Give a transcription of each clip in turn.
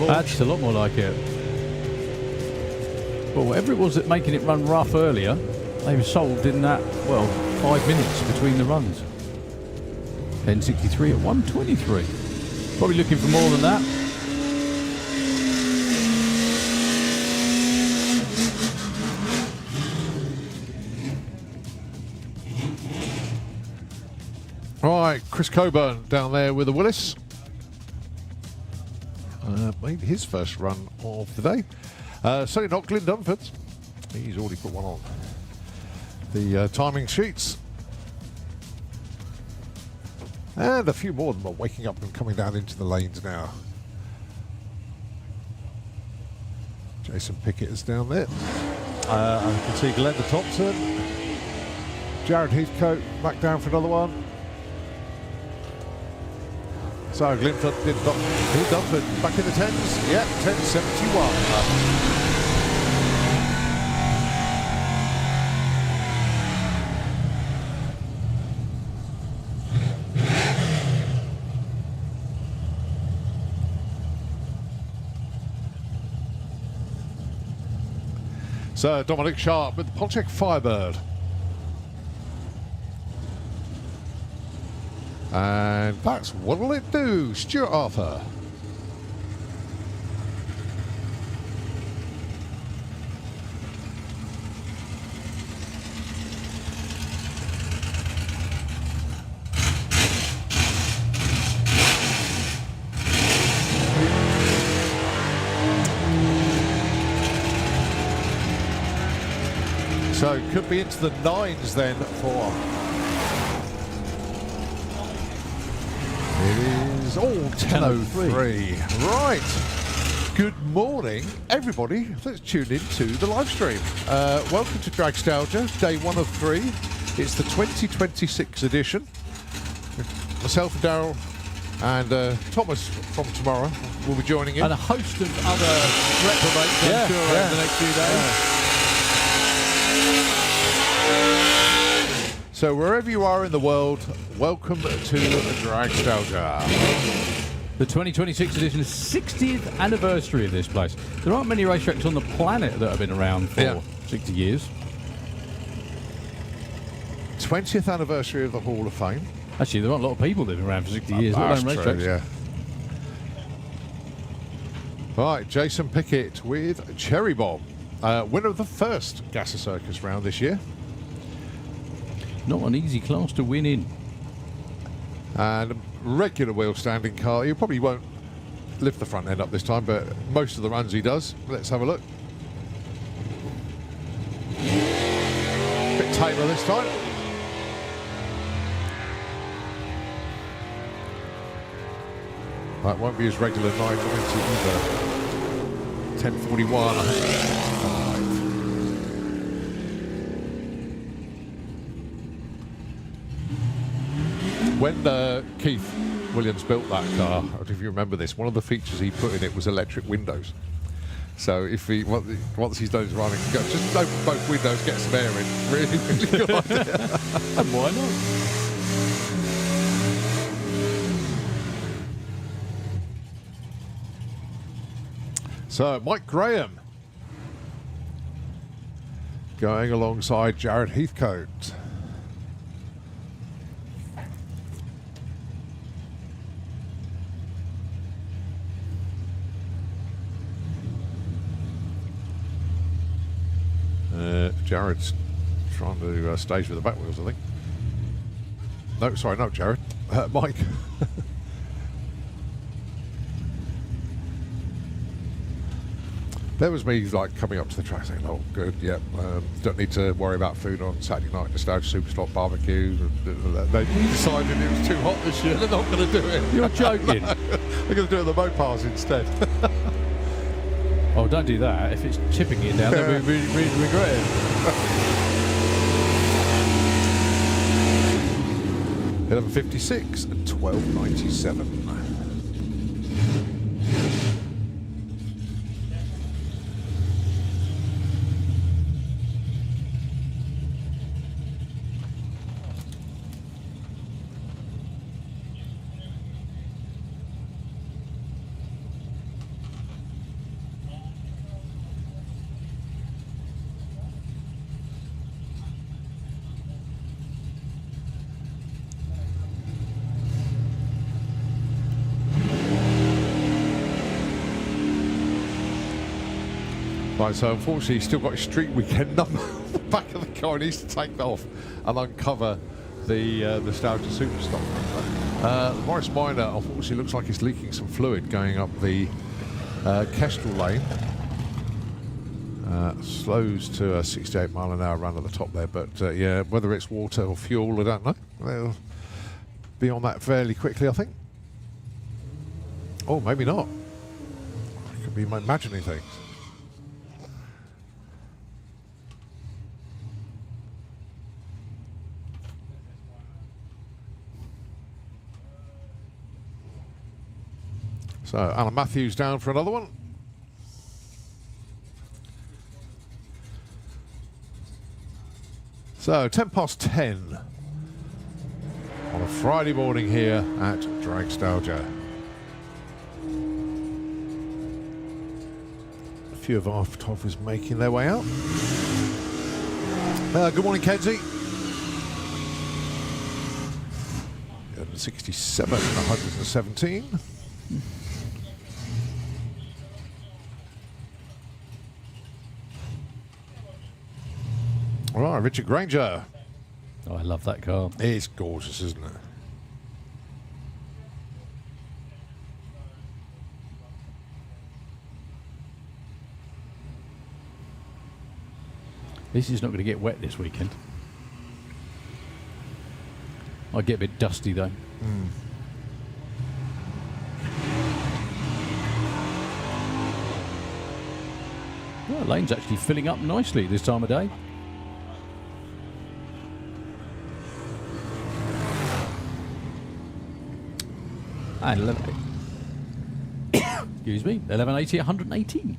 That's a lot more like it. Well, whatever it was that making it run rough earlier, they were sold in that, well, 5 minutes between the runs. 1063 at 123. Probably looking for more than that. All right, Chris Coburn down there with the Willis. Made his first run of the day. Certainly not Glyn Dunford's. He's already put one on the timing sheets. And a few more of them are waking up and coming down into the lanes now. Jason Pickett is down there. I can see Glenn the Thompson. Jared Heathcote back down for another one. So Glyn Dunford back in the 10s. Yeah, 1071. So Dominic Sharp with the Pontiac Firebird. And that's What'll It Do, Stuart Arthur. So could be into the 9s then for... It is all 10:03. Right. Good morning, everybody that's tuned in to the live stream. Welcome to Dragstalgia, day 1 of 3. It's the 2026 edition. Myself and Daryl and Thomas from tomorrow will be joining in. And a host of other reprobates, I'm sure, over the next few days. So wherever you are in the world, welcome to Dragstalgia. The 2026 edition is 60th anniversary of this place. There aren't many racetracks on the planet that have been around for 60 years. 20th anniversary of the Hall of Fame. Actually, there aren't a lot of people that have been around for 60 years. That's let alone true, racetracks. yeah. Right, Jason Pickett with Cherry Bomb. Winner of the first Gasser Circus round this year. Not an easy class to win in. And a regular wheel standing car. You probably won't lift the front end up this time, but most of the runs he does. Let's have a look. Bit tamer this time. That won't be his regular 990 either. 1041. When Keith Williams built that car, I don't know if you remember this, one of the features he put in it was electric windows. So if he once he's done his running, he goes, just open both windows, get some air in. Really, really good idea. And why not? So Mike Graham going alongside Jared Heathcote. Jared's trying to stage with the back wheels, I think. No, sorry, not Jared. Mike. There was me like coming up to the track saying, oh, good, yeah, don't need to worry about food on Saturday night, just have Superstock barbecue. They decided it was too hot this year, they're not going to do it. You're joking. They're going to do it at the Mopars instead. Oh, don't do that. If it's chipping it down, then we regret it. 11:56 and 12:97. Right, so unfortunately he's still got his street weekend number on the back of the car. He needs to take that off and uncover the Nostalgia Superstock. The Morris Minor unfortunately looks like it's leaking some fluid going up the Kestrel lane. Slows to a 68 mile an hour run at the top there, but yeah, whether it's water or fuel, I don't know. They'll be on that fairly quickly, I think. Oh, maybe not. I could be imagining things. So, Alan Matthews down for another one. So, 10:10 on a Friday morning here at Dragstalgia. A few of our photographers making their way out. Good morning, Kenzie. 67 and 117. All right, Richard Granger. Oh, I love that car. It's gorgeous, isn't it? This is not going to get wet this weekend. I'll get a bit dusty though. Well, the lane's actually filling up nicely this time of day. And 11, excuse me, 1180, 118.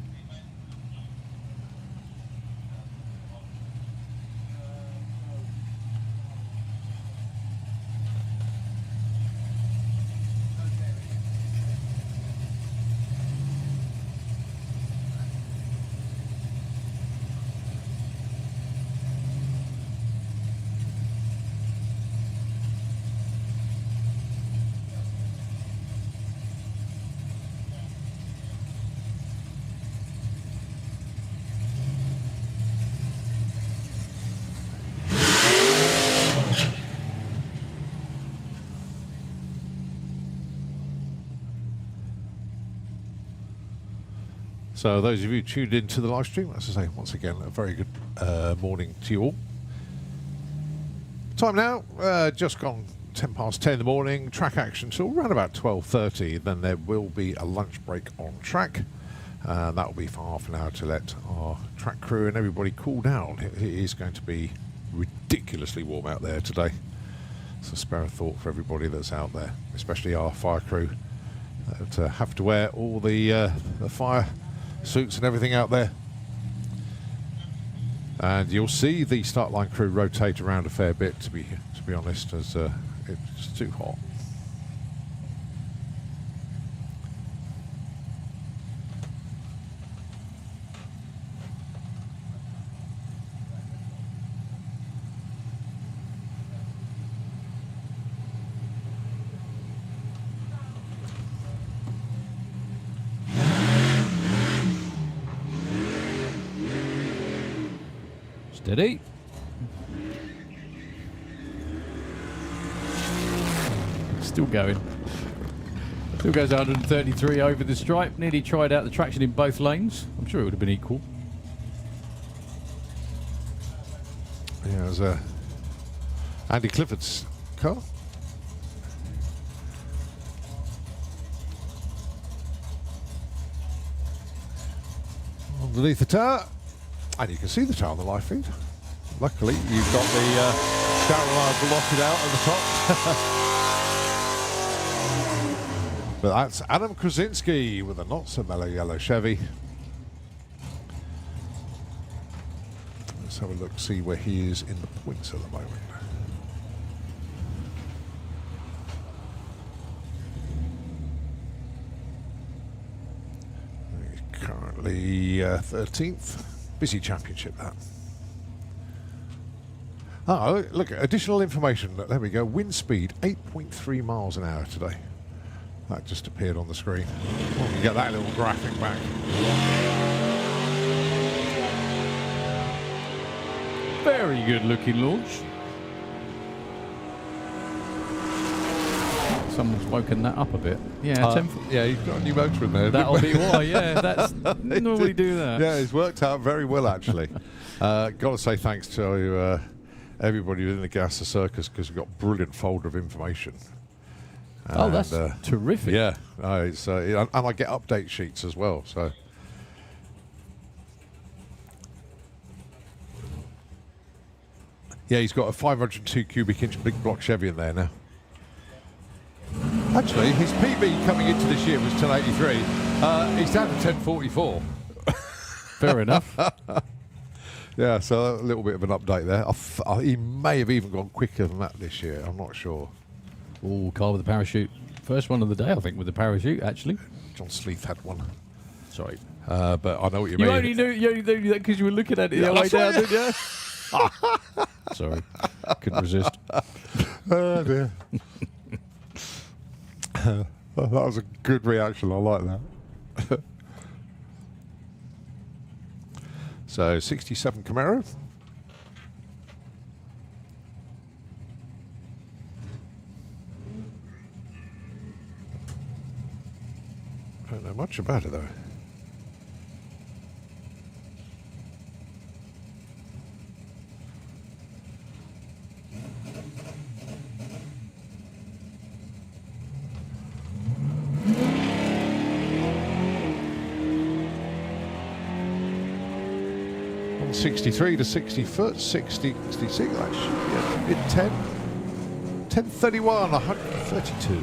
So those of you tuned into the live stream, as I say, once again, a very good morning to you all. Time now, just gone 10:10 in the morning. Track action till around about 12:30. Then there will be a lunch break on track. That will be for half an hour to let our track crew and everybody cool down. It is going to be ridiculously warm out there today. So spare a thought for everybody that's out there, especially our fire crew that have to wear all the fire suits and everything out there. And you'll see the start line crew rotate around a fair bit, to be honest, as it's too hot. Steady. Still going. Still goes 133 over the stripe. Nearly tried out the traction in both lanes. I'm sure it would have been equal. Yeah, it was Andy Clifford's car. Underneath the tower. And you can see the tower on the live feed. Luckily, you've got the shower line blotted out at the top. But that's Adam Krasinski with a not so mellow yellow Chevy. Let's have a look, see where he is in the points at the moment. He's currently 13th. Busy championship, that. Oh, look, additional information. There we go. Wind speed, 8.3 miles an hour today. That just appeared on the screen. Oh, you get that little graphic back. very good looking launch. Someone's woken that up a bit. Yeah, 10 yeah, he's got a new motor in there. That'll be why, yeah. That's normally do that. Yeah, it's worked out very well, actually. Got to say thanks to everybody within the Gasser Circus, because we've got a brilliant folder of information. Oh, that's terrific. Yeah, it's, and I get update sheets as well. So, yeah, he's got a 502 cubic inch big block Chevy in there now. Actually, his PB coming into this year was 1083. He's down to 1044. Fair enough. Yeah, so a little bit of an update there. He may have even gone quicker than that this year. I'm not sure. Oh, car with a parachute. First one of the day, I think, with the parachute, actually. John Sleeth had one. Sorry. But I know what you mean. You only knew that because you were looking at it the other way down, didn't you? Sorry. Couldn't resist. Oh, dear. That was a good reaction. I like that. So, 67 Camaro. I don't know much about it, though. On 63 to 60 foot, 60, 66, that should be a mid 10. 1031, 132.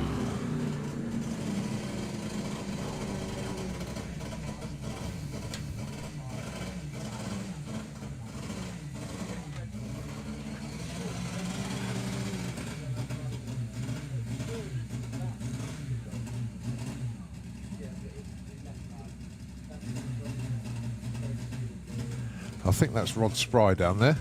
I think that's Rod Spry down there.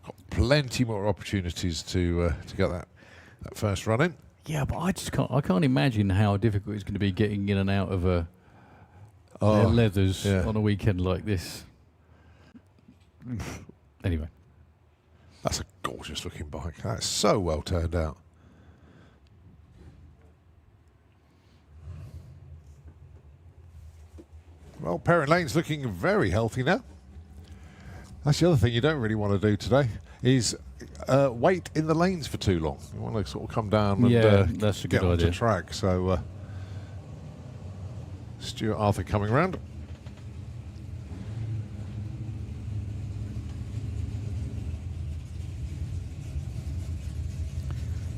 Got plenty more opportunities to get that first run in. Yeah, but I just can't imagine how difficult it's going to be getting in and out of their leathers on a weekend like this. Anyway. That's a gorgeous looking bike. That's so well turned out. Well, Parent Lane's looking very healthy now. That's the other thing you don't really want to do today is wait in the lanes for too long. You want to sort of come down and that's a get good onto idea. track. So Stuart Arthur coming round.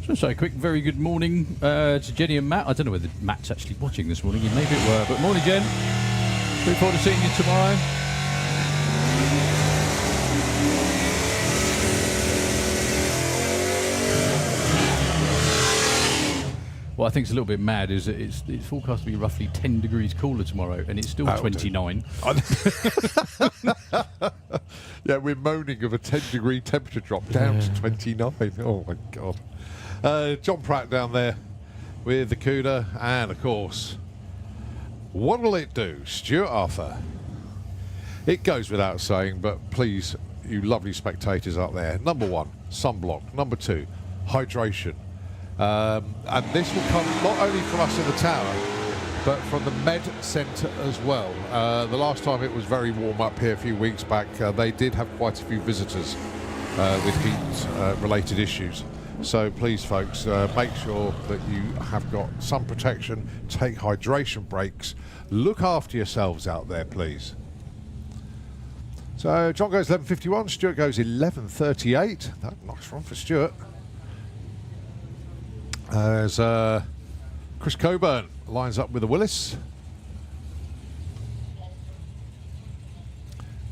So say a quick, very good morning to Jenny and Matt. I don't know whether Matt's actually watching this morning. Maybe it were, but morning, Jen. Look forward to seeing you tomorrow. What I think is a little bit mad is that it's forecast to be roughly 10 degrees cooler tomorrow, and it's still 29. Yeah, we're moaning of a 10-degree temperature drop down to 29. Oh, my God. John Pratt down there with the Cuda, and, of course, what'll it do? Stuart Arthur. It goes without saying, but please, you lovely spectators out there, number one, sunblock. Number two, hydration. And this will come not only from us in the tower, but from the Med Centre as well. The last time it was very warm up here a few weeks back, they did have quite a few visitors with heat-related issues. So please, folks, make sure that you have got sun protection, take hydration breaks, look after yourselves out there, please. So John goes 11.51, Stuart goes 11.38. That nice run for Stuart. As Chris Coburn lines up with the Willis.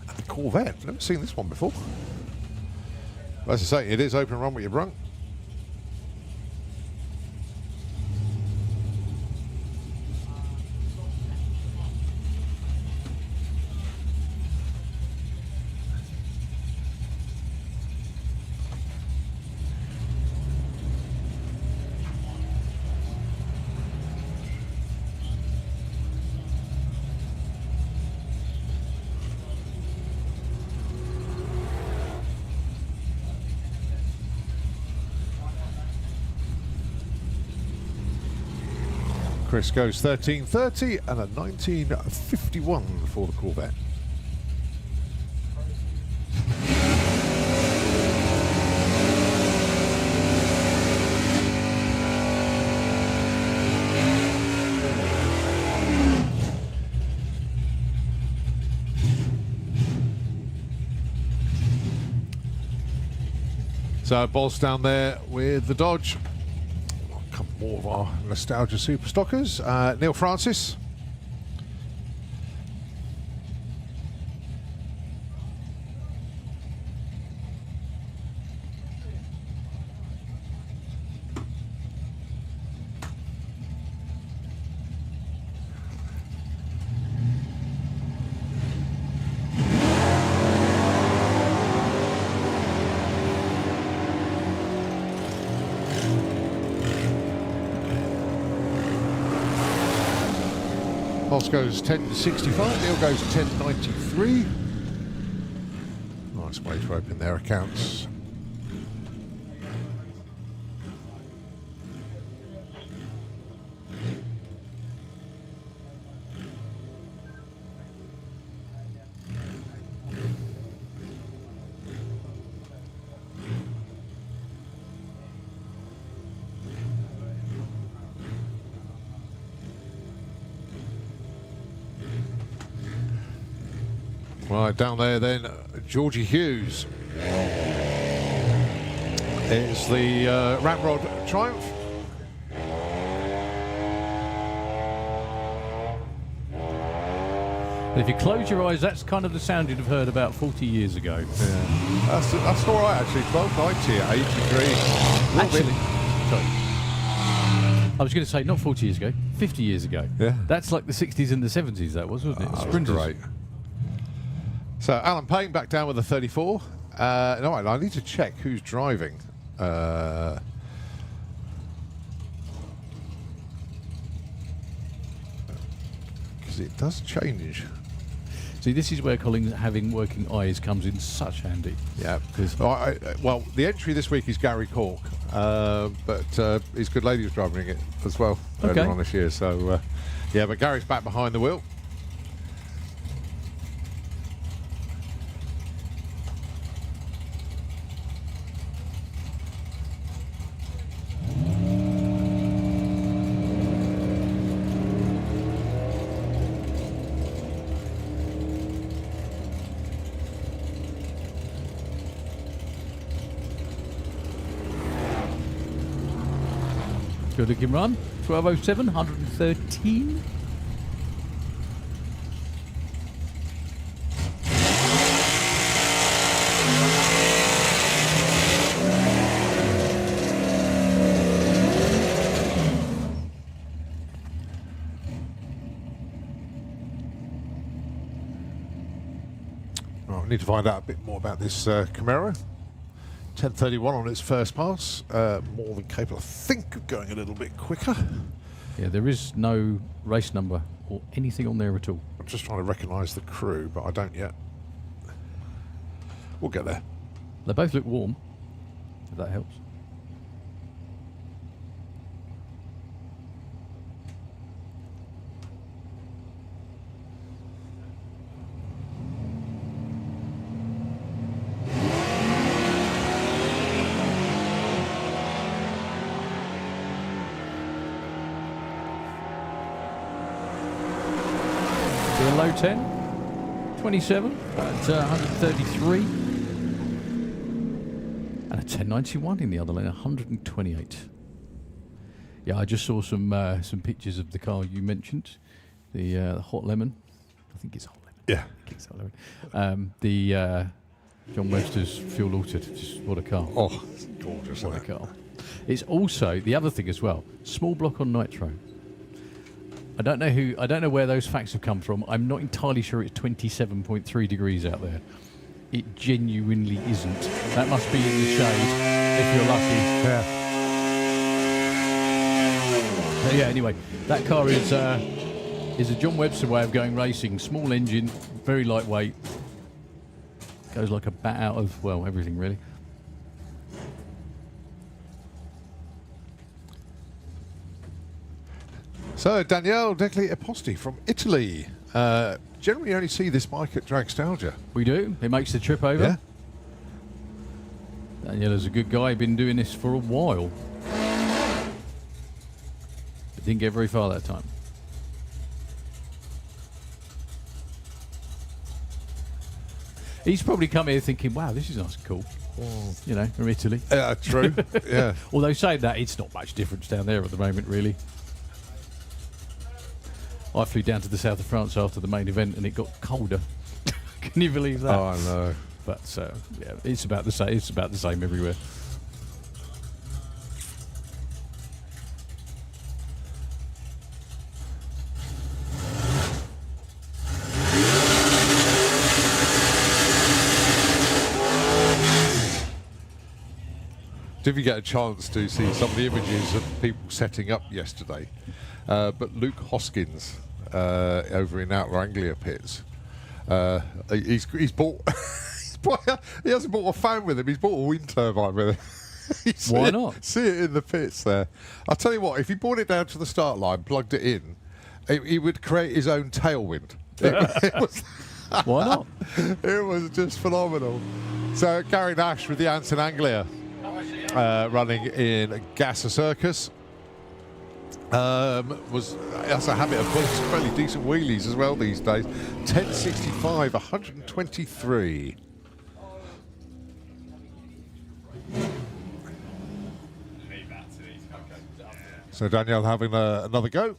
And the Corvette. Never seen this one before. As I say, it is open run with your brunk. Chris goes 1330 and a 1951 for the Corvette. So Boz down there with the Dodge. A couple more of our nostalgia super stockers. Neil Francis. Boss goes 1065, Neil goes 1093. Nice way to open their accounts. Right, down there then, Georgie Hughes. It's the Ramrod Triumph. If you close your eyes, that's kind of the sound you'd have heard about 40 years ago. Yeah. That's all right, actually. 1290 at 83. Actually, sorry. I was going to say, not 40 years ago, 50 years ago. Yeah. That's like the 60s and the 70s, that was, wasn't it? That was Sprinters. great. So Alan Payne back down with a 34. No, I need to check who's driving. Because it does change. See, this is where Collins having working eyes comes in such handy. Yeah. Well, the entry this week is Gary Cork, but his good lady was driving it as well earlier on this year. So, yeah, but Gary's back behind the wheel. Good looking run. 1207, 113. Right, we need to find out a bit more about this Camaro. 1031 on its first pass, more than capable, I think, of going a little bit quicker. Yeah, there is no race number or anything on there at all. I'm just trying to recognise the crew, but I don't yet. We'll get there. They both look warm, if that helps. Low 10, 27 at 133, and a 1091 in the other lane, 128. Yeah, I just saw some pictures of the car you mentioned, the Hot Lemon. I think it's Hot Lemon. Yeah, I think it's Hot Lemon. The John Webster's fuel altered. Just what a car! Oh, it's gorgeous! What a car! It's also the other thing as well. Small block on nitro. I don't know where those facts have come from. I'm not entirely sure it's 27.3 degrees out there. It genuinely isn't. That must be in the shade, if you're lucky. Yeah. Yeah, anyway, that car is a John Webster way of going racing. Small engine, very lightweight. Goes like a bat out of, well, everything really. So, Daniele Degli Apposti from Italy. Generally only see this bike at Dragstalgia. We do. It makes the trip over. Yeah. Daniela's a good guy. Been doing this for a while. But didn't get very far that time. He's probably come here thinking, wow, this is nice and cool. You know, from Italy. Yeah, true. Yeah. Although saying that, it's not much difference down there at the moment, really. I flew down to the south of France after the main event and it got colder. Can you believe that? Oh, I know. But yeah, it's about the same. It's about the same everywhere. Did you get a chance to see some of the images of people setting up yesterday? But Luke Hoskins over in Outlaw Anglia pits, he's bought. He hasn't bought a fan with him. He's bought a wind turbine with him. Why not? See it in the pits there. I'll tell you what. If he brought it down to the start line, plugged it in, he would create his own tailwind. It was Why not? It was just phenomenal. So Gary Nash with the Anson Anglia. Running in Gasser Circus. That's a habit of pulling some fairly decent wheelies as well these days. 1065, 123. So Danielle having another go.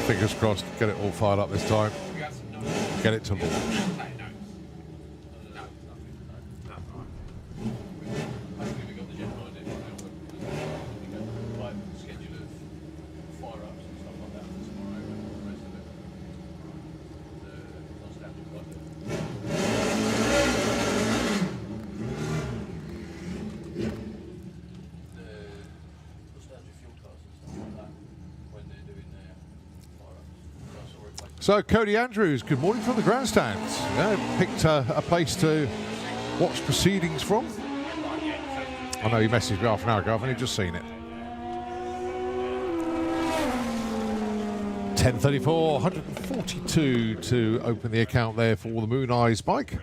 Fingers crossed, get it all fired up this time. Get it to launch. So Cody Andrews, good morning from the grandstands. Yeah, picked a place to watch proceedings from. I know he messaged me half an hour ago, I've only just seen it. 1034, 142 to open the account there for the Moon Eyes bike.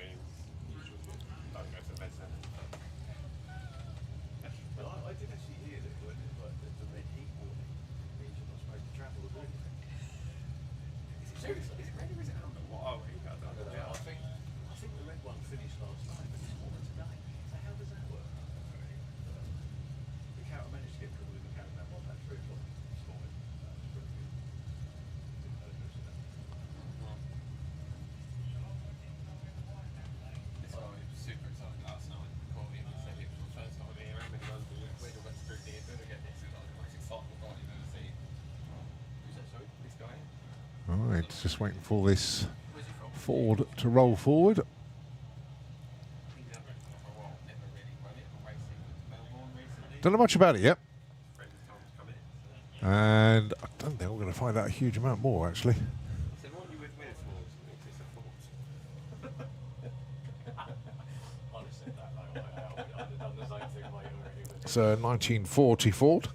Right, just waiting for this Ford to roll forward. Don't know much about it yet. And I don't think we're going to find out a huge amount more, actually. It's a 1940 Ford.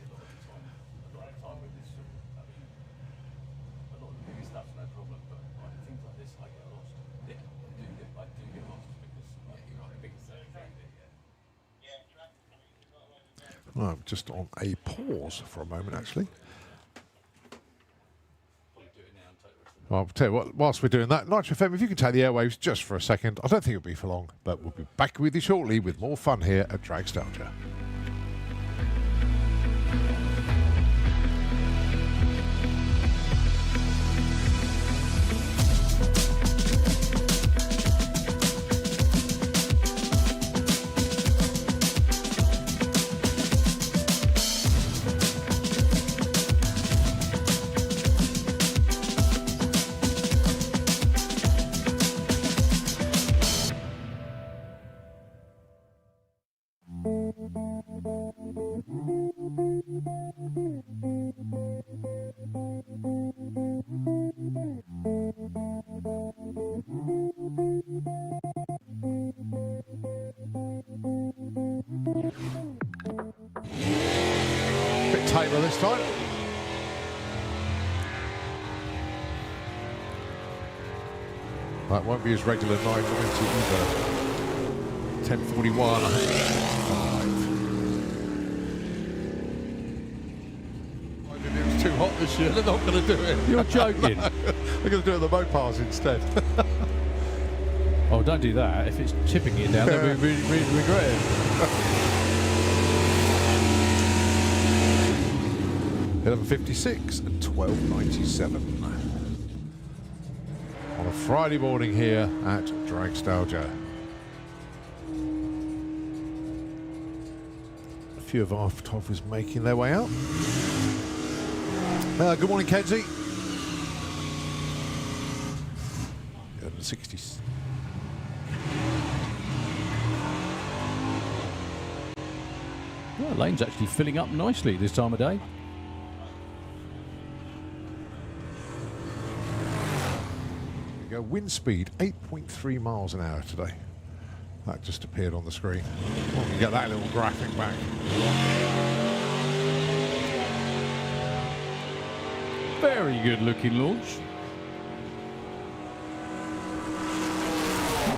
Well, just on a pause for a moment, actually. Well, I'll tell you what, whilst we're doing that, Nitro FM, if you can take the airwaves just for a second, I don't think it'll be for long, but we'll be back with you shortly with more fun here at Dragstalgia. table this time. That won't be his regular 990 either. 1041. It was too hot this year. They're not going to do it. You're joking. No, they're going to do it at the Mopars instead. Oh, don't do that. If it's chipping it down, then we regret it. 11:56 and 12:97 on a Friday morning here at Dragstalgia. A few of our photographers making their way out. Good morning, Kenzie. 11:60. Well, lane's actually filling up nicely this time of day. Wind speed 8.3 miles an hour today. That just appeared on the screen. Oh, you get that little graphic back. Very good looking launch.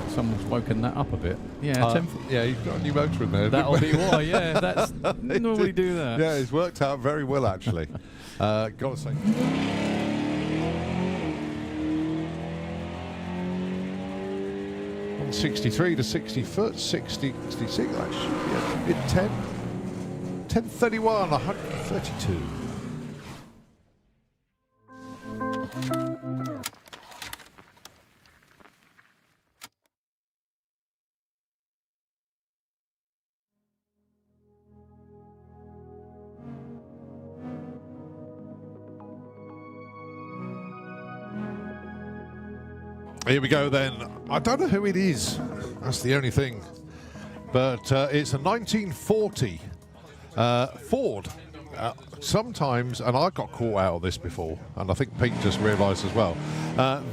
Someone's woken that up a bit. Yeah, yeah, you've got a new motor in there. That'll be why. Yeah, that's normally do that. Yeah, it's worked out very well actually. Gotta say. 63 to 60 foot, 60, 66, that should be a mid 10. 1031, 132. Here we go then. I don't know who it is. That's the only thing. But it's a 1940 Ford. Sometimes, and I got caught out of this before, and I think Pete just realised as well.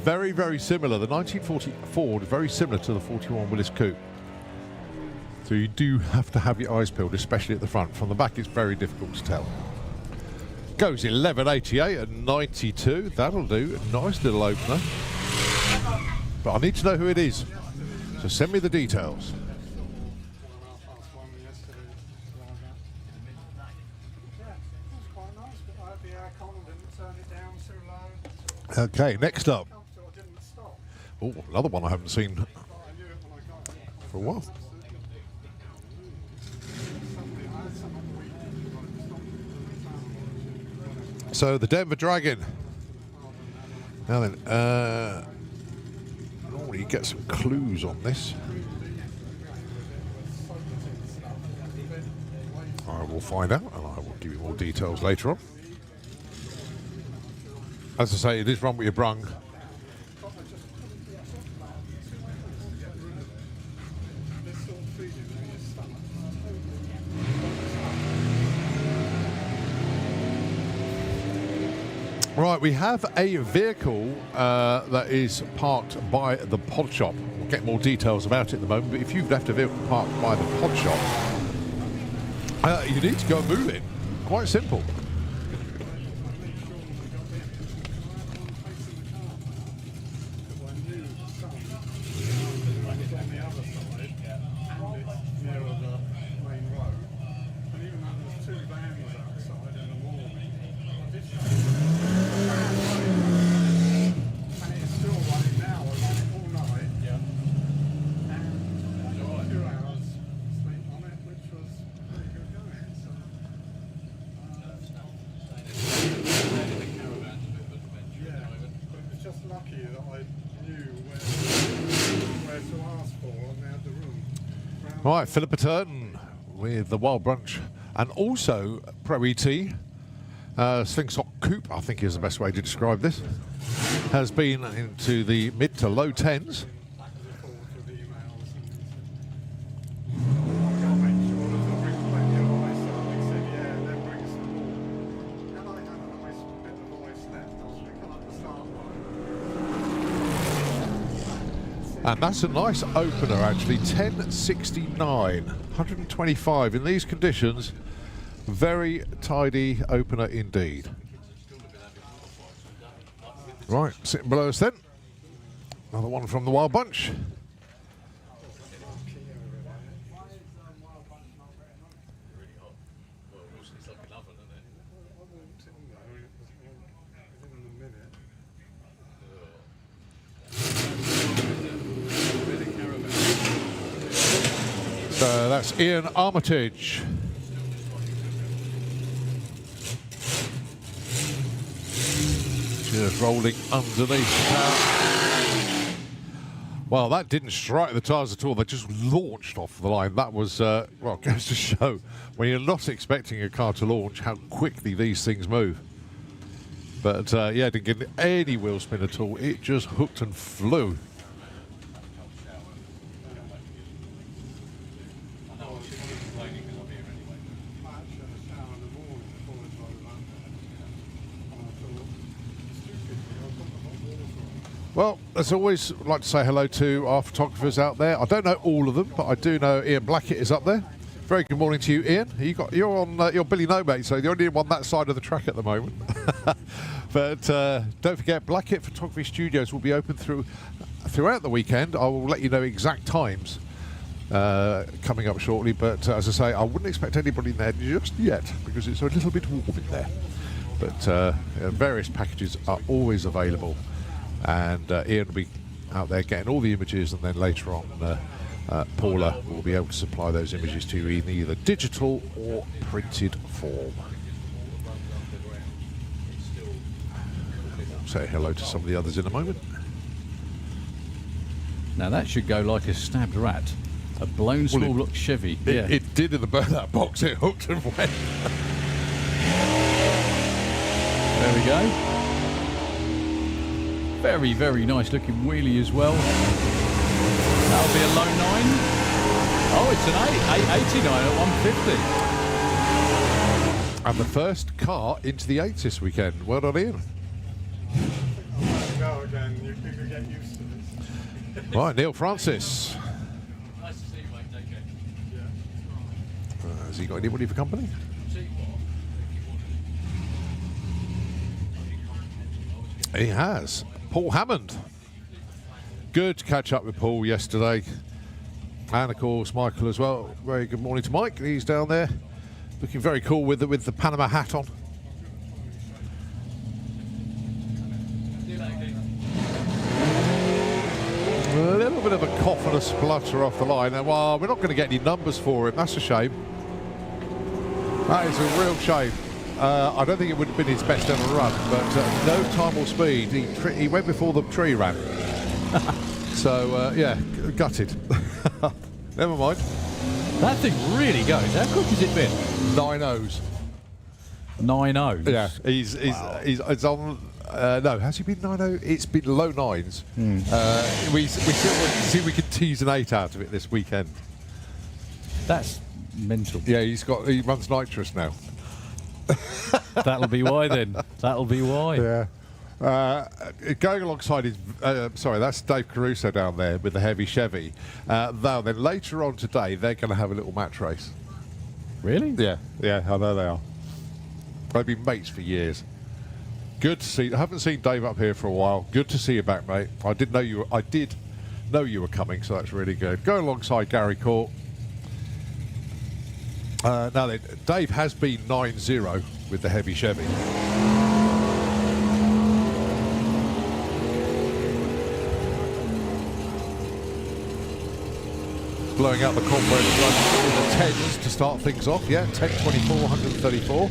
Very, very similar. The 1940 Ford, very similar to the 41 Willis Coupe. So you do have to have your eyes peeled, especially at the front. From the back, it's very difficult to tell. Goes 1188 and 92. That'll do. Nice little opener. But I need to know who it is, so send me the details. Okay, next up. Oh, another one I haven't seen for a while. So the Denver Dragon. Now then, you get some clues on this. I will find out, and I will give you more details later on. As I say, it is run with your brung. Right, we have a vehicle that is parked by the pod shop. We'll get more details about it in the moment, but if you've left a vehicle parked by the pod shop, you need to go and move it. Quite simple. Right, Philippa Turton with the Wild Brunch, and also Pro ET, Sphinx Hot Coupe, I think is the best way to describe this, has been into the mid to low 10s. And that's a nice opener actually, 1069, 125 in these conditions. Very tidy opener indeed. Right, sitting below us then. Another one from the Wild Bunch. So that's Ian Armitage. Just rolling underneath the power. Well, that didn't strike the tyres at all. They just launched off the line. That was, well, it goes to show when you're not expecting a car to launch how quickly these things move. But, yeah, didn't get any wheel spin at all. It just hooked and flew. Well, as always, I'd like to say hello to our photographers out there. I don't know all of them, but I do know Ian Blackett is up there. Very good morning to you, Ian. You're on you're Billy No, mate, so the only one that side of the track at the moment. But don't forget, Blackett Photography Studios will be open throughout the weekend. I will let you know exact times coming up shortly. But as I say, I wouldn't expect anybody in there just yet because it's a little bit warm in there. But various packages are always available. And Ian will be out there getting all the images, and then later on Paula will be able to supply those images to you in either digital or printed form. Say hello to some of the others in a moment. Now that should go like a stabbed rat. A blown small block Chevy. It did in the burnout box. It hooked and went. There we go. Very, very nice looking wheelie as well. That'll be a low 9. Oh, it's an 8. 889 at 150. And the first car into the 8s this weekend. Well done, Ian. Go again. You could get used to this. Right, Neil Francis. Nice to see you, mate. Take care. Yeah. Has he got anybody for company? He has. Paul Hammond. Good to catch up with Paul yesterday. And of course Michael as well. Very good morning to Mike. He's down there looking very cool with the Panama hat on. A little bit of a cough and a splutter off the line. And well, we're not going to get any numbers for him. That's a shame. That is a real shame. I don't think it would have been his best ever run, but no time or speed. He went before the tree ran. So, yeah, gutted. Never mind. That thing really goes. How quick has it been? 9.0s. 9.0s? Yeah, he's on... no, has he been 9.0? It's been low 9s. We see if we can tease an 8 out of it this weekend. That's mental. Yeah, he runs nitrous now. That'll be why then. That'll be why. Yeah. Going alongside his, sorry, that's Dave Caruso down there with the heavy Chevy. Though then later on today they're going to have a little match race. Really? Yeah, I know they are. They've been mates for years. Good to see. I haven't seen Dave up here for a while. Good to see you back, mate. I did know you were coming, so that's really good. Go alongside Gary Court. Now then, Dave has been 9-0 with the heavy Chevy. Blowing out the combo with the 10s to start things off. Yeah, 1024, 134.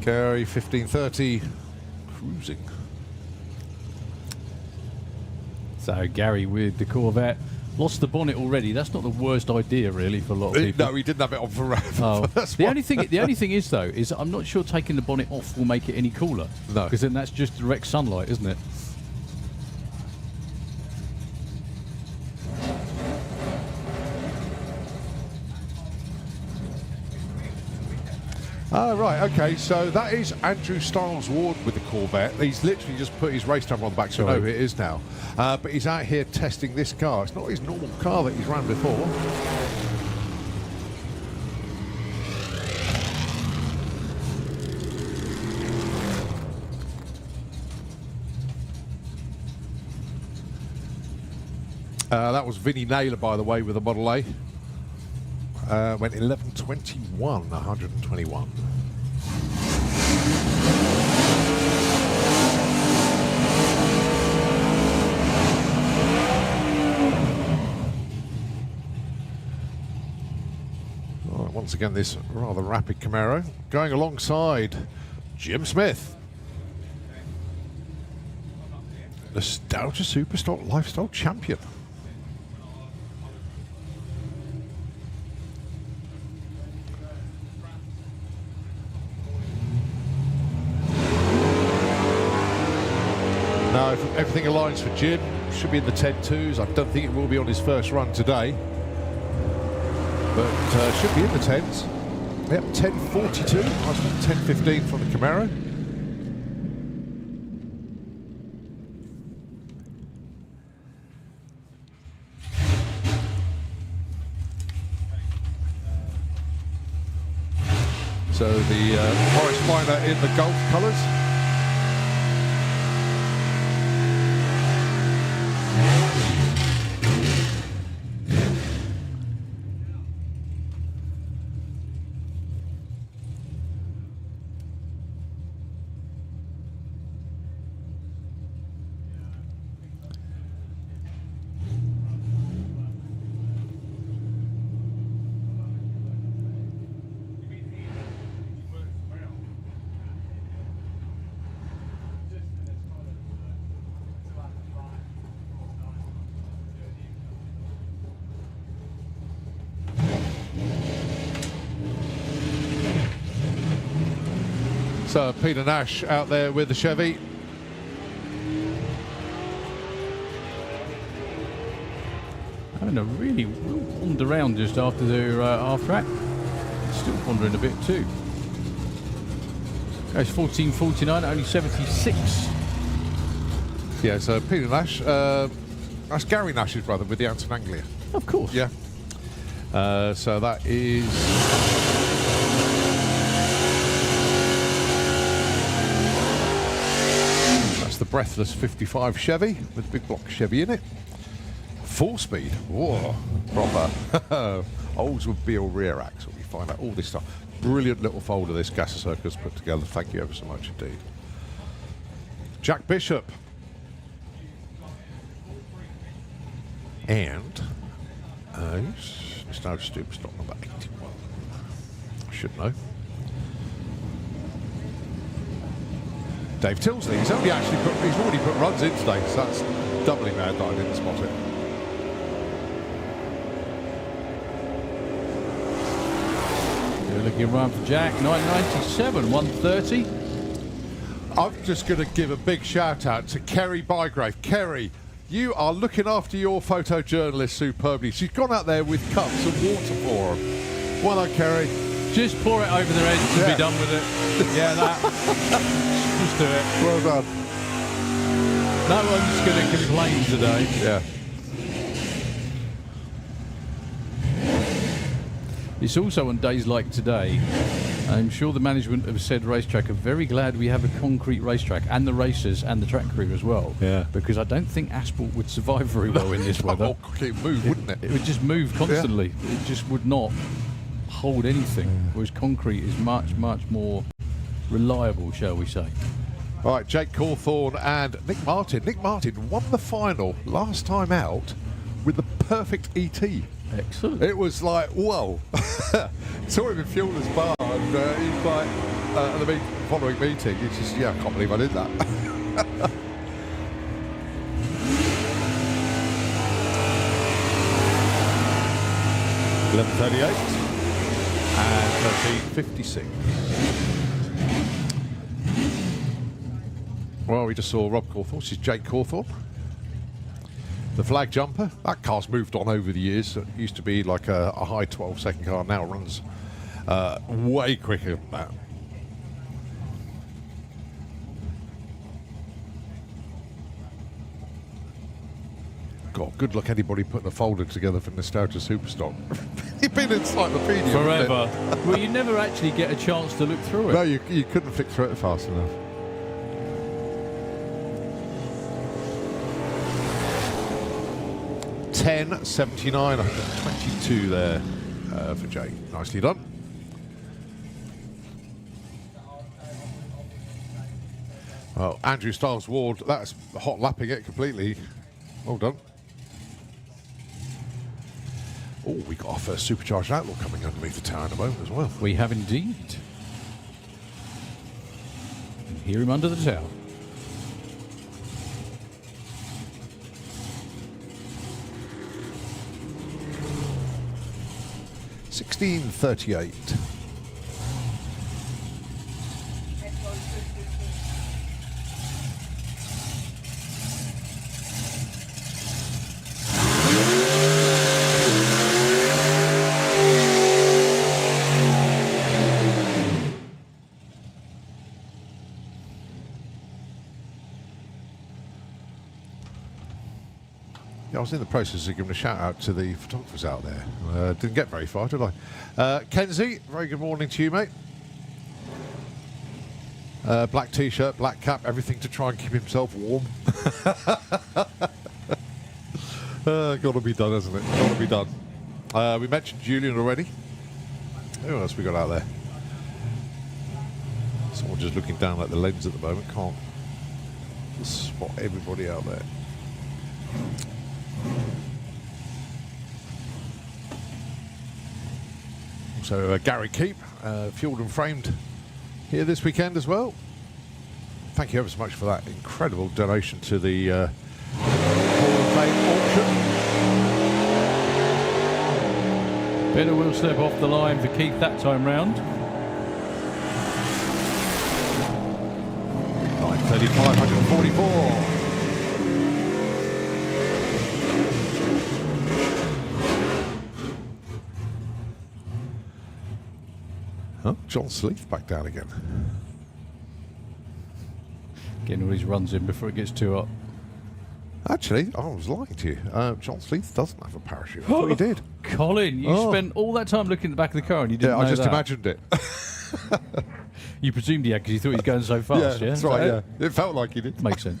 Gary 1530, cruising. So Gary with the Corvette. Lost the bonnet already. That's not the worst idea, really, for a lot of people. No, he didn't have it on forever. Oh. The only thing is, though, is I'm not sure taking the bonnet off will make it any cooler. No. Because then that's just direct sunlight, isn't it? Oh, right, okay, so that is Andrew Stiles Ward with the Corvette. He's literally just put his race number on the back, so I know who it is now. But he's out here testing this car. It's not his normal car that he's ran before. That was Vinnie Naylor, by the way, with the Model A. Went 11:21, 121. Right, once again, this rather rapid Camaro going alongside Jim Smith. Nostalgia Superstock Lifestyle Champion. Now, if everything aligns for Jim, should be in the 10.2s. I don't think it will be on his first run today, but should be in the 10s. Yep, 10.42. Nice one, 10.15 from the Camaro. So the Morris Minor in the Gulf colours. So Peter Nash out there with the Chevy. Having a really wander around just after the half track. Still wandering a bit too. Goes 14.49, only 76. Yeah, so Peter Nash, that's Gary Nash's brother with the Anton Anglia. Of course. Yeah. So that is... That's the Breathless 55 Chevy with big block Chevy in it. 4-speed. Whoa, proper. Oldswood Beale rear axle. You find out all this stuff. Brilliant little folder this Gasser Circus put together. Thank you ever so much indeed. Jack Bishop. And Nostalgia Superstock number 81. I should know. Dave Tilsley. He's already put runs in today, so that's doubly mad that I didn't spot it. You're looking around for Jack, 997, 130. I'm just going to give a big shout out to Kerry Bygrave. Kerry, you are looking after your photojournalist superbly. She's gone out there with cups of water for them. Well done, Kerry. Just pour it over their heads and be done with it. Yeah, that. Just do it. Well done. No one's going to complain today. Yeah. It's also on days like today. I'm sure the management of said racetrack are very glad we have a concrete racetrack, and the racers and the track crew as well. Yeah. Because I don't think asphalt would survive very well in this weather. It would move, wouldn't it? It would just move constantly. Yeah. It just would not hold anything. Whereas concrete is much, much more reliable, shall we say. All right, Jake Cawthorne and Nick Martin. Nick Martin won the final last time out with the perfect ET. Excellent. It was like, whoa. Saw him in Fueler's bar, and he's like, at the following meeting, he's just, yeah, I can't believe I did that. $11.38 and $13.56. Well, we just saw Rob Cawthorne. This is Jake Cawthorne. The flag jumper, that car's moved on over the years. It used to be like a high 12-second car, now runs way quicker than that. God, good luck anybody putting a folder together for Nostalgia Superstock. You've been encyclopedia. Forever. Well, you never actually get a chance to look through it. No, you couldn't flick through it fast enough. 10.79, 122 there for Jay. Nicely done. Well, Andrew Styles Ward, that's hot lapping it completely. Well done. Oh, we got our first Supercharged Outlaw coming underneath the tower in a moment as well. We have indeed. And hear him under the tower. $16.38. I was in the process of giving a shout out to the photographers out there. Didn't get very far, did I? Kenzie, very good morning to you, mate. Black t-shirt, black cap, everything to try and keep himself warm. Got to be done, hasn't it? Got to be done. We mentioned Julian already. Who else we got out there? Someone just looking down at the lens at the moment. Can't spot everybody out there. So Gary Keep, fueled and framed here this weekend as well. Thank you ever so much for that incredible donation to the Hall of Fame auction. Better will step off the line for Keith that time round. 9:35, 144. Oh, John Sleeth back down again. Getting all his runs in before it gets too hot. Actually, I was lying to you. John Sleeth doesn't have a parachute. I thought he did. Colin, you spent all that time looking at the back of the car and you didn't know I just that. imagined it. You presumed he had because you thought he was going so fast, yeah? That's right, yeah. It felt like he did. Makes sense.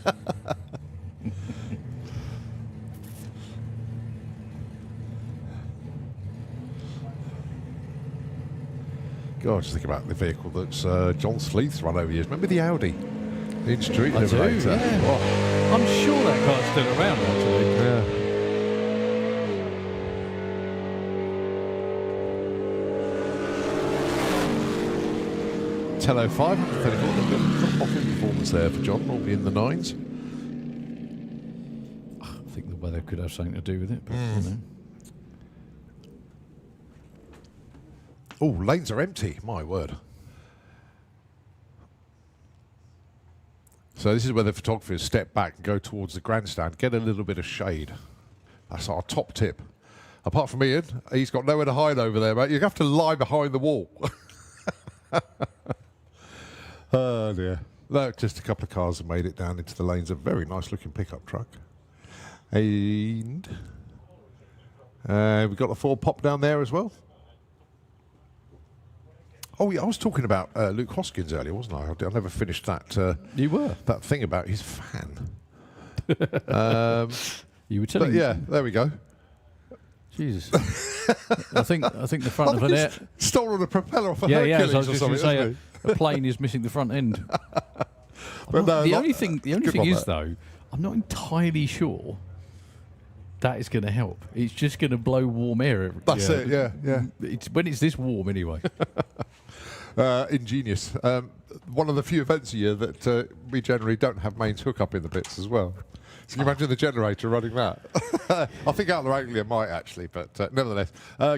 God, just think about the vehicle that's John Sleeth's run over years. Remember the Audi? The Street I do, Liberator. yeah. Oh, I'm sure that car's still around, actually. yeah. Tello 534. A bit of drop off in performance there for John, normally in the 9s. I think the weather could have something to do with it, but you know. Oh, lanes are empty. My word. So this is where the photographers step back and go towards the grandstand, get a little bit of shade. That's our top tip. Apart from Ian, he's got nowhere to hide over there, mate. You have to lie behind the wall. Oh dear. No, just a couple of cars have made it down into the lanes. A very nice looking pickup truck. And we've got the Ford Pop down there as well. Oh, yeah, I was talking about Luke Hoskins earlier, wasn't I? I never finished that. You were. That thing about his fan. You were telling me. Yeah, there we go. Jesus. I think the front of an air. Stolen a propeller off a Yeah, Hercules I was or just going to something. say Isn't a plane is missing the front end. But no, the only thing good one, is that. though, I'm not entirely sure that is going to help. It's just going to blow warm air. That's it. Yeah, yeah. It's when it's this warm anyway. Ingenious. One of the few events a year that we generally don't have mains hookup in the bits as well. So can you imagine the generator running that? I think Outlaw Anglia might actually, but nevertheless,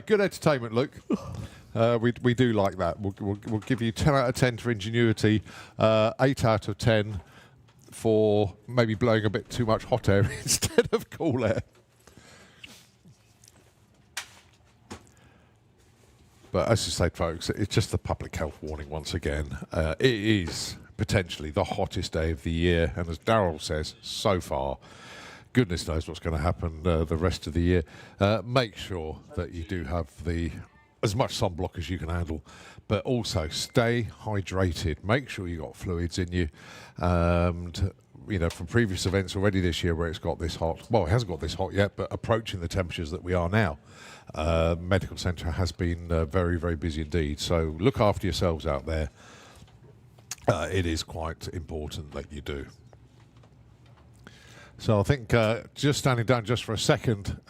good entertainment, Luke. We do like that. We'll give you 10 out of 10 for ingenuity, 8 out of 10 for maybe blowing a bit too much hot air instead of cool air. But as you say, folks, it's just the public health warning once again. It is potentially the hottest day of the year, and as Darryl says, so far, goodness knows what's going to happen the rest of the year. Make sure that you do have as much sunblock as you can handle, but also stay hydrated. Make sure you got fluids in you, and from previous events already this year where it's got this hot. Well, it hasn't got this hot yet, but approaching the temperatures that we are now. Medical Centre has been very, very busy indeed. So look after yourselves out there. It is quite important that you do. So I think just standing down just for a second,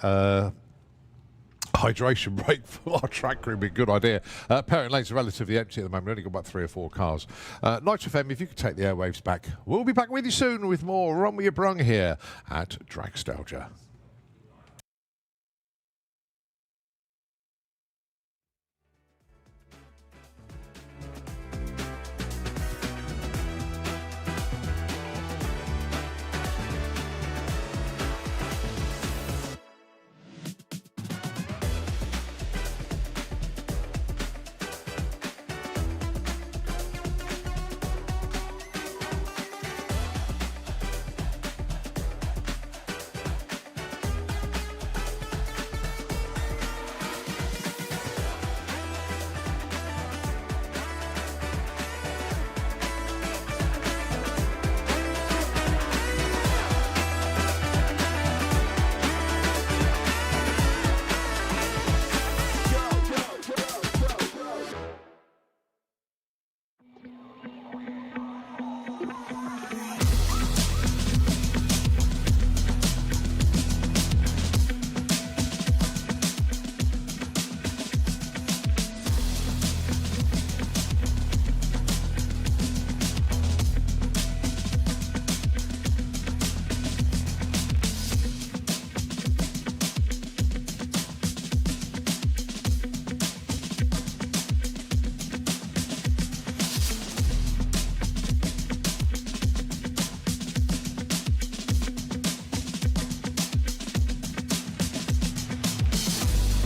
hydration break for our track crew would be a good idea. Parent lanes are relatively empty at the moment. We've only got about 3 or 4 cars. Nitro FM, if you could take the airwaves back. We'll be back with you soon with more Run With Your Brung here at Dragstalgia.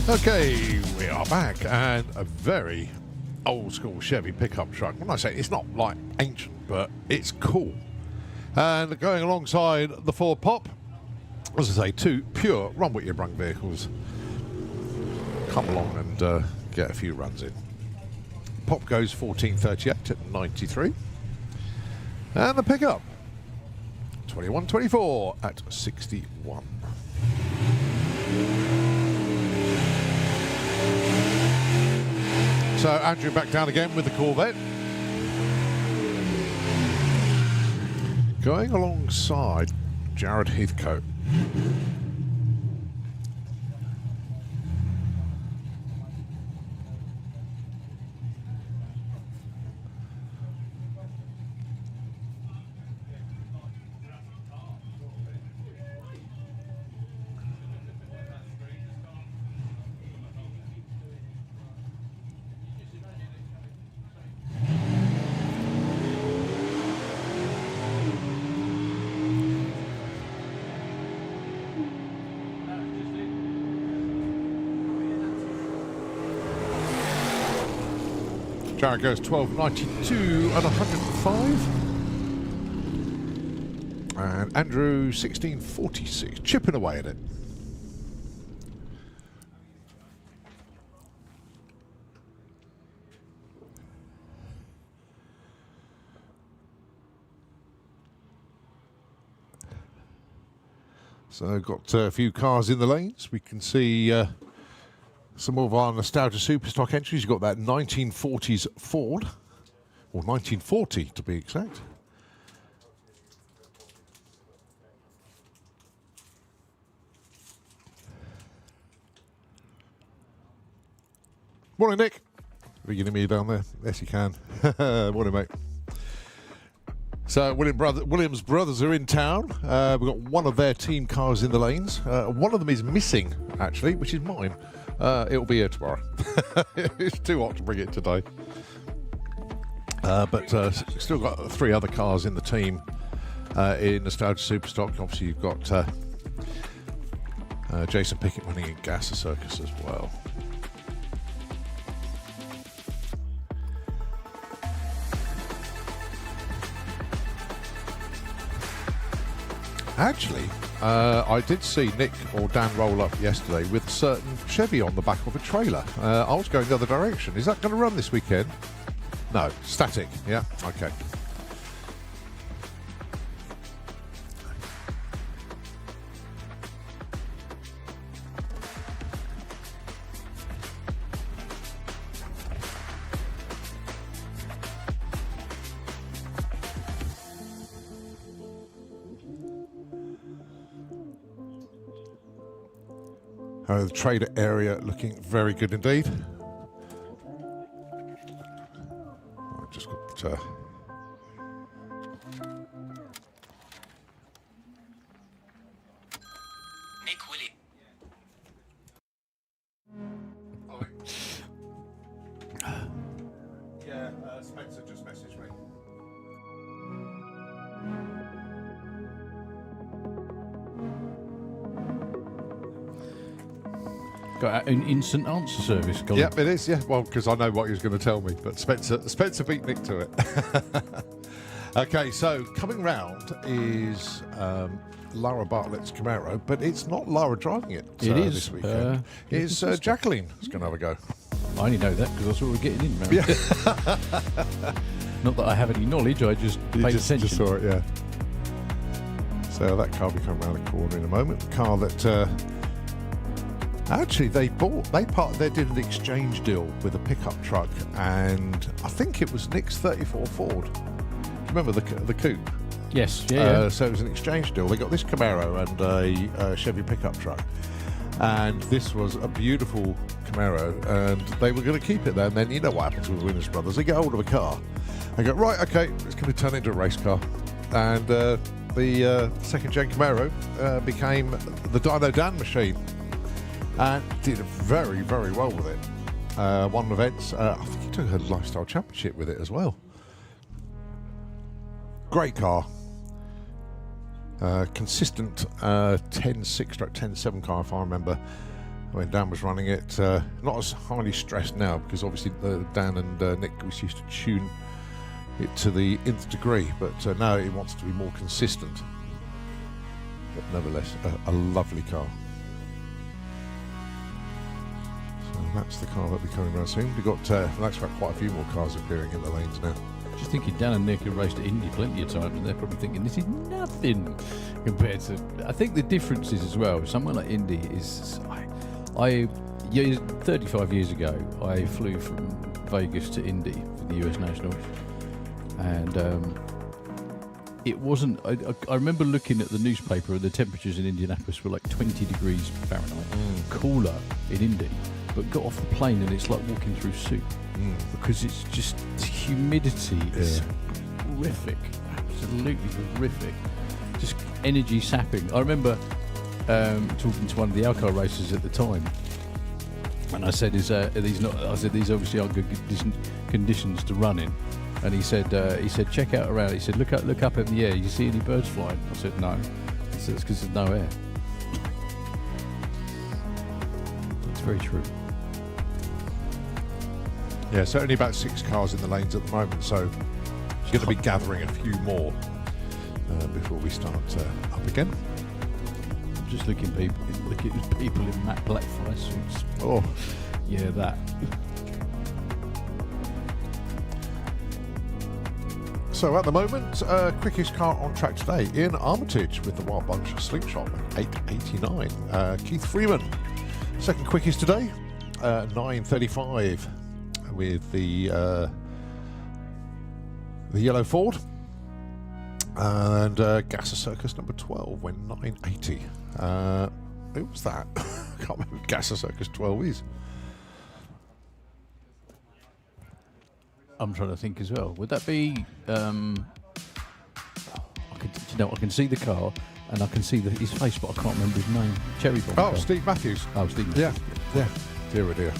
Okay, we are back, and a very old school Chevy pickup truck. When I say it's not like ancient, but it's cool. And going alongside the Ford Pop, as I say, 2 pure Run With Your Brung vehicles. Come along and get a few runs in. Pop goes 1438 at 93. And the pickup, 2124 at 61. So Andrew back down again with the Corvette. Going alongside Jared Heathcote. Jared goes 1292 at 105. And Andrew 1646, chipping away at it. So got a few cars in the lanes. We can see some more of our nostalgia superstock entries. You've got that 1940s Ford, or 1940 to be exact. Morning, Nick. Are you getting me down there? Yes, you can. Morning, mate. So Williams brothers are in town. We've got one of their team cars in the lanes. One of them is missing, actually, which is mine. It'll be here tomorrow. It's too hot to bring it today. But still got 3 other cars in the team in Nostalgia Superstock. Obviously, you've got Jason Pickett running in Gasser Circus as well. Actually, I did see Nick or Dan roll up yesterday with a certain Chevy on the back of a trailer. I was going the other direction. Is that going to run this weekend? No, static. Yeah, okay. The trader area looking very good indeed. I've just got Nick Willie. yeah, Spencer just messaged me. Got an instant answer service, Colin. Yep, it is. Yeah, well, because I know what he was going to tell me, but Spencer beat Nick to it. Okay, so coming round is Lara Bartlett's Camaro, but it's not Lara driving it. It is, this weekend. It's Jacqueline who's going to have a go. I only know that because I saw her getting in. Yeah. Not that I have any knowledge, I just paid attention. Just saw it, yeah. So that car will be coming around the corner in a moment. The car that actually they did an exchange deal with a pickup truck, and I think it was Nick's 34 Ford. Remember the coupe? Yes, yeah. So it was an exchange deal. They got this Camaro and a Chevy pickup truck, and this was a beautiful Camaro, and they were going to keep it there. And then you know what happens with Winners Brothers? They get hold of a car, they go, right, okay, it's going to turn into a race car, and the second-gen Camaro became the Dino Dan machine, and did very, very well with it. Won events. I think he took a lifestyle championship with it as well. Great car. Consistent 10.6/10.7 car, if I remember, when Dan was running it. Not as highly stressed now, because obviously Dan and Nick used to tune it to the nth degree, but now it wants to be more consistent. But nevertheless, a lovely car. So that's the car that'll be coming around soon. We've got that's got quite a few more cars appearing in the lanes now. Just thinking, Dan and Nick have raced at Indy plenty of times, and they're probably thinking this is nothing compared to. I think the difference is as well. Somewhere like Indy is. 35 years ago, I flew from Vegas to Indy for the US Nationals, and it wasn't. I remember looking at the newspaper, and the temperatures in Indianapolis were like 20 degrees Fahrenheit, cooler in Indy. But got off the plane and it's like walking through soup because it's just the humidity is horrific, absolutely horrific, just energy sapping. I remember talking to one of the Alcar racers at the time, and I said, "Are these not?" I said, "These obviously aren't good conditions to run in." And he said, "Check out around." He said, "Look up in the air. You see any birds flying?" I said, "No." He said, "It's because there's no air." It's very true. Yeah, so only about 6 cars in the lanes at the moment, so it's going to be gathering a few more before we start up again. I'm just looking at people in matte black fly suits. Oh, yeah, that. So at the moment, quickest car on track today in Armitage with the Wild Bunch Slingshot, 8:89. Keith Freeman, second quickest today, 9:35. With the yellow Ford, and Gasser Circus number 12 went 9:80. Who was that? I can't remember who Gasser Circus 12 is. I'm trying to think as well. Would that be? I can see the car and I can see his face, but I can't remember his name. Cherry Bomb. Oh, Steve Matthews. Oh, Steve Matthews. Yeah. Dear, oh dear.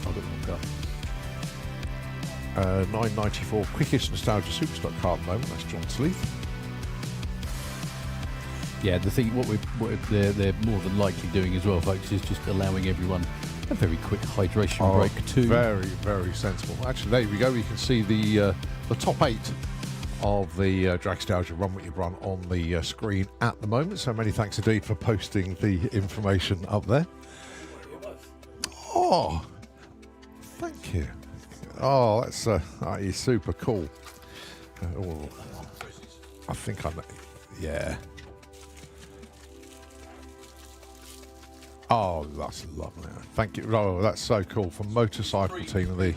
I've got the wrong car. 994 quickest nostalgia superstock car at the moment. That's John Sleeth. Yeah, the thing what they're more than likely doing as well, folks, is just allowing everyone a very quick hydration break too. Very, very sensible. Actually, there we go. You can see the top 8 of the Dragstalgia Run What You Run on the screen at the moment. So many thanks indeed for posting the information up there. Oh, thank you. Oh, that is super cool. I think I know. Yeah. Oh, that's lovely. Thank you. Oh, that's so cool. From Motorcycle Team of the.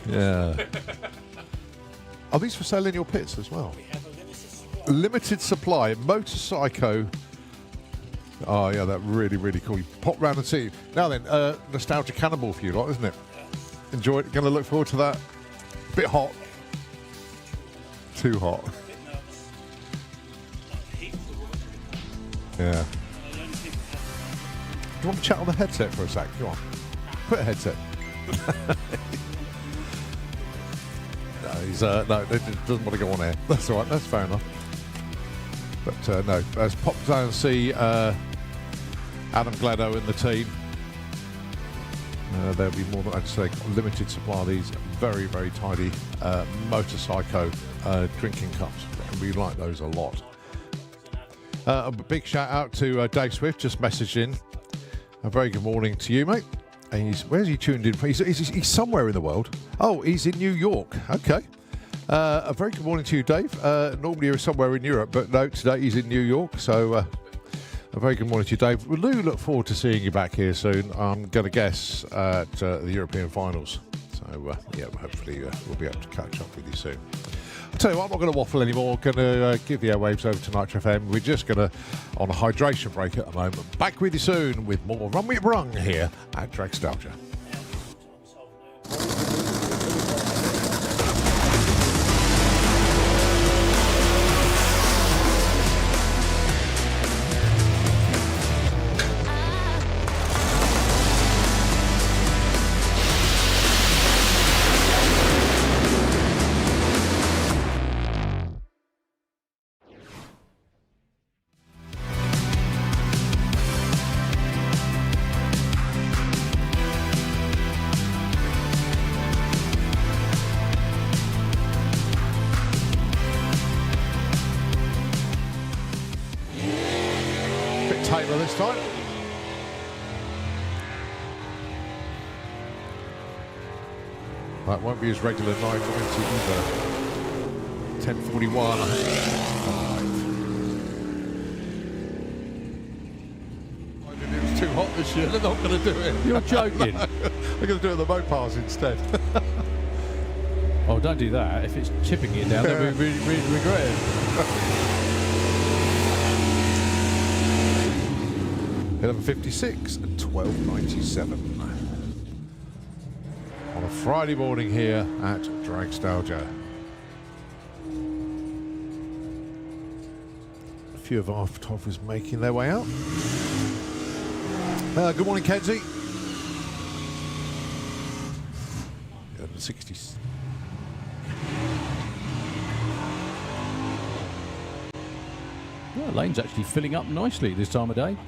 Yeah. Are these for sale in your pits as well? Limited supply. Motorcycle Oh, yeah, that really, really cool. You pop round and see. Now then, nostalgia cannibal for you lot, isn't it? Enjoy it. Going to look forward to that. Bit hot. Too hot. Yeah. Do you want to chat on the headset for a sec? Come on. Put a headset. No, he's no, he doesn't want to go on air. That's all right. That's fair enough. But no, let's pop down and see Adam Gladdo and the team. There'll be more than I'd say limited supply of these very, very tiny motorcycle drinking cups. We like those a lot. A big shout out to Dave Swift, just messaged in. A very good morning to you, mate. And where's he tuned in from? He's somewhere in the world. Oh, he's in New York. Okay. A very good morning to you, Dave. Normally you're somewhere in Europe, but no, today he's in New York. So a very good morning to you, Dave. We do look forward to seeing you back here soon. I'm going to guess at the European finals. So, yeah, hopefully we'll be able to catch up with you soon. I'll tell you what, I'm not going to waffle anymore. Going to give the airwaves over to Nitro FM. We're just going to, on a hydration break at the moment. Back with you soon with more Run with Rung here at Dragstalgia. Taylor this time. That won't be his regular 990 either. 1041. It was too hot this year. They're not going to do it. You're joking. No, they're going to do it at the Mopars instead. Oh, don't do that. If it's chipping it down, then we regret it. 11:56 and 12:97 on a Friday morning here at Dragstalgia. A few of our photographers making their way out. Good morning, Kenzie. 11:60. Well, lane's actually filling up nicely this time of day.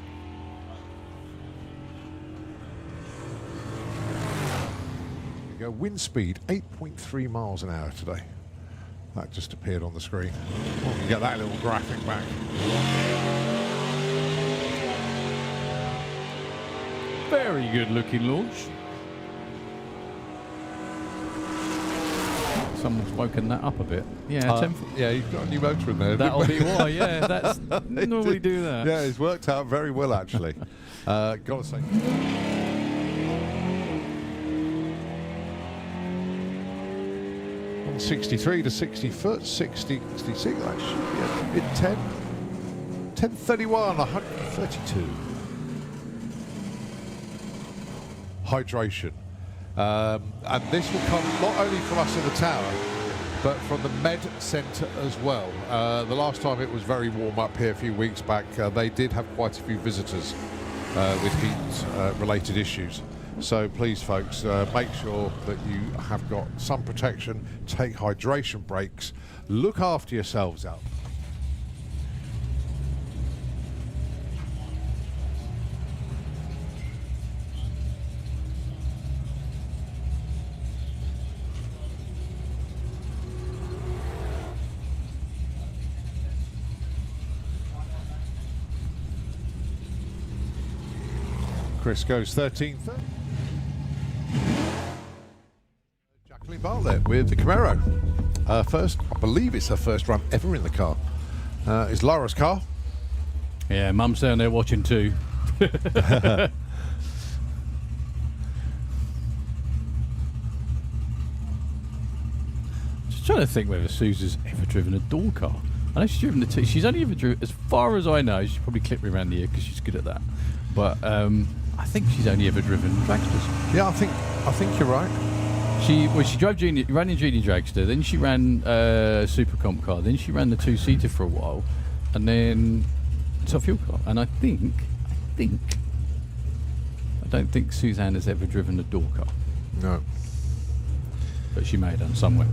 Wind speed 8.3 miles an hour today. That just appeared on the screen. Oh, you can get that little graphic back. Very good looking launch. Someone's woken that up a bit. Yeah, yeah, you've got a new motor in there. That'll be why. Yeah, that's normally do that. Yeah, it's worked out very well actually. Gotta say. 63 to 60 foot, 60, 66, that should be a mid 10. 1031, 132. Hydration. And this will come not only from us in the tower, but from the Med Centre as well. The last time it was very warm up here a few weeks back, they did have quite a few visitors with heat-related issues. So please, folks, make sure that you have got sun protection, take hydration breaks, look after yourselves out. Chris goes 13th. Jacqueline Bartlett with the Camaro. First, I believe it's her first run ever in the car. It's Laura's car. Yeah, Mum's down there watching too. Just trying to think whether Susan's ever driven a door car. I know she's driven the two. She's only ever driven, as far as I know, she's probably clipped me around the ear because she's good at that. But I think she's only ever driven dragsters. Yeah, I think you're right. She ran in junior dragster, then she ran super comp car, then she ran the two-seater for a while, and then top fuel car. And I don't think Suzanne has ever driven a door car, No. but she may have done somewhere.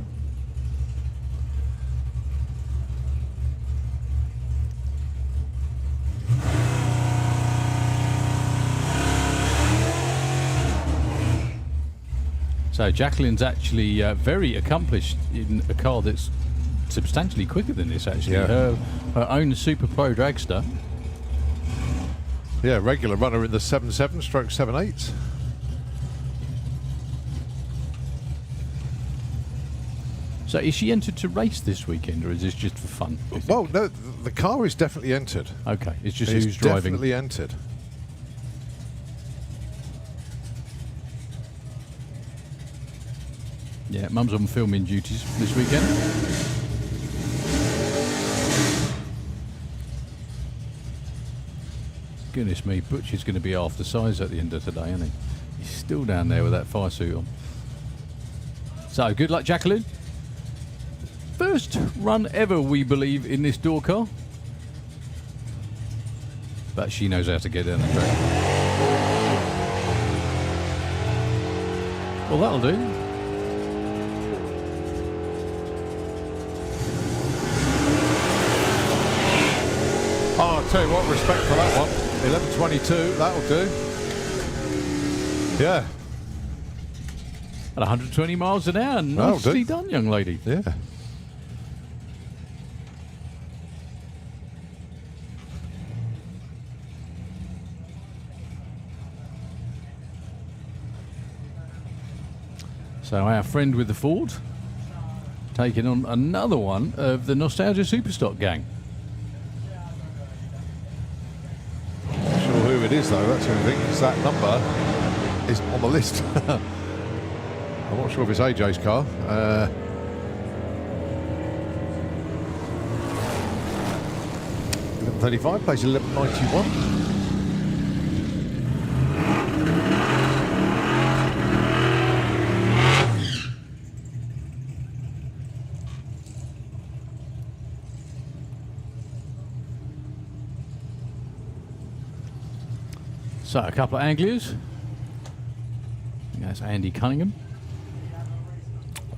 So Jacqueline's actually very accomplished in a car that's substantially quicker than this, actually. Yeah. Her own Super Pro dragster. Yeah, regular runner in the 7.7 stroke 7.8. So is she entered to race this weekend, or is this just for fun? Well, no, the car is definitely entered. Okay, it's just It's who's driving. definitely entered. Yeah, Mum's on filming duties this weekend. Goodness me, Butcher's going to be half the size at the end of today, isn't he? He's still down there with that fire suit on. So, good luck, Jacqueline. First run ever, we believe, in this door car. But she knows how to get down the track. Well, that'll do. Oh, I'll tell you what, respect for that one. 11.22, that'll do. Yeah. At 120 miles an hour. Nicely done, young lady. Yeah. So our friend with the Ford taking on another one of the Nostalgia Superstock gang. Not sure who it is though, that's the only thing, because that number is on the list. I'm not sure if it's AJ's car. 11.35, plays 11.91. So a couple of anglers. That's Andy Cunningham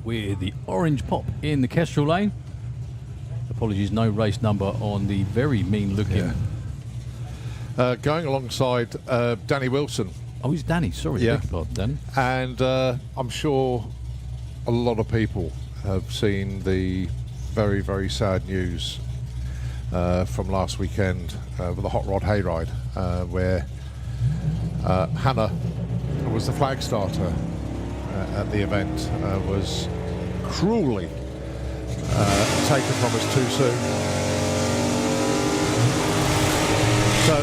with the orange pop in the Kestrel lane. Apologies, no race number on the very mean looking. Yeah. Going alongside Danny Wilson. Oh, he's Danny. Sorry, Yeah. beg your pardon, Danny. And I'm sure a lot of people have seen the very, very sad news from last weekend with the Hot Rod Hayride, where Hannah was the flag starter at the event, was cruelly taken from us too soon. So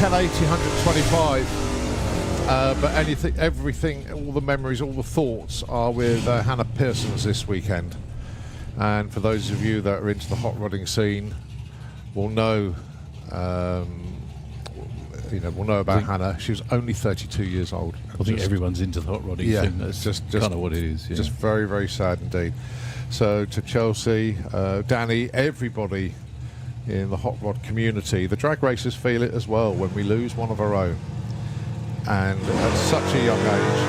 1080, 125, but everything, all the memories, all the thoughts are with Hannah Pearson's this weekend. And for those of you that are into the hot rodding scene will know we'll know about Hannah. She was only 32 years old. I think everyone's into the hot rodding scene. That's just kind of what it is. Yeah. Just very, very sad indeed. So to Chelsea, Danny, everybody in the hot rod community, the drag racers feel it as well when we lose one of our own. And at such a young age,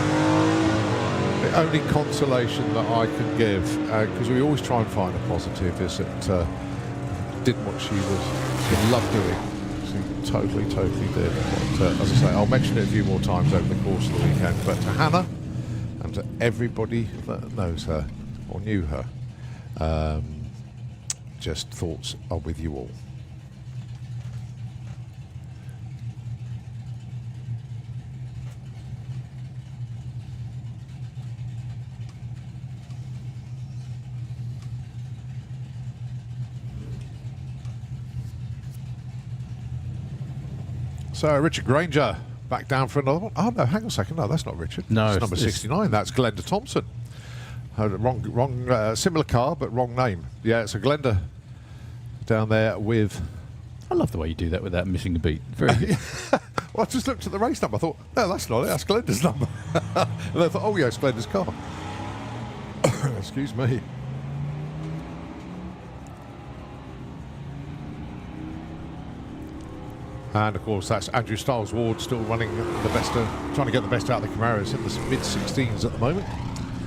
the only consolation that I can give, because we always try and find a positive, is that did what she loved doing. She totally did. But, as I say, I'll mention it a few more times over the course of the weekend. But to Hannah and to everybody that knows her or knew her, just thoughts are with you all. So Richard Granger back down for another one. Oh no, hang on a second. No, that's not Richard. No, it's number 69. That's Glenda Thompson. Wrong, similar car, but wrong name. Yeah, it's a Glenda down there with... I love the way you do that without missing a beat. Very good. Well, I just looked at the race number. I thought, no, that's not it. That's Glenda's number. And I thought, oh, yeah, it's Glenda's car. Excuse me. And, of course, that's Andrew Stiles Ward still running the best, trying to get the best out of the Camaros in the mid-16s at the moment.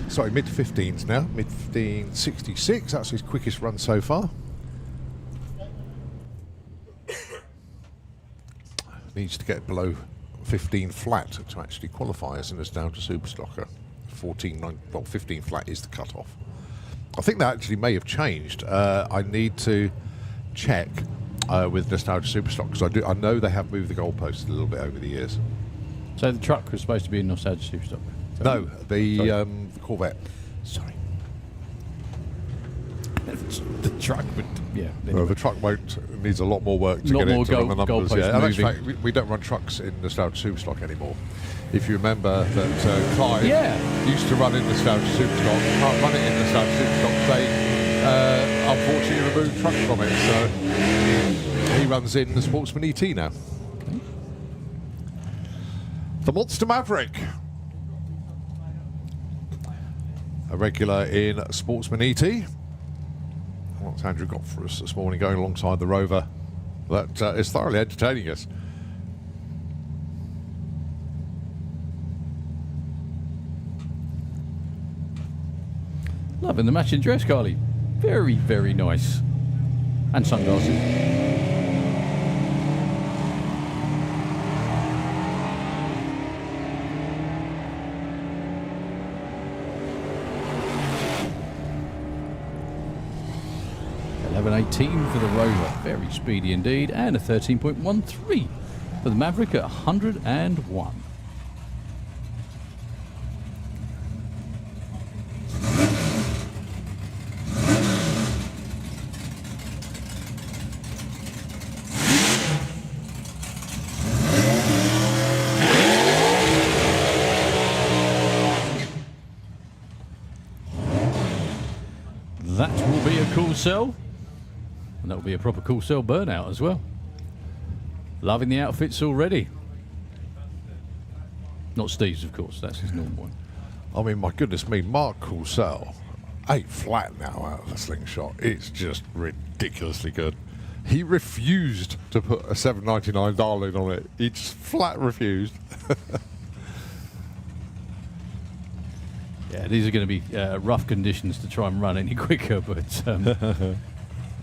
Sorry, mid-15s now. Mid-15, 66. That's his quickest run so far. Needs to get below 15 flat to actually qualify as in us down to Supercharged. 15 flat is the cut-off. I think that actually may have changed. I need to check with Nostalgia Superstock because I know they have moved the goalposts a little bit over the years. So the truck was supposed to be in Nostalgia Superstock? No, the Corvette. Sorry. The truck would, yeah. Anyway. Well, the truck needs a lot more work to get it to run the numbers. Yeah. And in fact, we don't run trucks in Nostalgia Superstock anymore. If you remember that Clive used to run in Nostalgia Superstock, can't run it in Nostalgia Superstock. They unfortunately removed trucks from it, so he runs in the Sportsman ET now. Okay. The Monster Maverick. A regular in Sportsman ET. What's Andrew got for us this morning going alongside the Rover that is thoroughly entertaining us. Loving the matching dress, Carly. Very, very nice. And sunglasses. An 18 for the Rover, very speedy indeed, and a 13.13 for the Maverick at 101. That will be a cool cell. And that will be a proper cool cell burnout as well. Loving the outfits already. Not Steve's, of course. That's his normal one. I mean, my goodness me, Mark Coulsell, 8 flat now out of the slingshot. It's just ridiculously good. He refused to put a 799 Darlin on it. He just flat refused. Yeah, these are going to be rough conditions to try and run any quicker, but...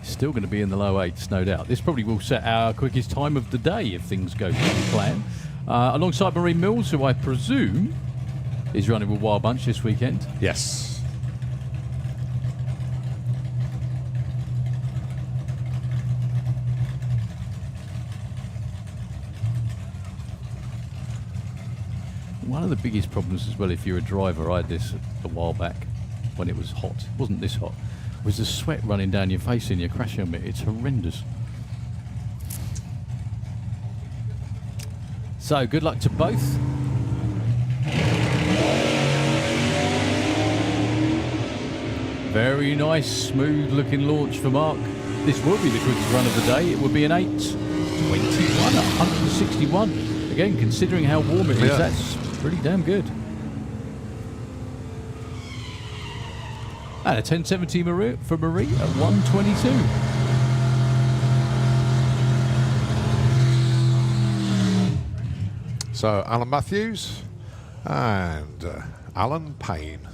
still going to be in the low 8s, no doubt. This probably will set our quickest time of the day if things go to plan. Alongside Marine Mills, who I presume is running with Wild Bunch this weekend. Yes. One of the biggest problems as well, if you're a driver, I had this a while back when it was hot. It wasn't this hot. Was the sweat running down your face in your crash helmet. It's horrendous. So, good luck to both. Very nice, smooth looking launch for Mark. This will be the quickest run of the day. It will be an 8:21 at 161. Again, considering how warm it is, that's pretty damn good. And a 1070 for Marie at 122. So Alan Matthews and Alan Payne.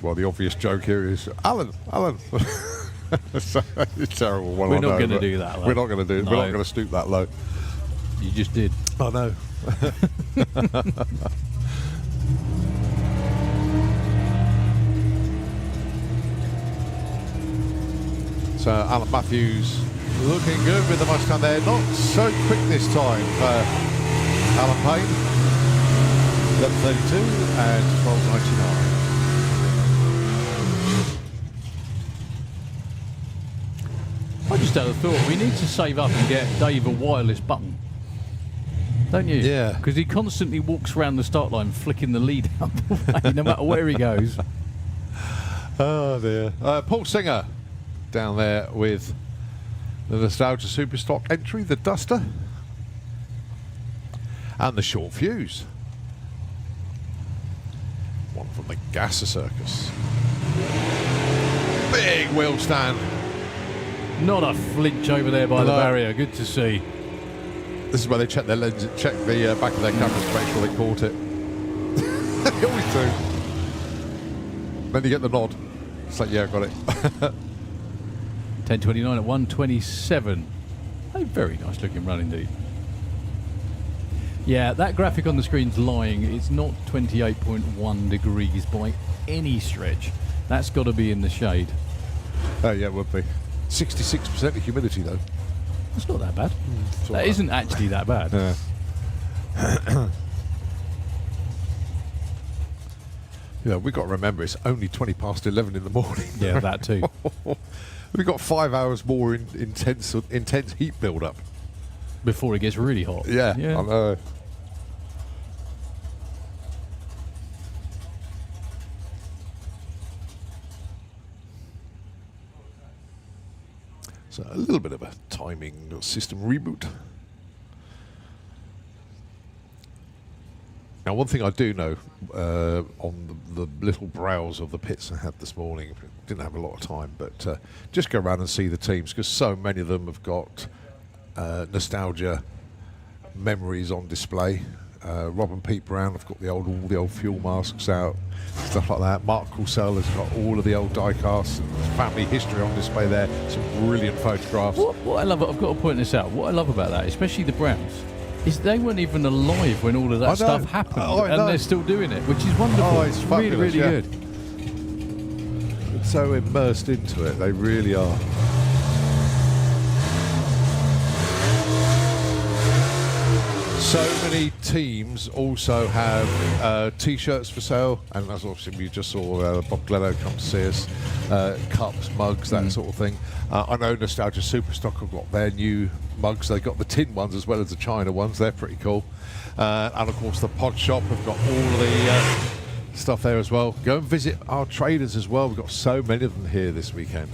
Well, the obvious joke here is Alan. It's terrible. We're not going to do that. We're not going to do it. No. We're not going to stoop that low. You just did. I know. So Alan Matthews looking good with the Mustang there. Not so quick this time for Alan Payne. 11:32 and 12:99. I just had a thought. We need to save up and get Dave a wireless button. Don't you? Yeah. Because he constantly walks around the start line flicking the lead out the way, no matter where he goes. Oh dear. Paul Singer down there with the Nostalgia Superstock entry, the Duster, and the Short Fuse. One from the Gasser Circus. Big wheel stand. Not a flinch over there by the barrier. Good to see. This is where they check their lenses, check the back of their cameras to make sure they caught it. They always do. Then you get the nod. It's like, yeah, I got it. 10:29 at 1:27. A very nice looking run indeed. Yeah, that graphic on the screen's lying. It's not 28.1 degrees by any stretch. That's got to be in the shade. Oh, yeah, it would be. 66% of humidity, though. That's not that bad. That right. isn't actually that bad. Yeah. Yeah, we've got to remember it's only 20 past 11 in the morning. Yeah, that too. We've got 5 hours more intense heat build-up. Before it gets really hot. Yeah, I know. So a little bit of a timing system reboot. Now, one thing I do know on the little browse of the pits I had this morning, didn't have a lot of time, but just go around and see the teams, because so many of them have got nostalgia memories on display. Rob and Pete Brown have got all the old fuel masks out, stuff like that. Mark Courcelle has got all of the old die-casts and family history on display there. Some brilliant photographs. What I love, I've got to point this out, what I love about that, especially the Browns, is they weren't even alive when all of that stuff happened, and they're still doing it, which is wonderful. Oh, it's really, fabulous, really yeah. good. They're so immersed into it, they really are. So many teams also have T-shirts for sale, and as obviously we just saw Bob Glenno come to see us, cups, mugs, that sort of thing. I know Nostalgia Superstock have got their new mugs. They've got the tin ones as well as the China ones. They're pretty cool. And of course the Pod Shop have got all of the stuff there as well. Go and visit our traders as well. We've got so many of them here this weekend.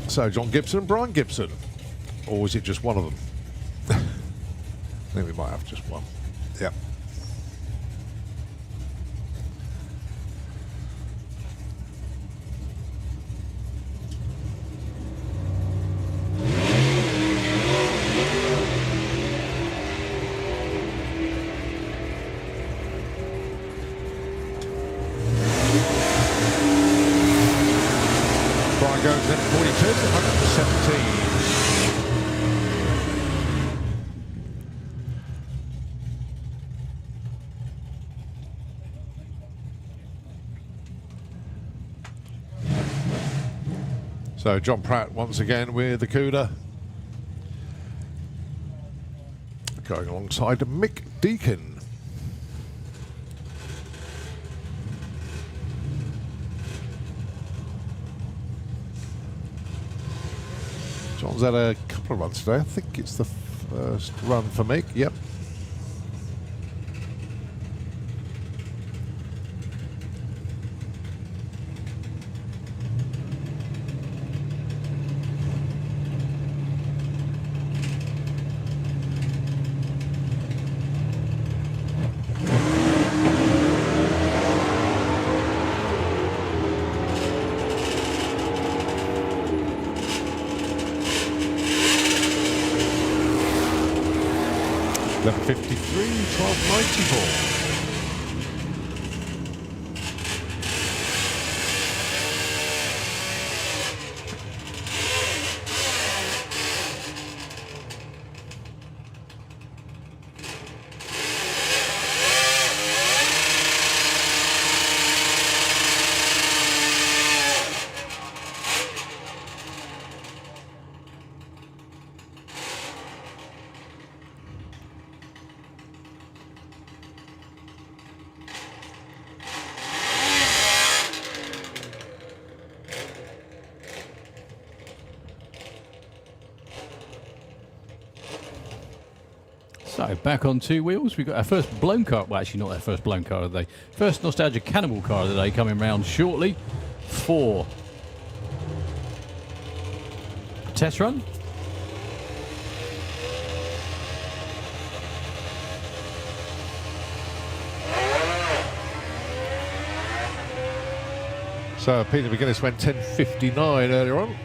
So, John Gibson and Brian Gibson. Or is it just one of them? I think we might have just one. Yep. Brian goes in at 42 to 117. So John Pratt once again with the Cuda. Going alongside Mick Deacon. John's had a couple of runs today. I think it's the first run for Mick. Yep. .53, 12.94. So, back on two wheels, we've got our first blown car. Well, actually, not our first blown car of the day. First nostalgia cannibal car of the day coming round shortly for a test run. So Peter McGuinness went 10:59 earlier on.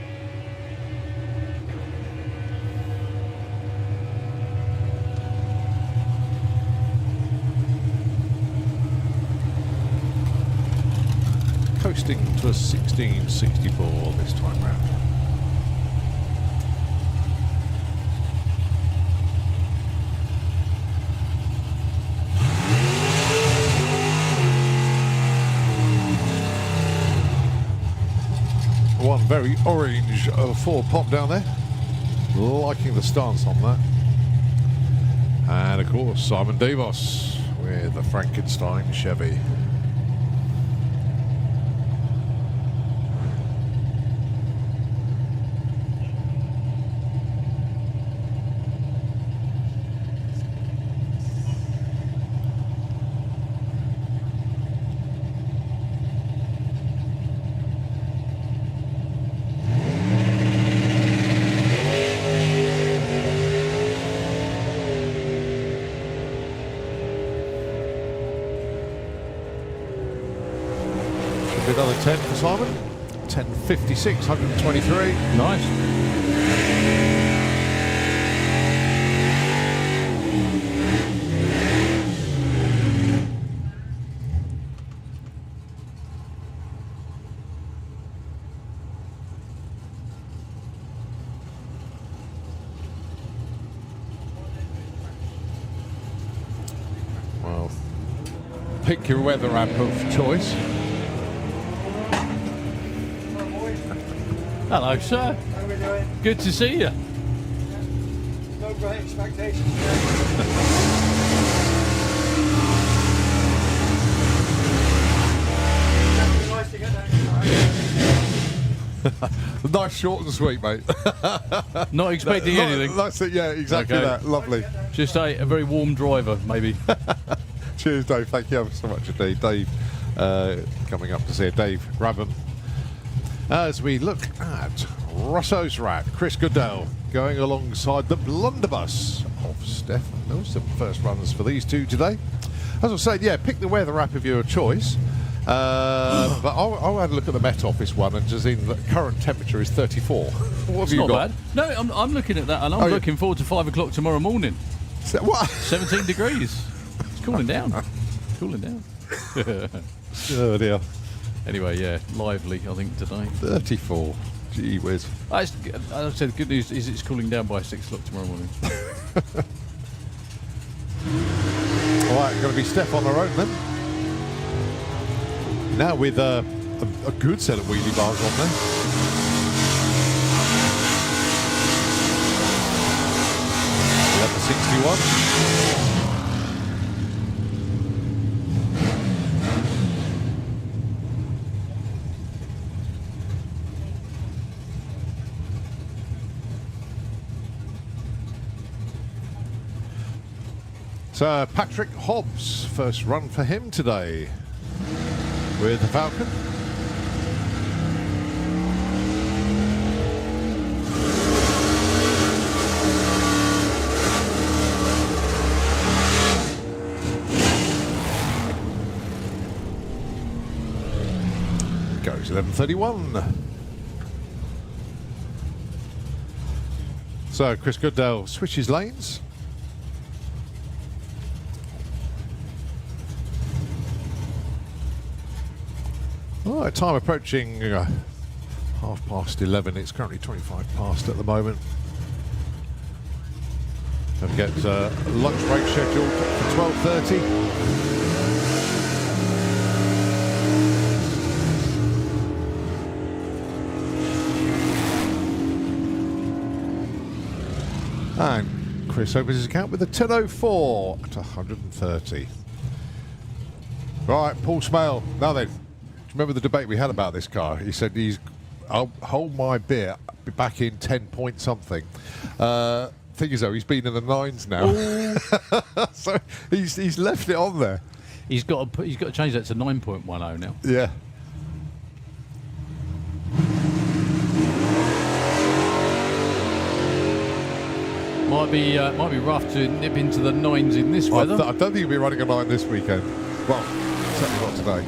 Coasting to a 16:64 this time round. One very orange Ford pop down there. Liking the stance on that. And of course, Simon Devos with the Frankenstein Chevy. Another 10 for Simon. 10:56, 123. Nice. Well, pick your weather app of choice. Hello, sir. How are we doing? Good to see you. No great expectations. Nice to get there. Nice, short and sweet, mate. Not expecting anything. That's it, yeah, exactly Okay. that. Lovely. Just a very warm driver, maybe. Cheers, Dave. Thank you ever so much indeed. Dave coming up to see Dave Grabham. As we look at Russo's Rat, Chris Goodell going alongside the blunderbuss of Stefan Nelson. First runners for these two today. As I said, yeah, pick the weather app of your choice. But I'll have a look at the Met Office one and just in the current temperature is 34. What have It's you not got? bad. No, I'm looking at that and I'm Oh, yeah. looking forward to 5 o'clock tomorrow morning. What? 17 degrees. It's cooling down. It's cooling down. Oh dear. Anyway, yeah, lively, I think, today. 34. Gee whiz. I said the good news is it's cooling down by 6 o'clock tomorrow morning. All right, going to be Steph on her own then. Now with a good set of wheelie bars on there. At the 61. So Patrick Hobbs, first run for him today with the Falcon. Goes 11:31. So Chris Goodell switches lanes. All right, time approaching 11:30. It's currently 25 past at the moment. Don't get lunch break scheduled for 12:30. And Chris opens his account with a 10:04 at 130. Right, Paul Smale. Now then. Remember the debate we had about this car? He said I'll hold my beer back in 10 point something. Thing is, though, he's been in the 9s now, so he's left it on there. He's got to change that to 9.10 now. Yeah. Might be rough to nip into the 9s in this weather. I don't think he'll be running a 9 this weekend. Well, certainly not today.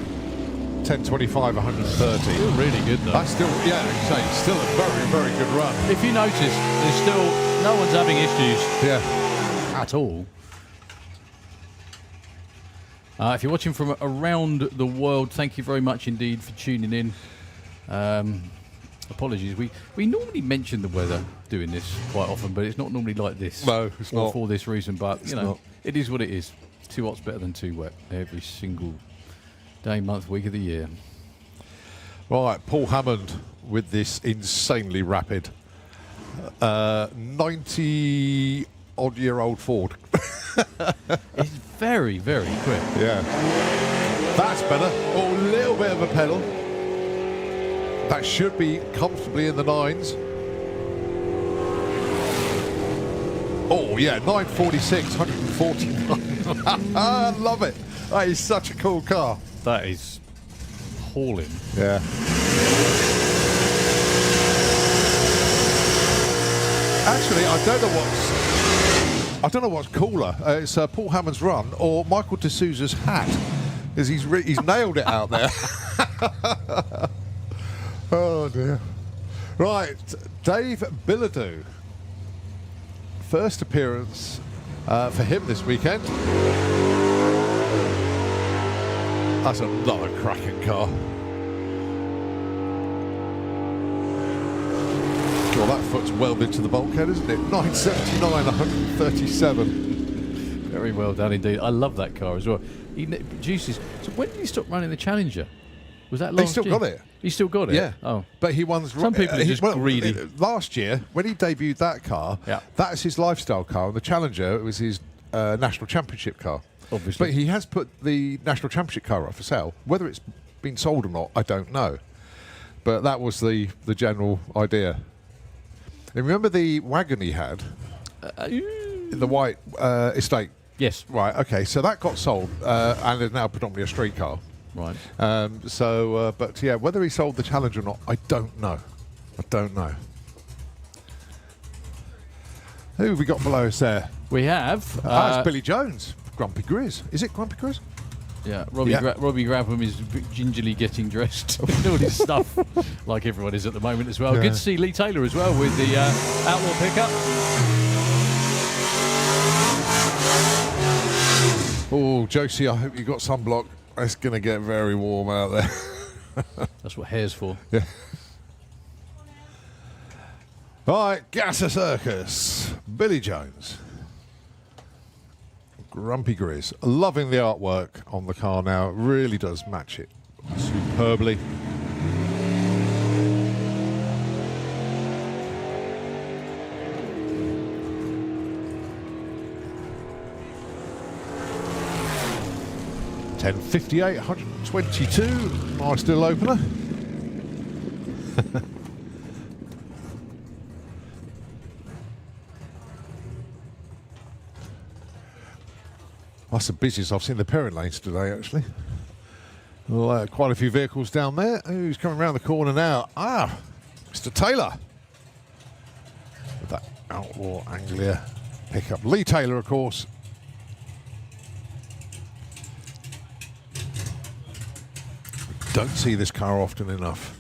10:25, 130. Still really good though. That's still, yeah, like you say, still a very, very good run. If you notice, there's still no one's having issues Yeah. at all. If you're watching from around the world, thank you very much indeed for tuning in. Apologies, we normally mention the weather doing this quite often, but it's not normally like this. No, it's not. For this reason, but It's you know, not. it is what it is. Too hot's better than too wet every single day, month, week of the year. Right, Paul Hammond with this insanely rapid 90-odd-year-old Ford. It's very, very quick. Yeah. That's better. Oh, a little bit of a pedal. That should be comfortably in the 9s. Oh, yeah, 946, 149. I love it. That is such a cool car. That is hauling. Yeah. Actually, I don't know what's cooler. It's Paul Hammond's run or Michael D'Souza's hat, because he's nailed it out there. Oh dear. Right, Dave Bilodeau. First appearance for him this weekend. That's another cracking car. Well, that foot's welded to the bulkhead, isn't it? 979, 137. Very well done indeed. I love that car as well. He produces. So when did he stop running the Challenger? Was that last He still year? got it. He still got it? Yeah. Oh. But he won. Some people are just greedy. Last year, when he debuted that car, Yeah. that's his lifestyle car. And the Challenger was his national championship car. Obviously. But he has put the national championship car up for sale. Whether it's been sold or not, I don't know. But that was the general idea. And remember the wagon he had? The white estate? Yes. Right, okay. So that got sold and is now predominantly a street car. Right. But yeah, whether he sold the Challenger or not, I don't know. I don't know. Who have we got below us there? We have. That's Billy Jones, Grumpy Grizz. Is it Grumpy Grizz? Yeah, Robbie Yeah. Robbie Grabham is gingerly getting dressed with all his stuff, like everyone is at the moment as well. Yeah. Good to see Lee Taylor as well with the Outlaw pickup. Oh, Josie, I hope you got sunblock. It's going to get very warm out there. That's what hair's for. Yeah. All right, Gasser Circus, Billy Jones. Grumpy Grizz. Loving the artwork on the car now. It really does match it superbly. $10.58, 122. Nice little opener. That's the busiest I've seen the parent lanes today, actually. Well, quite a few vehicles down there. Who's coming around the corner now? Ah, Mr. Taylor. With that Outlaw Anglia pickup. Lee Taylor, of course. Don't see this car often enough.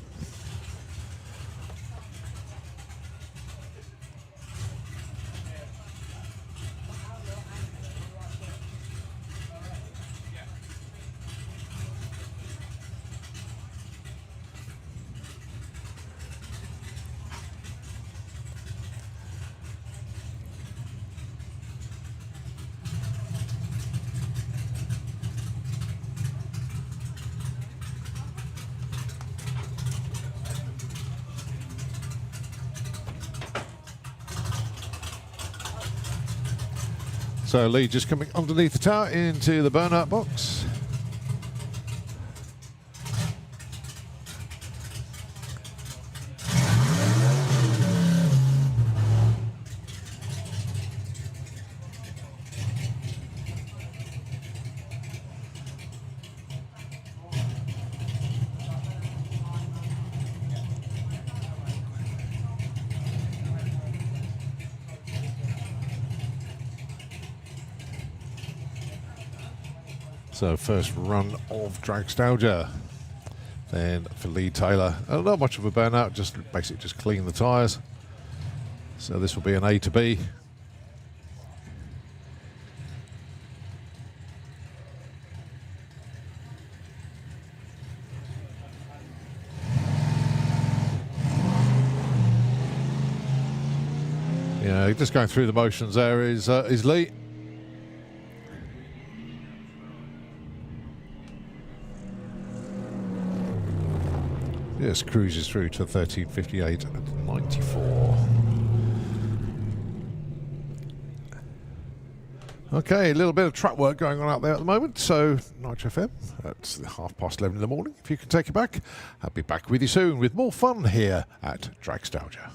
So Lee just coming underneath the tower into the burnout box. So first run of Dragstalgia. Then for Lee Taylor, not much of a burnout, just basically just clean the tyres. So this will be an A to B. Yeah, just going through the motions there is Lee. Yes, cruises through to 13:58 and 94. Okay, a little bit of track work going on out there at the moment. So, Nitro FM at 11:30 in the morning. If you can take it back, I'll be back with you soon with more fun here at Dragstalgia.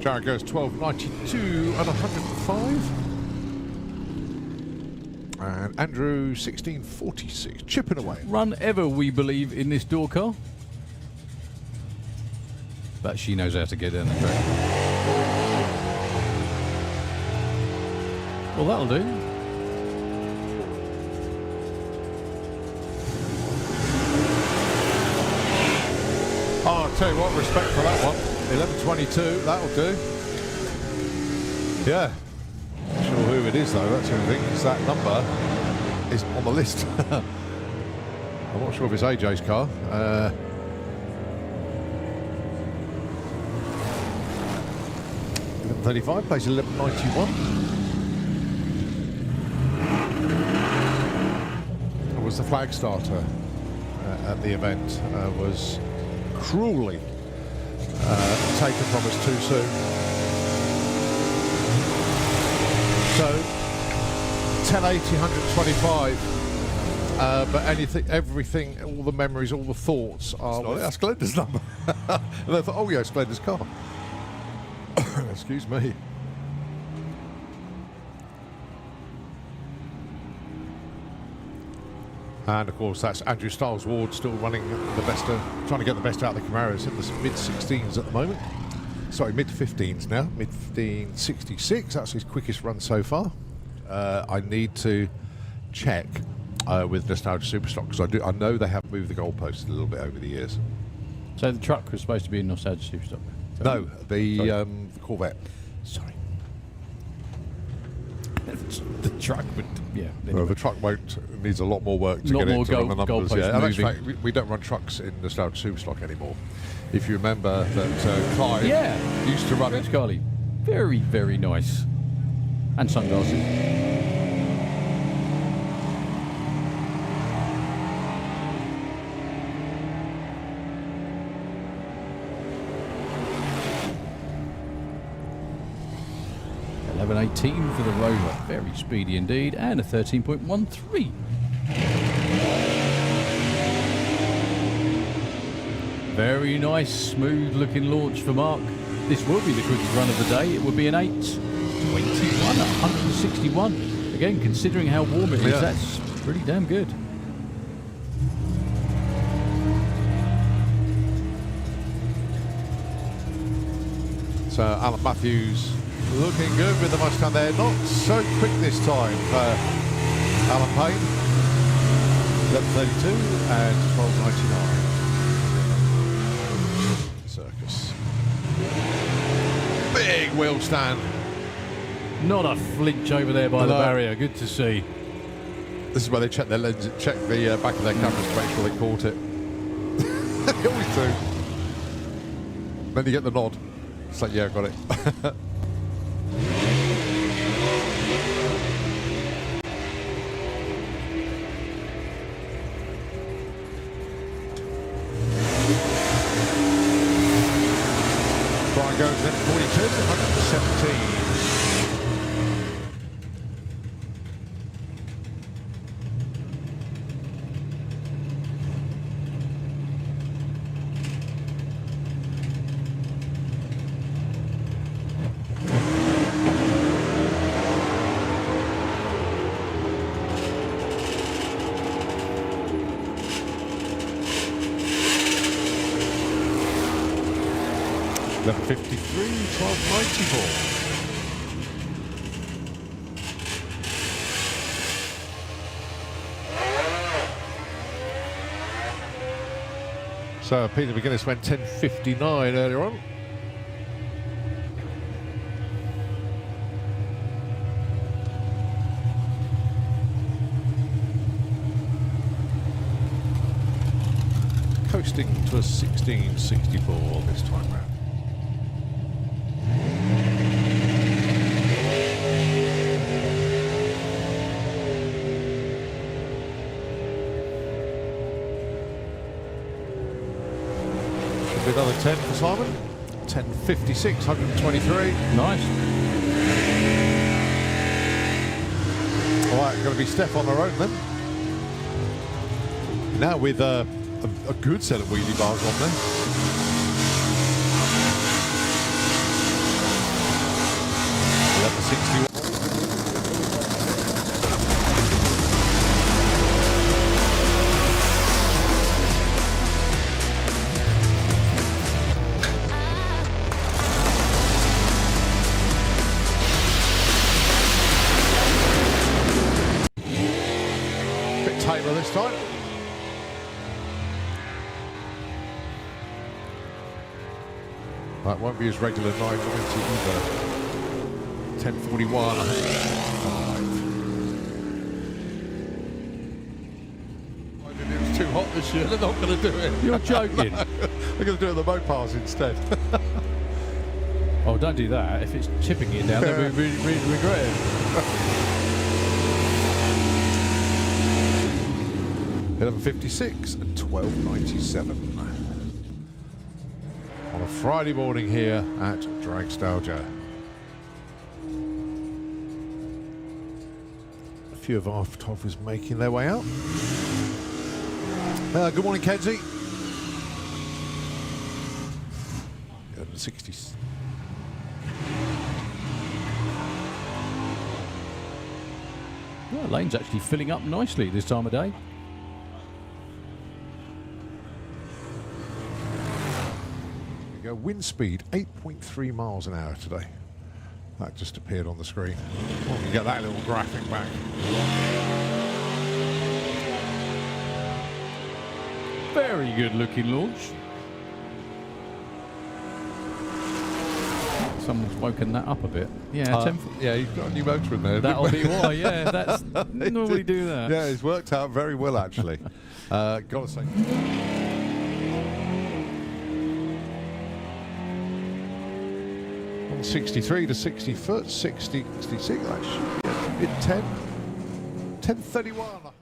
Jared goes 12.92 and 105. And Andrew 16.46, chipping away. Run ever, we believe, in this door car. But she knows how to get down the track. Well, that'll do. Oh, I'll tell you what, respect for that one. 11.22, that'll do. Yeah. Not sure who it is though, that's the only thing, because that number is on the list. I'm not sure if it's AJ's car. 11.35, plays 11.91. It was the flag starter at the event, was cruelly taken from us too soon. So 1080, 125. But anything, everything, all the memories, all the thoughts are. Well, that's Glenda's number. And I thought, oh yeah, it's Glenda's car. Excuse me. And of course, that's Andrew Stiles Ward still running the best, trying to get the best out of the Camaros in the mid-16s at the moment. Sorry, mid-15s now. Mid-15.66. That's his quickest run so far. I need to check with Nostalgia Superstock because I know they have moved the goalposts a little bit over the years. So the truck was supposed to be in Nostalgia Superstock? No, the Corvette. Sorry. The truck would, yeah. Anyway. Well, the truck needs a lot more work to get it to run the numbers. Yeah. And in fact, we don't run trucks in Nostalgia Superstock anymore. If you remember that Clive used to run it. Carly. Very, very nice. And sunglasses. .18 for the Rover, very speedy indeed, and a 13.13. Very nice, smooth looking launch for Mark. This will be the quickest run of the day. It would be an 8.21 at 161. Again, considering how warm it is, that's pretty damn good. So Alan Matthews looking good with the Mustang there. Not so quick this time for Alan Payne. 11.32 and 12.99. Circus. Big wheel stand. Not a flinch over there by the barrier. Good to see. This is where they check their lenses, check the back of their cameras to make sure they caught it. They always do. Then you get the nod. It's like, yeah, got it. Then 42 to 117. Level 53, 1294. So Peter McGuinness went 10:59 earlier on. Coasting to a 1664 this time round. Another 10 for Simon. 10:56, 123. Nice. All right, going to be Steph on her own then. Now with a good set of wheelie bars on there. Level 61. Taylor this time. That won't be his regular 990 either. 10:41. It was too hot this year. They're not going to do it. You're joking. They're going to do it at the Mopars instead. Oh, don't do that. If it's chipping it down, they'll be really regret it. 11:56 and 12:97 on a Friday morning here at Dragstalgia. A few of our photographers making their way out. Good morning, Kenzie. 11:60. Well, lane's actually filling up nicely this time of day. Wind speed 8.3 miles an hour today. That just appeared on the screen. Well, we get that little graphic back. Very good looking launch. Someone's woken that up a bit. Yeah, yeah, you've got a new motor in there. That'll be why. Yeah, that's normally do that. Yeah, it's worked out very well actually. Gotta say. 63 to 60 foot, 60, 66, that should be mid 10, 10:31.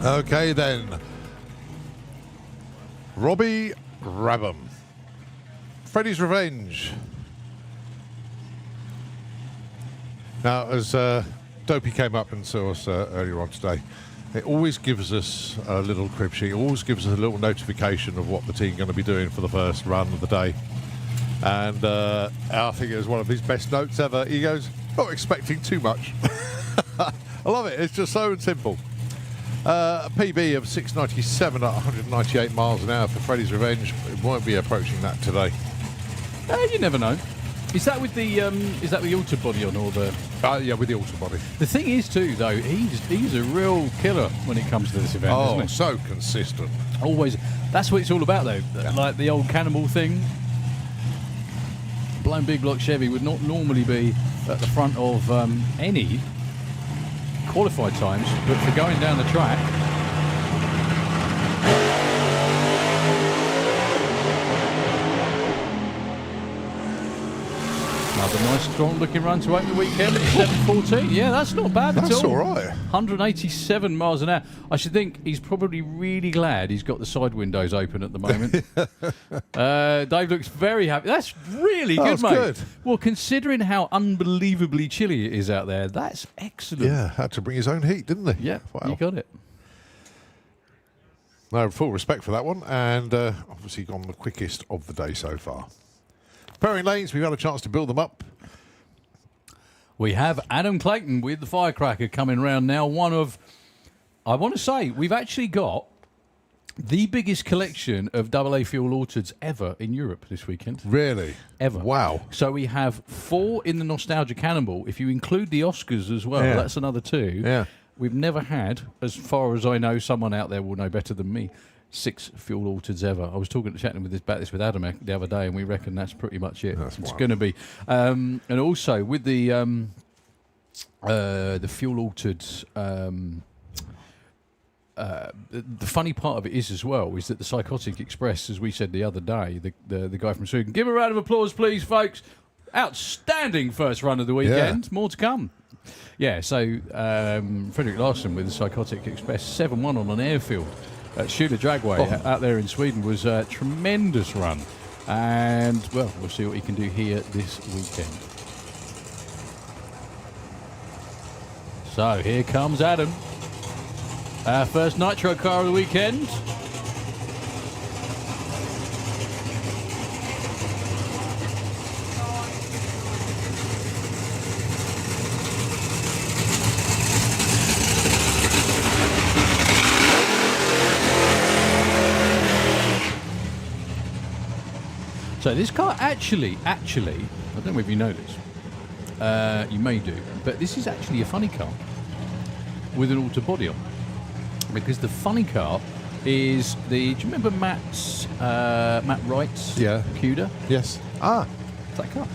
Okay then, Robbie Rabham, Freddy's Revenge. Now, as Dopey came up and saw us earlier on today, it always gives us a little crib sheet, always gives us a little notification of what the team are going to be doing for the first run of the day. And I think it was one of his best notes ever. He goes, not expecting too much. I love it, it's just so simple. A PB of 697 at 198 miles an hour for Freddy's Revenge. It won't be approaching that today. You never know. Is that with the altered body on, or the? Yeah, with the altered body. The thing is too, though, he's a real killer when it comes to this event. Oh, isn't he? so consistent. Always. That's what it's all about, though. Yeah. Like the old cannibal thing. Blown big block Chevy would not normally be at the front of any qualified times, but for going down the track. Another nice, strong-looking run to open the weekend at 7:14. Yeah, that's not bad at all. That's all right. 187 miles an hour. I should think he's probably really glad he's got the side windows open at the moment. Dave looks very happy. That's really good, That's mate. good. Well, considering how unbelievably chilly it is out there, that's excellent. Yeah, had to bring his own heat, didn't he? Yeah, Wow. you got it. No, full respect for that one, and obviously gone the quickest of the day so far. Pairing lanes, we've had a chance to build them up. We have Adam Clayton with the Firecracker coming round now. One of, I want to say, we've actually got the biggest collection of AA fuel autos ever in Europe this weekend. Really? Ever. Wow. So we have 4 in the Nostalgia Cannibal. If you include the Oscars as well, Yeah. that's another 2. Yeah. We've never had, as far as I know, someone out there will know better than me, 6 fuel autos ever. I was chatting about this with Adam the other day, and we reckon that's pretty much it. That's it's wild. going to be. And also with the fuel altered. The funny part of it is as well is that the Psychotic Express, as we said the other day, the guy from Sweden. Give a round of applause, please, folks. Outstanding first run of the weekend. More to come. Yeah, so Frederick Larsson with the Psychotic Express 7-1 on an airfield at Schüler Dragway out there in Sweden was a tremendous run. And, well, we'll see what he can do here this weekend. So, here comes Adam. Our first nitro car of the weekend. So this car actually, I don't know if you know this. You may do, but this is actually a funny car with an auto body on. Because the funny car is do you remember Matt Wright's Cuda? Yes. Ah. It's that car.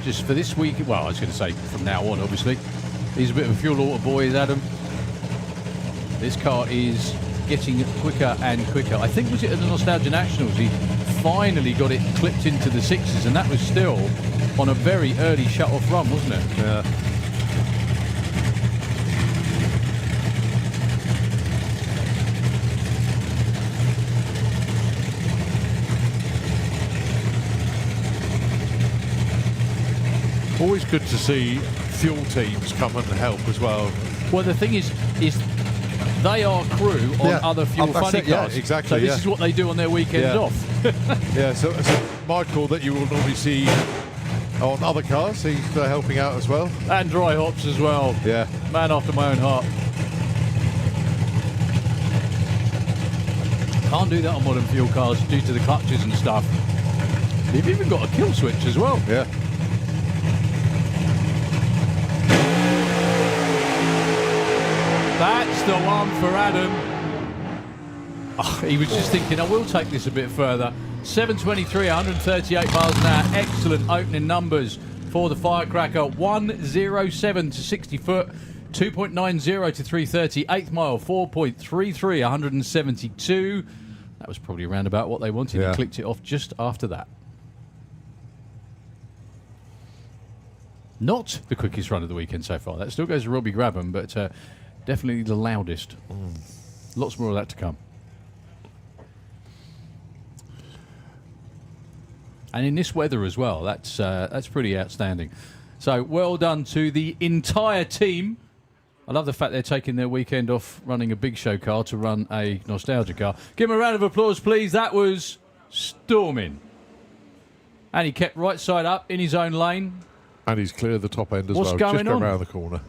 Just for this week, well, I was going to say from now on, obviously. He's a bit of a fuel auto boy, is Adam. This car is getting quicker and quicker. I think was it at the Nostalgia Nationals he finally got it clipped into the 6s, and that was still on a very early shut-off run, wasn't it? Yeah. Always good to see fuel teams come and help as well. Well, the thing is they are crew on other fuel that's funny it, yeah, cars. exactly, So this yeah. is what they do on their weekends off. Yeah, so Michael that you will normally see on other cars, he's helping out as well. And dry hops as well. Yeah. Man after my own heart. Can't do that on modern fuel cars due to the clutches and stuff. They've even got a kill switch as well. Yeah. That's the one for Adam. Oh, he was just thinking, I will take this a bit further. 723, 138 miles an hour. Excellent opening numbers for the Firecracker. 107 to 60 foot. 2.90 to 330. 8th mile, 4.33, 172. That was probably around about what they wanted. Yeah. He clicked it off just after that. Not the quickest run of the weekend so far. That still goes to Robbie Grabham, but definitely the loudest. Lots more of that to come. And in this weather as well, that's pretty outstanding. So well done to the entire team. I love the fact they're taking their weekend off running a big show car to run a nostalgia car. Give him a round of applause, please. That was storming. And he kept right side up in his own lane. And he's cleared the top end as What's well. going Just going on? around the corner.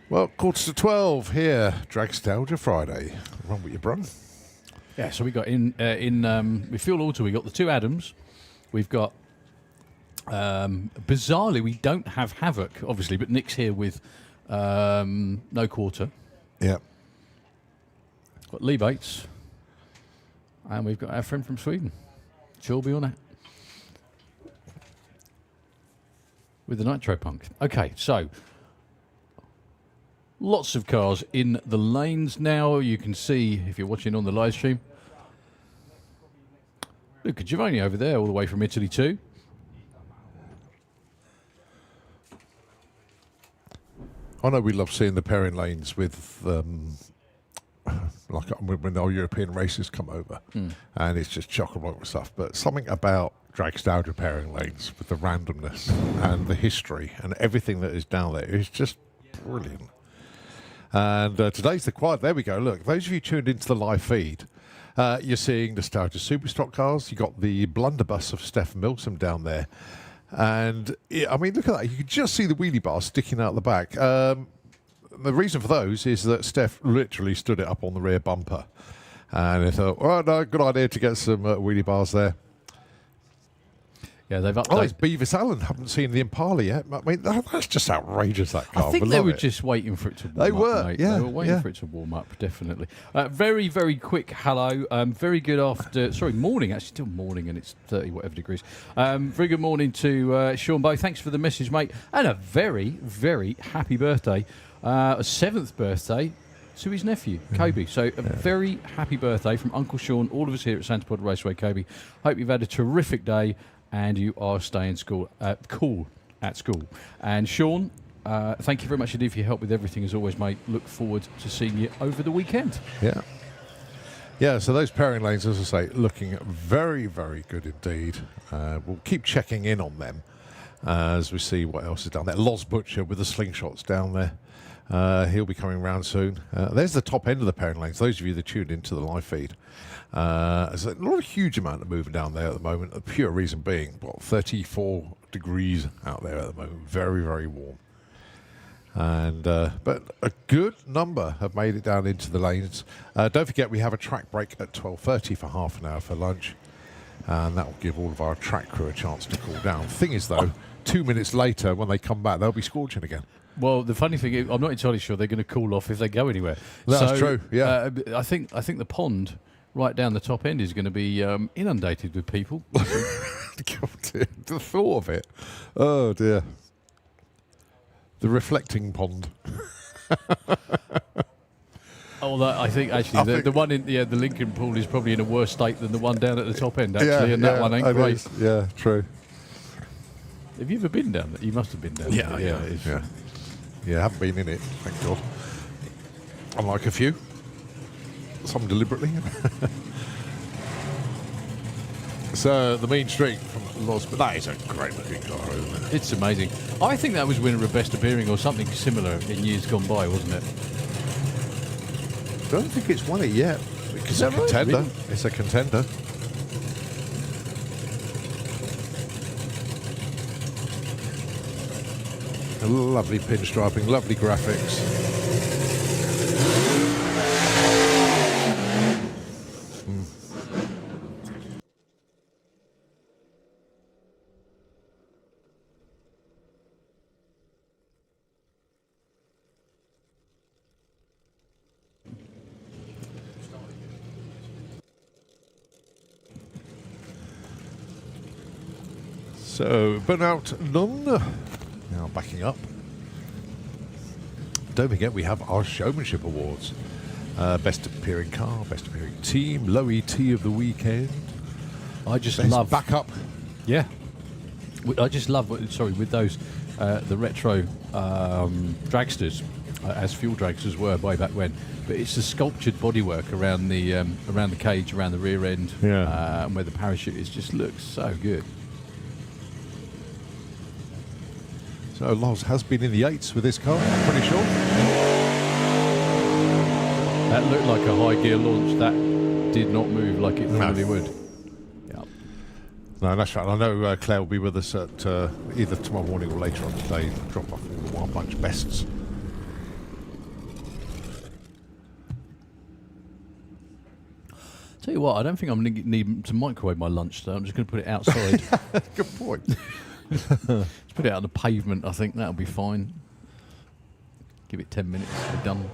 Well, 11:45 here, Dragstalgia Friday. Run with your brun. Yeah, so we got with Fuel Auto, we got the 2 Adams. We've got, bizarrely, we don't have Havoc, obviously, but Nick's here with no quarter. Yeah. Got Lee Bates. And we've got our friend from Sweden, Chilby on it. With the Nitro Punk. Okay, so lots of cars in the lanes now. You can see, if you're watching on the live stream, Luca Giovanni over there, all the way from Italy too. I know we love seeing the pairing lanes with, like when our European races come over, and it's just chock-a-block with stuff. But something about Dragstalgia pairing lanes with the randomness and the history and everything that is down there is just brilliant. And today's the quad. There we go. Look, those of you tuned into the live feed, you're seeing Nostalgia Superstock cars. You got the blunderbuss of Steph Milsom down there. And, I mean, look at that. You can just see the wheelie bar sticking out the back. The reason for those is that Steph literally stood it up on the rear bumper. And they thought, oh, no, good idea to get some wheelie bars there. Yeah, they've updated. Oh, it's Beavis Allen. Haven't seen the Impala yet. I mean, that's just outrageous, that car. I think they were just waiting for it to warm up. They were, mate. yeah. They were waiting for it to warm up, definitely. Very, very quick hello. Very good morning, actually, still morning and it's 30 whatever degrees. Very good morning to Sean Bow. Thanks for the message, mate. And a very, very happy birthday. A 7th birthday to his nephew, Kobe. So a very happy birthday from Uncle Sean, all of us here at Santa Pod Raceway, Kobe. Hope you've had a terrific day. And you are staying cool at school. And Sean, thank you very much indeed for your help with everything as always, mate. Look forward to seeing you over the weekend. Yeah. Yeah, so those pairing lanes, as I say, looking very, very good indeed. We'll keep checking in on them as we see what else is down there. Loz Butcher with the slingshots down there. He'll be coming round soon. There's the top end of the pairing lanes, those of you that tuned into the live feed. There's not a huge amount of moving down there at the moment. The pure reason being, 34 degrees out there at the moment. Very, very warm. And but a good number have made it down into the lanes. Don't forget, we have a track break at 12:30 for half an hour for lunch. And that will give all of our track crew a chance to cool down. Thing is, though, 2 minutes later, when they come back, they'll be scorching again. Well, the funny thing is, I'm not entirely sure they're going to cool off if they go anywhere. That's true, yeah. I think the pond right down the top end is going to be inundated with people. God, dear. The thought of it. Oh, dear. The reflecting pond. I think actually the one in the Lincoln pool is probably in a worse state than the one down at the top end, actually, and that one ain't great. Yeah, true. Have you ever been down there? You must have been down there. Yeah. Yeah, I haven't been in it, thank God. Unlike a few. Some deliberately. So, the mean streak from Loz, but that is a great looking car, isn't it? It's amazing. I think that was winner of Best Appearing or something similar in years gone by, wasn't it? I don't think it's won it yet. It's a contender. Really? It's a contender. Lovely pinstriping, lovely graphics. So, Burnout None. Now backing up. Don't forget, we have our Showmanship Awards. Best Appearing Car, Best Appearing Team, Low ET of the Weekend. I just Best love... Backup. Yeah. I just love, with those, the retro dragsters, as fuel dragsters were way back when. But it's the sculptured bodywork around the cage, around the rear end, and where the parachute is, just looks so good. So Loz has been in the 8s with this car, I'm pretty sure. That looked like a high gear launch. That did not move like it normally would. Yeah. No, that's right. I know Claire will be with us at either tomorrow morning or later on today to drop off all the Wild Bunch bests. Tell you what, I don't think I'm going to need to microwave my lunch, though. I'm just going to put it outside. Good point. Just put it out on the pavement, I think that'll be fine. Give it 10 minutes, we're done.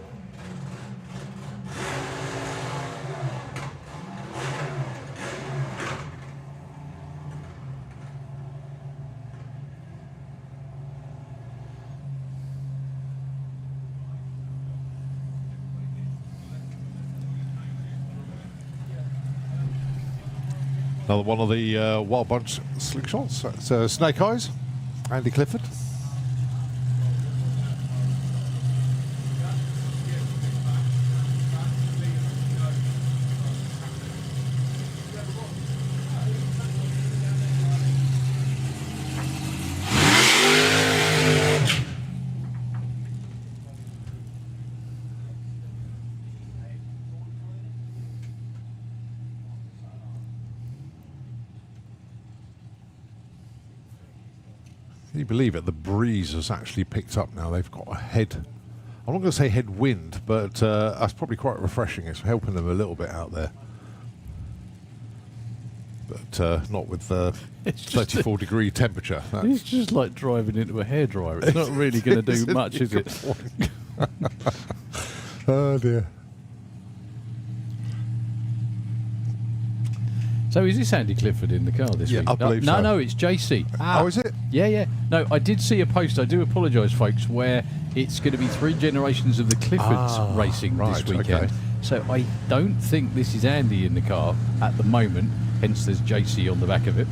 Another one of the Wild Bunch slingshots. That's Snake Eyes, Andy Clifford. Can you believe it? The breeze has actually picked up now. They've got a head, I'm not going to say headwind, but that's probably quite refreshing. It's helping them a little bit out there. But not with the 34-degree temperature. It's just like driving into a hairdryer. It's not really going to do much, is it? Oh dear. So is this Andy Clifford in the car this week? I believe no, so. No, it's JC. Oh, is it? Yeah. No, I did see a post, I do apologise, folks, where it's going to be 3 generations of the Cliffords racing this weekend. Okay. So I don't think this is Andy in the car at the moment, hence there's JC on the back of it.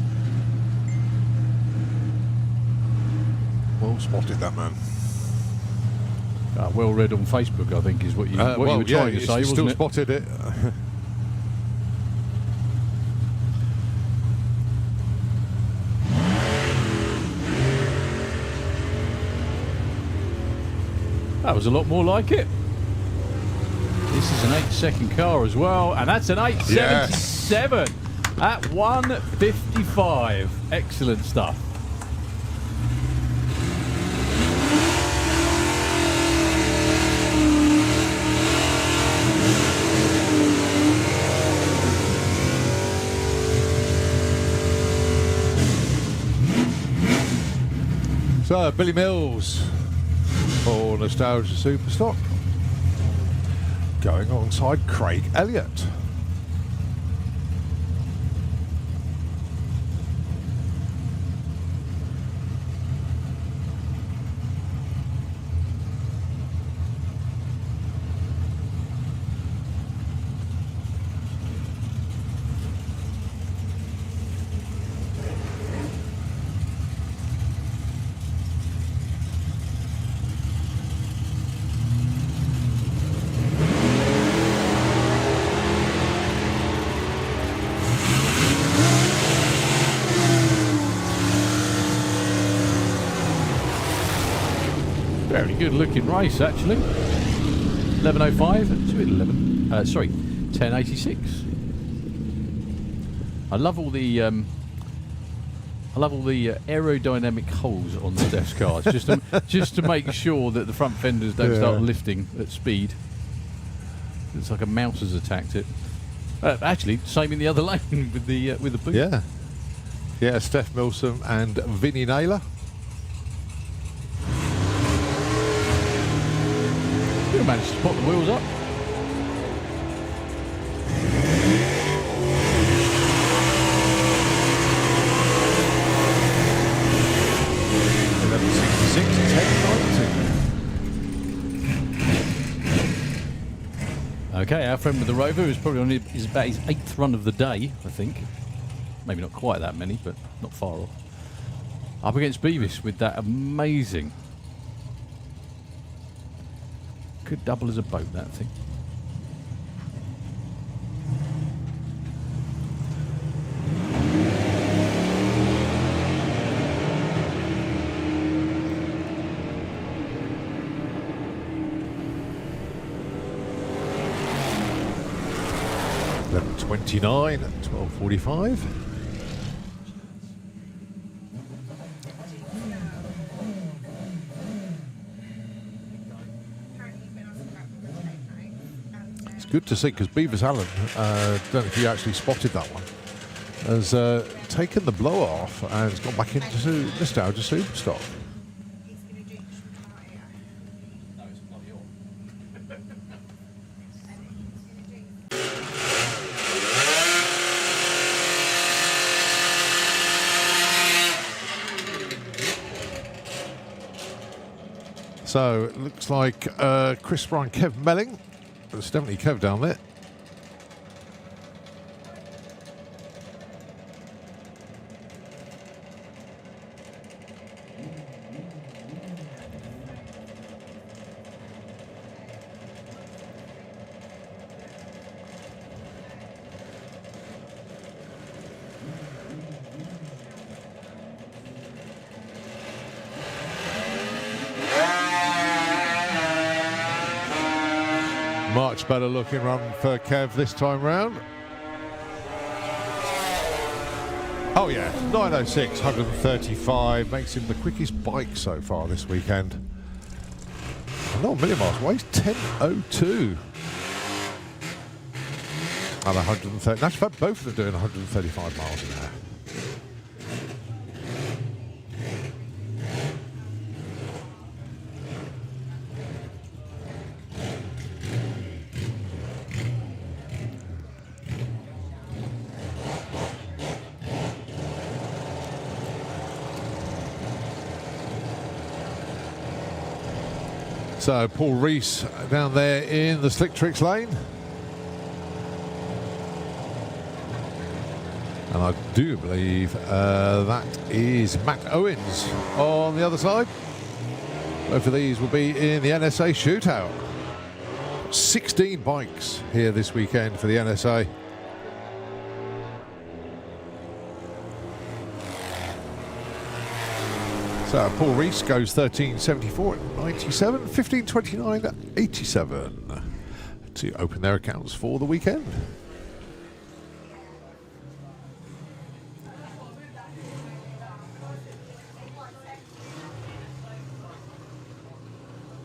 Well spotted, that man. Well read on Facebook, I think, is what you were trying to say, wasn't still it? Spotted it. That was a lot more like it. This is an 8-second car as well, and that's an 877 at 1:55. Excellent stuff. So, Billy Mills for Nostalgia Superstock. Going alongside Craig Elliott. Very good looking race, actually. 11:05 to 10:86. I love all the aerodynamic holes on the Steph's cars, just to make sure that the front fenders don't start lifting at speed. It's like a mouse has attacked it. Actually, same in the other lane with the boot. Yeah, Steph Milsom and Vinnie Naylor. You managed to put the wheels up. Okay, our friend with the Rover is probably on is about his 8th run of the day, I think. Maybe not quite that many, but not far off. Up against Beavis with that amazing. Could double as a boat, that thing. .29 at 12:45. It's good to see because Beavis Allen, don't know if you actually spotted that one, has taken the blower off and has gone back into Nostalgia Superstock. So it looks like Chris Bryan, Kev Melling. There's definitely Kev down there. Much better looking run for Kev this time round. Oh yeah, 9:06, 135, makes him the quickest bike so far this weekend. Not a million miles away, he's 10:02. And 130, that's both of them doing 135 miles an hour. So Paul Rees down there in the Slick Tricks lane. And I do believe that is Matt Owens on the other side. Both of these will be in the NSA shootout. 16 bikes here this weekend for the NSA. So Paul Rees goes 13.74 at 97, 15.29 at 87 to open their accounts for the weekend.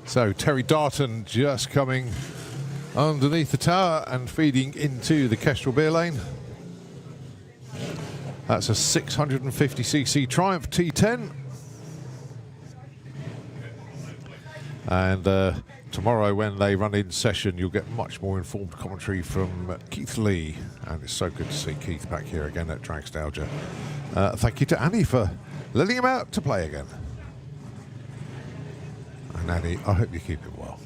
So Terry Darton just coming underneath the tower and feeding into the Kestrel beer lane. That's a 650cc Triumph T10. And tomorrow when they run in session, you'll get much more informed commentary from Keith Lee. And it's so good to see Keith back here again at Dragstalgia. Thank you to Annie for letting him out to play again. And Annie, I hope you keep it well.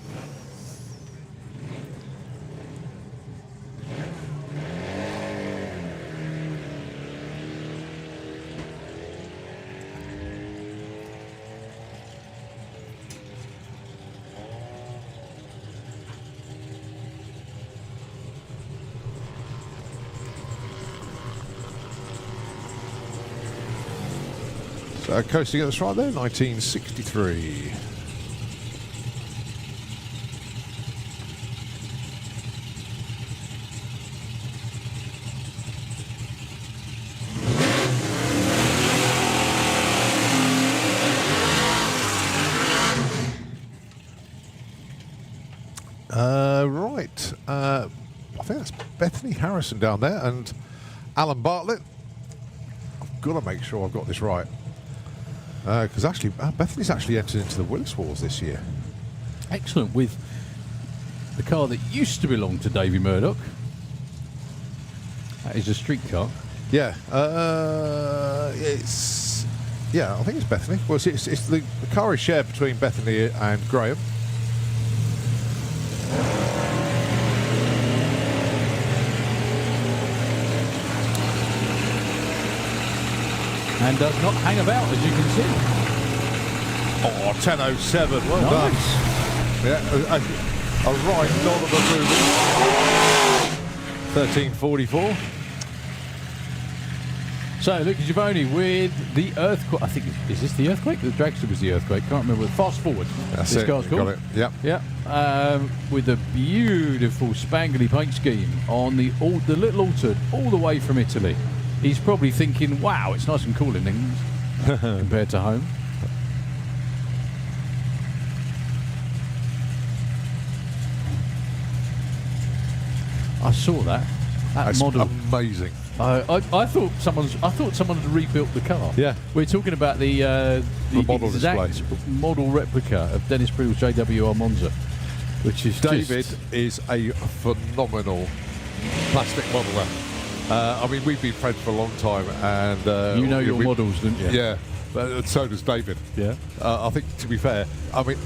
So coasting at the right there, 1963. Right, I think that's Bethany Harrison down there and Alan Bartlett. I've got to make sure I've got this right. Because actually, Bethany's actually entered into the Willis Wars this year. Excellent, with the car that used to belong to Davy Murdoch. That is a street car. Yeah, I think it's Bethany. Well, it's the car is shared between Bethany and Graham. And does not hang about, as you can see. Oh, 10:07. Well Nice. done. Yeah, a right nod of approval. 13:44. So, Luca Giovoni with the earthquake. I think, is this the earthquake? The Dragster was the earthquake. Can't remember. Fast Forward. That's this it. car's called. Got it. Yep. Yeah. With a beautiful spangly paint scheme on the little altered all the way from Italy. He's probably thinking, wow, it's nice and cool in England compared to home. I saw that. That's model. amazing. I thought someone had rebuilt the car. Yeah. We're talking about the model exact display. model replica of Dennis Priddle's JWR Monza, which is David is a phenomenal plastic modeler. I mean, we've been friends for a long time, and you know your models, don't you? Yeah, but so does David. Yeah. I think, to be fair, I mean,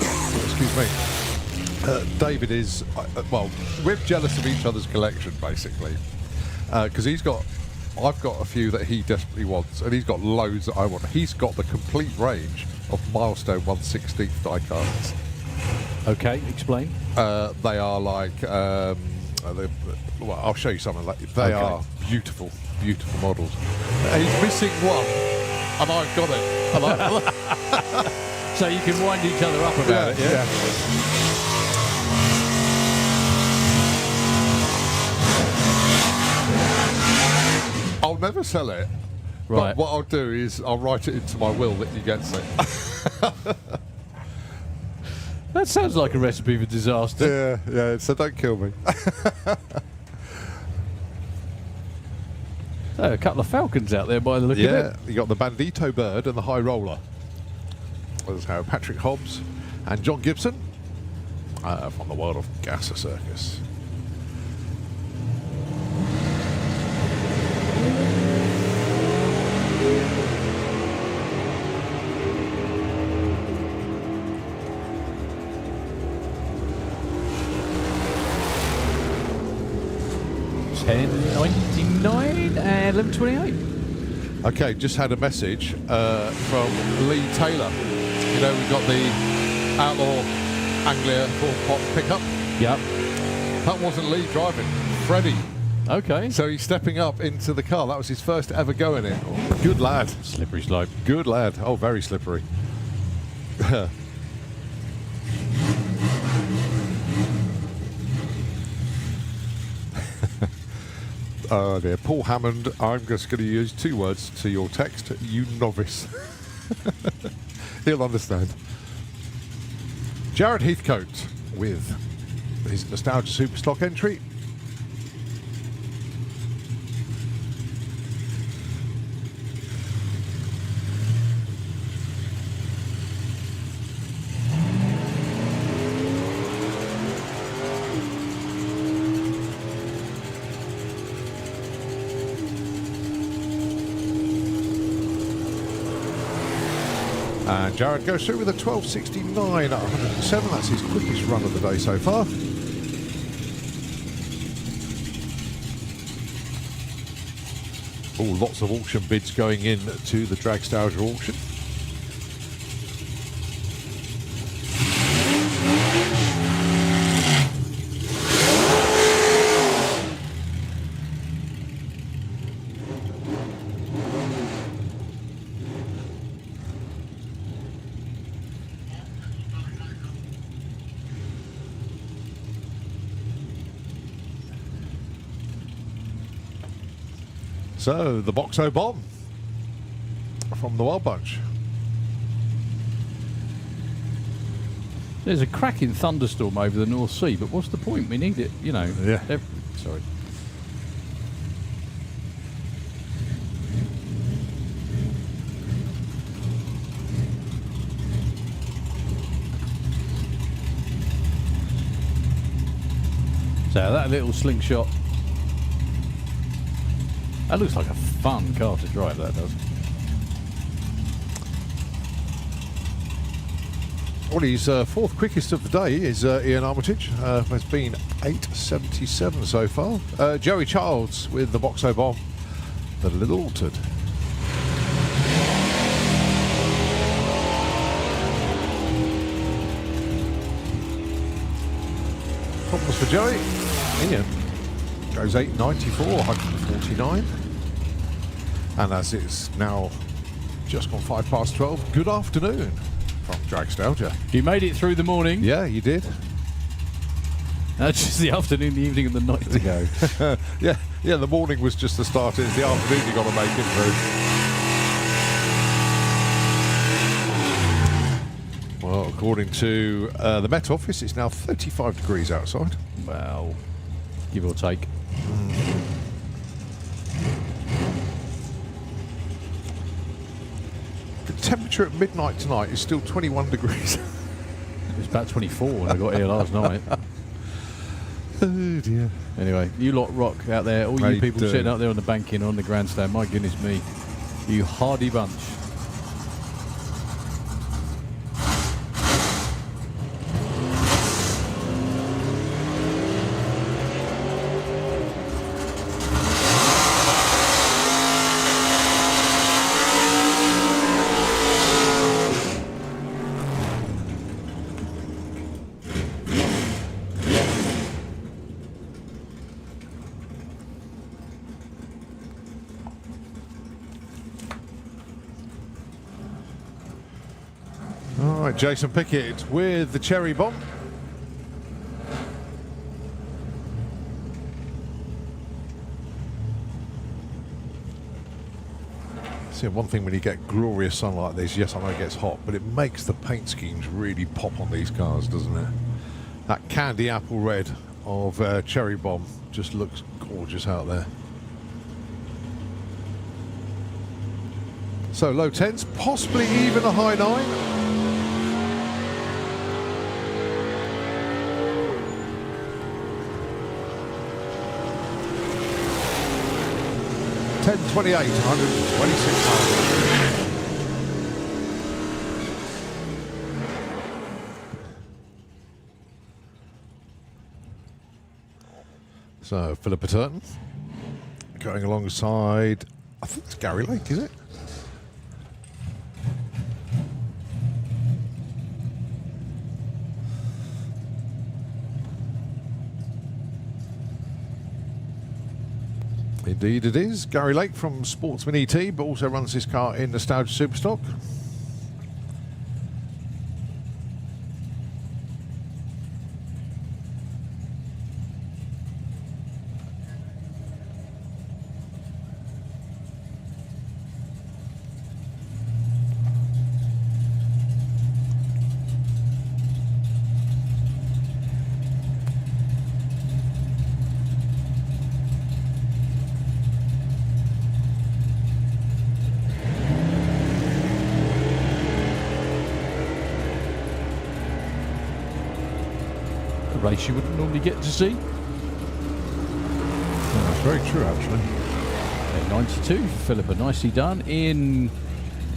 excuse me, David is well, we're jealous of each other's collection, basically, because I've got a few that he desperately wants, and he's got loads that I want. He's got the complete range of Milestone 1/16 diecasts. Okay, explain. They are like. Well, I'll show you something. They are beautiful, beautiful models. He's missing one, and I've got it. So you can wind each other up about it, yeah? I'll never sell it. Right. But what I'll do is I'll write it into my will that he gets it. That sounds like a recipe for disaster. Yeah. So don't kill me. So, a couple of falcons out there by the look of Yeah, it. you got the Bandito bird and the High Roller. There's how Patrick Hobbs and John Gibson from the world of Gasser Circus. $10.99 and $11.28. Okay, just had a message from Lee Taylor. You know, we've got the Outlaw Anglia 4-pot pickup. Yep. That wasn't Lee driving, Freddie. Okay. So he's stepping up into the car. That was his first ever go in it. Good lad. Slippery slope. Good lad. Oh, very slippery. Oh dear. Paul Hammond, I'm just going to use 2 words to your text. You novice. He'll understand. Jared Heathcote with his Nostalgia Superstock entry. And Jared goes through with a 12.69 at 107. That's his quickest run of the day so far. Oh, lots of auction bids going in to the Dragstalgia auction. So, the Boxo Bomb from the Wild Bunch. There's a cracking thunderstorm over the North Sea, but what's the point? We need it, you know. Yeah. Sorry. So that little slingshot. That looks like a fun car to drive, that does. Well, his 4th quickest of the day is Ian Armitage. Has been 8.77 so far. Joey Childs with the Boxo Bomb, the Little Altered. Problems for Joey. Ian goes 8.94, 149. And as it's now just gone 12:05, good afternoon from Dragstalgia. You made it through the morning. Yeah, you did. That's just the afternoon, the evening, and the night to go. Yeah, the morning was just the start. It's the afternoon you got to make it through. Well, according to the Met Office, it's now 35 degrees outside. Well, give or take. The temperature at midnight tonight is still 21 degrees. It was about 24 when I got here last night. Oh dear. Anyway, you lot rock out there. All They you people do. sitting out there on the banking on the grandstand. My goodness me. You hardy bunch. All right, Jason Pickett with the Cherry Bomb. See, one thing when you get glorious sun like this, yes, I know it gets hot, but it makes the paint schemes really pop on these cars, doesn't it? That candy apple red of Cherry Bomb just looks gorgeous out there. So low 10s, possibly even a high 9. 10:28, 126 miles. So Philippa Turton going alongside, I think it's Gary Lake, is it? Indeed it is. Gary Lake from Sportsman ET, but also runs this car in Nostalgia Superstock. Race you wouldn't normally get to see. That's very true, actually. 92 for Philippa, nicely done in.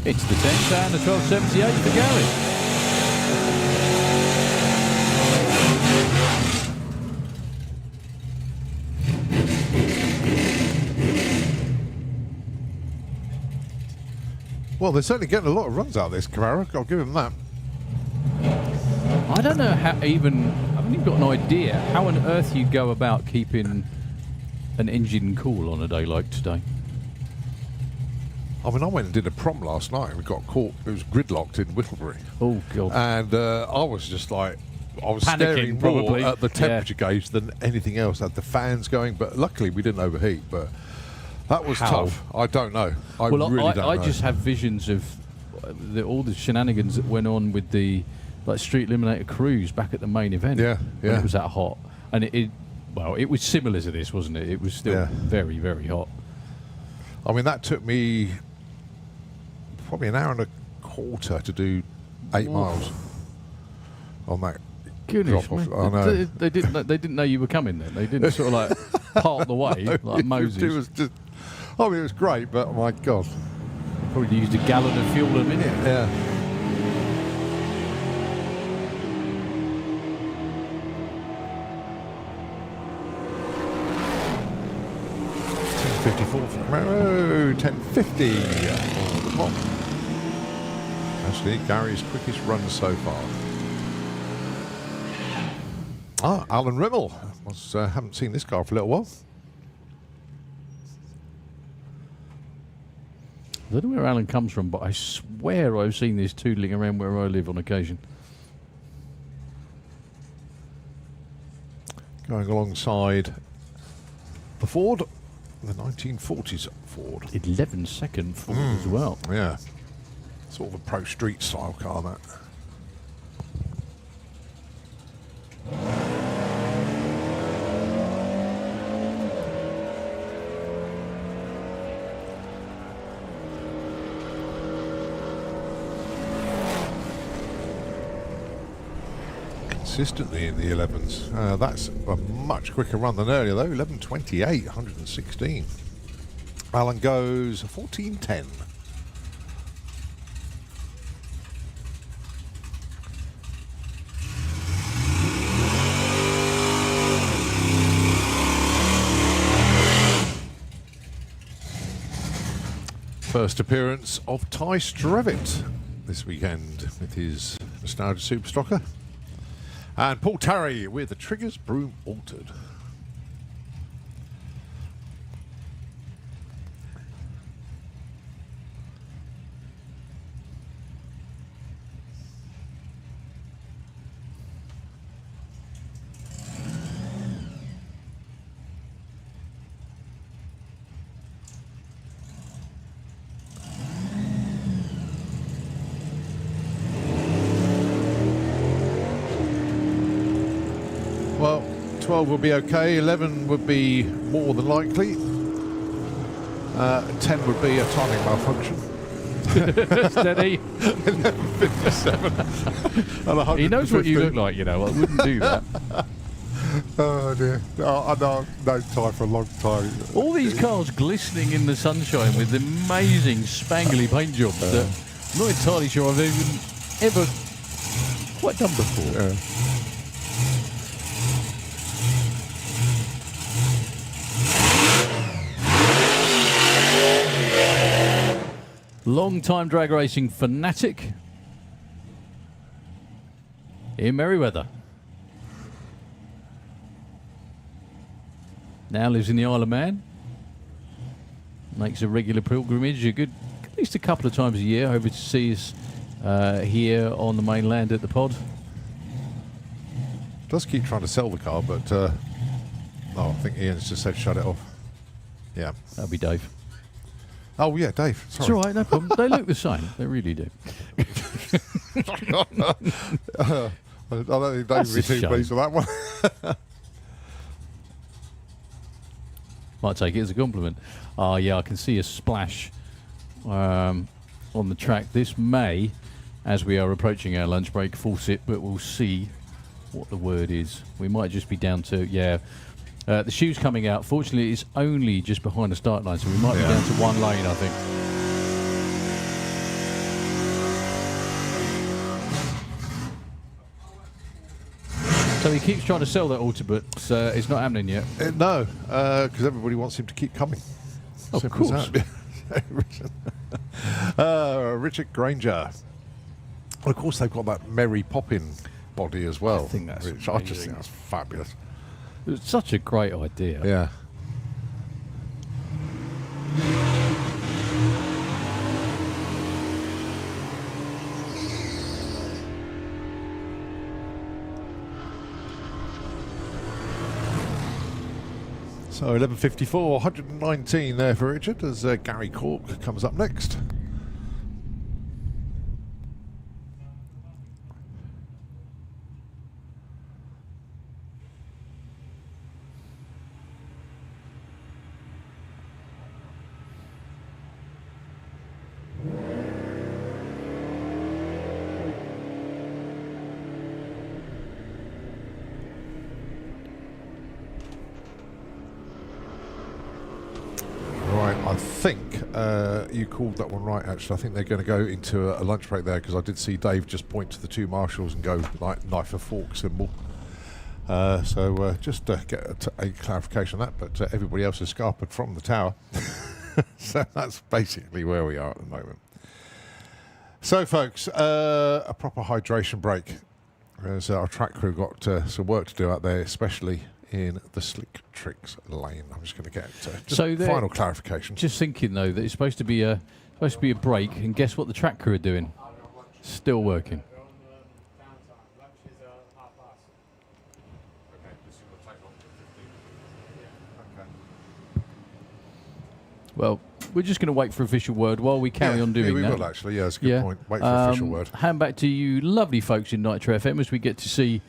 It's the 10th and the 1278 for Gary. Well, they're certainly getting a lot of runs out of this Carrera. I'll give them that. I don't know how even. I haven't even got an idea how on earth you go about keeping an engine cool on a day like today. I mean, I went and did a prom last night and we got caught. It was gridlocked in Whittlebury. Oh, God. And I was just like, I was Panicking, staring more probably. at the temperature gauge than anything else. Had the fans going, but luckily we didn't overheat. But that was How? tough. I don't know. I really don't know. I just have visions of all the shenanigans that went on with the Street Eliminator Cruise back at the main event. Yeah, when yeah. it was that hot. And it was similar to this, wasn't it? It was still very, very hot. I mean, that took me probably an hour and a quarter to do 8 miles on that. Goodness, drop off. man. I know. They didn't know you were coming then. They didn't sort of like part the way like Moses. It was just, I mean, it was great, but my God. Probably used a gallon of fuel a minute. Yeah. $10.54 for Camaro, $10.50 for the top. Actually, Gary's quickest run so far. Alan Rimmel. Haven't seen this car for a little while. I don't know where Alan comes from, but I swear I've seen this tootling around where I live on occasion. Going alongside the Ford, the 1940s Ford. 11-second Ford as well. Yeah. Sort of a pro street style car, that. Consistently in the 11s. That's a much quicker run than earlier, though. 11:28, 116. Alan goes 14:10. First appearance of Ty Strevitt this weekend with his Nostalgia Superstocker. And Paul Tarry with the Triggers Broom Altered. Well, 12 would be okay. 11 would be more than likely. 10 would be a timing malfunction. Steady. 57. And He knows what you 150. look like, you know. I wouldn't do that. Oh dear. I know no time for a long time. All these cars glistening in the sunshine with amazing spangly paint jobs that I'm not entirely sure I've even ever quite done before. Yeah. Long-time drag racing fanatic in Merryweather. Now lives in the Isle of Man. Makes a regular pilgrimage, at least a couple of times a year, over to see us here on the mainland at the pod. Does keep trying to sell the car, but I think Ian's just said shut it off. Yeah. That'll be Dave. Oh yeah, Dave. It's Sorry. all right, no problem. They look the same. They really do. I don't think Dave That's would be a too shame. pleased with that one. Might take it as a compliment. Oh, yeah, I can see a splash on the track. This may, as we are approaching our lunch break, force it, but we'll see what the word is. We might just be down to, the shoe's coming out. Fortunately, it's only just behind the start line, so we might be down to one lane, I think. So he keeps trying to sell that auto, but it's not happening yet. No, because everybody wants him to keep coming. Of Simple as course. that. Richard Granger. And of course, they've got that Mary Poppin body as well. I think that's which I just amazing. think that's fabulous. It was such a great idea. Yeah. So 11:54, 119 there for Richard as Gary Cork comes up next. I think you called that one right, actually. I think they're going to go into a lunch break there because I did see Dave just point to the two marshals and go like knife or fork symbol. Just get a clarification on that, but everybody else is scarpered from the tower. So that's basically where we are at the moment. So, folks, a proper hydration break. As our track crew got some work to do out there, especially in the slick tricks lane. I'm just going to get final clarification. Just thinking though that it's supposed to be a break, and guess what the track crew are doing? Still working. Well, we're just going to wait for official word while we carry on doing we that. will actually. Yeah, that's a good point. Wait for official word. Hand back to you, lovely folks in Nitro FM, as we get to see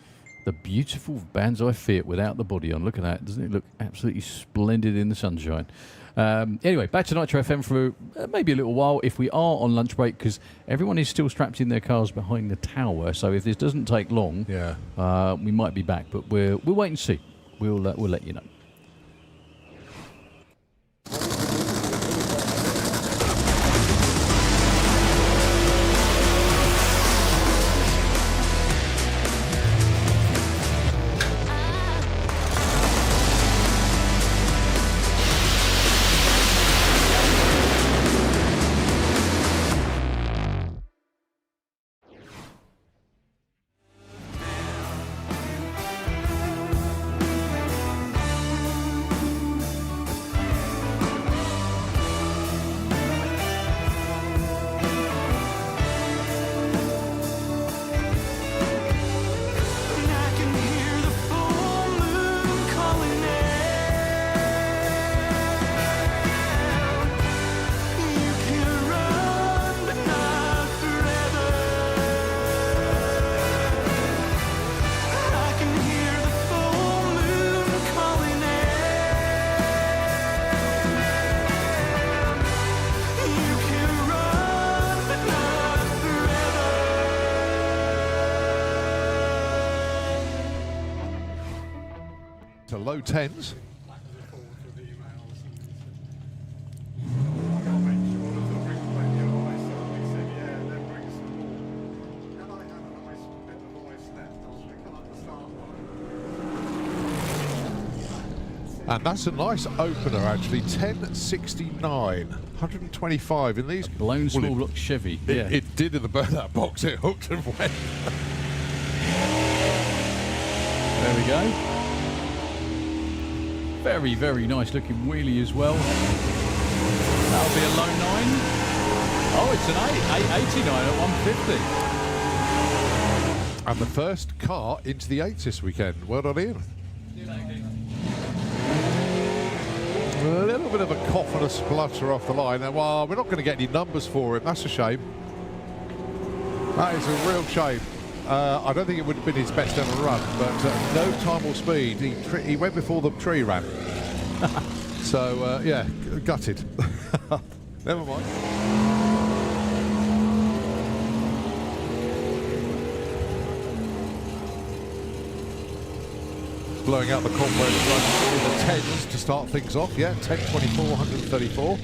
the beautiful Banzai Fiat without the body on. Look at that. Doesn't it look absolutely splendid in the sunshine? Anyway, back to Nitro FM for maybe a little while if we are on lunch break, because everyone is still strapped in their cars behind the tower. So if this doesn't take long, we might be back. But we'll wait and see. We'll let you know. the low 10s. And that's a nice opener, actually. 1069, 125 in these. A blown small block Chevy. It did in the burnout box. It hooked and went. There we go. Very, very nice looking wheelie as well. That'll be a low 9. Oh, it's an 889 at 150. And the first car into the 8s this weekend. Well done, Ian. A little bit of a cough and a splutter off the line. And, well, we're not going to get any numbers for him. That's a shame. That is a real shame. I don't think it would have been his best ever run, but no time or speed. He went before the tree ran. So, yeah, gutted. Never mind. Blowing out the combo in the 10s to start things off. Yeah, 1024, 134.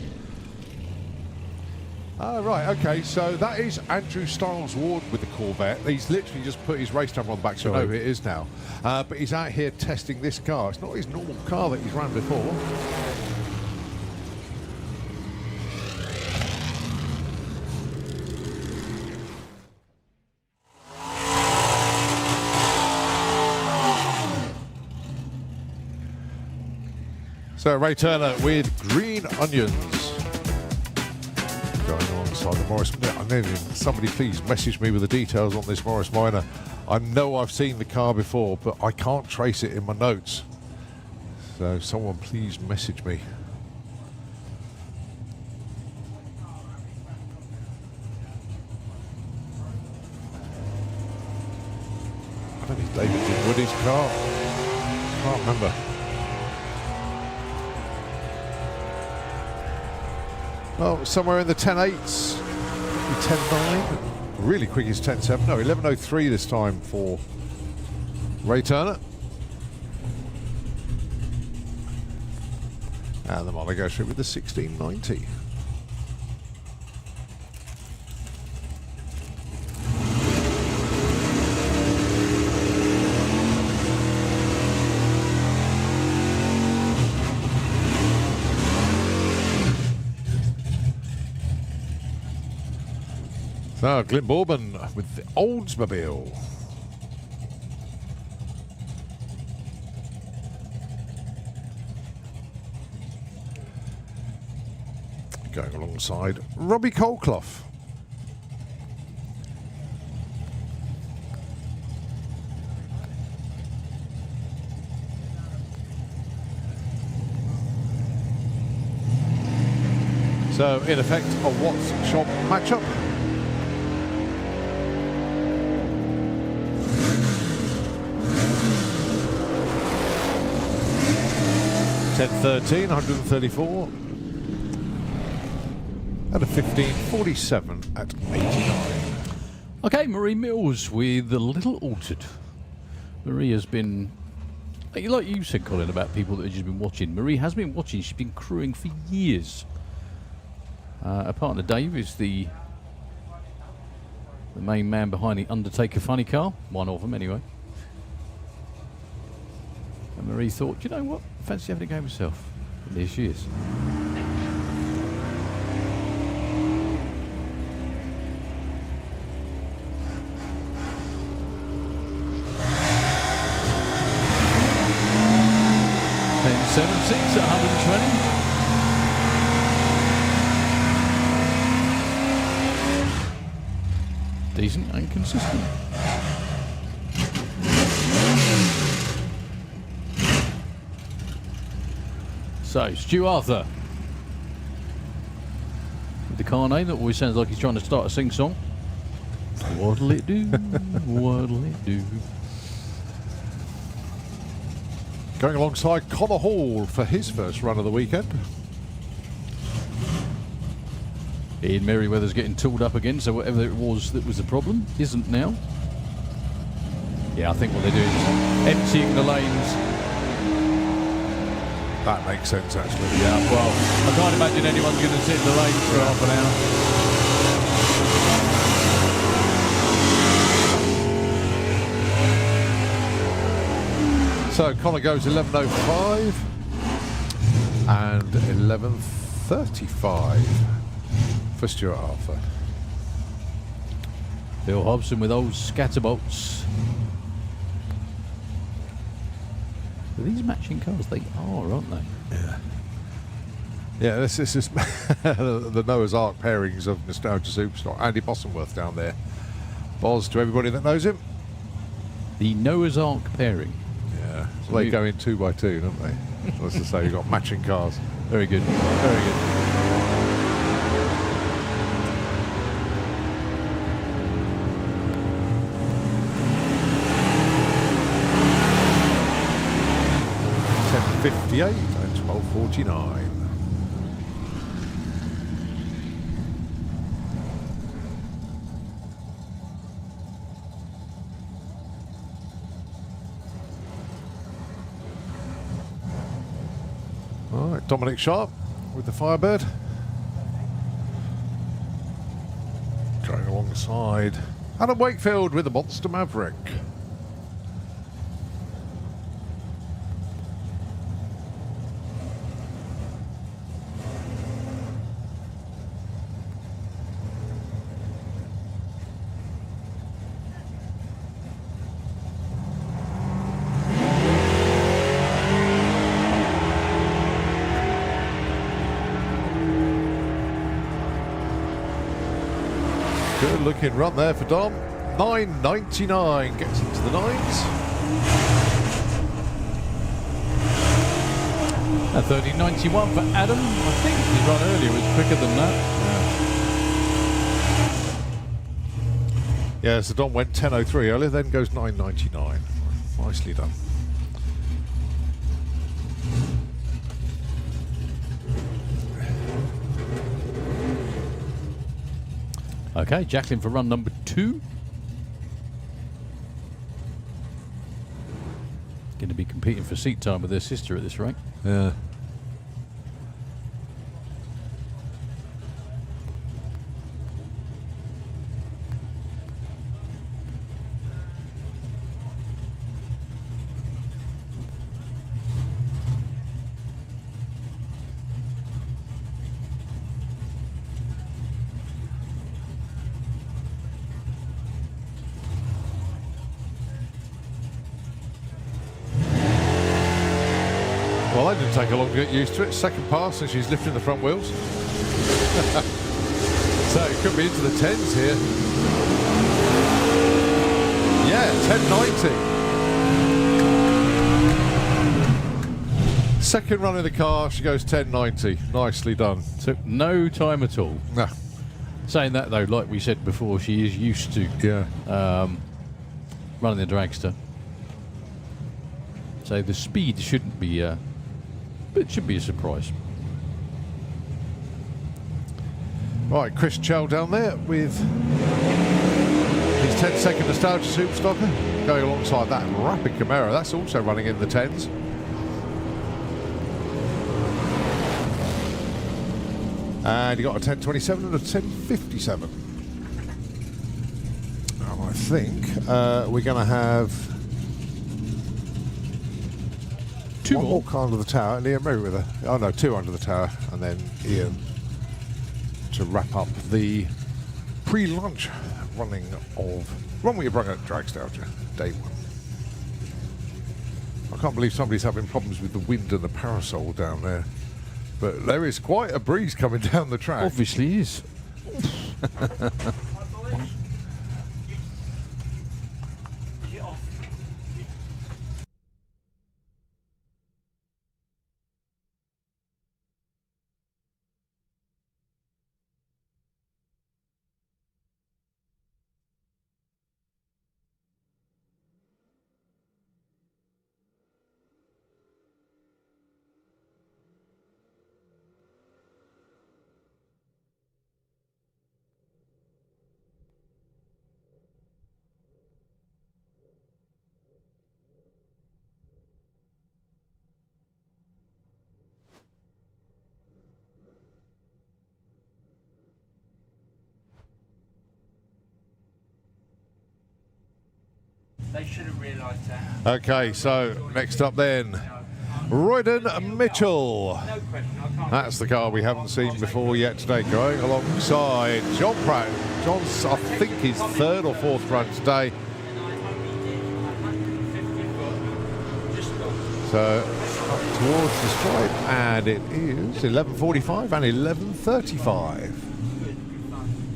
Oh, right, okay, so that is Andrew Stiles Ward with the Corvette. He's literally just put his race number on the back, so I know who it is now. But he's out here testing this car. It's not his normal car that he's run before. So Ray Turner with Green Onions. Going alongside the Morris. Somebody please message me with the details on this Morris Minor. I know I've seen the car before, but I can't trace it in my notes. So someone please message me. I don't think it's David Woody's car. Can't remember. Well, somewhere in the 10.8s, 10.9. Really quick is 10.7. No, 11.03 this time for Ray Turner. And the Molly goes through with the 1690. Now, Glyn Bourbon with the Oldsmobile. Going alongside Robbie Colclough. So, in effect, a Watts Shop matchup. 10.13, 134. And a 15.47 at 89. Okay, Marie Mills with the Little Altered. Marie has been, like you said, Colin, about people that have just been watching. Marie has been watching. She's been crewing for years. Her partner Dave is the main man behind the Undertaker funny car. One of them, anyway. And Marie thought, you know what? Fancy having a go myself. And there she is. And 7.6 at 120. Decent and consistent. So, Stu Arthur. With the car name that always sounds like he's trying to start a sing-song. What'll it do? What'll it do? Going alongside Connor Hall for his first run of the weekend. Ian Merriweather's getting tooled up again, so whatever it was that was the problem isn't now. Yeah, I think what they're doing is emptying the lanes That makes sense, actually. Yeah, well, I can't imagine anyone's going to sit in the rain for half an hour. So Connor goes 11:05 and 11:35 for Stuart Arthur. Bill Hobson with old scatterbolts. Are these matching cars? They are, aren't they? Yeah. Yeah, this is the Noah's Ark pairings of Nostalgia Superstar. Andy Bossenworth down there. Boz to everybody that knows him. The Noah's Ark pairing. Yeah, so they go in 2 by 2, don't they? Let's just say you've got matching cars. Very good, very good. .58 and 12:49. All right, Dominic Sharp with the Firebird. Going alongside Adam Wakefield with the Monster Maverick. Good looking run there for Dom. 9.99 gets into the nines. A 13.91 for Adam. I think his run earlier was quicker than that. Yeah, so Dom went 10.03 earlier, then goes 9.99. Nicely done. Okay, Jacqueline for run number 2. Going to be competing for seat time with her sister at this rate. Yeah. Well, that didn't take her long to get used to it. Second pass and she's lifting the front wheels. So it could be into the 10s here. Yeah, 10.90. Second run in the car, she goes 10.90. Nicely done. Took no time at all. No. Saying that though, like we said before, she is used to running the dragster. So the speed shouldn't be, but it should be a surprise. Right, Chris Chell down there with his 10-second Nostalgia Superstocker, going alongside that rapid Camaro. That's also running in the 10s. And you got a 10.27 and a 10.57. And I think we're going to have Two one more. more car under the tower, and Ian Merriweather. Oh no, 2 under the tower, and then Ian to wrap up the pre-lunch running of Run With Your Brother at Dragstalgia, day 1. I can't believe somebody's having problems with the wind and the parasol down there. But there is quite a breeze coming down the track. Obviously is. They should have realised that. Okay, so next up then, Royden Mitchell. No question, I can't. That's the car we haven't seen before yet today, going alongside John Pratt. John's, I think, his third or fourth run today. So up towards the stripe, and it is 11:45 and 11:35.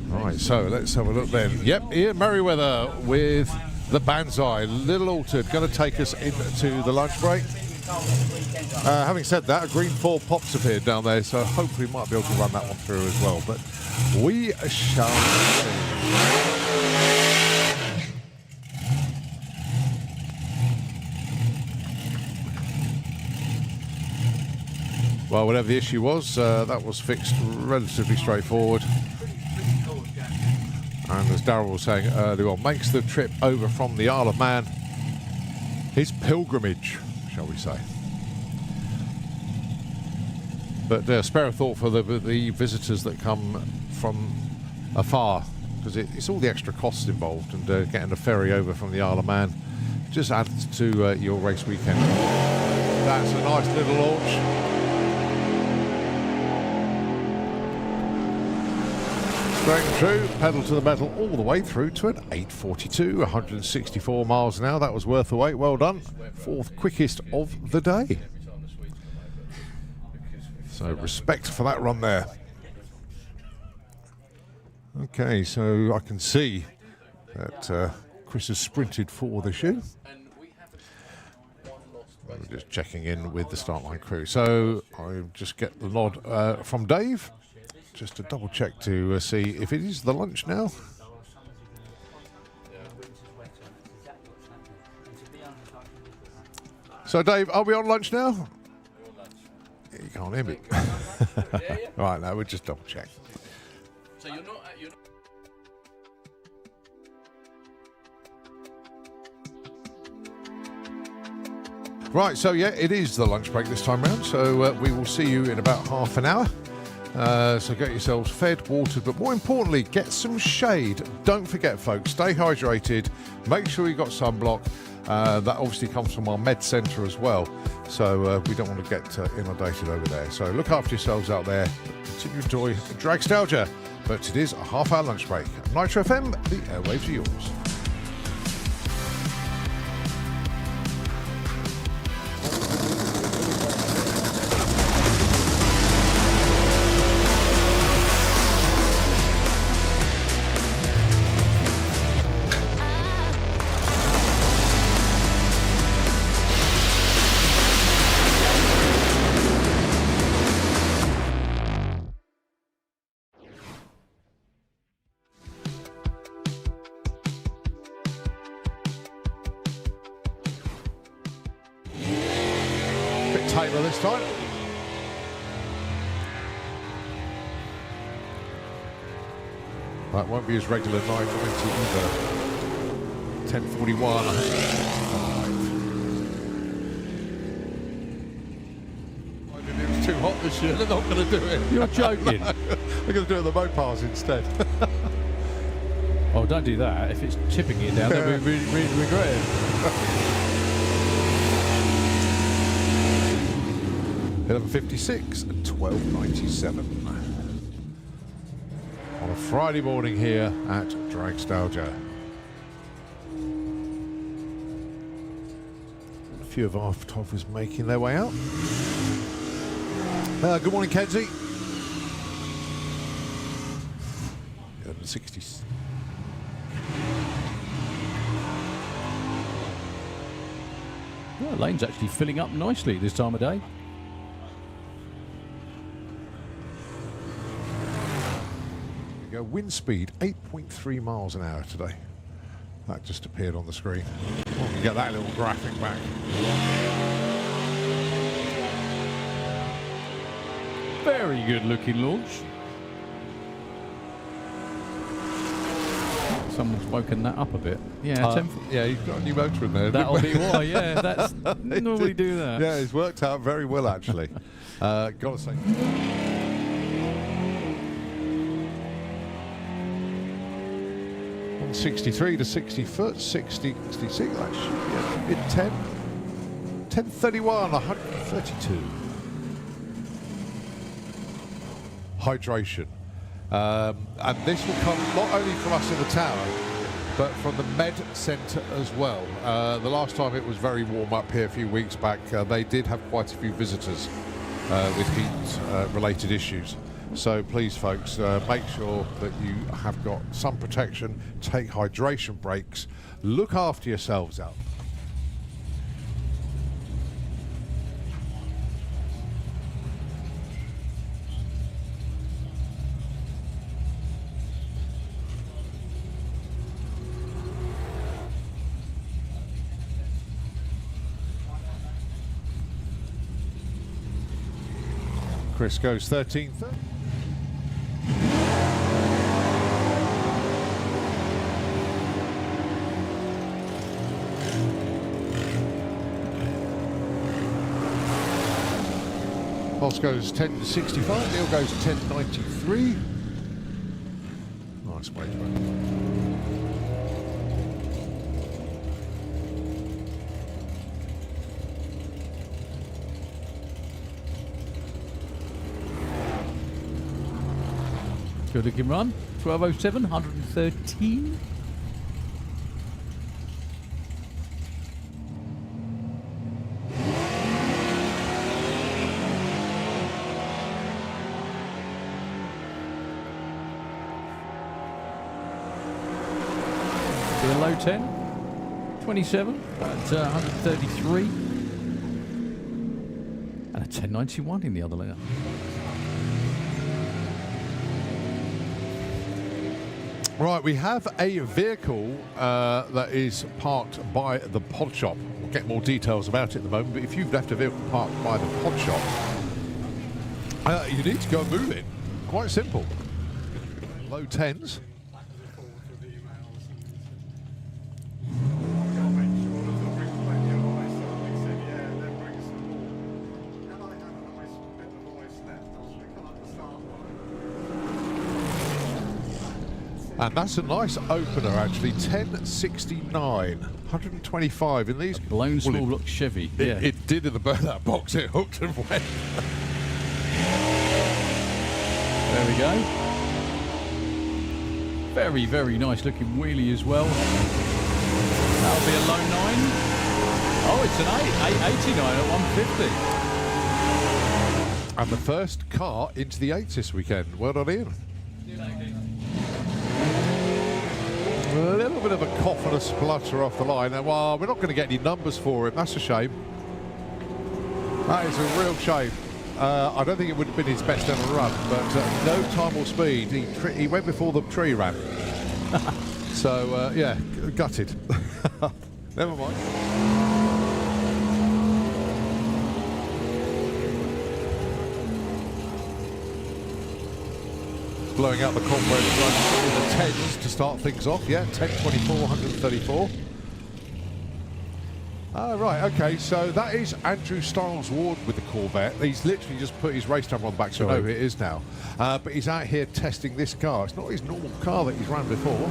Right, so let's have a look then. Yep, Ian Merriweather with the Banzai, little altered, going to take us into the lunch break. Having said that, a green 4 pops appeared down there, so hopefully we might be able to run that one through as well. But we shall see. Well, whatever the issue was, that was fixed relatively straightforward. And as Darryl was saying earlier on, makes the trip over from the Isle of Man his pilgrimage, shall we say. But spare a thought for the visitors that come from afar, because it's all the extra costs involved, and getting a ferry over from the Isle of Man just adds to your race weekend. That's a nice little launch. Straight through, pedal to the metal all the way through to an 8:42, 164 miles an hour. That was worth the wait. Well done. Fourth quickest of the day. So respect for that run there. Okay, so I can see that Chris has sprinted for the shoe. I'm just checking in with the start line crew. So I'll just get the nod from Dave, just to double check to see if it is the lunch now. So Dave, are we on lunch now? You can't hear me. Right, now we'll just double check. So you're not. Right, so yeah, it is the lunch break this time round. So we will see you in about half an hour. So get yourselves fed, watered, but more importantly, get some shade. Don't forget, folks, stay hydrated. Make sure you got sunblock. That obviously comes from our med centre as well. So we don't want to get inundated over there. So look after yourselves out there. Continue to enjoy Dragstalgia. But it is a half-hour lunch break. Nitro FM, the airwaves are yours. Tamer this time. That won't be his regular 990 either. 10:41. It was too hot this year. They're not going to do it. You're joking. They're going to do it at the Mopars instead. Oh, don't do that. If it's chipping it down, then we regret it. 11:56 and 12:97 on a Friday morning here at Dragstalgia. A few of our photographers making their way out. Good morning, Kenzie. 11:60. Well, lane's actually filling up nicely this time of day. Wind speed 8.3 miles an hour today. That just appeared on the screen. We can get that little graphic back. Very good looking launch. Someone's woken that up a bit. Yeah, yeah, you've got a new motor in there. That'll be why. Yeah, that's normally do that. Yeah, it's worked out very well actually. Gotta say. 163 to 60 foot, 60, 66, that should be a mid 10. 1031, 132. Hydration. And this will come not only from us in the tower, but from the Med Centre as well. The last time it was very warm up here a few weeks back, they did have quite a few visitors with heat-related issues. So please, folks, make sure that you have got sun protection, take hydration breaks, look after yourselves out. Chris goes 13th. Boss goes 1065, Neil goes 1093. Nice way to run. Good looking run. 12:07, 113. Doing low 10. 27 at 133. And a 1091 in the other layer. Right, we have a vehicle that is parked by the pod shop. We'll get more details about it at the moment, but if you've left a vehicle parked by the pod shop, you need to go and move it. Quite simple. Low 10s. And that's a nice opener, actually. 1069, 125 in these. A blown small block Chevy. It did in the burnout box. It hooked and went. There we go. Very, very nice looking wheelie as well. That'll be a low 9. Oh, it's an 8, 889 at 150. And the first car into the 8s this weekend. Well done, Ian. A little bit of a cough and a splutter off the line. Well, we're not going to get any numbers for him. That's a shame. That is a real shame. I don't think it would have been his best ever run, but no time or speed. He went before the tree ran. So, yeah, gutted. Never mind. Blowing out the convoy in the 10s to start things off. Yeah, 1024, 134. Oh, right, okay, so that is Andrew Stiles Ward with the Corvette. He's literally just put his race number on the back, so I know who it is now. But he's out here testing this car. It's not his normal car that he's run before.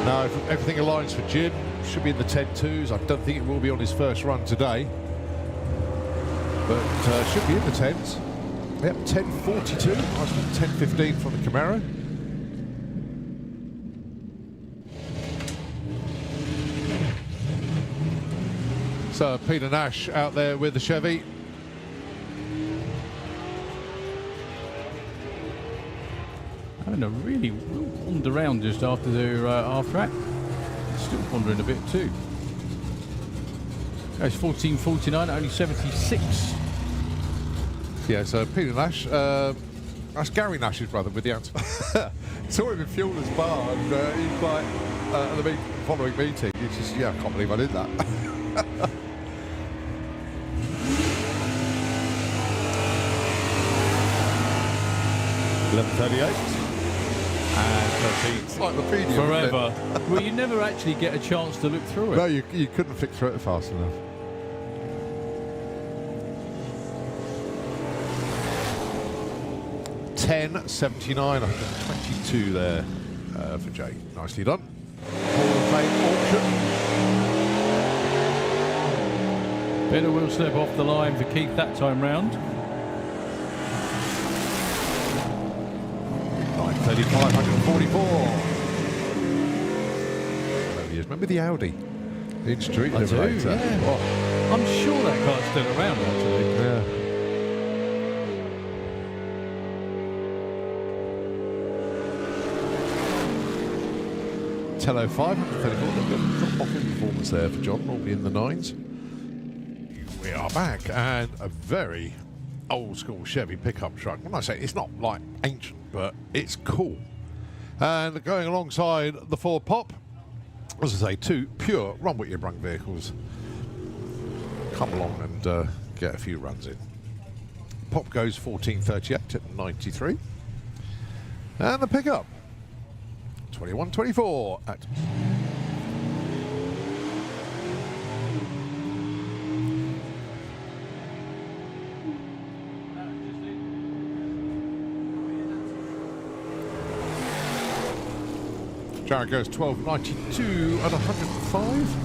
No, if everything aligns for Jim, should be in the 10.2s. I don't think it will be on his first run today, but should be in the 10s. Yep, 10.42. Nice one, 10.15 from the Camaro. So Peter Nash out there with the Chevy. Having a really wander around just after the half track. Still wandering a bit too. Goes 14.49, only 76. Yeah, so Peter Nash, that's Gary Nash's brother with the answer. Saw him in Fueler's bar, and he's like, at the following meeting, he's just, yeah, I can't believe I did that. 11:38. And Petite. Encyclopedia. Forever. Well, you never actually get a chance to look through it. No, you couldn't flick through it fast enough. $10.79, 122 there for Jay. Nicely done. Hall of Fame auction. Better will slip off the line for Keith that time round. 935, 144. Remember the Audi? The Street I do, yeah. What? I'm sure that car's still around, actually. Yeah. Tello 534. Drop off in performance there for John, normally in the 9s. We are back, and a very old school Chevy pickup truck. When I say it's not like ancient, but it's cool. And going alongside the Ford Pop, as I say, two pure run what you brung vehicles. Come along and get a few runs in. Pop goes 1438 at 93. And the pickup 2124 at Jared goes 1292 at 105.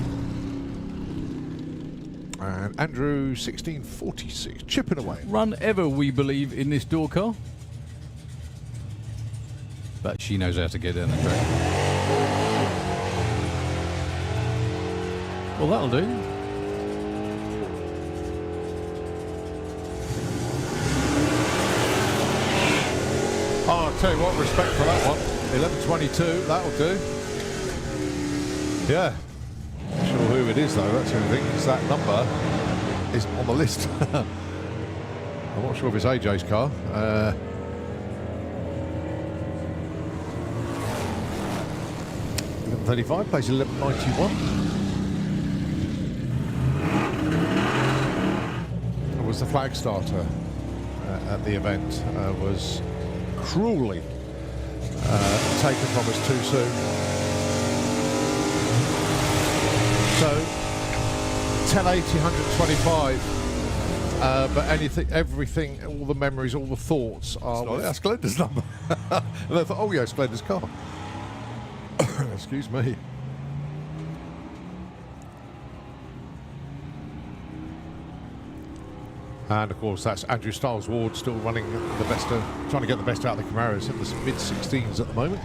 And Andrew 1646, chipping away. Run ever, we believe, in this door car. But she knows how to get in the track. Well, that'll do. Oh, I'll tell you what, respect for that one. 1122, that'll do. Yeah. Not sure who it is though, that's the only thing, because that number isn't on the list. I'm not sure if it's AJ's car. 1135, plays 1191. It was the flag starter at the event, was cruelly taken from us too soon. So 1080, 125. But anything, everything, all the memories, all the thoughts are. Well, that's Glenda's number. And I thought, oh yeah, it's Glenda's car. Excuse me. And of course, that's Andrew Stiles Ward still running the best, trying to get the best out of the Camaros in the mid-16s at the moment.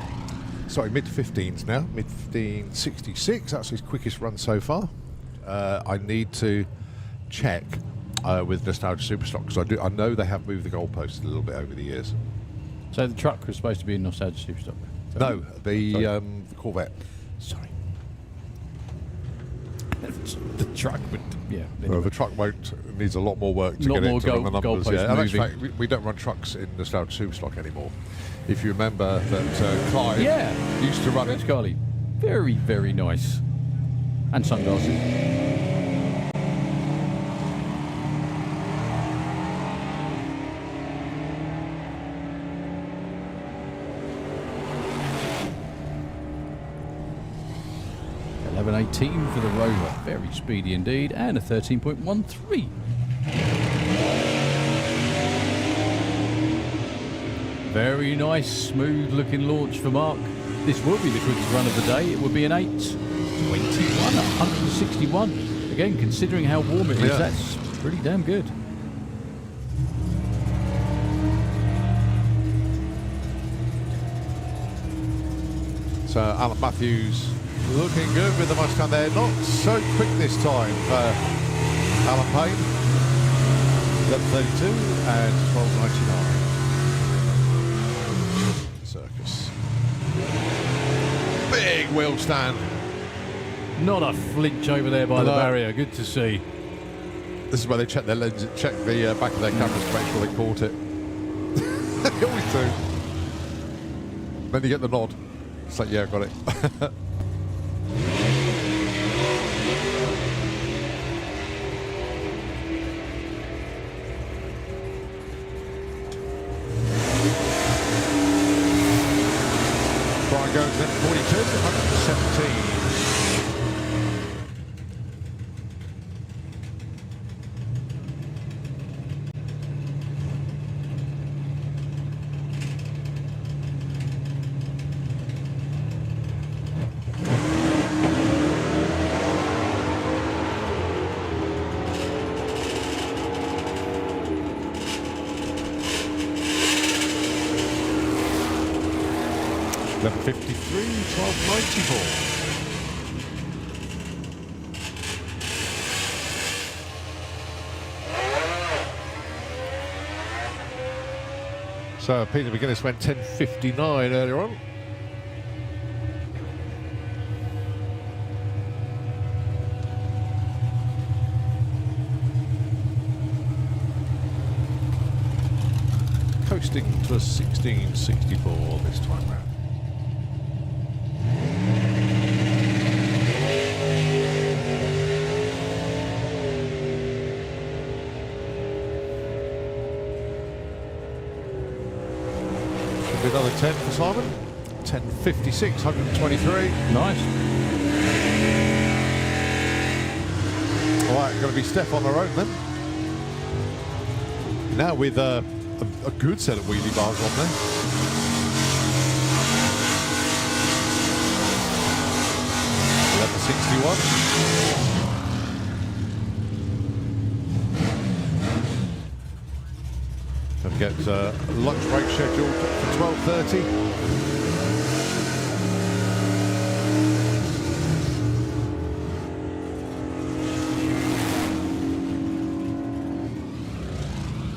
Sorry, mid-15s now. Mid-15, 66. That's his quickest run so far. I need to check with Nostalgia Superstock because I know they have moved the goalposts a little bit over the years. So the truck was supposed to be in Nostalgia Superstock? No, the Corvette. Sorry. The truck would, yeah. Anyway. Well, the truck needs a lot more work to get it to run the numbers. Yeah. And in fact, we don't run trucks in Nostalgia Superstock anymore. If you remember that Clive used to run it. Carly. Very, very nice. And sunglasses. $11.18 for the Rover. Very speedy indeed. And a 13.13. Very nice, smooth looking launch for Mark. This will be the quickest run of the day. It will be an 8.21 at 161. Again, considering how warm it is, that's pretty damn good. So Alan Matthews looking good with the Mustang there. Not so quick this time for Alan Payne. 11.32 and 12.99. Circus. Big wheel stand. Not a flinch over there by the barrier. Good to see. This is where they check their lenses, check the back of their cameras to make sure they caught it. They always do. Then you get the nod. It's like, yeah, got it. 12.94. So Peter McGuinness went 10.59 earlier on. Coasting to a 16.64 this time round. Another 10 for Simon. 10.56, 123. Nice. All right, going to be Steph on her own then. Now with a good set of wheelie bars on there. .11.61. Going to get lunch break scheduled for 12:30.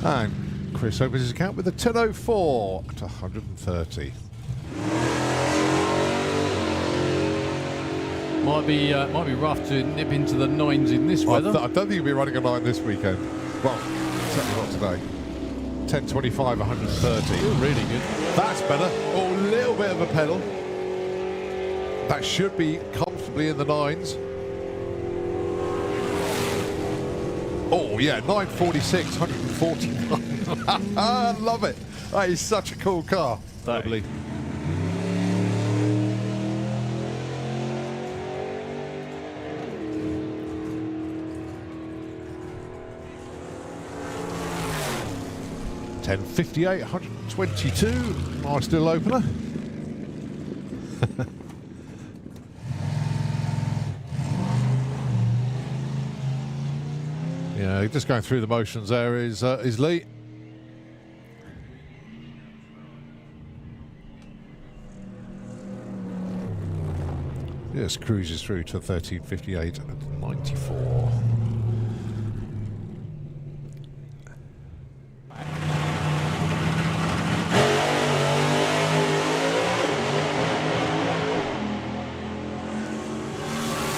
And Chris opens his account with a 10.04 to 130. Might be rough to nip into the nines in this weather. I don't think you'll be running a 9 this weekend. Well, certainly not today. 10.25, 130. Still really good. That's better. Oh, a little bit of a pedal. That should be comfortably in the 9s. Oh, yeah, 9.46, 149. I love it. That is such a cool car. Lovely. $10.58, 122. Nice little opener. Yeah, just going through the motions there is Lee. Yes, cruises through to 13.58 and 94.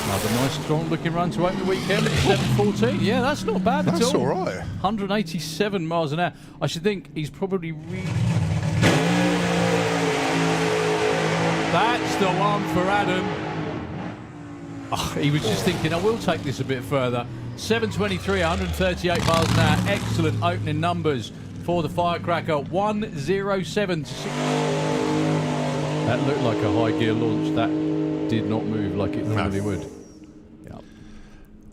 Another nice strong looking run to open the weekend at 7.14. Yeah, that's not bad at all. That's all right. 187 miles an hour. I should think he's probably That's the one for Adam. Oh, he was just thinking, I will take this a bit further. 7.23, 138 miles an hour. Excellent opening numbers for the Firecracker. 107 to 6. That looked like a high gear launch. That did not move like it normally would. Yep.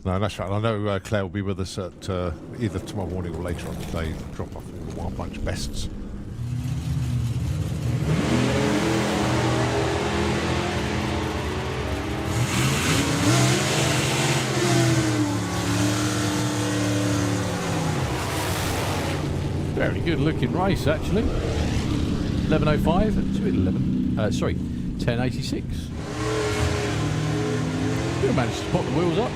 No, that's right. I know Claire will be with us at either tomorrow morning or later on today to drop off all the Wild Bunch bests. Very good looking race, actually. 11.05 to 11. Sorry, 10.86. You managed to pop the wheels up.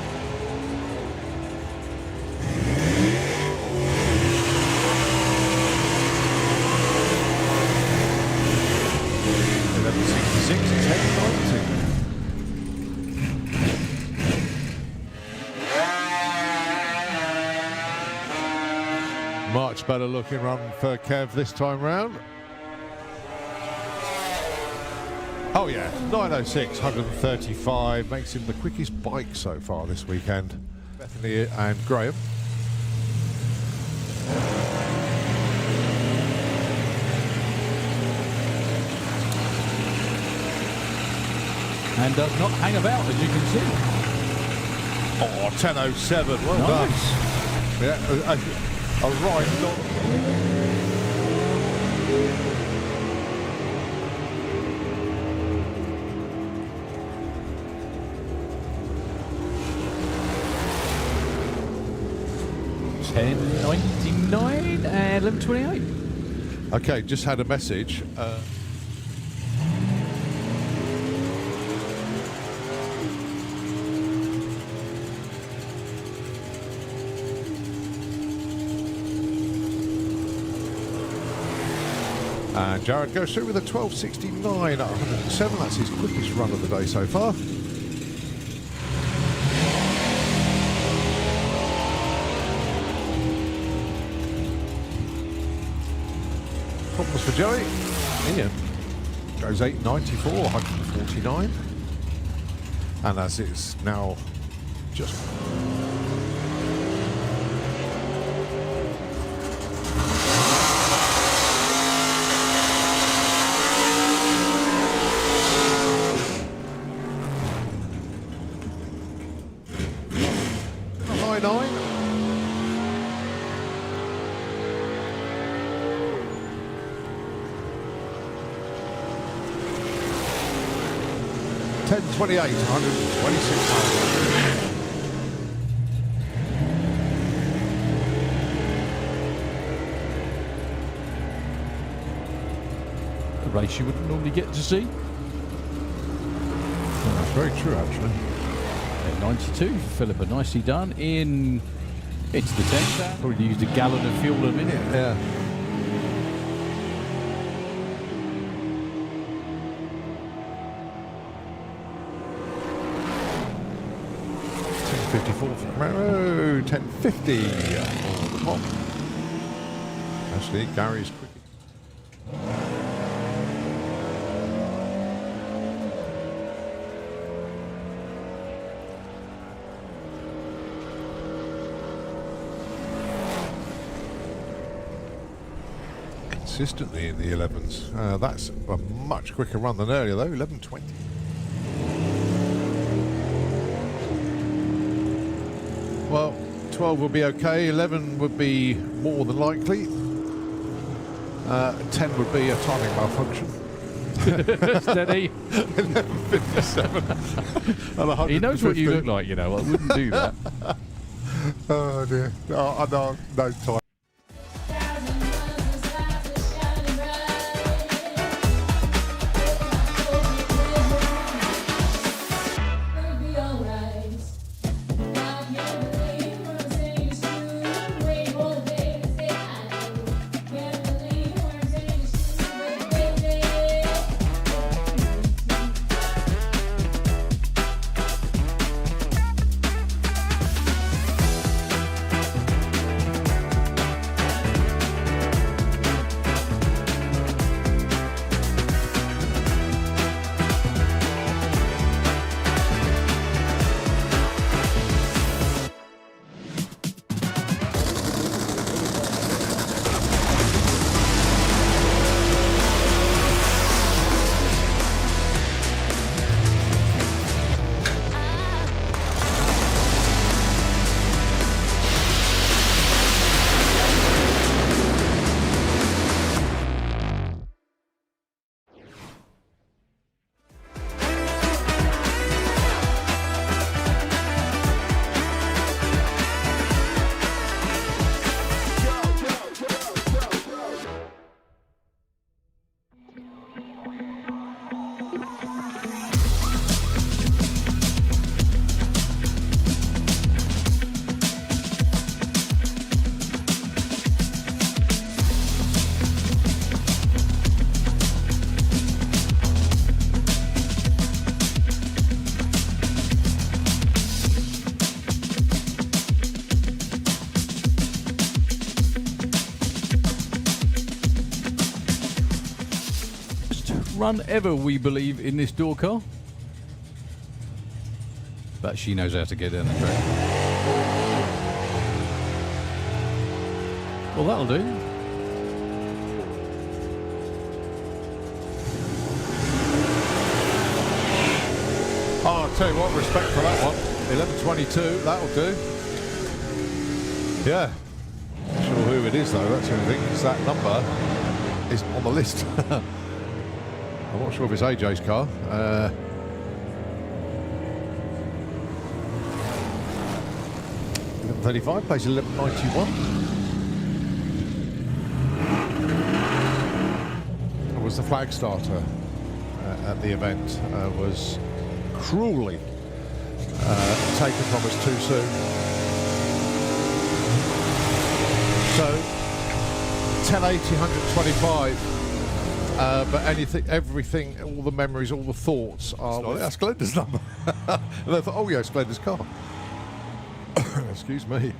Much better looking run for Kev this time round. Oh yeah, 9.06, 135, makes him the quickest bike so far this weekend. Bethany and Graham. And does not hang about, as you can see. Oh, 10.07, well Nice. done. Yeah, a right not. $10.99 and $11.28. Okay, just had a message. And Jared goes through with a 12.69 at 107. That's his quickest run of the day so far. Problems for Joey. Ian goes 8.94, 149. And as it's now just... high 9. $10.28, 126 miles. A race you wouldn't normally get to see. That's very true, actually. 92, Philippa, nicely done. Into the 10th. Probably used a gallon of fuel a minute. Yeah. $10.54 for Camaro, $10.50 for the pop. Actually, Gary's quick. Consistently in the 11s. That's a much quicker run than earlier though, 11.20. Well, 12 would be okay, 11 would be more than likely. 10 would be a timing malfunction. Steady. 11.57. He knows what you look like, you know. I wouldn't do that. Oh dear. Oh, no time. Run ever, we believe, in this door car. But she knows how to get down the track. Well, that'll do. Oh, I'll tell you what, respect for that one. 11.22, that'll do. Yeah. Not sure who it is though, that's the only thing, because that number isn't on the list. I'm not sure if it's AJ's car. 11.35, place 11.91. It was the flag starter at the event, was cruelly taken from us too soon. So 10.80, 125. But anything, everything, all the memories, all the thoughts are. Well, that's Glenda's number. And I thought, oh yeah, it's Glenda's car. Excuse me.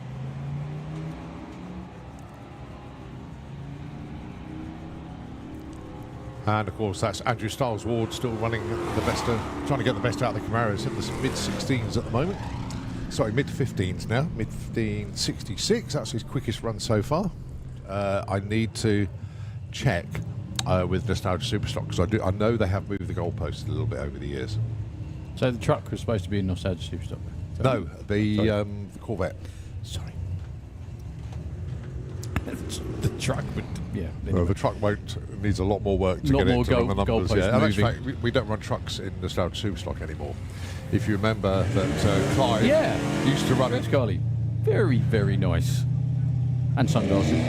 And of course, that's Andrew Styles Ward still running the best, trying to get the best out of the Camaros in the mid-16s at the moment. Sorry, mid-15s now. Mid-15, 66. That's his quickest run so far. I need to check with Nostalgia Superstock because I know they have moved the goalposts a little bit over the years. So the truck was supposed to be in Nostalgia Superstock? No, the Corvette. Sorry. The truck would, yeah. Well, the truck needs a lot more work to get it to run the numbers. Yeah. And in fact, we don't run trucks in Nostalgia Superstock anymore. If you remember that Clive used to run it. Carly. Very, very nice. And sunglasses.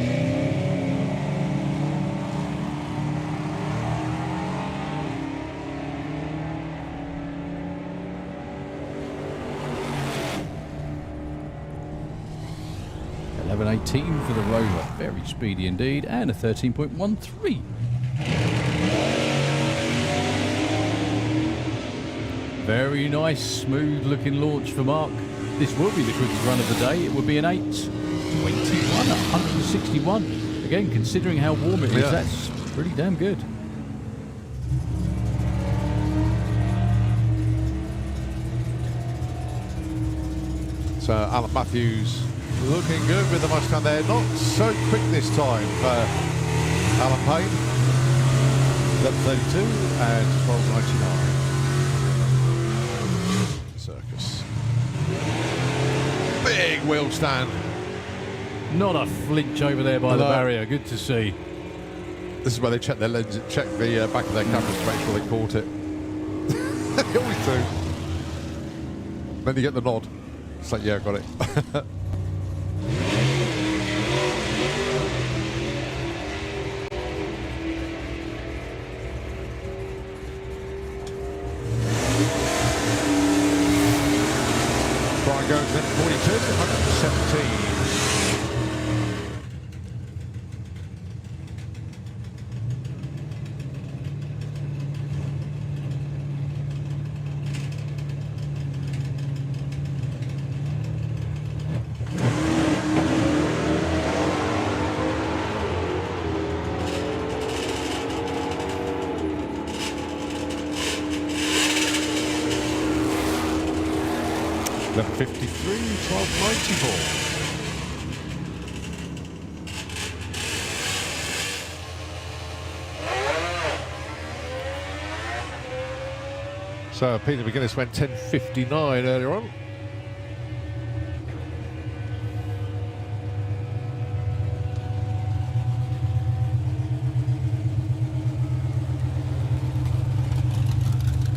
11.18 for the Rover, very speedy indeed, and a 13.13. Very nice, smooth looking launch for Mark. This will be the quickest run of the day. It would be an 8.21 at 161. Again, considering how warm it is, that's pretty damn good. So Alan Matthews looking good with the Mustang there. Not so quick this time for Alan Payne. 11.32 and 12.99. Circus. Big wheel stand. Not a flinch over there by the barrier. Good to see. This is where they check their lenses, check the back of their cameras to make sure they caught it. They always do. Then you get the nod. It's like, yeah, got it. Brian goes in 42 to 117. So Peter McGuinness went 10.59 earlier on.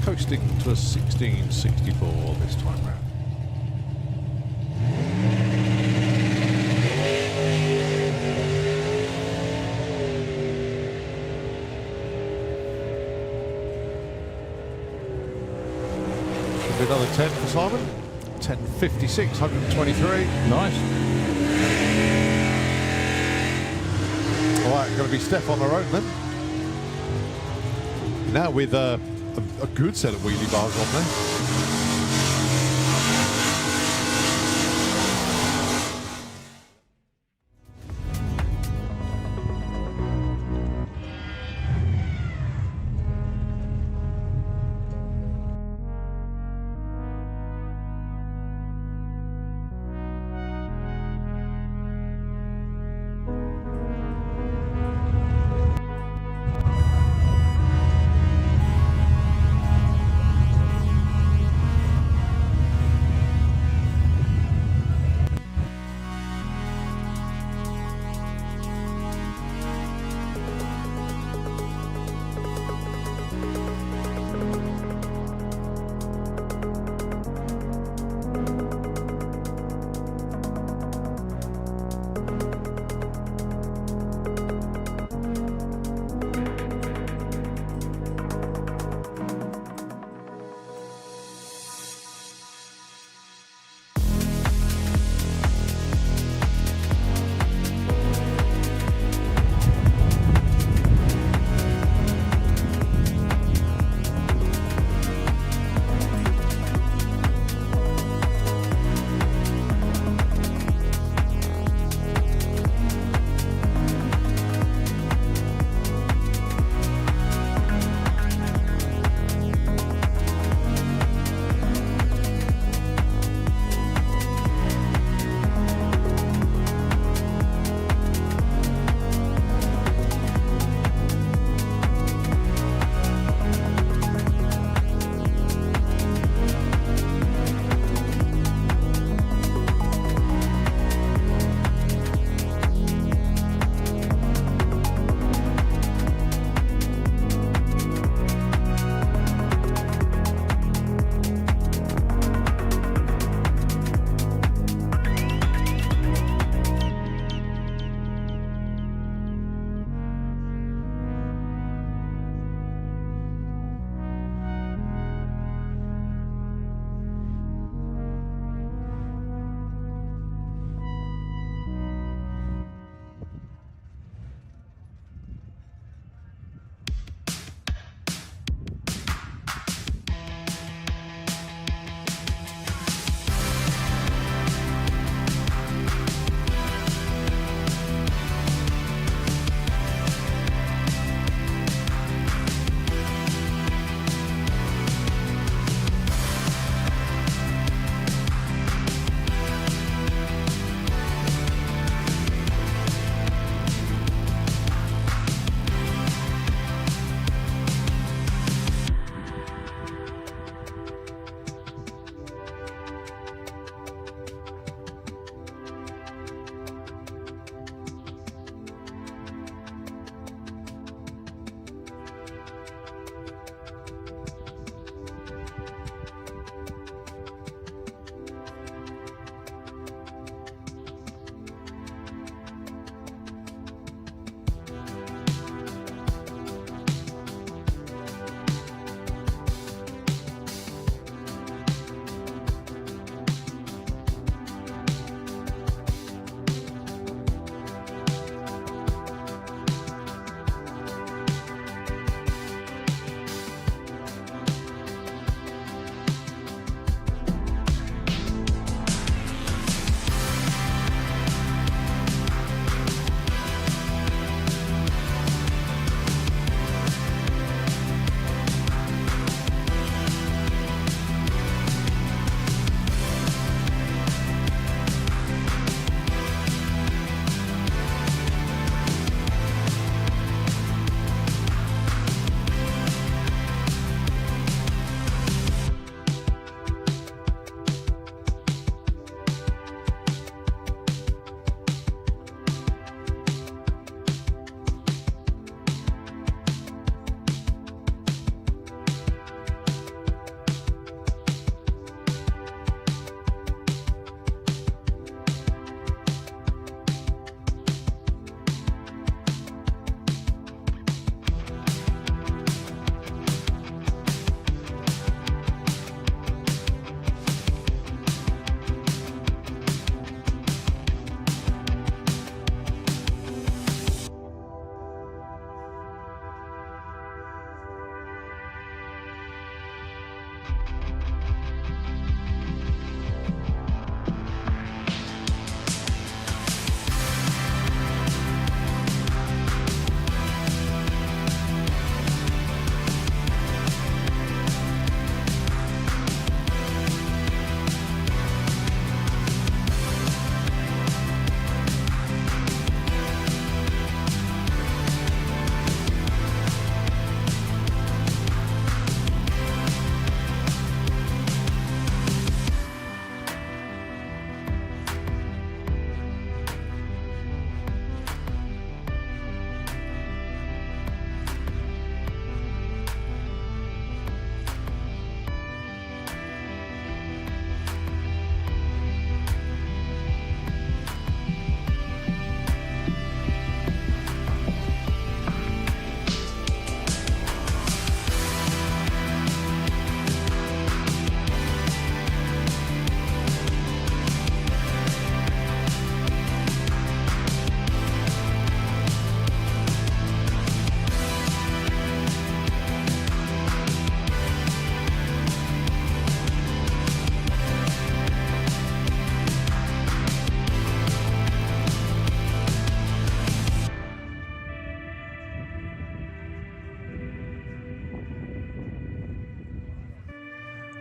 Coasting to a 16.64 this time round. Another 10 for Simon. 10.56, 123. Nice. All right, going to be Steph on her own then. Now with a good set of wheelie bars on there.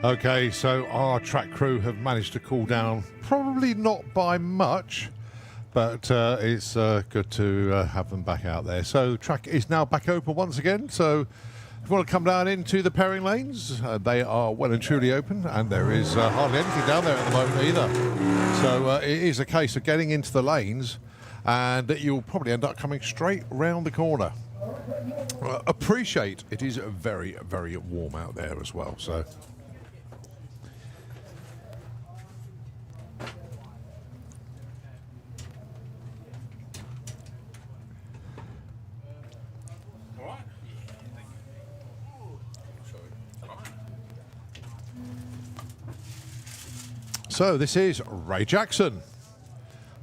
Okay, so our track crew have managed to cool down, probably not by much, but it's good to have them back out there. So the track is now back open once again. So if you want to come down into the pairing lanes, they are well and truly open, and there is hardly anything down there at the moment either. So it is a case of getting into the lanes, and you'll probably end up coming straight round the corner. Appreciate it is very, very warm out there as well. So. So this is Ray Jackson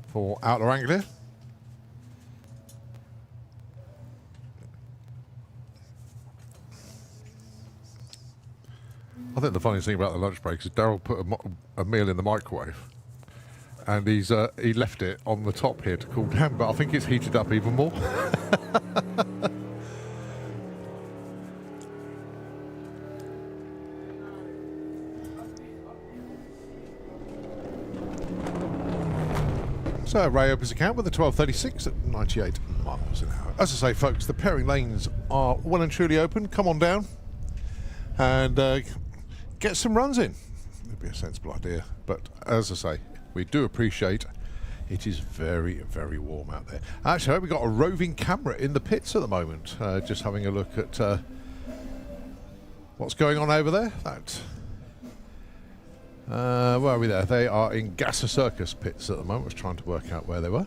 for Outlaw Anglia. I think the funniest thing about the lunch break is Daryl put a meal in the microwave, and he left it on the top here to cool down, but I think it's heated up even more. So Ray opens account with a 12.36 at 98 miles an hour. As I say, folks, the pairing lanes are well and truly open. Come on down and get some runs in. It'd be a sensible idea. But as I say, we do appreciate it is very, very warm out there. Actually, we've got a roving camera in the pits at the moment. Just having a look at what's going on over there. Where are we there? They are in Gasser Circus pits at the moment. I was trying to work out where they were.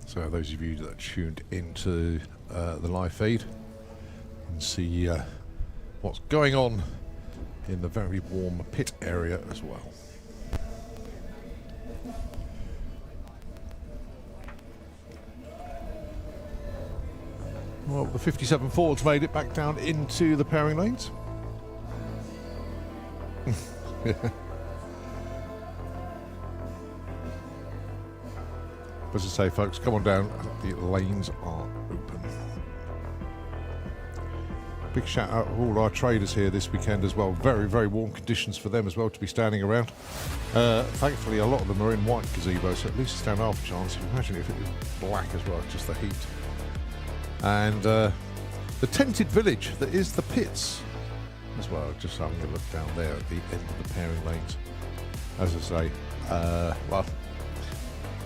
So those of you that are tuned into the live feed can see what's going on in the very warm pit area as well. Well, the 57 Ford's made it back down into the pairing lanes. As I say, folks, come on down. The lanes are open. Big shout out to all our traders here this weekend as well. Very, very warm conditions for them as well to be standing around. Thankfully, a lot of them are in white gazebos, so at least stand half a chance. Imagine if it was black as well, just the heat. And the tented village that is the pits as well. Just having a look down there at the end of the pairing lanes. As I say, well,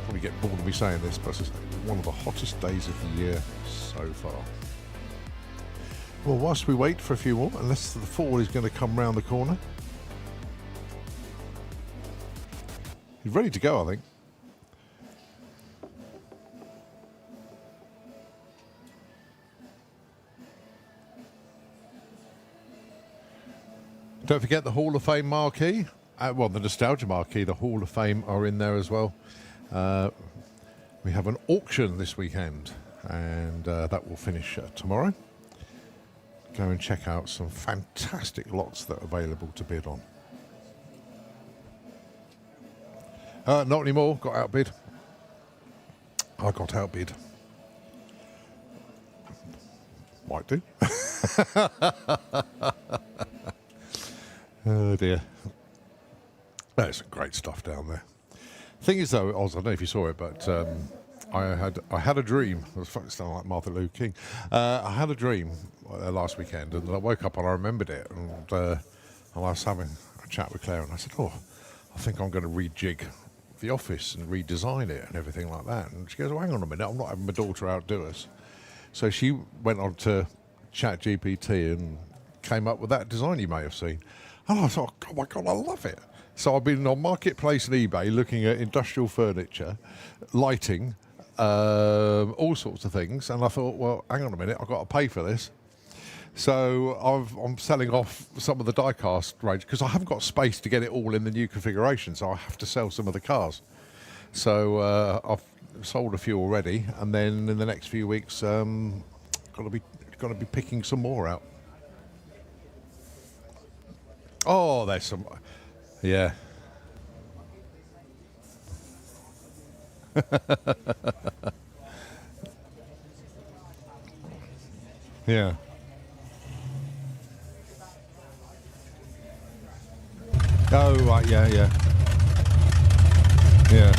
probably get bored of me saying this, but it's one of the hottest days of the year so far. Well, whilst we wait for a few more, unless the Ford is going to come round the corner. He's ready to go, I think. Don't forget the Hall of Fame marquee. Well, the Nostalgia marquee, the Hall of Fame are in there as well. We have an auction this weekend, and that will finish tomorrow. Go and check out some fantastic lots that are available to bid on. Not anymore, got outbid. I got outbid. Might do. Oh dear. There's some great stuff down there. Thing is though, Oz, I don't know if you saw it, but I had a dream. I was fucking sounding like Martin Luther King. I had a dream last weekend, and I woke up and I remembered it, and I was having a chat with Claire, and I said, "Oh, I think I'm going to rejig the office and redesign it and everything like that." And she goes, "Well, hang on a minute, I'm not having my daughter outdo us." So she went on to ChatGPT and came up with that design you may have seen. And I thought, oh my God, I love it. So I've been on Marketplace and eBay looking at industrial furniture, lighting, all sorts of things. And I thought, well, hang on a minute, I've got to pay for this. So I'm selling off some of the die-cast range because I haven't got space to get it all in the new configuration. So I have to sell some of the cars. So I've sold a few already. And then in the next few weeks, going to be picking some more out. Oh, there's some, yeah. Yeah. Oh, right, yeah. Yeah.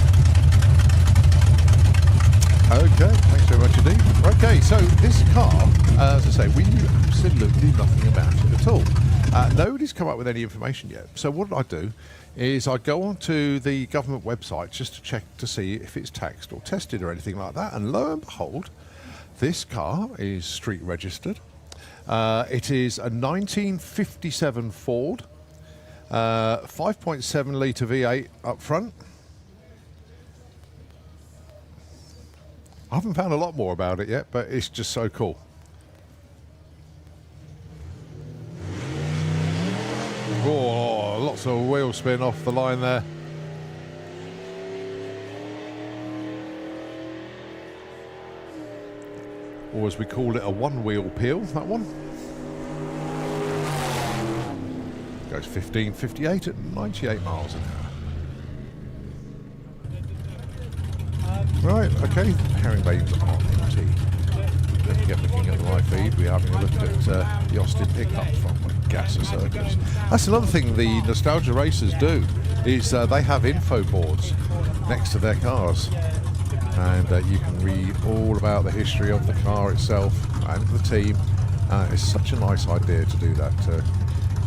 Okay, thanks very much indeed. Okay, so this car, as I say, we knew absolutely nothing about it at all. Nobody's come up with any information yet. So what I do is I go onto the government website just to check to see if it's taxed or tested or anything like that. And lo and behold, this car is street registered. It is a 1957 Ford, 5.7 litre V8 up front. I haven't found a lot more about it yet, but it's just so cool. Oh, lots of wheel spin off the line there. Or as we call it, a one-wheel peel, that one. Goes 1558 at 98 miles an hour. Right, okay, herringbones are empty. Don't forget, looking at the live feed, we're having a look at the Austin pickup from Gasser Circus. That's another thing the nostalgia racers do, is they have info boards next to their cars. And you can read all about the history of the car itself and the team. It's such a nice idea to do that.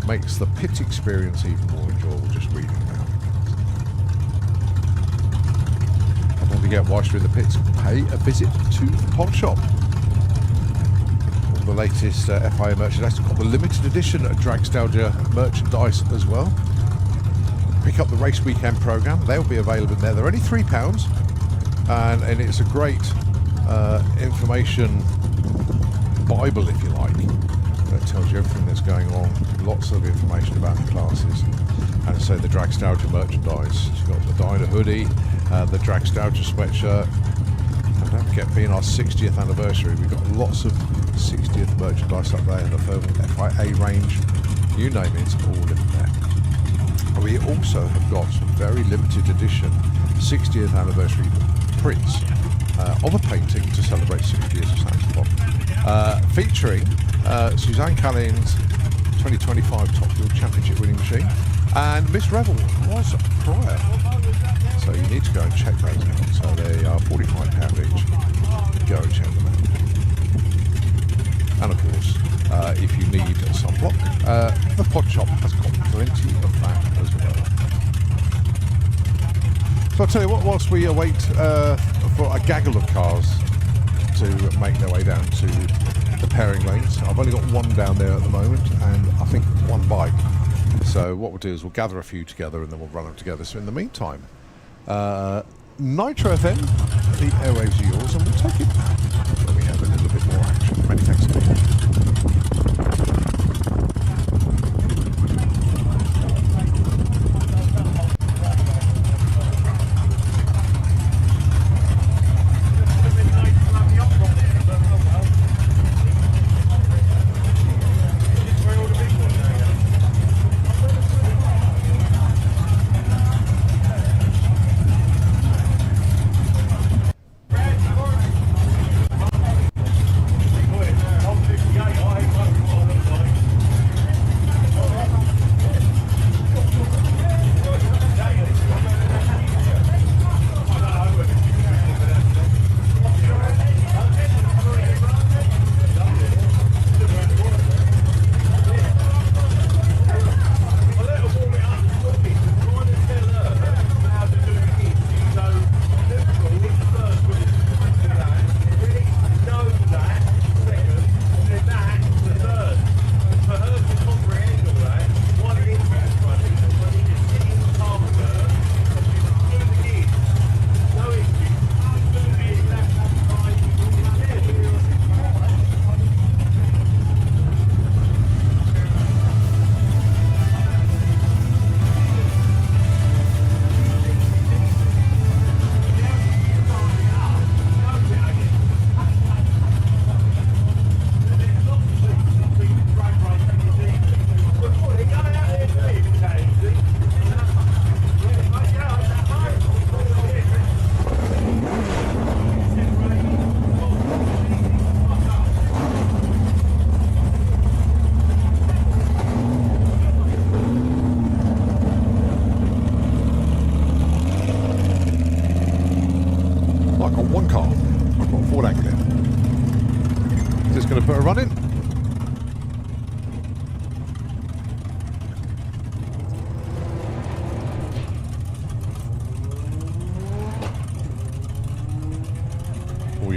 Makes the pit experience even more enjoyable just reading about it. Don't forget, whilst you're in the pits, pay a visit to the pod shop. All the latest FIA merchandise. We've got the limited edition Dragstalgia merchandise as well. Pick up the race weekend programme. They'll be available there. They're only £3. And it's a great information Bible, if you like. It tells you everything that's going on, lots of information about the classes. And so the Dragstalgia merchandise. You've got the Dyna hoodie, the Dragstalgia sweatshirt. And don't forget, being our 60th anniversary, we've got lots of 60th merchandise up there in the FIA range. You name it, it's all in there. We also have got some very limited edition 60th anniversary prints of a painting to celebrate 60 years of Saxophone, featuring Suzanne Callian's 2025 Top Fuel Championship winning machine, and Miss Rebel was prior. So you need to go and check those out. So they are £45 each. Go and check them out. And of course, if you need a sunblock, the pod shop has got plenty of that as well. So I'll tell you what, whilst we await for a gaggle of cars to make their way down to the pairing lanes, I've only got one down there at the moment, and I think one bike. So what we'll do is we'll gather a few together and then we'll run them together. So in the meantime, Nitro FM, the airwaves are yours, and we'll take it back when we have a little bit more action. Many thanks indeed.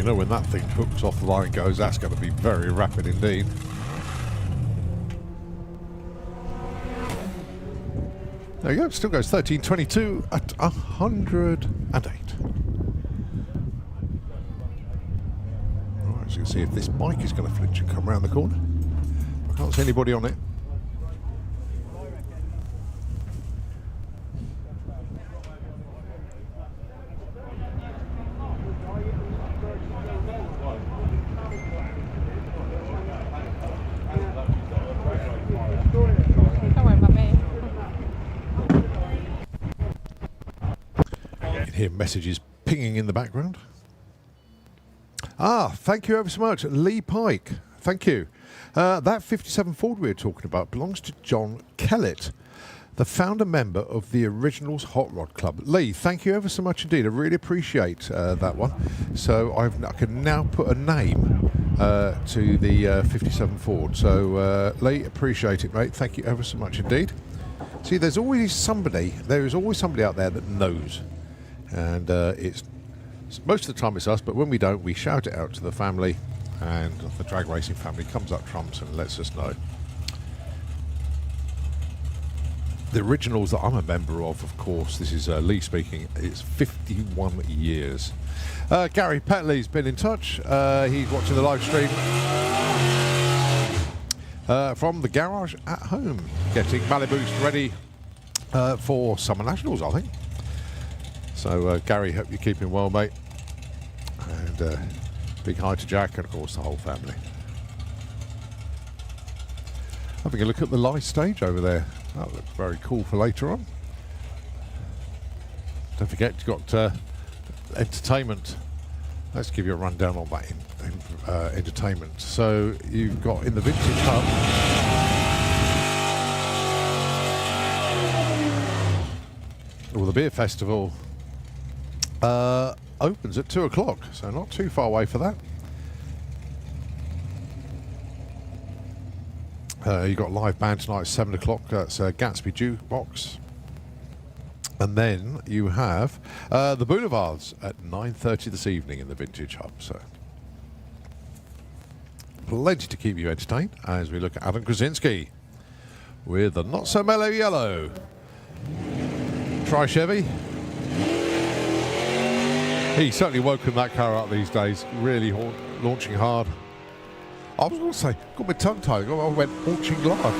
you know when that thing hooks off the line and goes, that's going to be very rapid indeed. There you go, still goes 13.22 at 108. Right, so you can see if this bike is going to flinch and come around the corner. I can't see anybody on it. Don't worry about me. You can hear messages pinging in the background. Ah, thank you ever so much, Lee Pike. Thank you. That 57 Ford we were talking about belongs to John Kellett, the founder member of the Originals Hot Rod Club. Lee, thank you ever so much indeed. I really appreciate that one. So I can now put a name to the 57 Ford. So Lee, appreciate it, mate. Thank you ever so much indeed. See, there is always somebody out there that knows, and it's most of the time it's us, but when we don't, we shout it out to the family, and the drag racing family comes up trumps and lets us know. The Originals that I'm a member of course, this is Lee speaking, it's 51 years. Gary Petley's been in touch. He's watching the live stream from the garage at home, getting Malibu's ready for Summer Nationals, I think. So, Gary, hope you're keeping well, mate. And big hi to Jack and, of course, the whole family. Having a look at the live stage over there. That looks very cool for later on. Don't forget, you've got entertainment. Let's give you a rundown on that entertainment. So, you've got in the Vintage Hub. Well, the beer festival opens at 2 o'clock, so not too far away for that. You've got live band tonight at 7 o'clock. That's Gatsby Jukebox. And then you have the Boulevards at 9:30 this evening in the Vintage Hub. So plenty to keep you entertained as we look at Adam Krasinski with the Not So Mellow Yellow. Try Chevy. He's certainly woken that car up these days, really launching hard. I was going to say, got my tongue tied, I went launching hard.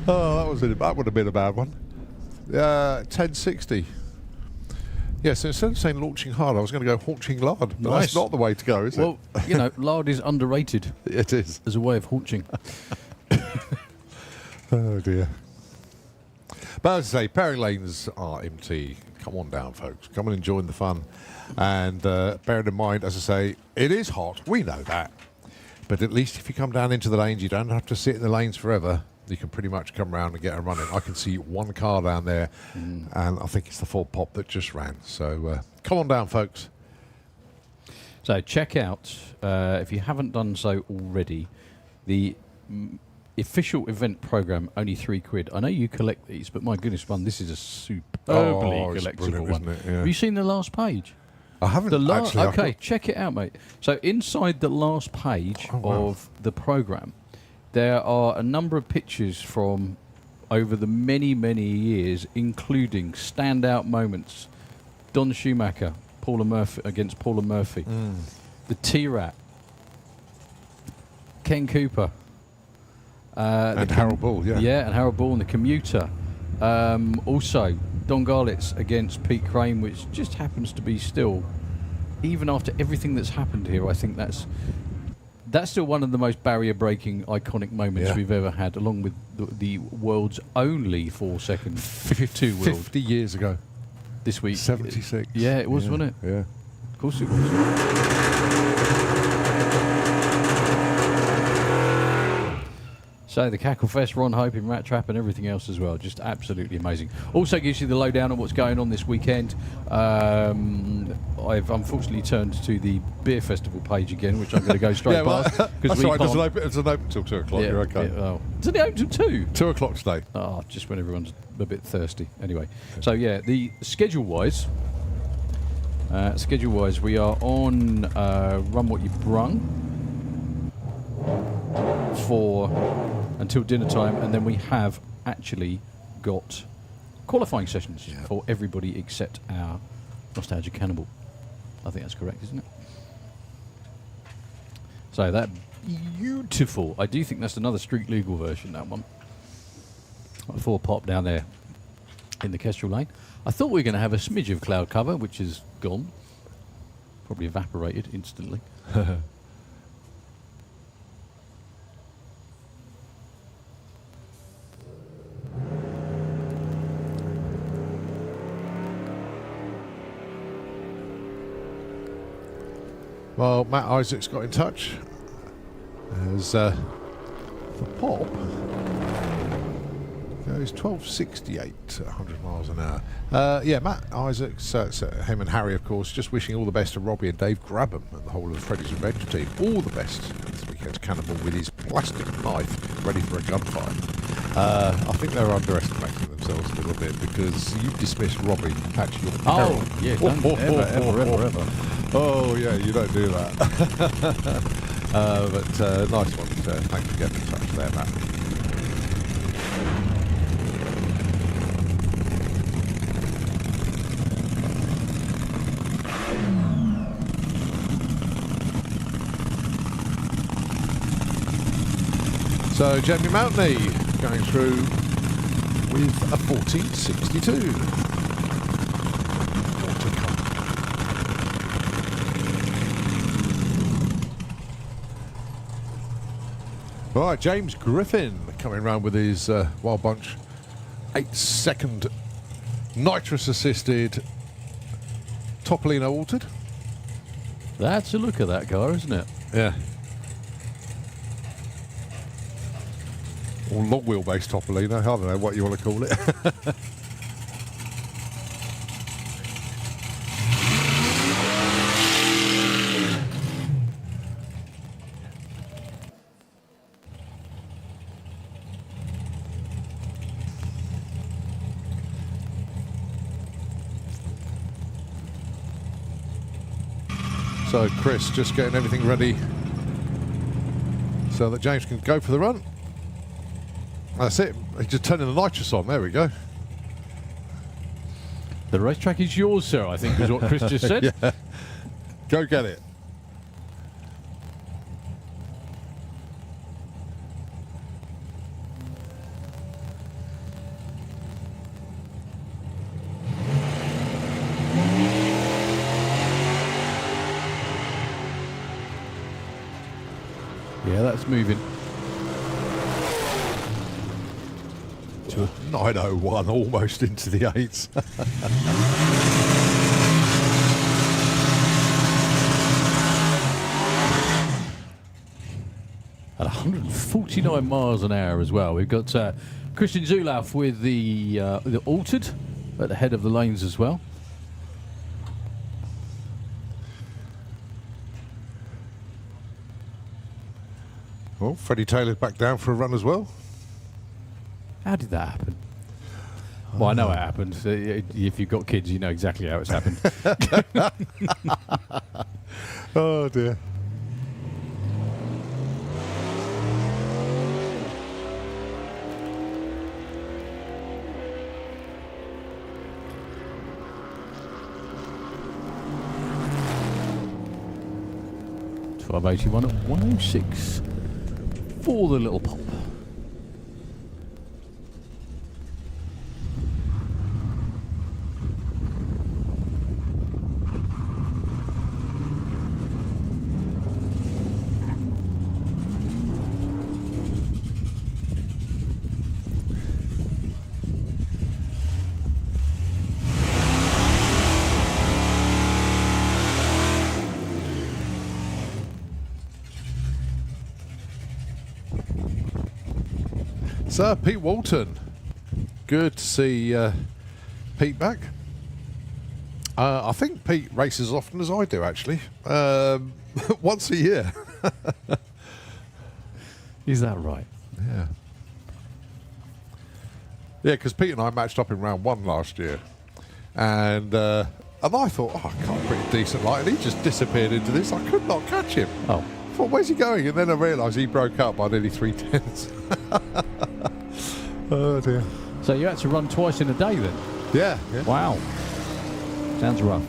Oh, that would have been a bad one. 1060. Yeah, so instead of saying launching hard, I was going to go haunching lard. But Nice. That's not the way to go, is it? Well, you know, lard is underrated It is. as a way of haunching. Oh dear. But as I say, pairing lanes are empty. Come on down, folks. Come and enjoy the fun. And bearing in mind, as I say, it is hot. We know that. But at least if you come down into the lanes, you don't have to sit in the lanes forever. You can pretty much come around and get a run in. I can see one car down there, and I think it's the Ford Pop that just ran. So come on down, folks. So check out, if you haven't done so already, the official event program, only £3. I know you collect these, but my goodness, man, this is a superbly it's collectible brilliant, one. isn't it? Yeah. Have you seen the last page? I haven't actually. Okay, check it out, mate. So inside the last page of the program, there are a number of pictures from over the many, many years, including standout moments. Don Schumacher, Paula Murphy against Paula Murphy, the T-Rat, Ken Cooper, and Harold Ball, yeah. Yeah, and Harold Ball and the Commuter. Also, Don Garlitz against Pete Crane, which just happens to be still, even after everything that's happened here, I think that's still one of the most barrier-breaking, iconic moments we've ever had, along with the world's only 4-second two-wheeled. 50 years ago. This week. 76. Yeah, it was, wasn't it? Yeah. Of course it was. So the Cracklefest, Ron Hope in Rat Trap and everything else as well. Just absolutely amazing. Also gives you the lowdown on what's going on this weekend. I've unfortunately turned to the beer festival page again, which I'm going to go straight past. That's right, it's an open till 2 o'clock. You're okay. It's only open till 2? 2 o'clock today. Oh, just when everyone's a bit thirsty. Anyway, so yeah, the schedule-wise, we are on Run What You Brung for until dinner time, and then we have actually got qualifying sessions for everybody except our Nostalgia Cannibal. I think that's correct, isn't it? So that beautiful. I do think that's another street legal version, that one. 4 pop down there in the Kestrel Lane. I thought we were going to have a smidge of cloud cover, which is gone. Probably evaporated instantly. Well, Matt Isaac's got in touch. As the pop goes 1268 at 100 miles an hour. Yeah, Matt Isaac's, him and Harry, of course, just wishing all the best to Robbie and Dave Grabham and the whole of the Freddy's Revenge team. All the best this weekend's Cannibal with his plastic knife ready for a gunfight. I think they're underestimating themselves a little bit because you dismissed Robbie at your peril. Oh, yeah, don't ever. Oh, yeah, you don't do that. But nice one. Thanks for getting in touch there, Matt. So, Jamie Mountney going through with a 1462. More to come. Right, James Griffin coming round with his Wild Bunch 8-second nitrous-assisted Topolino altered. That's a look at that car, isn't it? Yeah. Or long wheelbase Topolino, I don't know what you want to call it. So Chris just getting everything ready so that James can go for the run. That's it. He's just turning the nitrous on. There we go. The racetrack is yours, sir, I think is what Chris just said. Yeah. Go get it. Yeah, that's moving. To 901, almost into the 8s. At 149 miles an hour as well. We've got Christian Zulauf with the altered at the head of the lanes as well. Well, Freddie Taylor's back down for a run as well. How did that happen? Well, I know it happened. If you've got kids, you know exactly how it's happened. Oh, dear. .581 at 106 for the little pop. So, Pete Walton. Good to see Pete back. I think Pete races as often as I do, actually. Once a year. Is that right? Yeah. Yeah, because Pete and I matched up in round 1 last year. And I thought, oh, I can't pretty decent light. And he just disappeared into this. I could not catch him. Oh. I thought, where's he going? And then I realised he broke up by nearly 3/10. Oh, dear. So you had to run twice in a day then? Yeah. Wow. Sounds rough.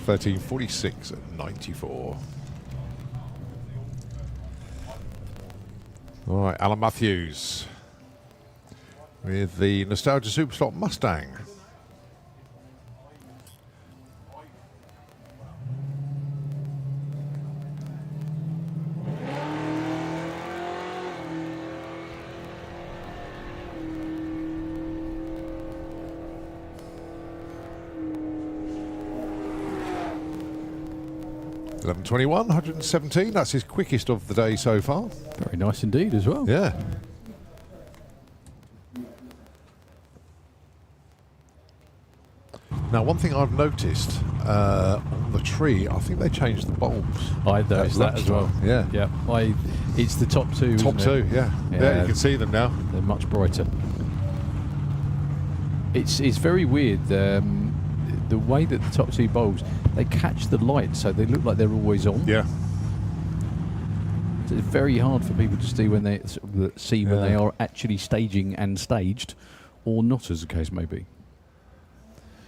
13:46 at 94. All right, Alan Matthews with the Nostalgia Superslot Mustang. $11.21, 117. That's his quickest of the day so far. Very nice indeed as well. Yeah. Now, one thing I've noticed on the tree, I think they changed the bulbs. I noticed that as well. Yeah. Yeah. It's the top two. Top isn't it? two, yeah. Yeah, you can see them now. They're much brighter. It's very weird. The way that the top two bulbs, they catch the light, so they look like they're always on. Yeah. So it's very hard for people to see when they when they are actually staging and staged, or not, as the case may be.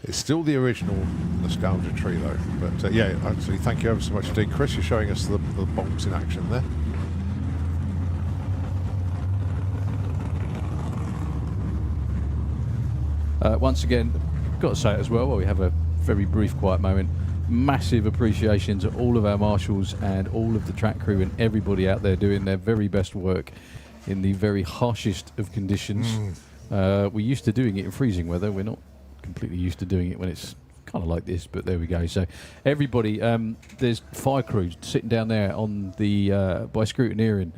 It's still the original Nostalgia tree, though. But yeah, actually, thank you ever so much indeed, Chris. You're showing us the bulbs in action there. Once again, got to say it as well, while we have a very brief quiet moment, massive appreciation to all of our marshals and all of the track crew and everybody out there doing their very best work in the very harshest of conditions. We're used to doing it in freezing weather. We're not completely used to doing it when it's kind of like this, but there we go. So everybody, there's fire crews sitting down there on the by scrutineering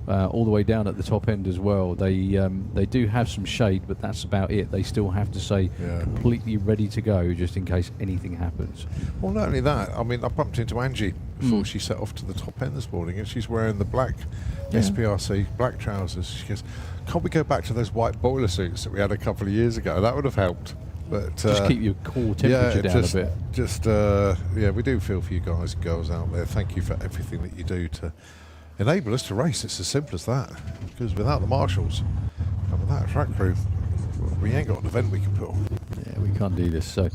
all the way down at the top end as well. They do have some shade, but that's about it. They still have to say completely ready to go just in case anything happens. Well, not only that, I mean, I bumped into Angie before she set off to the top end this morning, and she's wearing the black SPRC, black trousers. She goes, can't we go back to those white boiler suits that we had a couple of years ago? That would have helped. But just keep your core temperature down a bit. Yeah, we do feel for you guys and girls out there. Thank you for everything that you do to enable us to race. It's as simple as that. Because without the marshals and without a track crew, we ain't got an event we can put on. Yeah, we can't do this. So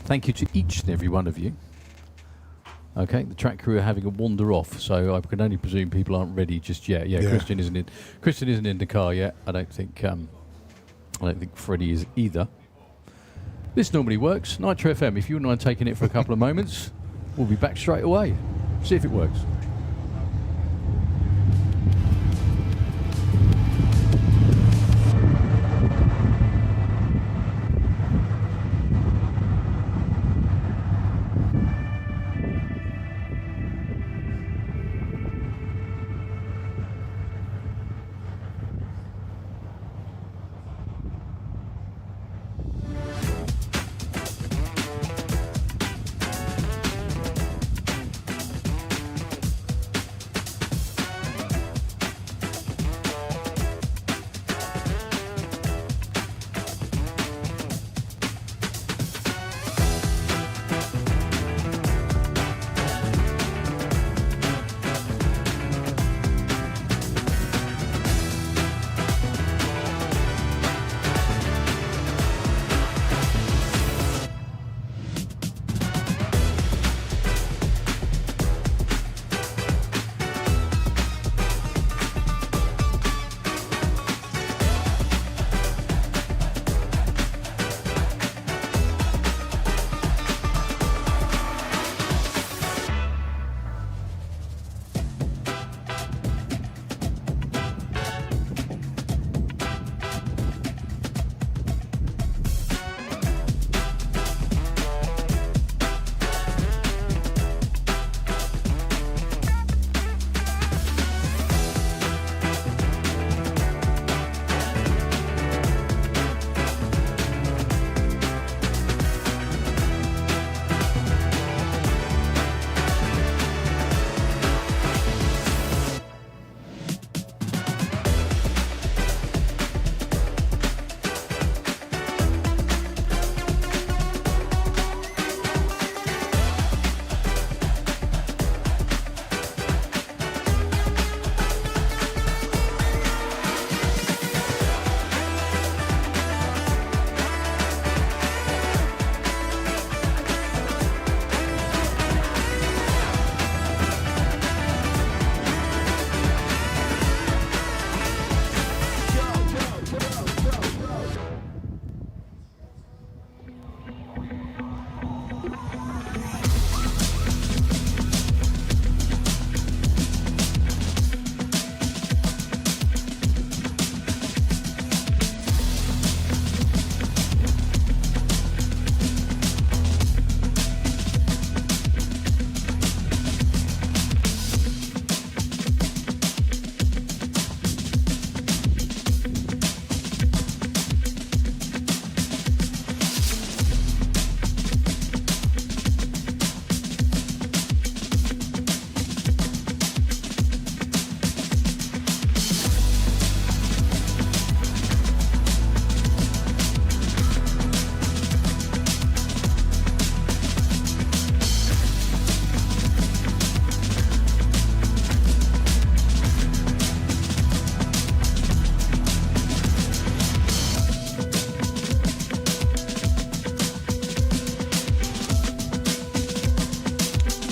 thank you to each and every one of you. Okay, the track crew are having a wander off, so I can only presume people aren't ready just yet. Yeah. Christian isn't in the car yet. I don't think Freddie is either. This normally works. Nitro FM, if you wouldn't mind taking it for a couple of moments, we'll be back straight away. See if it works.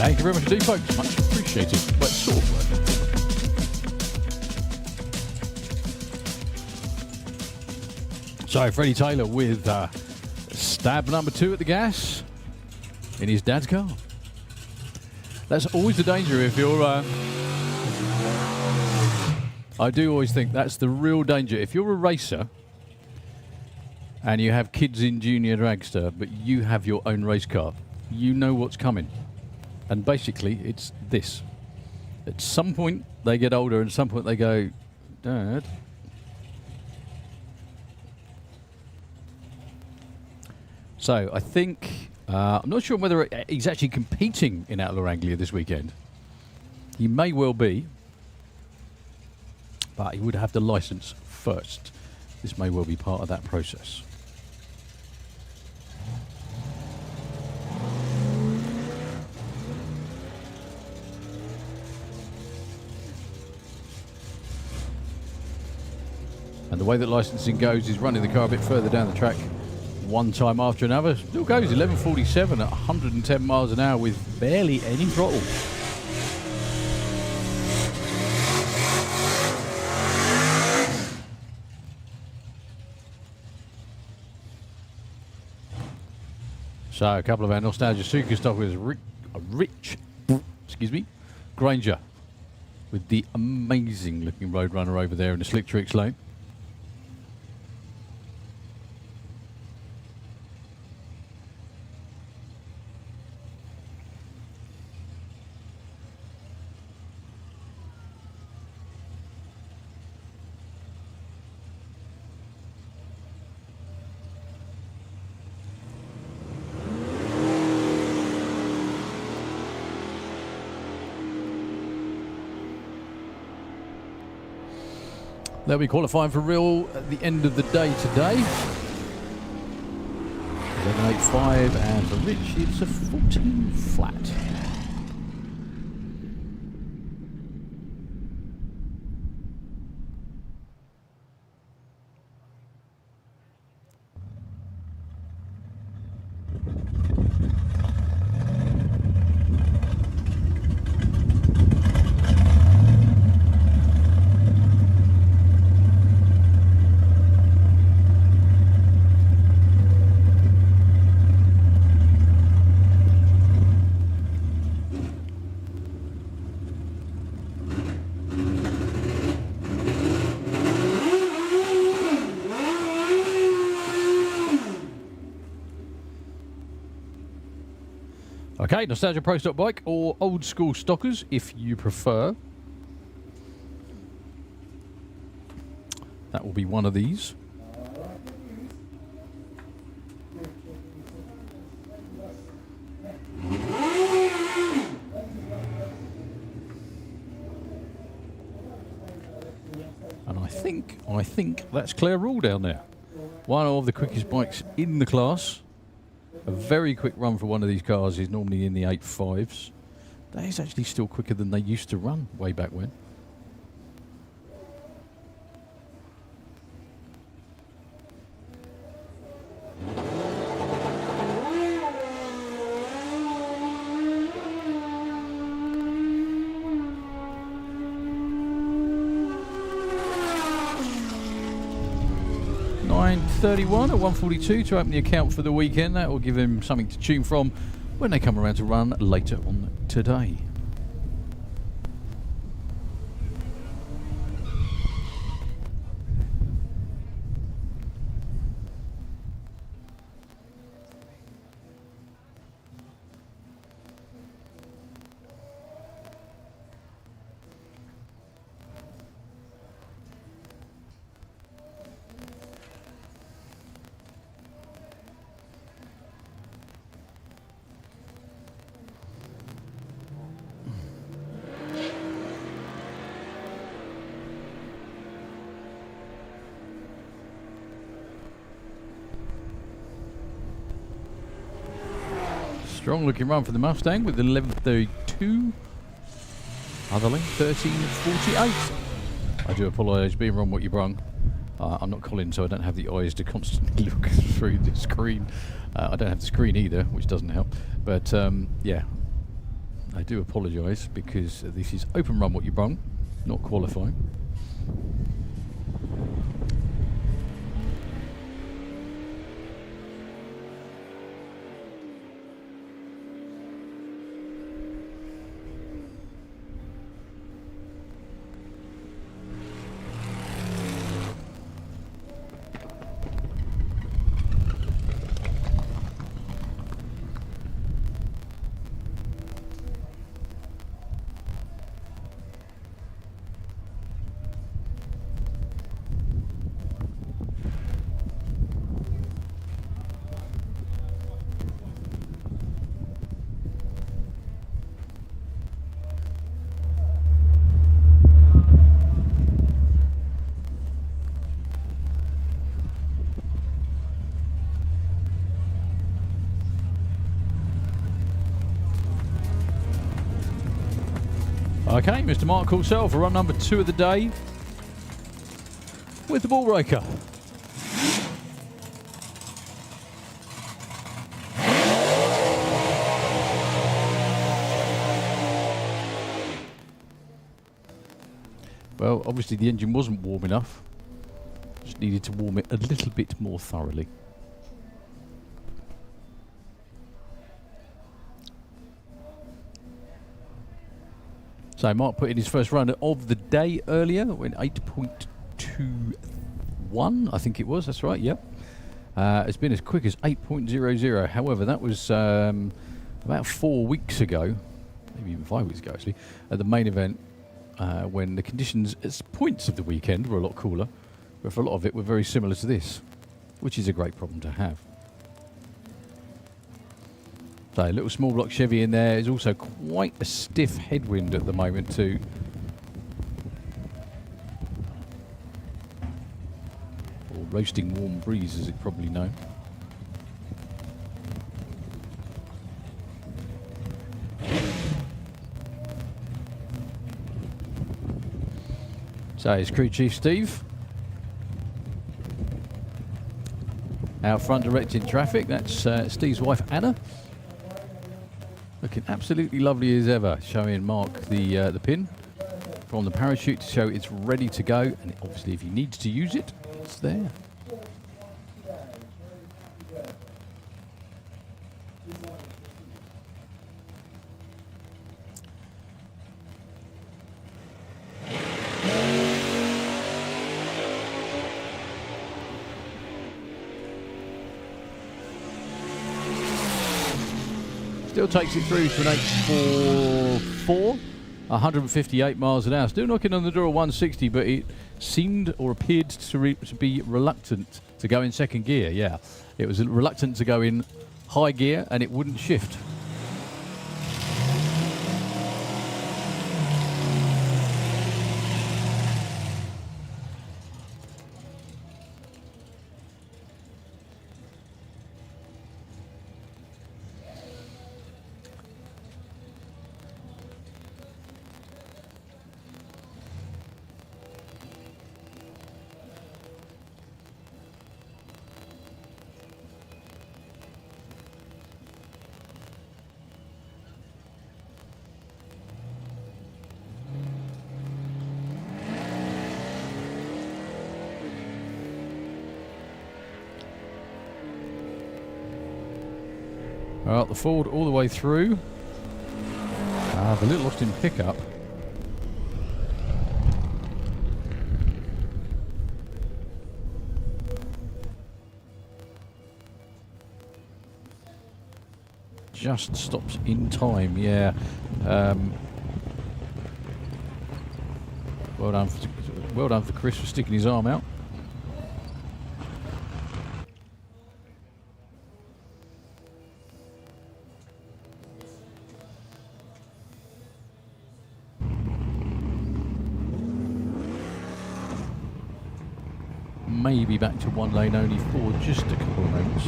Thank you very much indeed, folks. Much appreciated. But sort of working. So, Freddie Taylor with stab number 2 at the gas in his dad's car. That's always the danger if you're... I do always think that's the real danger. If you're a racer and you have kids in junior dragster, but you have your own race car, you know what's coming. And basically, it's this. At some point, they get older, and at some point they go, Dad... So, I think... I'm not sure whether he's actually competing in Outlaw Anglia this weekend. He may well be. But he would have the license first. This may well be part of that process. And the way that licensing goes is running the car a bit further down the track one time after another. Still goes 11:47 at 110 miles an hour with barely any throttle. So a couple of our Nostalgia Circus stock with Rich Granger with the amazing looking Roadrunner over there in the Slick Tricks lane. They'll be qualifying for real at the end of the day today. 11.85, and for Rich, it's a 14 flat. Okay, Nostalgia Pro Stock Bike or old school stockers if you prefer. That will be one of these. And I think that's Claire Rule down there. One of the quickest bikes in the class. A very quick run for one of these cars is normally in the 8.5s. That is actually still quicker than they used to run way back when. .31 at 142 to open the account for the weekend. That will give him something to tune from when they come around to run later on today. Strong looking run for the Mustang with 11.32. Other lane 13.48. I do apologise, being wrong what you brung. I'm not Colin, so I don't have the eyes to constantly look through the screen. I don't have the screen either, which doesn't help. But yeah, I do apologise because this is open run what you brung, not qualifying. Okay, Mr. Mark Coulsell for run number 2 of the day with the ball breaker. Well, obviously the engine wasn't warm enough. Just needed to warm it a little bit more thoroughly. So Mark put in his first run of the day earlier, went 8.21, I think it was, that's right, yep. It's been as quick as 8.00, however, that was about 4 weeks ago, maybe even 5 weeks ago actually, at the main event, when the conditions at points of the weekend were a lot cooler, but for a lot of it were very similar to this, which is a great problem to have. So a little small block Chevy in there. There's also quite a stiff headwind at the moment too. Or roasting warm breeze as it's probably known. So it's Crew Chief Steve. Out front directing traffic. That's Steve's wife Anna. Looking absolutely lovely as ever, showing Mark the pin from the parachute to show it's ready to go, and obviously if he needs to use it, it's there. Still takes it through to an 8.44, 158 miles an hour. Still knocking on the door of 160, but it seemed or appeared to be reluctant to go in second gear. Yeah, it was reluctant to go in high gear, and it wouldn't shift. Well, the Ford all the way through. The little Austin pickup. Just stops in time, yeah. Well done for Chris for sticking his arm out. Maybe back to one lane only for just a couple of moments.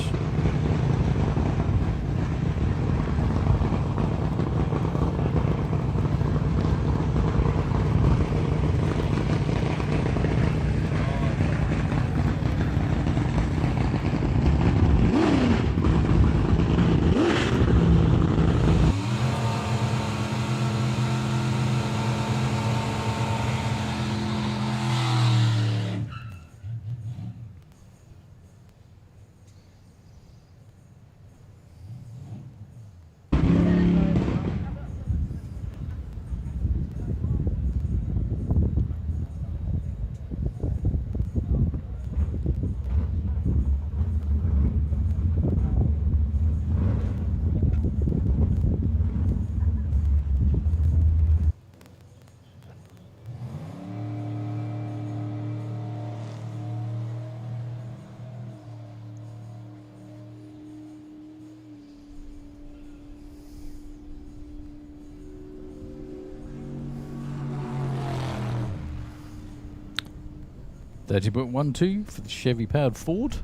30.12 for the Chevy powered Ford.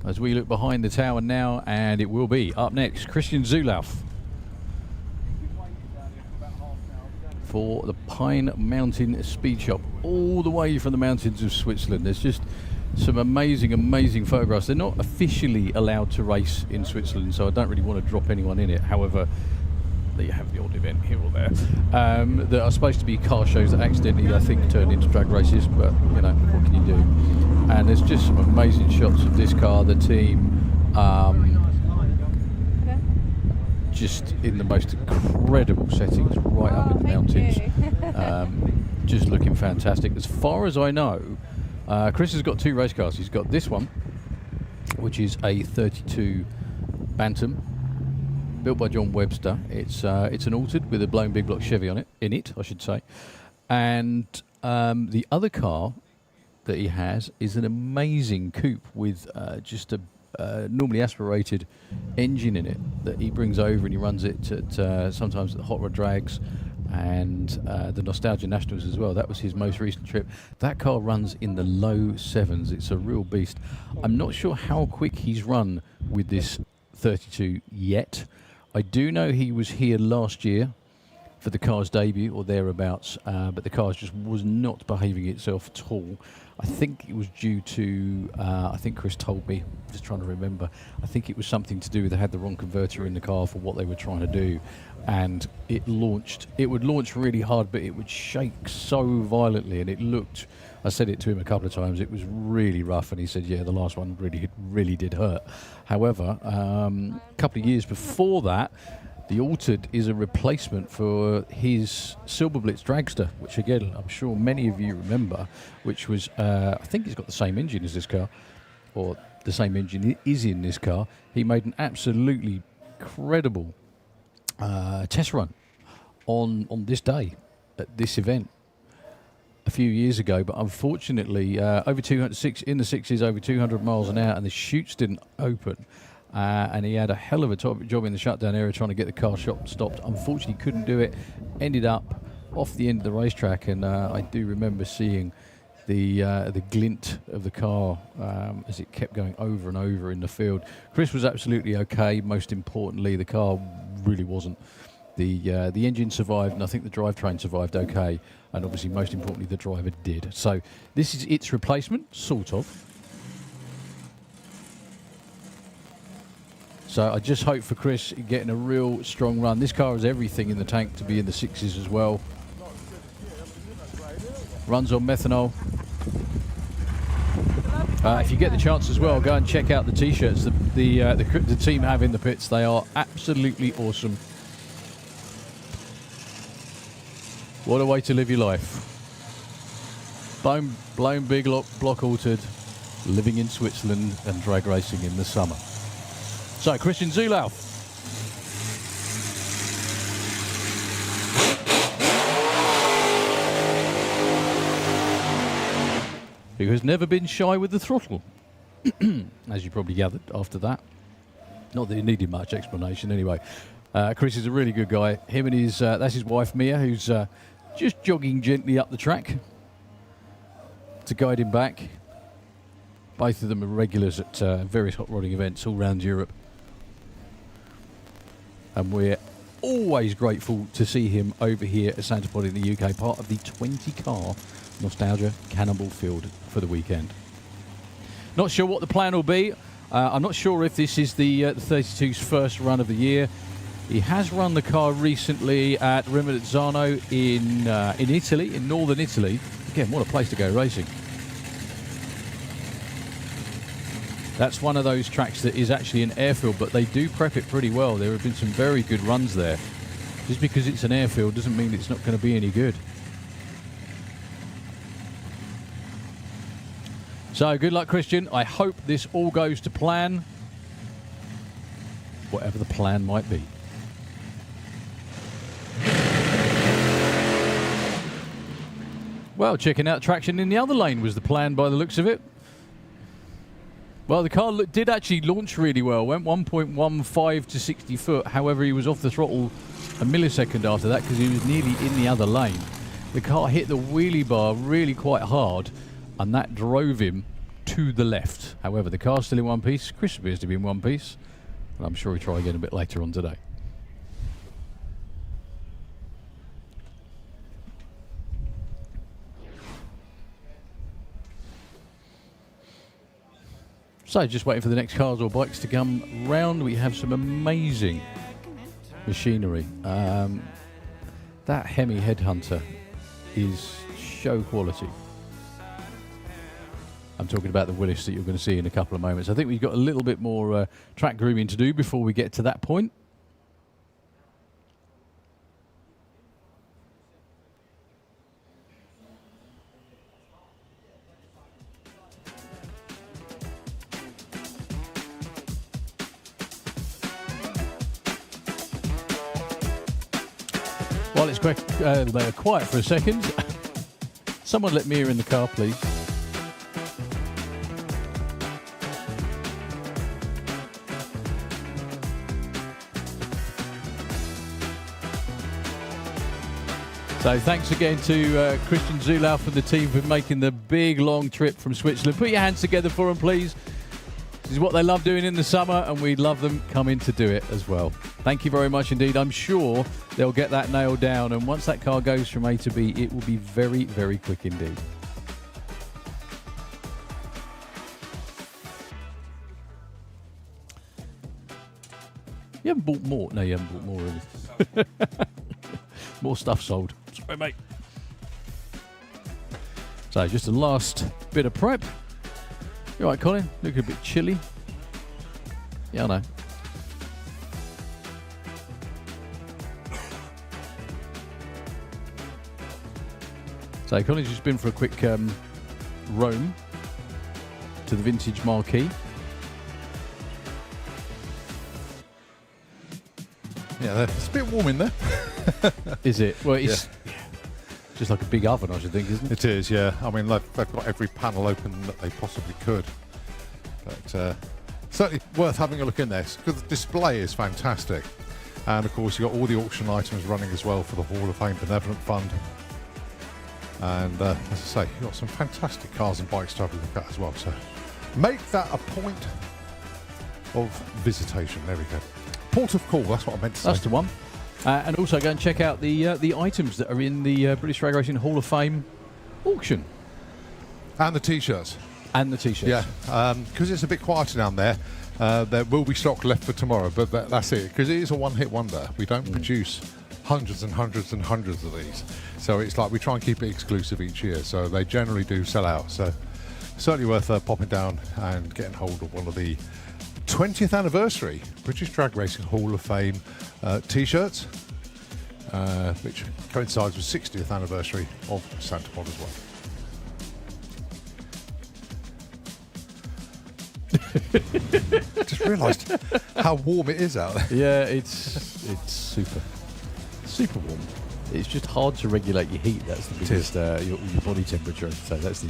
As we look behind the tower now, and it will be up next, Christian Zulauf for the Pine Mountain Speed Shop, all the way from the mountains of Switzerland. There's just some amazing photographs. They're not officially allowed to race in Switzerland, so I don't really want to drop anyone in it. However, you have the odd event here or there. There are supposed to be car shows that accidentally, I think, turn into drag races, but, you know, what can you do? And there's just some amazing shots of this car, the team, just in the most incredible settings, right up in the mountains. Just looking fantastic. As far as I know, Chris has got 2 race cars. He's got this one, which is a 32 Bantam, built by John Webster. It's an altered with a blown big block Chevy on it, I should say. And the other car that he has is an amazing coupe with just a normally aspirated engine in it that he brings over, and he runs it at sometimes at the Hot Rod Drags and the Nostalgia Nationals as well. That was his most recent trip. That car runs in the low 7s. It's a real beast. I'm not sure how quick he's run with this 32 yet. I do know he was here last year for the car's debut or thereabouts, but the car just was not behaving itself at all. I think it was due to, I think Chris told me, just trying to remember, I think it was something to do with they had the wrong converter in the car for what they were trying to do, and it would launch really hard, but it would shake so violently, and it looked, I said it to him a couple of times, it was really rough, and he said, yeah, the last one really did hurt. However, a couple of years before that, the altered is a replacement for his Silver Blitz Dragster, which again, I'm sure many of you remember, which was, I think it's got the same engine as this car, or the same engine is in this car. He made an absolutely incredible test run on this day at this event a few years ago, but unfortunately, over 206 in the 6s, over 200 miles an hour, and the chutes didn't open. And he had a hell of a job in the shutdown area trying to get the car stopped. Unfortunately, couldn't do it. Ended up off the end of the racetrack, and I do remember seeing the glint of the car as it kept going over and over in the field. Chris was absolutely okay. Most importantly, the car really wasn't. The engine survived, and I think the drivetrain survived okay. And obviously, most importantly, the driver did. So this is its replacement, sort of. So I just hope for Chris getting a real strong run. This car has everything in the tank to be in the 6s as well. Runs on methanol. If you get the chance as well, go and check out the T-shirts the team have in the pits. They are absolutely awesome. What a way to live your life. Blown big block altered, living in Switzerland and drag racing in the summer. So, Christian Zulauf. Who has never been shy with the throttle, as you probably gathered after that. Not that he needed much explanation anyway. Chris is a really good guy. Him and his, that's his wife Mia, who's just jogging gently up the track to guide him back. Both of them are regulars at various hot rodding events all around Europe. And we're always grateful to see him over here at Santa Pod in the UK, part of the 20-car Nostalgia Cannibal field for the weekend. Not sure what the plan will be. I'm not sure if this is the 32's first run of the year. He has run the car recently at Rimozzano in Italy, in northern Italy. Again, what a place to go racing. That's one of those tracks that is actually an airfield, but they do prep it pretty well. There have been some very good runs there. Just because it's an airfield doesn't mean it's not going to be any good. So, good luck, Christian. I hope this all goes to plan, whatever the plan might be. Well, checking out traction in the other lane was the plan by the looks of it. Well, the car did actually launch really well. Went 1.15 to 60 foot. However, he was off the throttle a millisecond after that because he was nearly in the other lane. The car hit the wheelie bar really quite hard and that drove him to the left. However, the car's still in one piece. Chris appears to be in one piece, and I'm sure he'll try again a bit later on today. So, just waiting for the next cars or bikes to come round. We have some amazing machinery. That Hemi Headhunter is show quality. I'm talking about the Willis that you're going to see in a couple of moments. I think we've got a little bit more track grooming to do before we get to that point. While it's quiet for a second, someone let Mia in the car, please. So thanks again to Christian Zulauf and the team for making the big long trip from Switzerland. Put your hands together for them, please. This is what they love doing in the summer, and we'd love them coming to do it as well. Thank you very much indeed. I'm sure they'll get that nailed down, and once that car goes from A to B, it will be very, very quick indeed. You haven't bought more? No, you haven't bought more, really. More stuff sold. Sorry, mate. So, just a last bit of prep. You all right, Colin? Look a bit chilly. Yeah, I know. So, Colin's just been for a quick roam to the vintage marquee. Yeah, it's a bit warm in there. Is it? Well, it's just like a big oven, I should think, isn't it? It is, yeah. I mean, they've got every panel open that they possibly could. But certainly worth having a look in there, because the display is fantastic. And, of course, you've got all the auction items running as well for the Hall of Fame Benevolent Fund. And, as I say, you've got some fantastic cars and bikes to have a look at as well. So make that a point of visitation. There we go. Port of call, that's what I meant to say. That's the one. And also go and check out the items that are in the British Drag Racing Hall of Fame auction. And the T-shirts. And the T-shirts. Yeah, because it's a bit quieter down there. There will be stock left for tomorrow, but that's it. Because it is a one-hit wonder. We don't produce hundreds and hundreds and hundreds of these. So it's like we try and keep it exclusive each year. So they generally do sell out. So certainly worth popping down and getting hold of one of the 20th anniversary British Drag Racing Hall of Fame T-shirts, which coincides with 60th anniversary of Santa Pod as well. Just realised how warm it is out there. Yeah, it's super warm. It's just hard to regulate your heat. That's the biggest your body temperature. So that's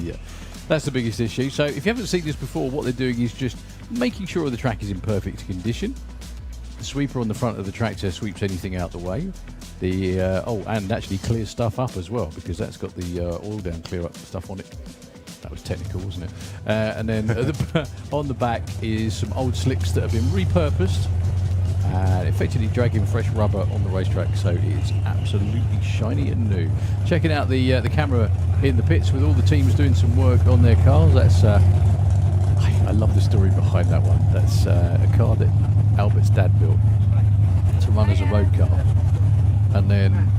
the biggest issue. So if you haven't seen this before, what they're doing is just making sure the track is in perfect condition. The sweeper on the front of the tractor sweeps anything out the way. And actually clears stuff up as well, because that's got the oil down clear up stuff on it. That was technical, wasn't it? And then on the back is some old slicks that have been repurposed and effectively dragging fresh rubber on the racetrack, so it's absolutely shiny and new. Checking out the camera in the pits with all the teams doing some work on their cars. That's I love the story behind that one. That's a car that Albert's dad built to run as a road car, and then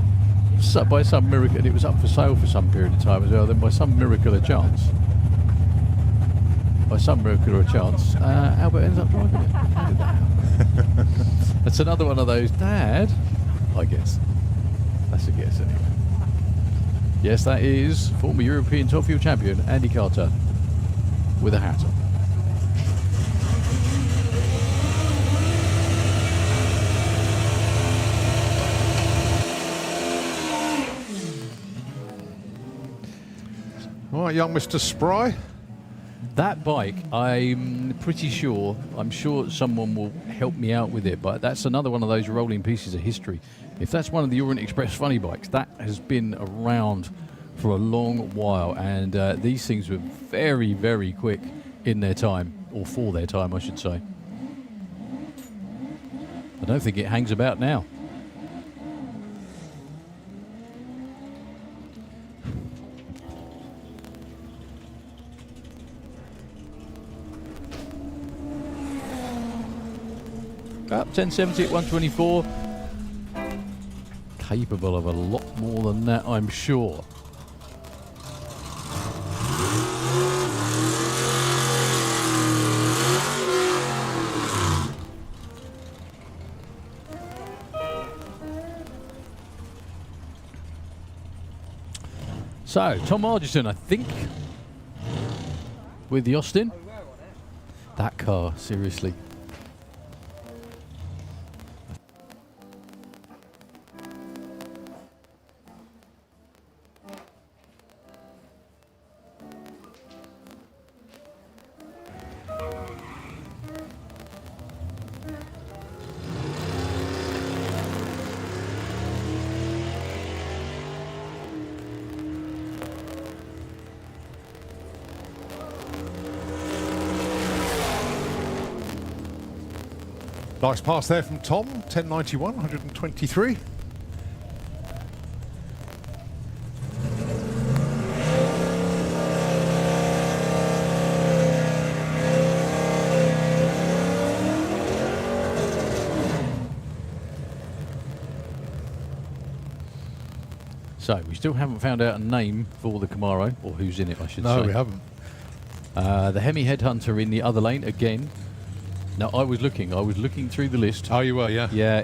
by some miracle, and it was up for sale for some period of time as well. Then by some miracle or chance, Albert ends up driving it. How did that happen? That's another one of those, Dad, I guess. That's a guess anyway. Yes, that is former European Top Fuel champion Andy Carter with a hat on. All right, young Mr. Spry. That bike, I'm sure someone will help me out with it, but that's another one of those rolling pieces of history. If that's one of the Orient Express funny bikes, that has been around for a long while, and these things were very, very quick in their time, or for their time, I should say. I don't think it hangs about now. Up 1070 at 124. Capable of a lot more than that, I'm sure. So, Tom Argerton, I think, with the Austin. That car, seriously. Nice pass there from Tom, 1091, 123. So, we still haven't found out a name for the Camaro, or who's in it, I should say. No, we haven't. The Hemi Headhunter in the other lane again. Now, I was looking through the list. Oh, you were, yeah. Yeah,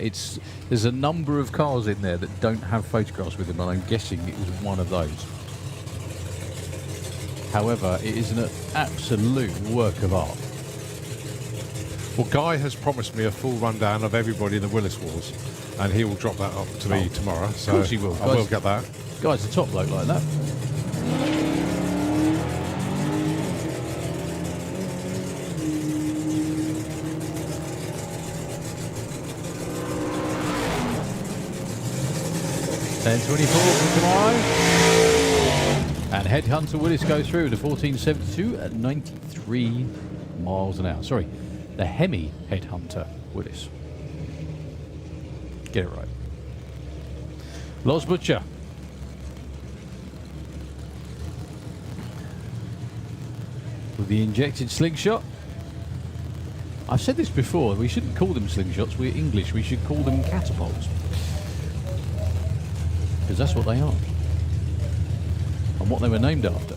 there's a number of cars in there that don't have photographs with them, and I'm guessing it was one of those. However, it is an absolute work of art. Well, Guy has promised me a full rundown of everybody in the Willis Wars, and he will drop that up to me tomorrow. So of course he will. I will get that. Guy's a top bloke like that. .1024 from tomorrow. And Headhunter Willis goes through the 1472 at 93 miles an hour. Sorry, the Hemi Headhunter Willis. Get it right. Los Butcher. With the injected slingshot. I've said this before, we shouldn't call them slingshots, we're English, we should call them catapults. Because that's what they are. And what they were named after.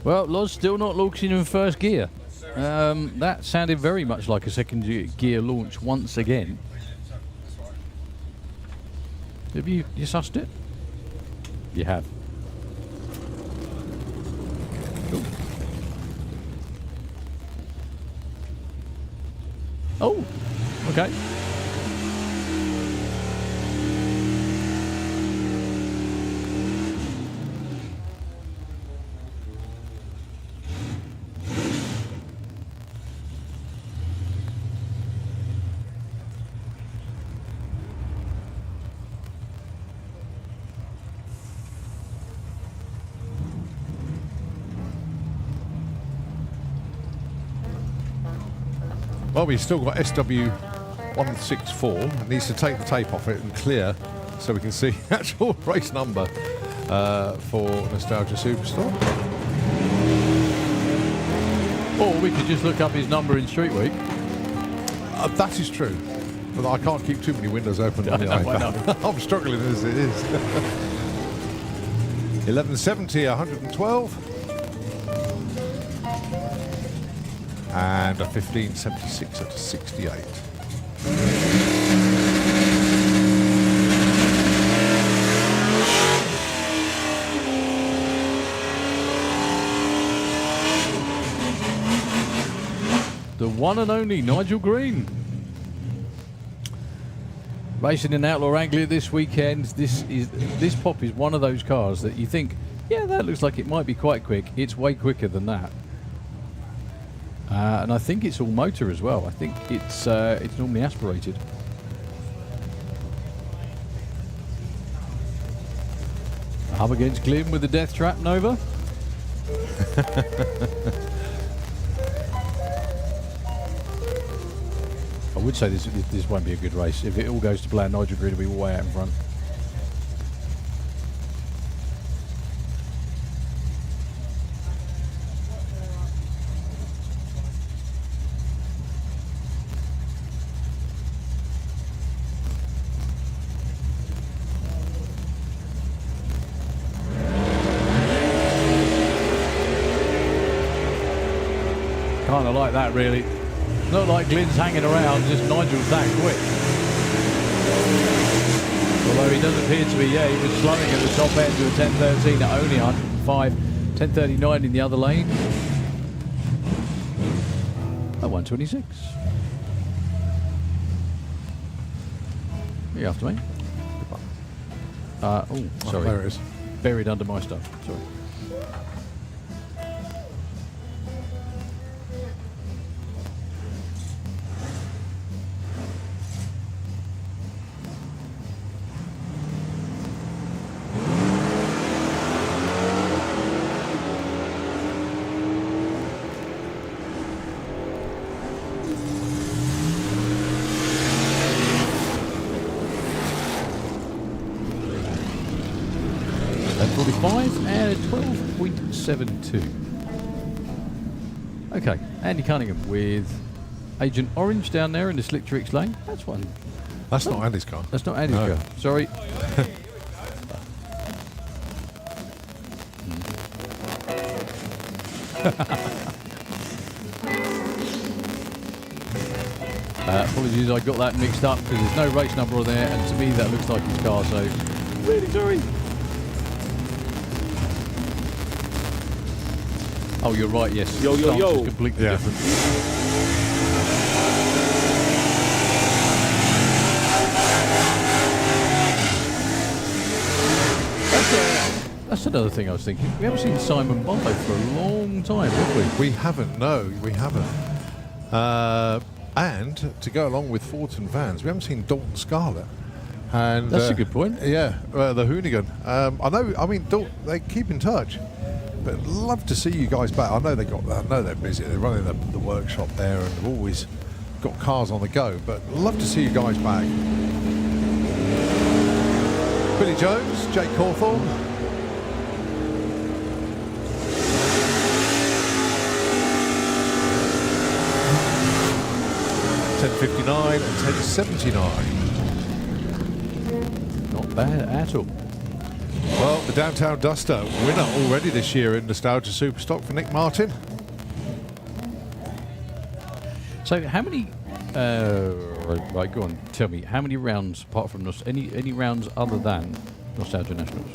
Well, Loz still not launching in first gear. That sounded very much like a second gear launch once again. Have you sussed it? You have. Ooh. Oh, okay. Well, we've still got SW164. It needs to take the tape off it and clear so we can see the actual race number for Nostalgia Superstore. Or we could just look up his number in Street Week. That is true. But I can't keep too many windows open on the iPad. I'm struggling as it is. 1170, 112. And a 1576 at 68. one and only Nigel Green. Racing in Outlaw Anglia this weekend. This Pop is one of those cars that you think, yeah, that looks like it might be quite quick. It's way quicker than that. And I think it's all motor as well. I think it's normally aspirated. Up against Glim with the death trap, Nova. I would say this won't be a good race. If it all goes to plan, Nigel Green will be way out in front. Kind of like that, really. Not like Glyn's hanging around, just Nigel's that quick. Although he does appear to be, yeah, he was slowing at the top end to a 10.13 at only 105, 10.39 in the other lane. At 126. Are you after me? Oh, sorry. There it is. Buried under my stuff, sorry. And a 12.72. Okay, Andy Cunningham with Agent Orange down there in the Slick Tricks lane. That's one. That's not Andy's car. That's not Andy's car. Sorry. Apologies, I got that mixed up because there's no race number on there, and to me that looks like his car, so really sorry. Oh, you're right, yes. Yo, yo, yo. Is completely different. That's another thing I was thinking. We haven't seen Simon Barlow for a long time, have we? We haven't, no, we haven't. And to go along with Fortin Vans, we haven't seen Dalton Scarlett. And that's a good point. Yeah, the Hoonigan. I know. I mean, they keep in touch. But love to see you guys back. I know they're busy. They're running the workshop there, and they've always got cars on the go. But love to see you guys back. Billy Jones, Jake Cawthorne. $10.59 and $10.79. Not bad at all. Well, the Downtown Duster winner already this year in Nostalgia Superstock for Nick Martin. So how many, right, go on, tell me, how many rounds, apart from any rounds other than Nostalgia Nationals?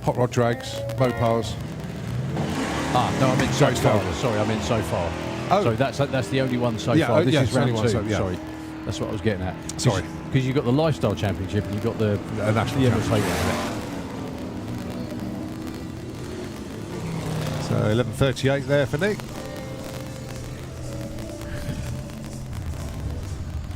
Hot Rod Drags, Mopars. No, I meant so far. Dragstalgia. Sorry, I meant so far. Oh. So that's the only one so Yeah, far. This yeah, is round only two. one, so, yeah. Sorry, that's what I was getting at. Sorry. Because you've got the Lifestyle Championship and you've got the National MSA one. So 11.38 there for Nick.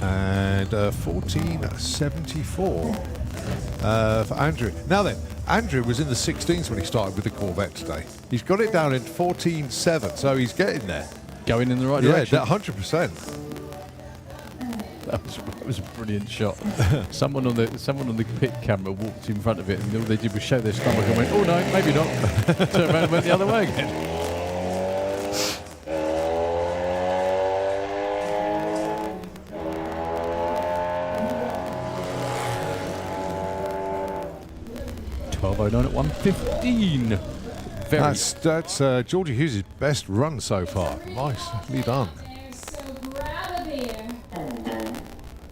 And 14.74 for Andrew. Now then, Andrew was in the 16s when he started with the Corvette today. He's got it down in 14.7, so he's getting there. Going in the right direction. Yeah, 100%. That was a brilliant shot. someone on the pit camera walked in front of it, and all they did was show their stomach and went, "Oh no, maybe not." Turned around and went the other way again. .12.09 at 1:15. That's Georgie Hughes' best run so far. Nicely done. So grab a beer.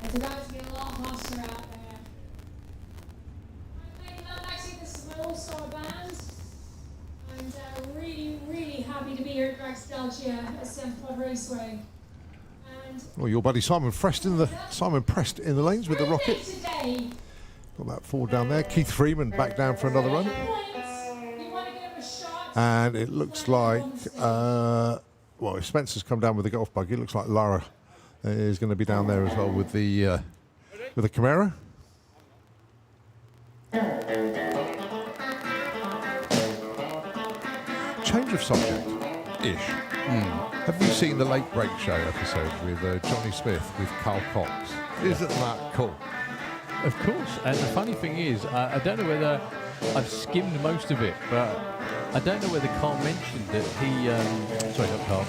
It's about to be a lot hotter out there. I'm actually, this is my all-star band. And really, really happy to be here at Dragstalgia. So Club Raceway. And Well, your buddy Simon Prest in the lanes with the rocket. today, Got that Ford down there. Keith Freeman back down for another run. you want to give him a shot? And it looks like, well, if Spencer's come down with the golf buggy, it looks like Lara is going to be down there as well with the Camaro. Change of subject-ish. Have you seen the Late Break Show episode with Johnny Smith with Carl Cox? Isn't that cool? Of course. And the funny thing is, I don't know whether I've skimmed most of it, but I don't know whether Carl mentioned that he, sorry, not Carl,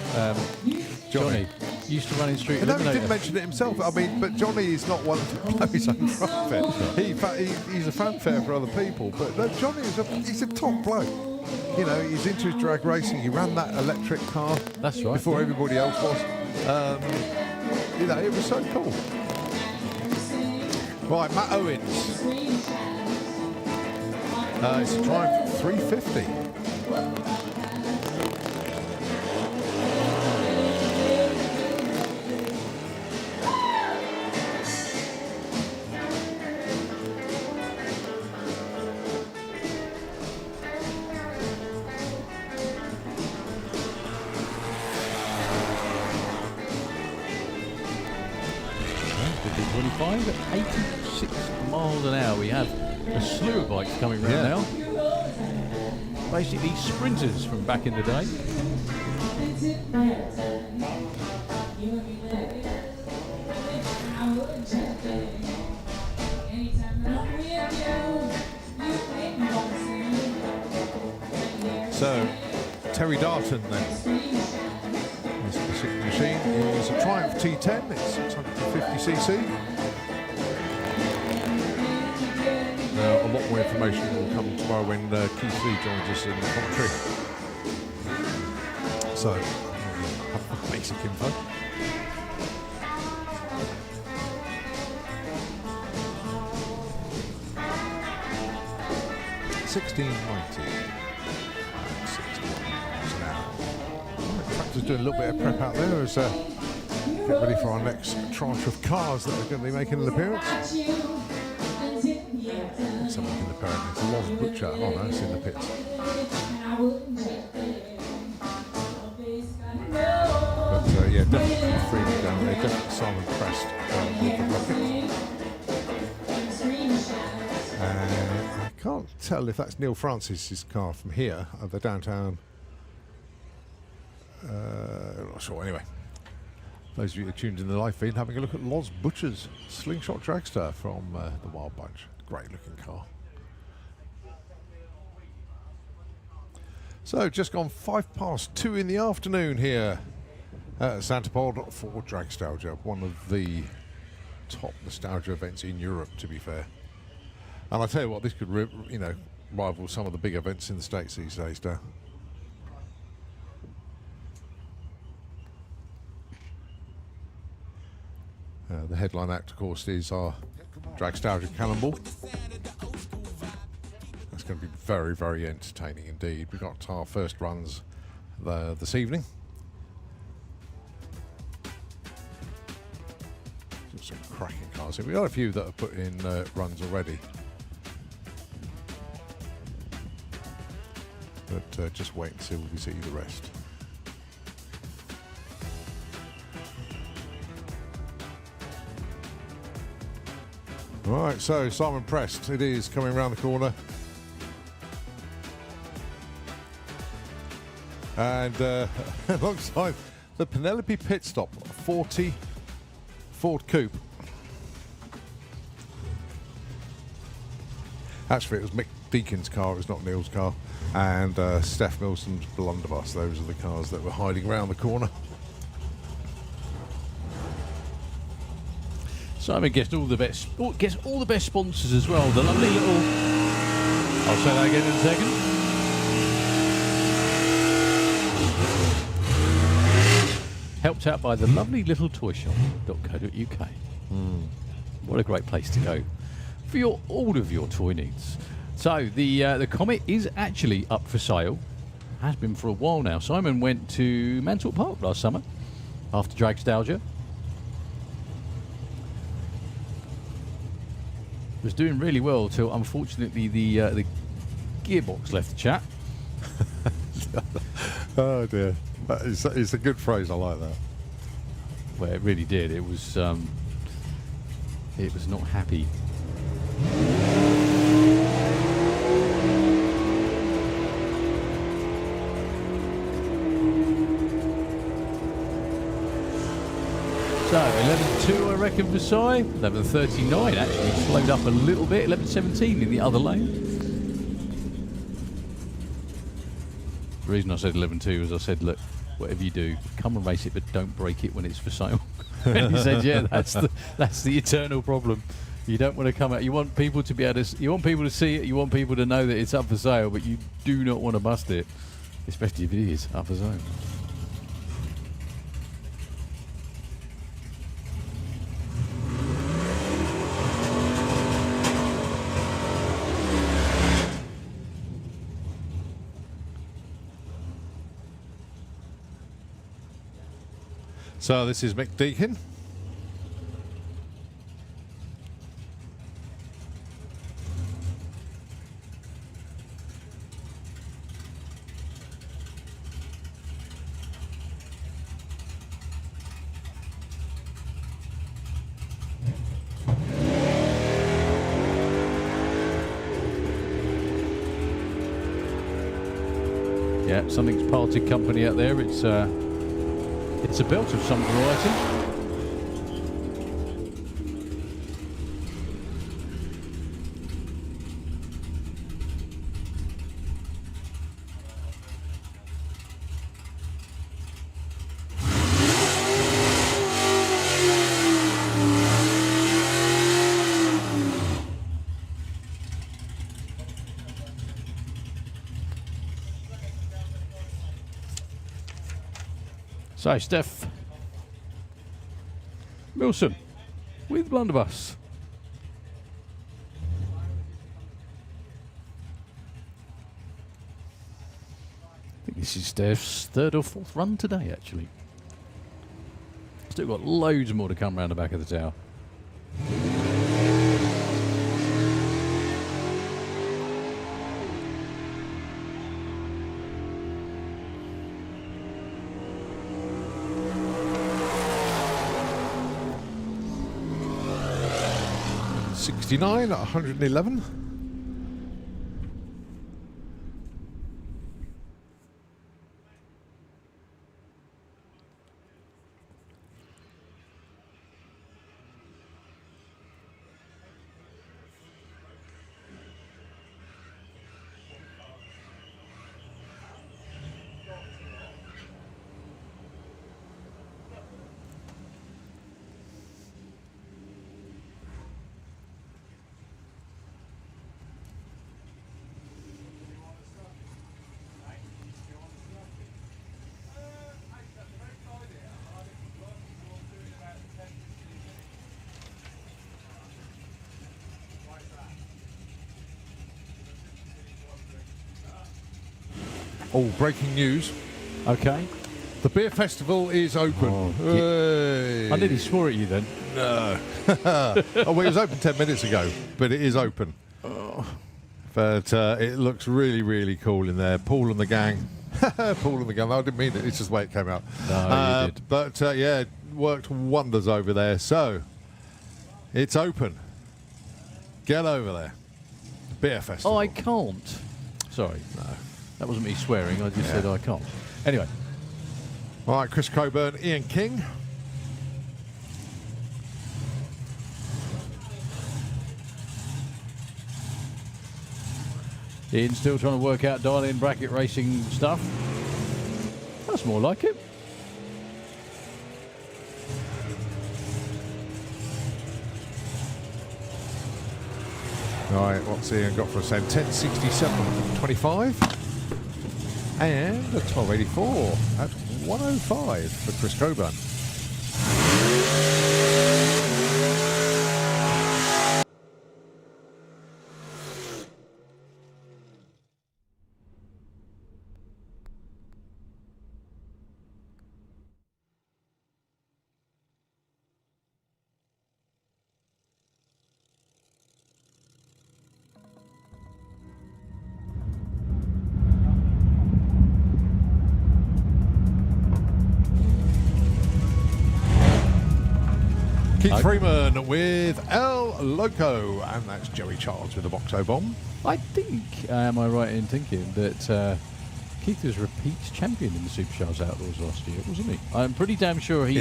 Johnny used to run in Street No, he Eliminator. didn't mention it himself. I mean, but Johnny is not one to blow his own trumpet. He's a fanfare for other people. But no, Johnny he's a top bloke. You know, he's into his drag racing. He ran that electric car. That's right. Before everybody else was. You know, it was so cool. Right, Matt Owens. It's a Triumph 350. At 86 miles an hour. We have a slew of bikes coming around now. Basically sprinters from back in the day. So, Terry Darton then. This particular machine is a Triumph T10. It's 650cc. A lot more information will come tomorrow when Keith Lee joins us in the commentary. So, basic info. $16.90. 61 miles an hour. Right, Tractor's doing a little bit of prep out there as get ready for our next tranche of cars that are going to be making an appearance. Someone in the parent, it's Loz Butcher. Oh no, it's in the pits. But yeah, definitely Freeman down there, definitely Simon Prest with the rocket. I can't tell if that's Neil Francis's car from here, the downtown. I'm not sure. Anyway, those of you who are tuned in the live feed, having a look at Loz Butcher's Slingshot Dragster from the Wild Bunch. Great looking car. So just gone 2:05 in the afternoon here at Santapod for Dragstalgia, one of the top nostalgia events in Europe, to be fair. And I tell you what, this could rival some of the big events in the States these days, Dan. The headline act, of course, is our Dragstalgia Cannibal. That's going to be very, very entertaining indeed. We've got our first runs this evening. Some cracking cars here. We've got a few that have put in runs already. But just wait until we see the rest. Right, so Simon Prest, it is coming around the corner. And alongside the Penelope pit stop, 40 Ford Coupe. Actually, it was Mick Deacon's car, it was not Neil's car. And Steph Milson's Blunderbuss. Those are the cars that were hiding around the corner. Simon gets all the best sponsors as well. The lovely little. I'll say that again in a second. Helped out by the lovely little toy shop.co.uk. What a great place to go for all of your toy needs. So the Comet is actually up for sale. Has been for a while now. Simon went to Mansfield Park last summer after Dragstalgia. Was doing really well till unfortunately the gearbox left the chat. Oh dear, it's a good phrase. I like that. Well, it really did. It was not happy. So 11.2 I reckon for Si. 11.39 actually slowed up a little bit. 11.17 in the other lane. The reason I said 11.2 was I said, look, whatever you do, come and race it, but don't break it when it's for sale. And he said, yeah, that's the eternal problem. You don't want to come out. You want people to be able to. You want people to see it. You want people to know that it's up for sale, but you do not want to bust it, especially if it is up for sale. So this is Mick Deakin. Yeah, something's parted company out there. It's a belt of some variety. So, Steph Wilson with Blunderbuss. I think this is Steph's third or fourth run today, actually. Still got loads more to come around the back of the tower. '69 at 111. Oh, breaking news. Okay. The beer festival is open. Oh, Hey. I nearly swore at you then. No. Oh, well, it was open 10 minutes ago, but it is open. But it looks really, really cool in there. Paul and the gang. Paul and the gang. I didn't mean it. It's just the way it came out. No, you did. But, yeah, it worked wonders over there. So, it's open. Get over there. Beer festival. Oh, I can't. Sorry. No. That wasn't me swearing. I just said I can't. Anyway. All right, Chris Coburn, Ian King. Ian's still trying to work out dial-in bracket racing stuff. That's more like it. All right, what's Ian got for us then? 1067.25 and a 1284 at 105 for Chris Coburn. Keith Freeman with El Loco, and that's Joey Charles with the Boxo Bomb. I think, am I right in thinking that Keith was repeat champion in the Supercharged Outlaws last year, wasn't he? I'm pretty damn sure he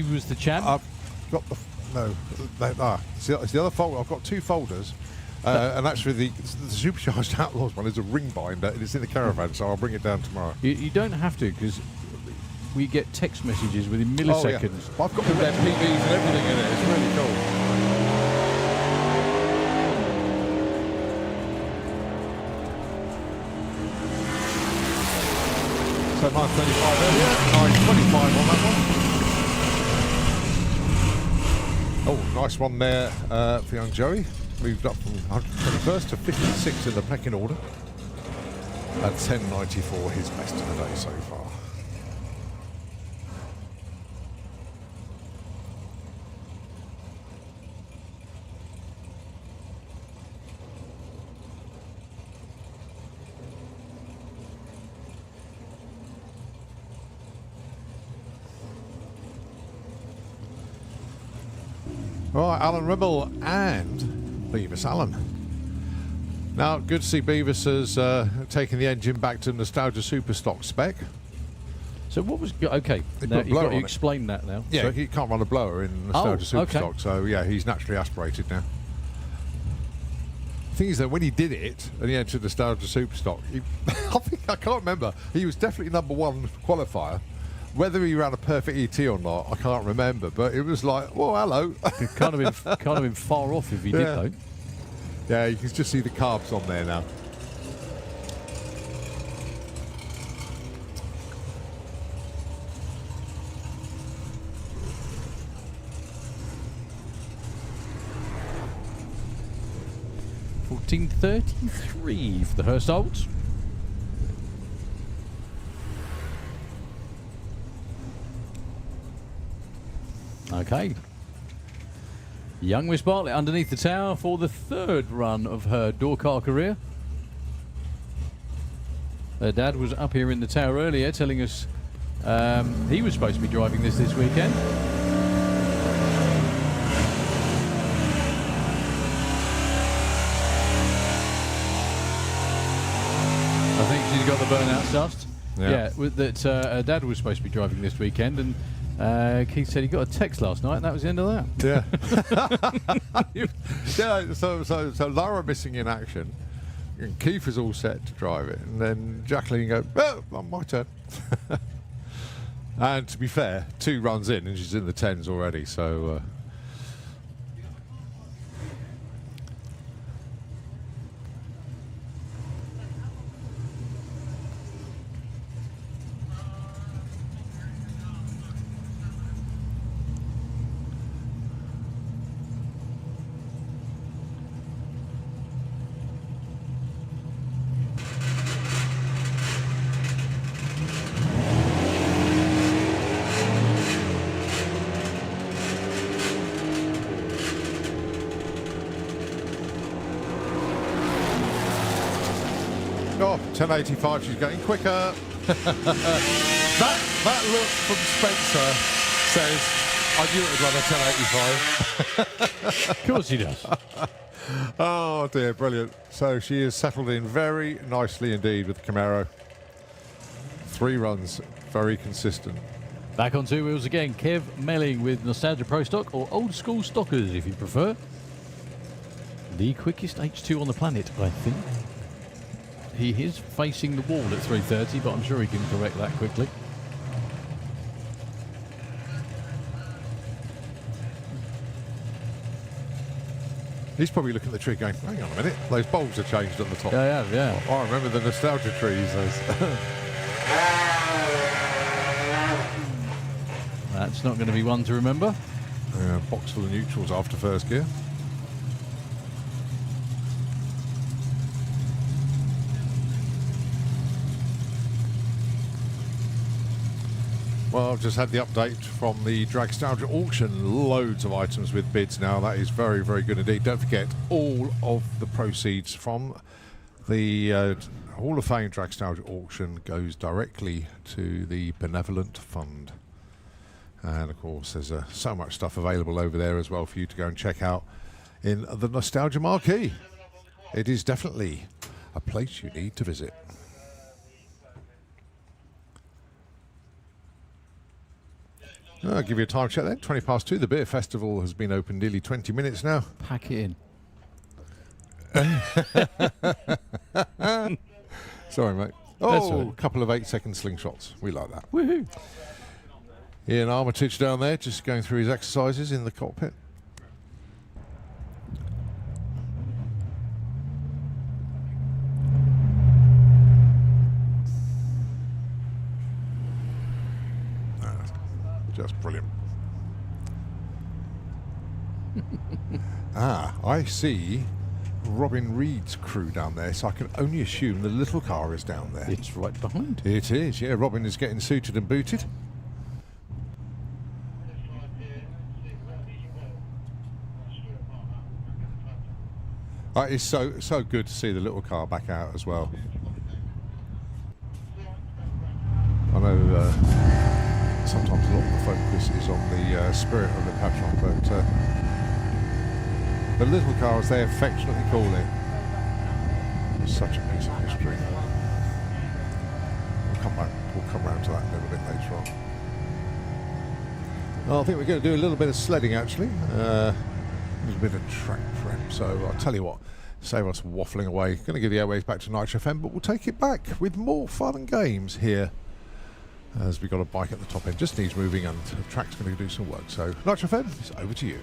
was the champ. I've got the it's the other folder. I've got two folders, and actually the Supercharged Outlaws one is a ring binder, and it's in the caravan, so I'll bring it down tomorrow. You don't have to, because we get text messages within milliseconds. Oh, yeah. I've got all their PBs and everything in it. It's really cool. So 9:35 earlier, 9:25 on that one. Oh, nice one there for young Joey. Moved up from 121st to 56 in the pecking order. At 10.94, his best of the day so far. Right, Alan Ribble and Beavis Allen. Now, good to see Beavis has taken the engine back to Nostalgia Superstock spec. So what was... Okay, now you've got to explain that now. Yeah, so, he can't run a blower in Nostalgia Superstock, so yeah, he's naturally aspirated now. The thing is that when he did it, and he entered Nostalgia Superstock, I can't remember, he was definitely #1 qualifier. Whether he ran a perfect ET or not, I can't remember, but it was like, oh, hello. It can't have been far off if he did, though. Yeah, you can just see the carbs on there now. $14.33 for the Hurstolds. Okay. Young Miss Bartlett underneath the tower for the third run of her door car career. Her dad was up here in the tower earlier telling us he was supposed to be driving this weekend. I think she's got the burnout dust. Yeah, that her dad was supposed to be driving this weekend, and Keith said he got a text last night, and that was the end of that. Yeah. Yeah. So Lara missing in action, and Keith is all set to drive it, and then Jacqueline goes, "Oh, my turn." And to be fair, 2 runs in, and she's in the 10s already. So. Oh, 10.85, she's getting quicker. that look from Spencer says, I knew it would run a 10.85. Of course he does. Oh dear, brilliant. So she is settled in very nicely indeed with the Camaro. 3 runs, very consistent. Back on 2 wheels again, Kev Melling with Nostalgia Pro Stock, or Old School Stockers if you prefer. The quickest H2 on the planet, I think. He is facing the wall at 3:30, but I'm sure he can correct that quickly. He's probably looking at the tree going, hang on a minute, those bulbs have changed on the top. Yeah, I have, yeah. Oh, I remember the nostalgia trees. That's not going to be one to remember. Box full of neutrals after first gear. Well, I've just had the update from the Dragstalgia auction. Loads of items with bids now. That is very, very good indeed. Don't forget, all of the proceeds from the Hall of Fame Dragstalgia auction goes directly to the Benevolent Fund. And of course, there's so much stuff available over there as well for you to go and check out in the Nostalgia Marquee. It is definitely a place you need to visit. I'll give you a time check then, 20 past 2. The beer festival has been open nearly 20 minutes now. Pack it in. Sorry, mate. That's all Oh, right. a couple of 8-second slingshots. We like that. Woohoo! Ian Armitage down there, just going through his exercises in the cockpit. Just brilliant. I see Robin Reed's crew down there, so I can only assume the little car is down there. It's right behind. It is, yeah. Robin is getting suited and booted. It's so good to see the little car back out as well. I know sometimes a lot of the focus is on the spirit of the Patron, but the little car, as they affectionately call it, is such a piece of history. We'll come round to that a little bit later on. Well, I think we're going to do a little bit of sledding actually, a little bit of track prep. So I'll tell you what, save us waffling away. Going to give the airways back to Nitro FM, but we'll take it back with more fun and games here. As we've got a bike at the top end, just needs moving, and the track's going to do some work. So, Nitro FM, it's over to you.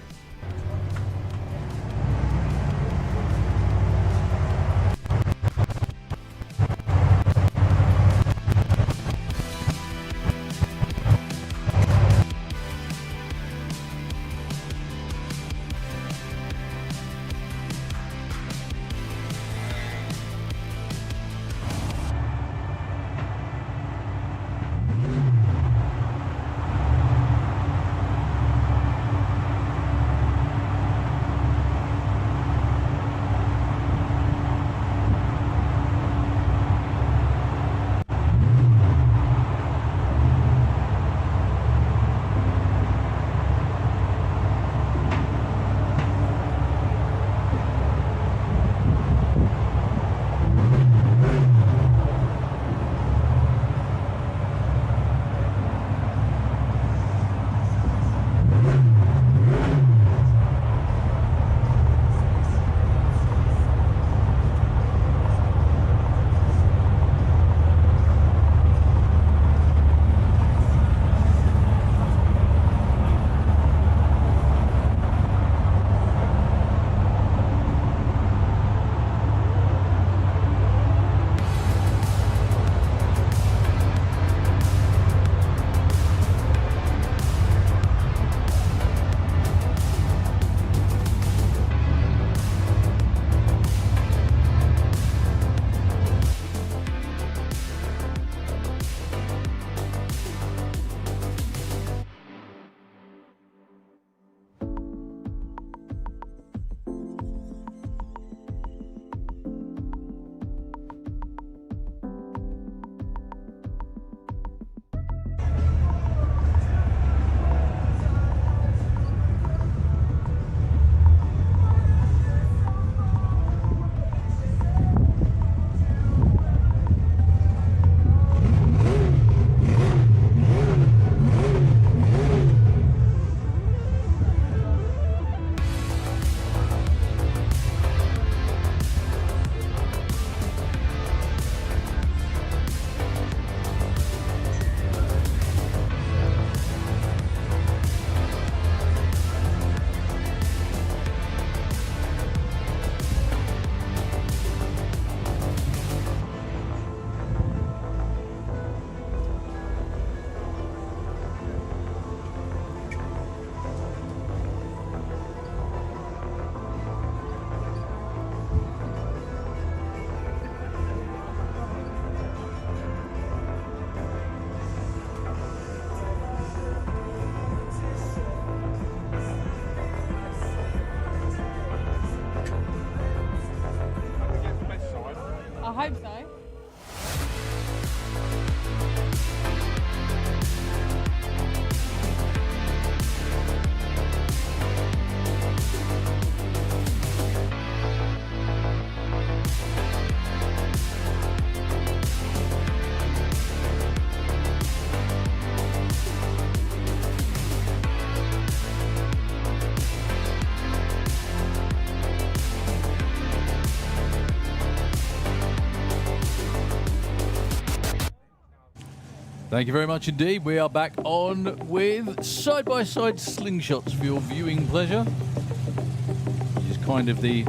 Thank you very much indeed. We are back on with side-by-side slingshots for your viewing pleasure, which is kind of the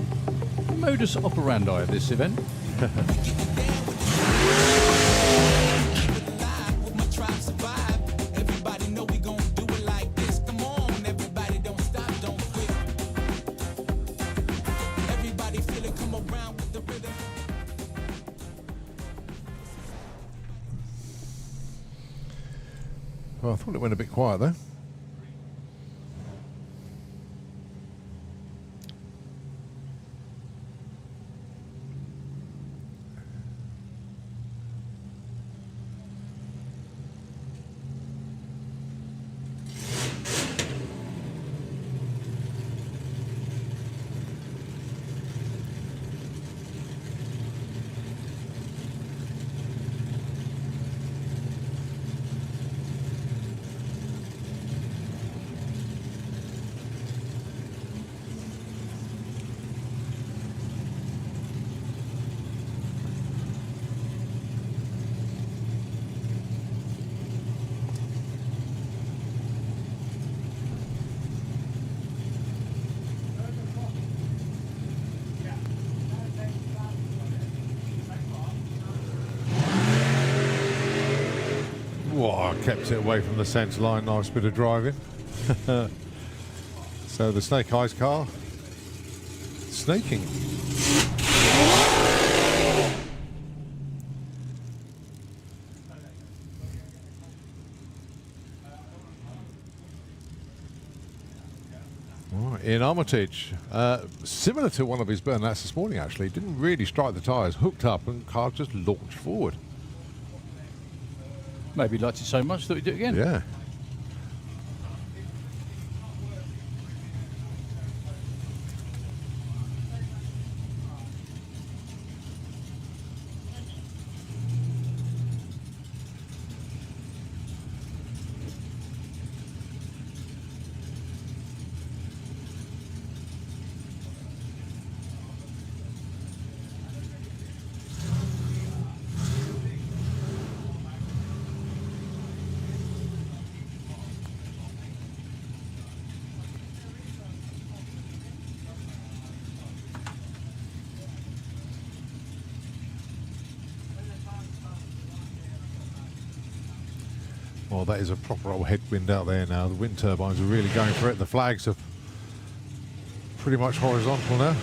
modus operandi of this event. Well, I thought it went a bit quiet though. Whoa, I kept it away from the centre line, nice bit of driving. So the Snake Eyes car, snaking. Right, in Armitage, similar to one of his burnouts this morning actually, didn't really strike the tyres, hooked up and car just launched forward. Maybe he liked it so much that we do it again. Yeah. Well, that is a proper old headwind out there now. The wind turbines are really going for it. The flags are pretty much horizontal now.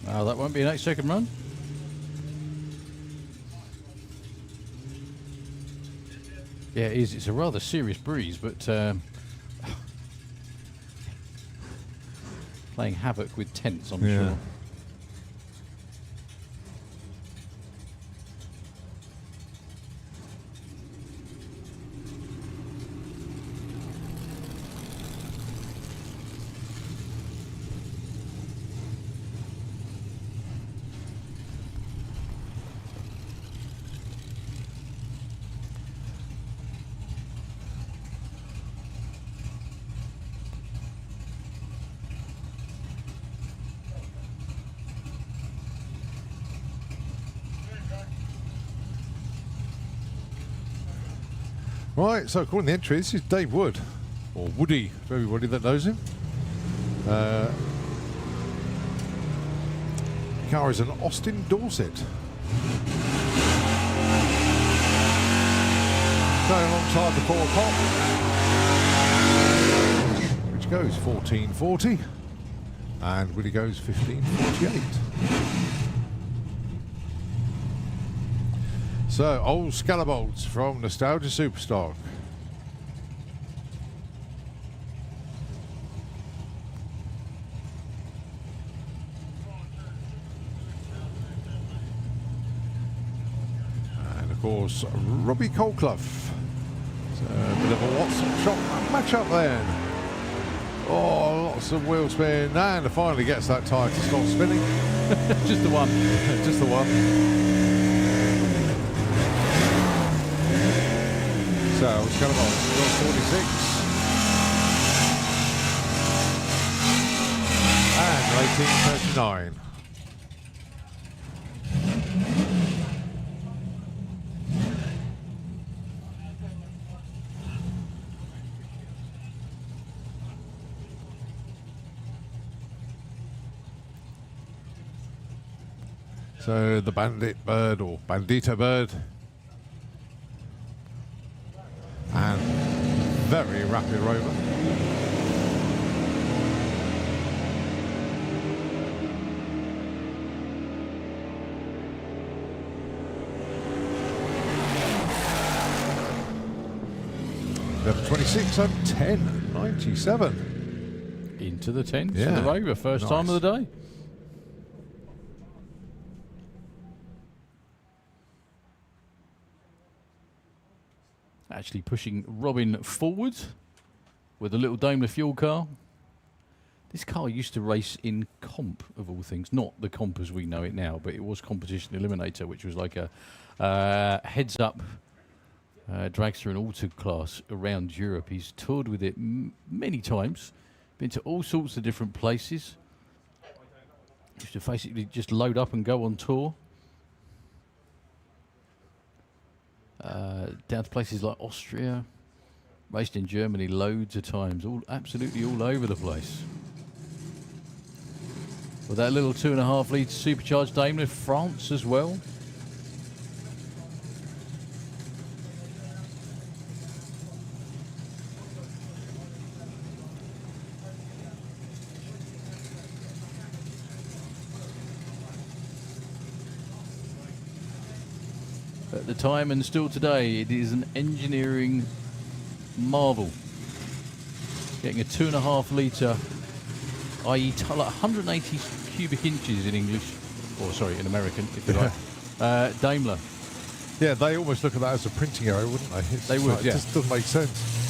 Oh, that won't be an 8-second run. Yeah, it is. It's a rather serious breeze, but playing havoc with tents, I'm sure. Right, so according to the entry, this is Dave Wood, or Woody, for everybody that knows him. The car is an Austin Dorset. Going alongside the 4 pop, which goes 1440, and Woody goes 1548. So, old Scalabolds from Nostalgia Superstock. And of course, Robbie Colclough. So, a bit of a Watson shot match up there. Oh, lots of wheel spin, and finally gets that tyre to stop spinning. Just the one. Just the one. So So it's going on 46. And rating 39. So the Bandit Bird or Bandito Bird, and very rapid rover. Number 26 on 10.97. Into the 10s Yeah. for the rover, first time of the day. Actually pushing Robin forward with a little Daimler fuel car. This car used to race in comp, of all things. Not the comp as we know it now, but it was Competition Eliminator, which was like a heads-up dragster and auto class around Europe. He's toured with it many times, been to all sorts of different places. Used to basically just load up and go on tour. Down to places like Austria, raced in Germany loads of times, absolutely all over the place. With that little 2.5 litre supercharged Daimler, France as well. At the time and still today, it is an engineering marvel. Getting a 2.5 litre, i.e. like 180 cubic inches in English, or sorry, in American, if you like, Daimler. Yeah, they almost look at that as a printing error, wouldn't they? They would, It yeah. just doesn't make sense.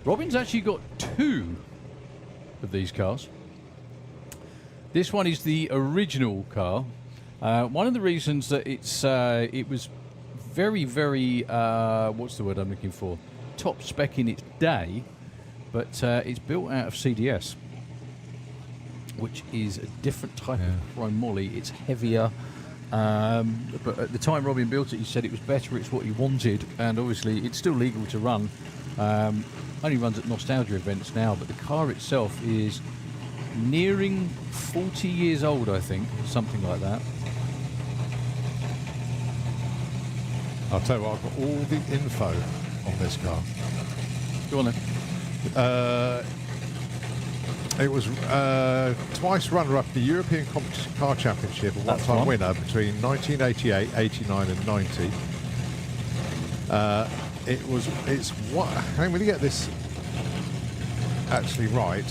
Robin's actually got 2 of these cars. This one is the original car. One of the reasons that it was very, very, what's the word I'm looking for? Top spec in its day, but it's built out of CDS, which is a different type of chromoly. It's heavier, but at the time Robin built it, he said it was better, it's what he wanted, and obviously it's still legal to run. Only runs at nostalgia events now, but the car itself is nearing 40 years old, I think, something like that. I'll tell you what, I've got all the info on this car. Go on then. It was twice runner-up at the European Competition Car Championship, a That's one-time one. winner between 1988, 89 and 90. It's what, hang on, when you get this actually right,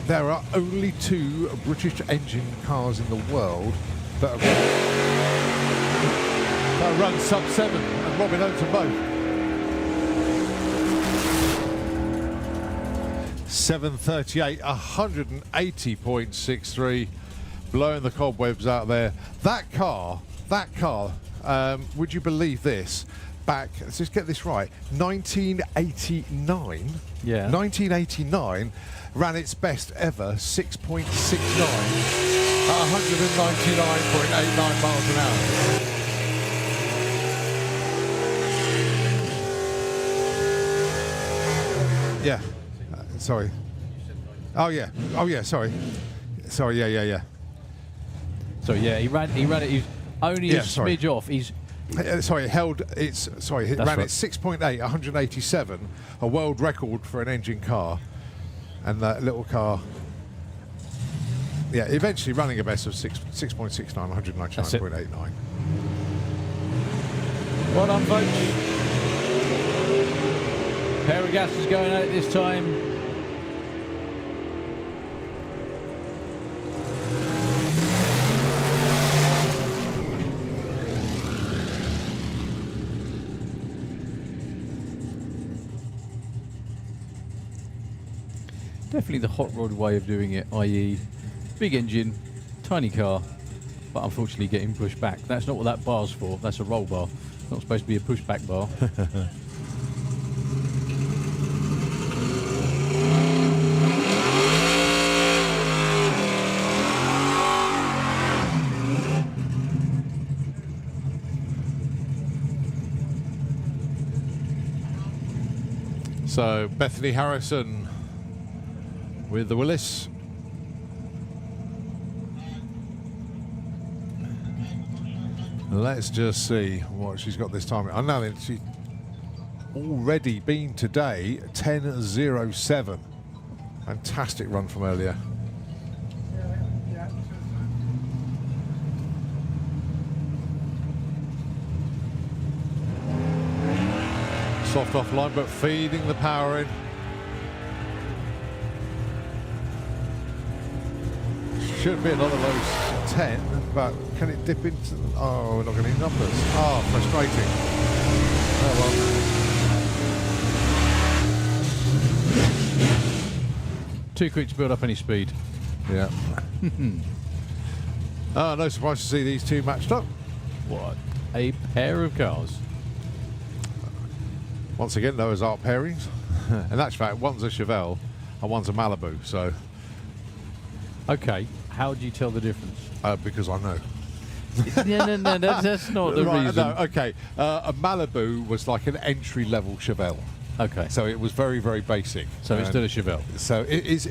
there are only 2 British engine cars in the world that run sub-7, and Robin owns them both. 738, 180.63, blowing the cobwebs out there. That car, would you believe this? Back, let's just get this right, 1989. Yeah. 1989 ran its best ever 6.69 at 199.89 miles an hour. Yeah. Sorry. Oh yeah. Sorry. Yeah. So yeah, he ran it. He's only a sorry. smidge off. He's It ran at 6.8, 187, a world record for an engine car, and that little car. Yeah, eventually running a best of 6.69, 199.89. well done, folks. Pair of gases going at it this time. Definitely the hot rod way of doing it, i.e. big engine, tiny car, but unfortunately getting pushed back. That's not what that bar's for. That's a roll bar. Not supposed to be a pushback bar. So Bethany Harrison with the Willis. Let's just see what she's got this time. I know that she's already been today 10.07. Fantastic run from earlier. Soft offline, but feeding the power in. Should be another low 10, but can it dip into... Oh, we're not getting numbers. Oh, frustrating. Oh, well. Too quick to build up any speed. Yeah. Oh, no surprise to see these two matched up. What a pair of cars. Once again, those are pairings. In actual fact, one's a Chevelle and one's a Malibu, so... Okay, how do you tell the difference? Because I know. No, that's not the Right, reason. no, okay. A Malibu was like an entry-level Chevelle. Okay. So it was very, very basic. So it's still a Chevelle. So it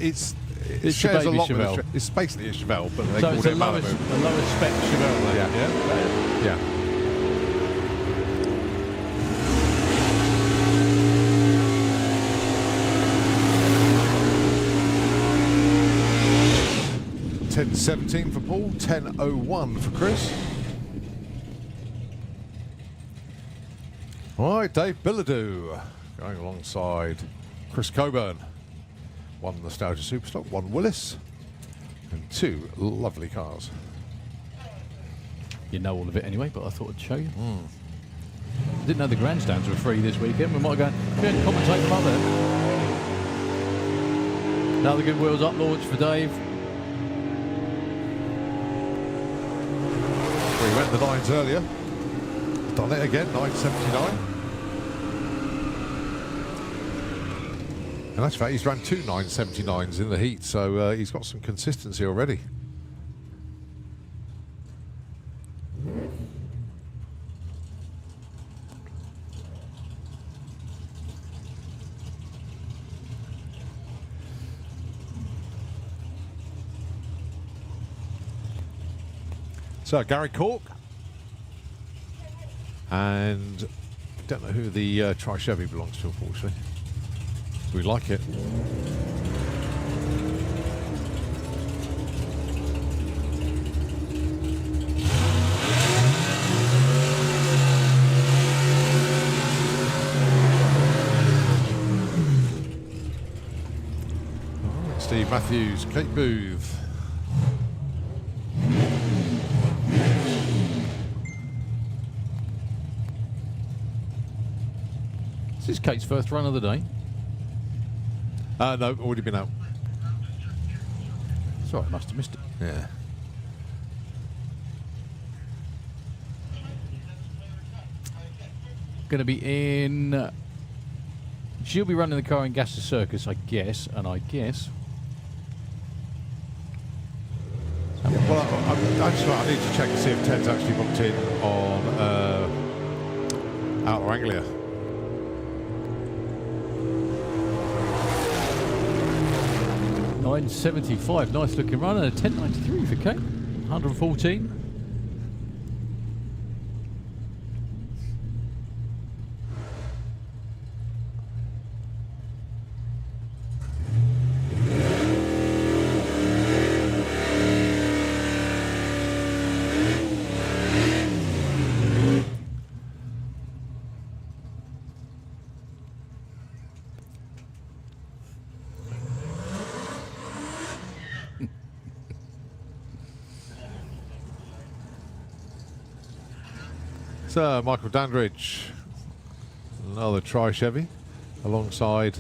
shares a a baby lot Chevelle. with it's basically a Chevelle, but they So called it's it a a lower Malibu. spec Chevelle then, Yeah. Yeah. 10.17 for Paul, 10.01 for Chris. All right, Dave Billadou going alongside Chris Coburn. One Nostalgia Superstock, one Willis, and two lovely cars. You know all of it anyway, but I thought I'd show you. Didn't know the grandstands were free this weekend. We might go and commentate them up there. Another good wheels up launch for Dave. We went the nines earlier. Done it again, 9.79. And that's fact, he's ran two 9.79s in the heat, so he's got some consistency already. So Gary Cork, and don't know who the Tri-Chevy belongs to, unfortunately. We like it. All right, Steve Matthews, Kate Booth. This is Kate's first run of the day. No, already been out. Sorry, I must have missed it. Yeah. Going to be in... She'll be running the car in Gasser Circus, I guess, and I guess... Yeah, well, I need to check to see if Ted's actually booked in on Outlaw Anglia. $9.75, nice looking run, and a 10.93 for Kate. 114. So Michael Dandridge, another Tri-Chevy, alongside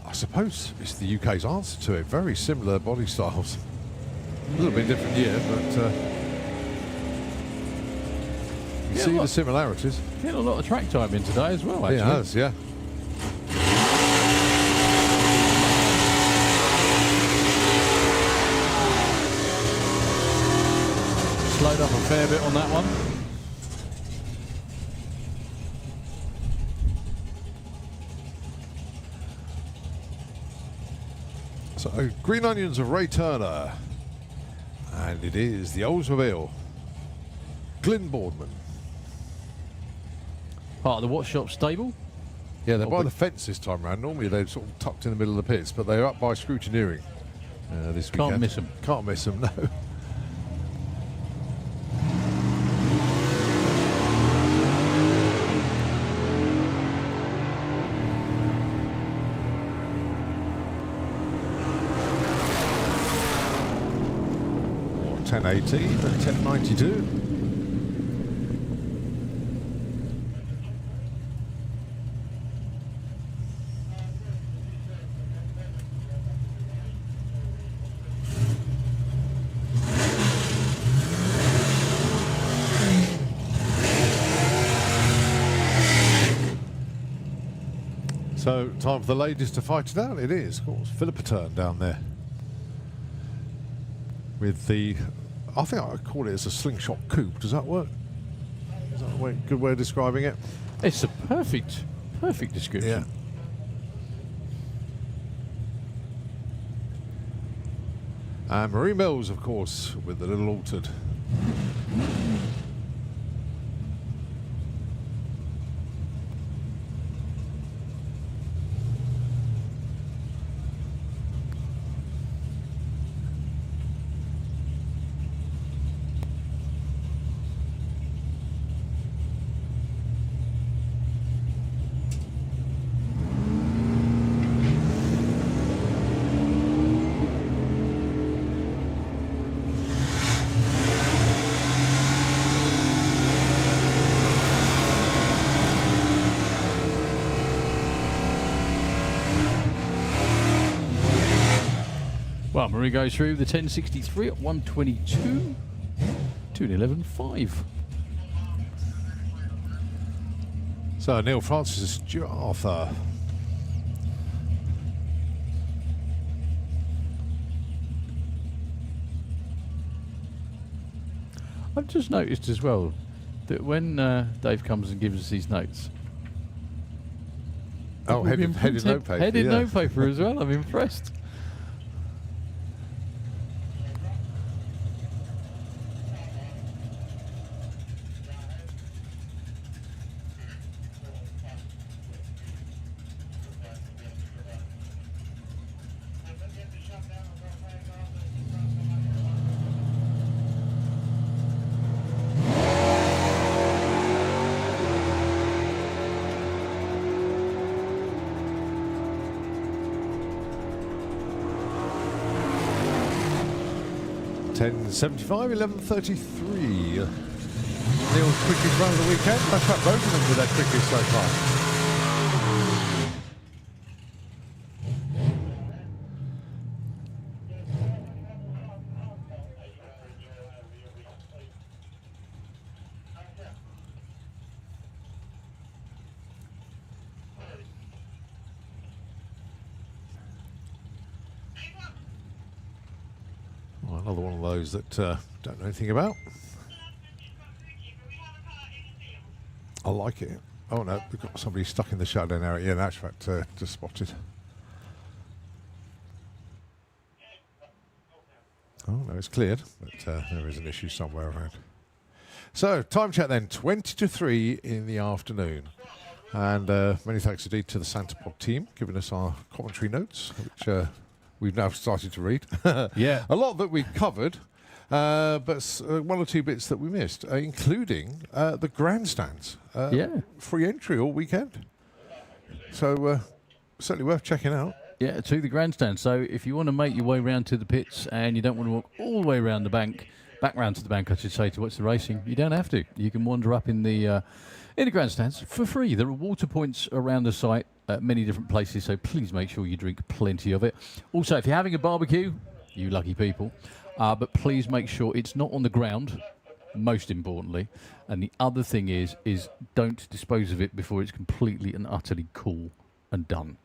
I suppose it's the UK's answer to it. Very similar body styles. A little bit different year, but you see the similarities. Getting a lot of track time in today as well, actually. It has, yeah. Slowed up a fair bit on that one. So, Green Onions of Ray Turner. And it is the Oldsmobile. Glyn Boardman. Part of the Watch Shop stable. Yeah, they're by the fence this time round. Normally they're sort of tucked in the middle of the pits, but they're up by scrutineering this weekend. Can't miss them. Can't miss them, no. Or 1080 and 1092. So, time for the ladies to fight it out. It is, of course. Philippa Turn down there. With the, I think I would call it as a slingshot coupe. Does that work? Is that a good way of describing it? It's a perfect description. Yeah. And Marie Mills, of course, with the little altered. Well, Marie goes through the 1063 at 122 to an 11.5. So Neil Francis is Stuart Arthur. I've just noticed as well that when Dave comes and gives us these notes. Oh, headed note paper. Headed note paper as well. I'm impressed. $10.75, $11.33. Neil's quickest run of the weekend. That's that both of them with their quickest so far. Well, another one of those that don't know anything about. I like it. Oh no, we've got somebody stuck in the shutdown area. Yeah, that's right, just spotted. Oh no, it's cleared, but there is an issue somewhere around. So, time check then, 20 to 3 in the afternoon. And many thanks indeed to the Santapod team, giving us our commentary notes, which we've now started to read. Yeah. A lot that we covered, but one or two bits that we missed, including the grandstands. Free entry all weekend. So, certainly worth checking out. Yeah, to the grandstand. So if you want to make your way round to the pits and you don't want to walk all the way around the bank, back round to the bank, I should say, to watch the racing, you don't have to. You can wander up in the grandstands for free. There are water points around the site at many different places, so please make sure you drink plenty of it. Also, if you're having a barbecue, you lucky people, but please make sure it's not on the ground, most importantly. And the other thing is don't dispose of it before it's completely and utterly cool and done,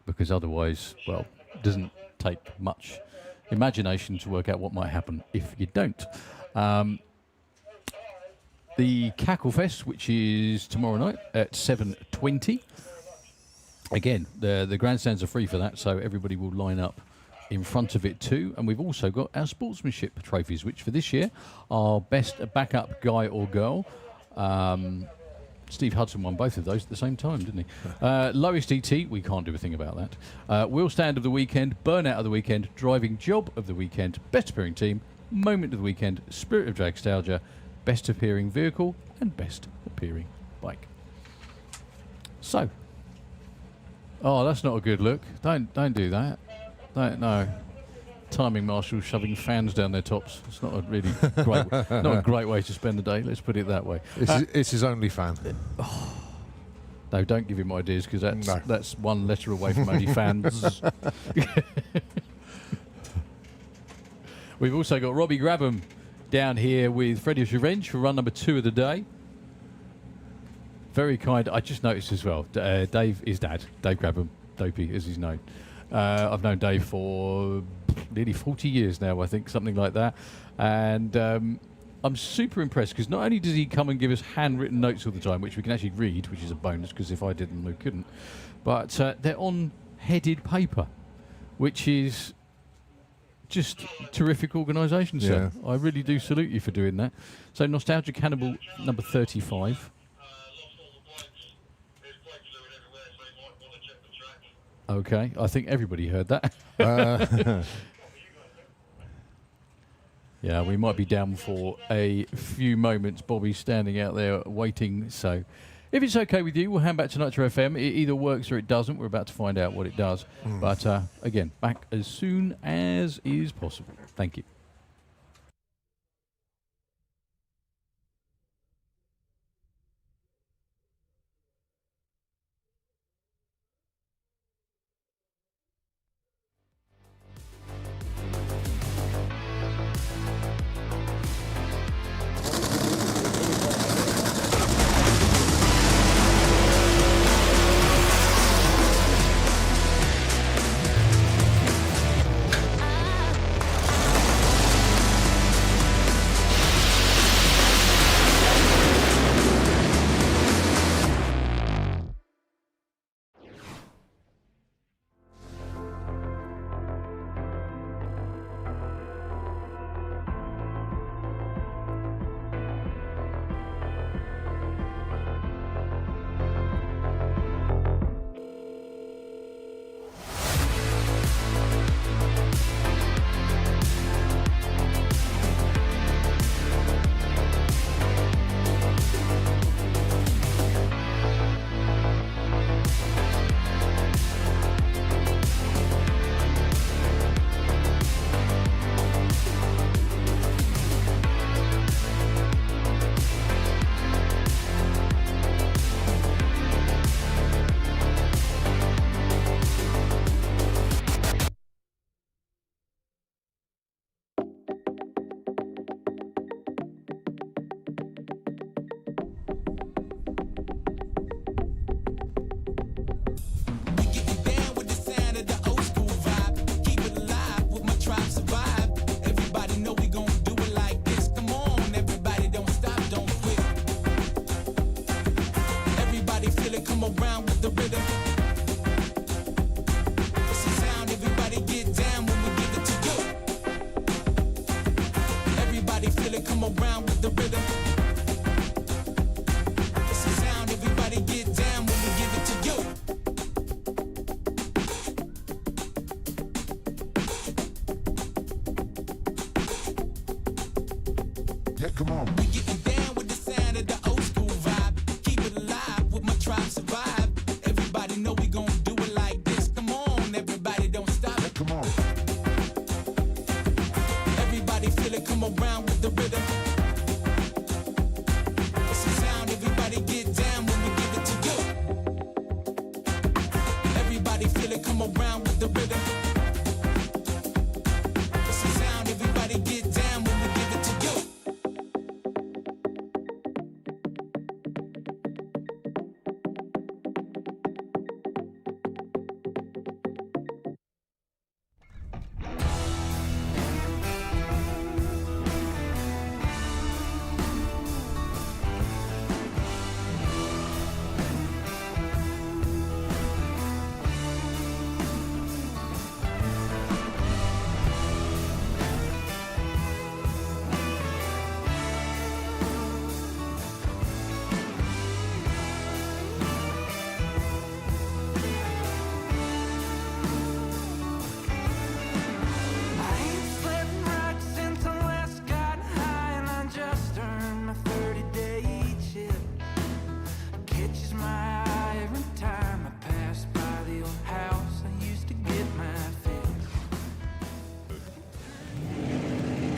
because otherwise, well, it doesn't take much imagination to work out what might happen if you don't. The Cracklefest, which is tomorrow night at 7:20. Again, the grandstands are free for that, so everybody will line up in front of it too. And we've also got our sportsmanship trophies, which for this year are best backup guy or girl. Steve Hudson won both of those at the same time, didn't he? Lowest ET, we can't do a thing about that. Wheel stand of the weekend, burnout of the weekend, driving job of the weekend, best appearing team, moment of the weekend, spirit of Dragstalgia, best appearing vehicle, and best appearing bike. So, oh, that's not a good look. Don't do that. Don't, no. Timing marshals shoving fans down their tops. It's not a really great, not a great way to spend the day. Let's put it that way. It's his only fan. No, don't give him ideas, because that's one letter away from only fans. We've also got Robbie Grabham down here with Freddy's Revenge for run number 2 of the day. Very kind. I just noticed as well, Dave, his dad, Dave Grabham, Dopey as he's known. I've known Dave for nearly 40 years now, I think, something like that. And I'm super impressed, because not only does he come and give us handwritten notes all the time, which we can actually read, which is a bonus, because if I didn't, we couldn't. But they're on headed paper, which is just terrific organisation, sir. Yeah. I really do salute you for doing that. So, Nostalgia Cannibal number 35. Okay, I think everybody heard that. Yeah, we might be down for a few moments. Bobby's standing out there waiting. So, if it's okay with you, we'll hand back to Nitro FM. It either works or it doesn't. We're about to find out what it does. But again, back as soon as is possible. Thank you.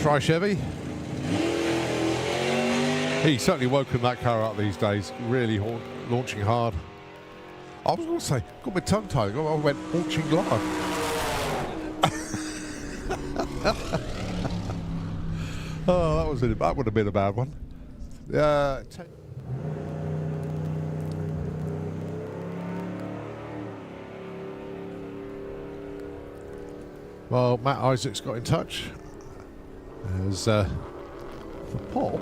try, Chevy. He's certainly woken that car up these days. Really launching hard. I was going to say, got my tongue tied. I went launching live. Oh, that would have been a bad one. Well, Matt Isaac's got in touch. As for Pop,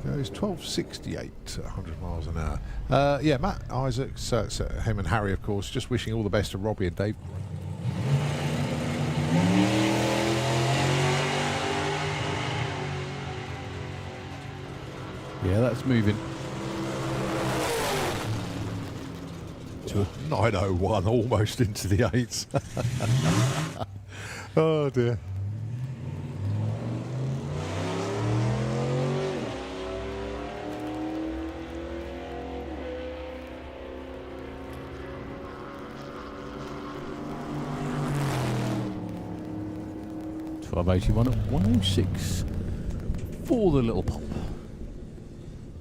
goes 1268 at 100 miles an hour. Yeah, Matt Isaac's, him and Harry, of course, just wishing all the best to Robbie and Dave. Yeah, that's moving. To 901, almost into the 8s. Oh dear. .581 at 106 for the little Pop.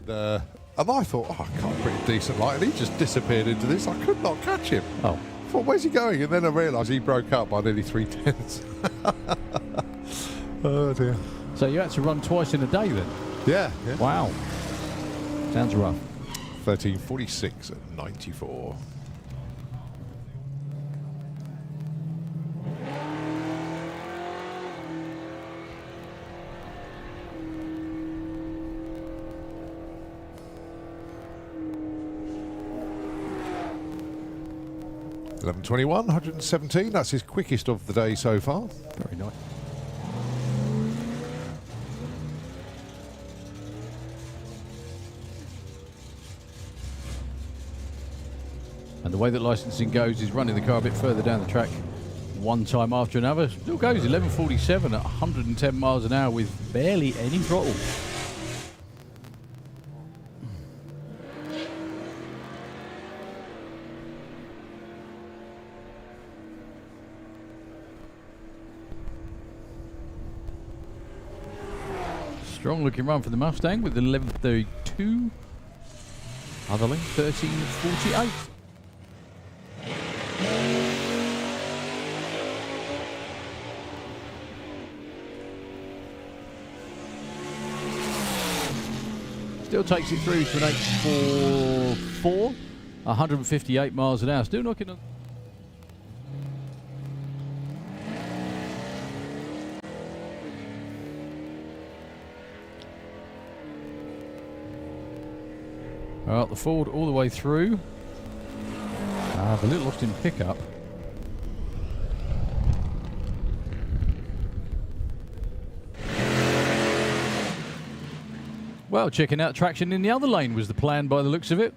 And I thought, oh, I can't pretty decent light, and he just disappeared into this. I could not catch him. Oh. I thought, where's he going? And then I realised he broke up by nearly 3/10. Oh dear. So you had to run twice in a day then? Yeah. Wow. Sounds rough. 1346 at 94. .1121, 117. That's his quickest of the day so far. Very nice. And the way that licensing goes is running the car a bit further down the track one time after another. Still goes 1147 at 110 miles an hour with barely any throttle. Strong looking run for the Mustang with 1132. Other lane 1348. Still takes it through to an 844, 158 miles an hour. Still knocking on. Well, the Ford all the way through. A little lost in pickup. Well, checking out traction in the other lane was the plan by the looks of it.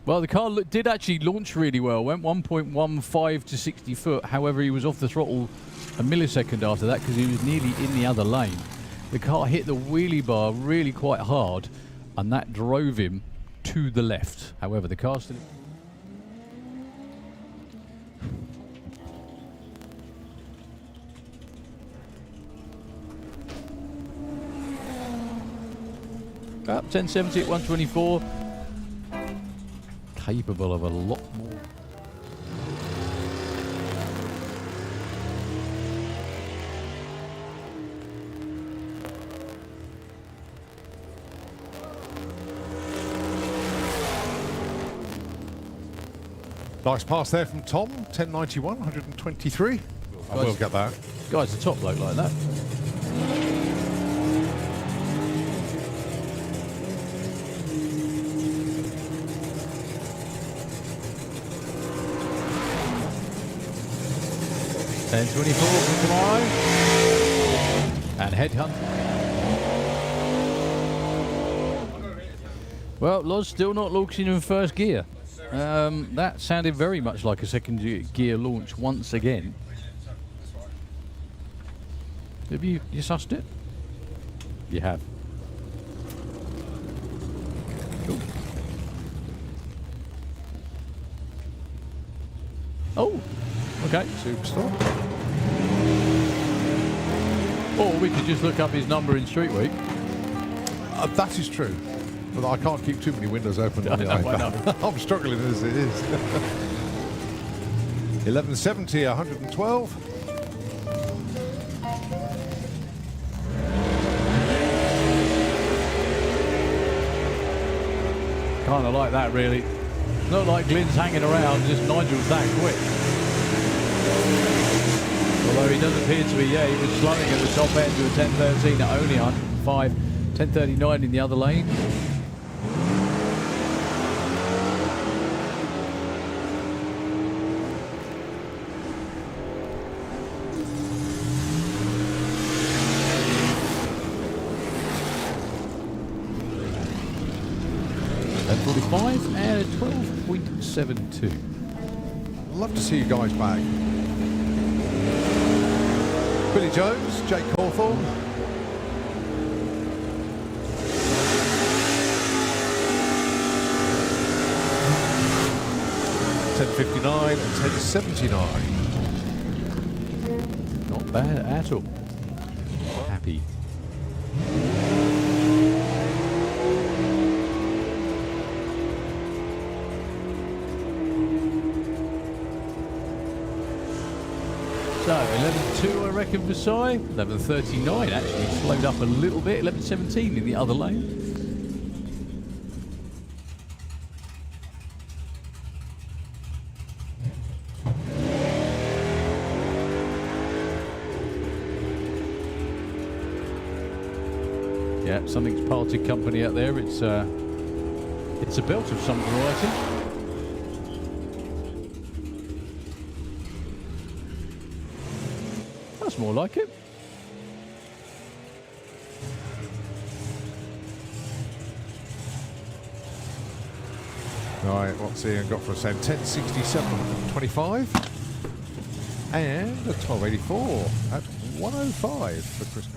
Well, the car did actually launch really well. Went 1.15 to 60 foot. However, he was off the throttle a millisecond after that because he was nearly in the other lane. The car hit the wheelie bar really quite hard, and that drove him to the left. However, the car still... Up 1070 at 124. Capable of a lot more. Nice pass there from Tom, 1091, 123. I will get that. Guy's a top bloke like that. And 24 from tomorrow. And headhunt. Well, Loz still not launching in first gear. That sounded very much like a second gear launch once again. Have you sussed it? You have. Cool. Oh, okay. Superstar. Or we could just look up his number in Street Week. That is true. But I can't keep too many windows open on the I know. iPad. I'm struggling as it is. 1170, 112. Kind of like that, really. Not like Glyn's hanging around, just Nigel's that quick. Although he does appear to be, yeah, he was slowing at the top end to a 10.13 at only 105, 10.39 in the other lane. And 45 and a 12.72. I'd love to see you guys back. Billy Jones, Jake Hawthorne. .10.59 and 10.79. Not bad at all. Happy. So 11.2 I reckon for Sai. 11.39 actually slowed up a little bit. 11.17 in the other lane. Yeah, something's parted company out there. It's a belt of some variety. That's more like it. Right, what's Ian got for us then? 10.67.25 and a 12.84 at 105 for Chris.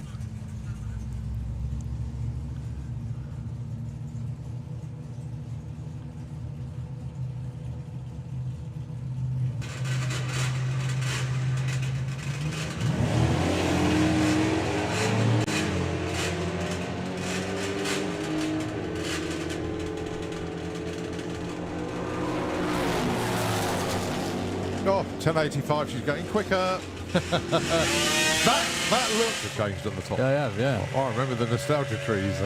Oh, 10.85, she's getting quicker. that look has changed on the top. Yeah, yeah, yeah. Oh, I remember the nostalgia trees.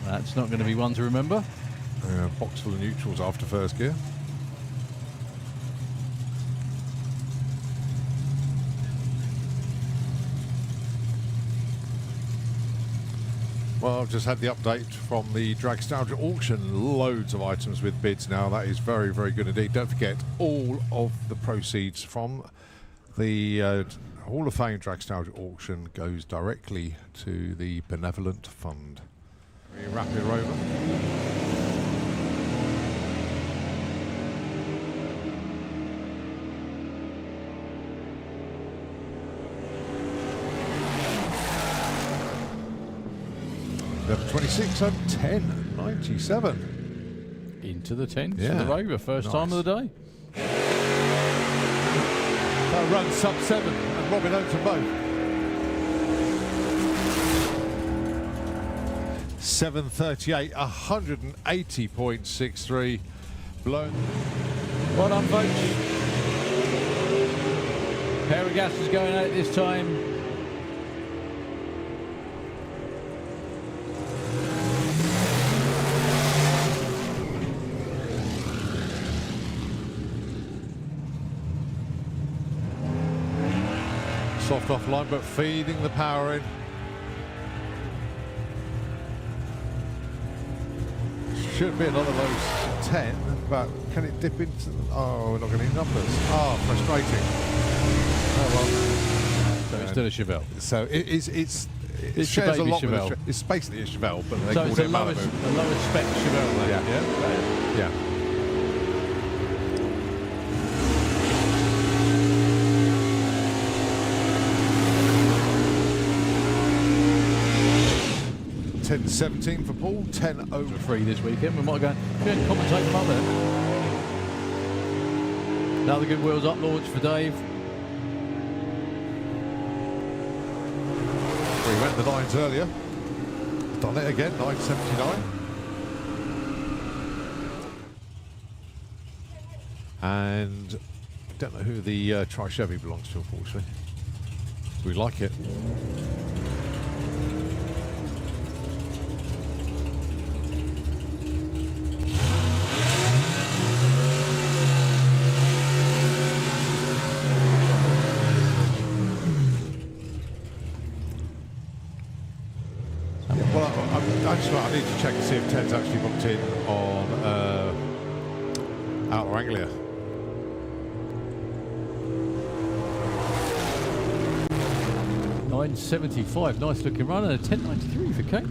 That's not going to be one to remember. Box full of neutrals after first gear. Well, I've just had the update from the Dragstalgia auction. Loads of items with bids now. That is very, very good indeed. Don't forget, all of the proceeds from the Hall of Fame Dragstalgia auction goes directly to the Benevolent Fund. Very rapid rover. Level 26 and 10.97. Into the 10s Yeah. for the Rover. First time of the day. That run sub 7 and Robin owns them both. 7.38, 180.63. Blown. Well done, folks. Pair of gases going out this time. Soft offline, but feeding the power in. Should be another low 10, but can it dip into... Oh, we're not getting any numbers. Oh, frustrating. Oh, well. So it's still a Chevelle. So it shares a baby lot with Chevelle. it's basically a Chevelle, but they So call it's it a a lowest Malibu. spec Chevelle, mate. Yeah. Yeah. 10.17 for Paul, 10.03 this weekend. We might go and commentate them up there. Another good wheels up launch for Dave. We went the 9s earlier. Done it again, 9.79. And I don't know who the Tri-Chevy belongs to, unfortunately. We like it. Well, I need to check to see if Ted's actually booked in on Outlaw Anglia. $9.75, nice looking run, and a 10.93 for Kate.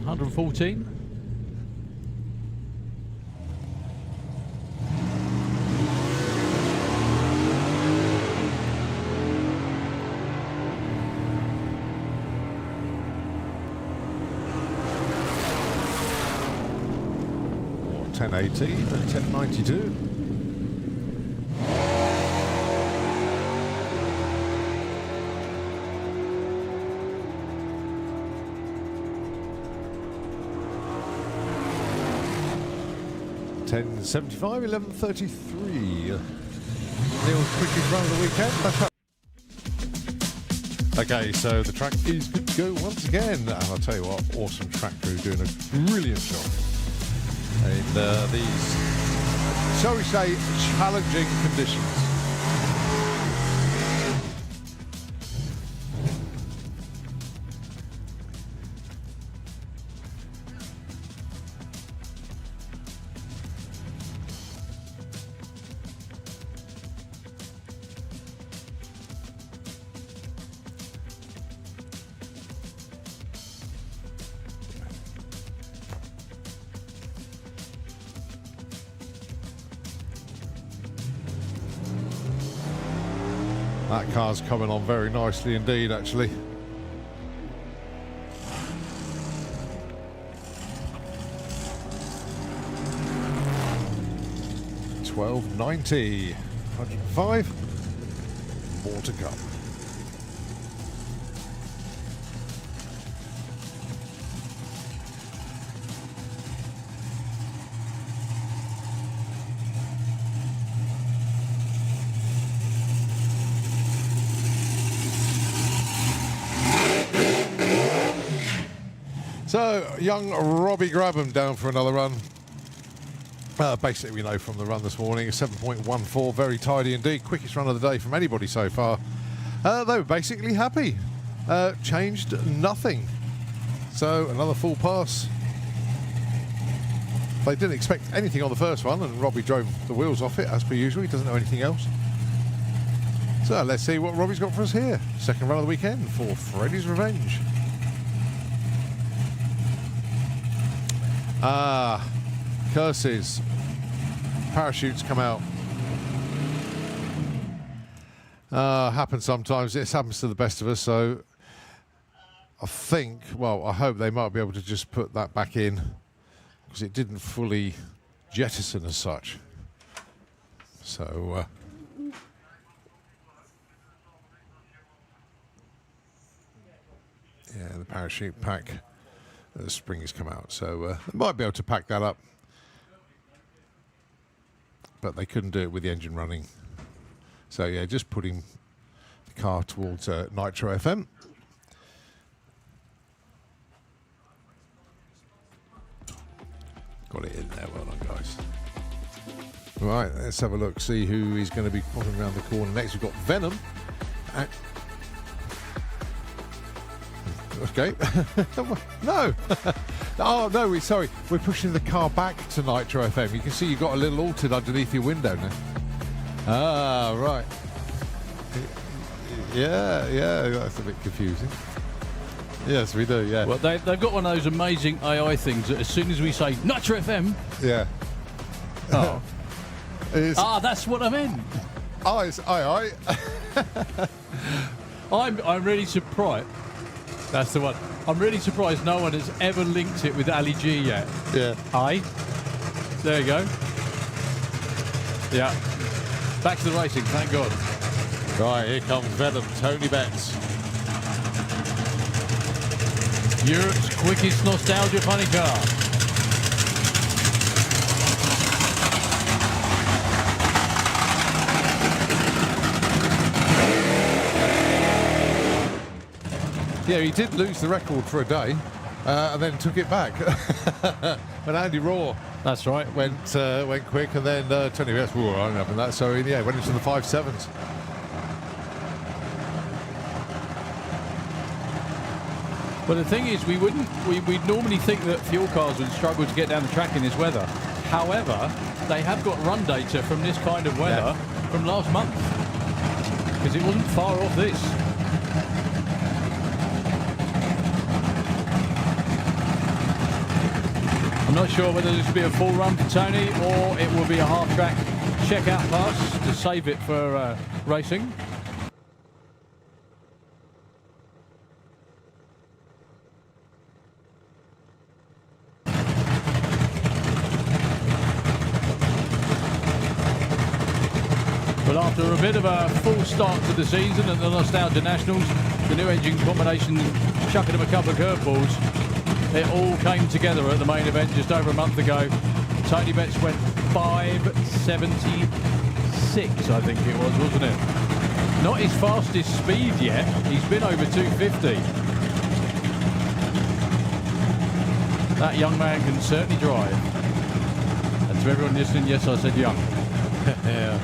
114. Or 10.18 and 10.92. $10.75, 11.33. Neil's quickest run of the weekend. Okay, so the track is good to go once again. And I'll tell you what, awesome track crew doing a brilliant job in these, shall we say, challenging conditions. That car's coming on very nicely indeed, actually. $12.90, 105. More to come. So, young Robbie Grabham down for another run. Basically, we know from the run this morning, 7.14, very tidy indeed. Quickest run of the day from anybody so far. They were basically happy. Changed nothing. So, another full pass. They didn't expect anything on the first one, and Robbie drove the wheels off it, as per usual. He doesn't know anything else. So, let's see what Robbie's got for us here. Second run of the weekend for Freddy's Revenge. Curses. Parachutes come out. Happens sometimes. It happens to the best of us, so I think, well, I hope they might be able to just put that back in, because it didn't fully jettison as such. So, yeah, the parachute pack. The spring has come out, so they might be able to pack that up, but they couldn't do it with the engine running. So yeah, just putting the car towards Nitro FM. Got it in there, well done guys. Right, let's have a look, see who is going to be popping around the corner next. We've got Venom. Okay. No. Oh, no, sorry. We're pushing the car back to Nitro FM. You can see you've got a little altered underneath your window now. Ah, right. Yeah, that's a bit confusing. Yes, we do, yeah. Well, they've got one of those amazing AI things that as soon as we say Nitro FM... Yeah. Oh. That's what I meant. Oh, it's aye. I'm really surprised. That's the one. I'm really surprised no one has ever linked it with Ali G yet. Yeah. Aye. There you go. Yeah. Back to the racing, thank God. Right, here comes Venom, Tony Betts. Europe's quickest nostalgia funny car. Yeah, he did lose the record for a day, and then took it back. When Andy Raw That's right. went quick, and then Tony Vest, I don't having that. So yeah, went into the 5.7s. But the thing is, we'd normally think that fuel cars would struggle to get down the track in this weather. However, they have got run data from this kind of weather from last month, because it wasn't far off this. I'm not sure whether this will be a full run for Tony or it will be a half-track checkout pass to save it for racing. Well, after a bit of a full start to the season at the Nostalgia Nationals, the new engine combination chucking them a couple of curveballs. It all came together at the main event just over a month ago. Tony Betts went 5.76, I think it was, wasn't it? Not his fastest speed yet. He's been over 250. That young man can certainly drive. And to everyone listening, yes, I said young. Yeah.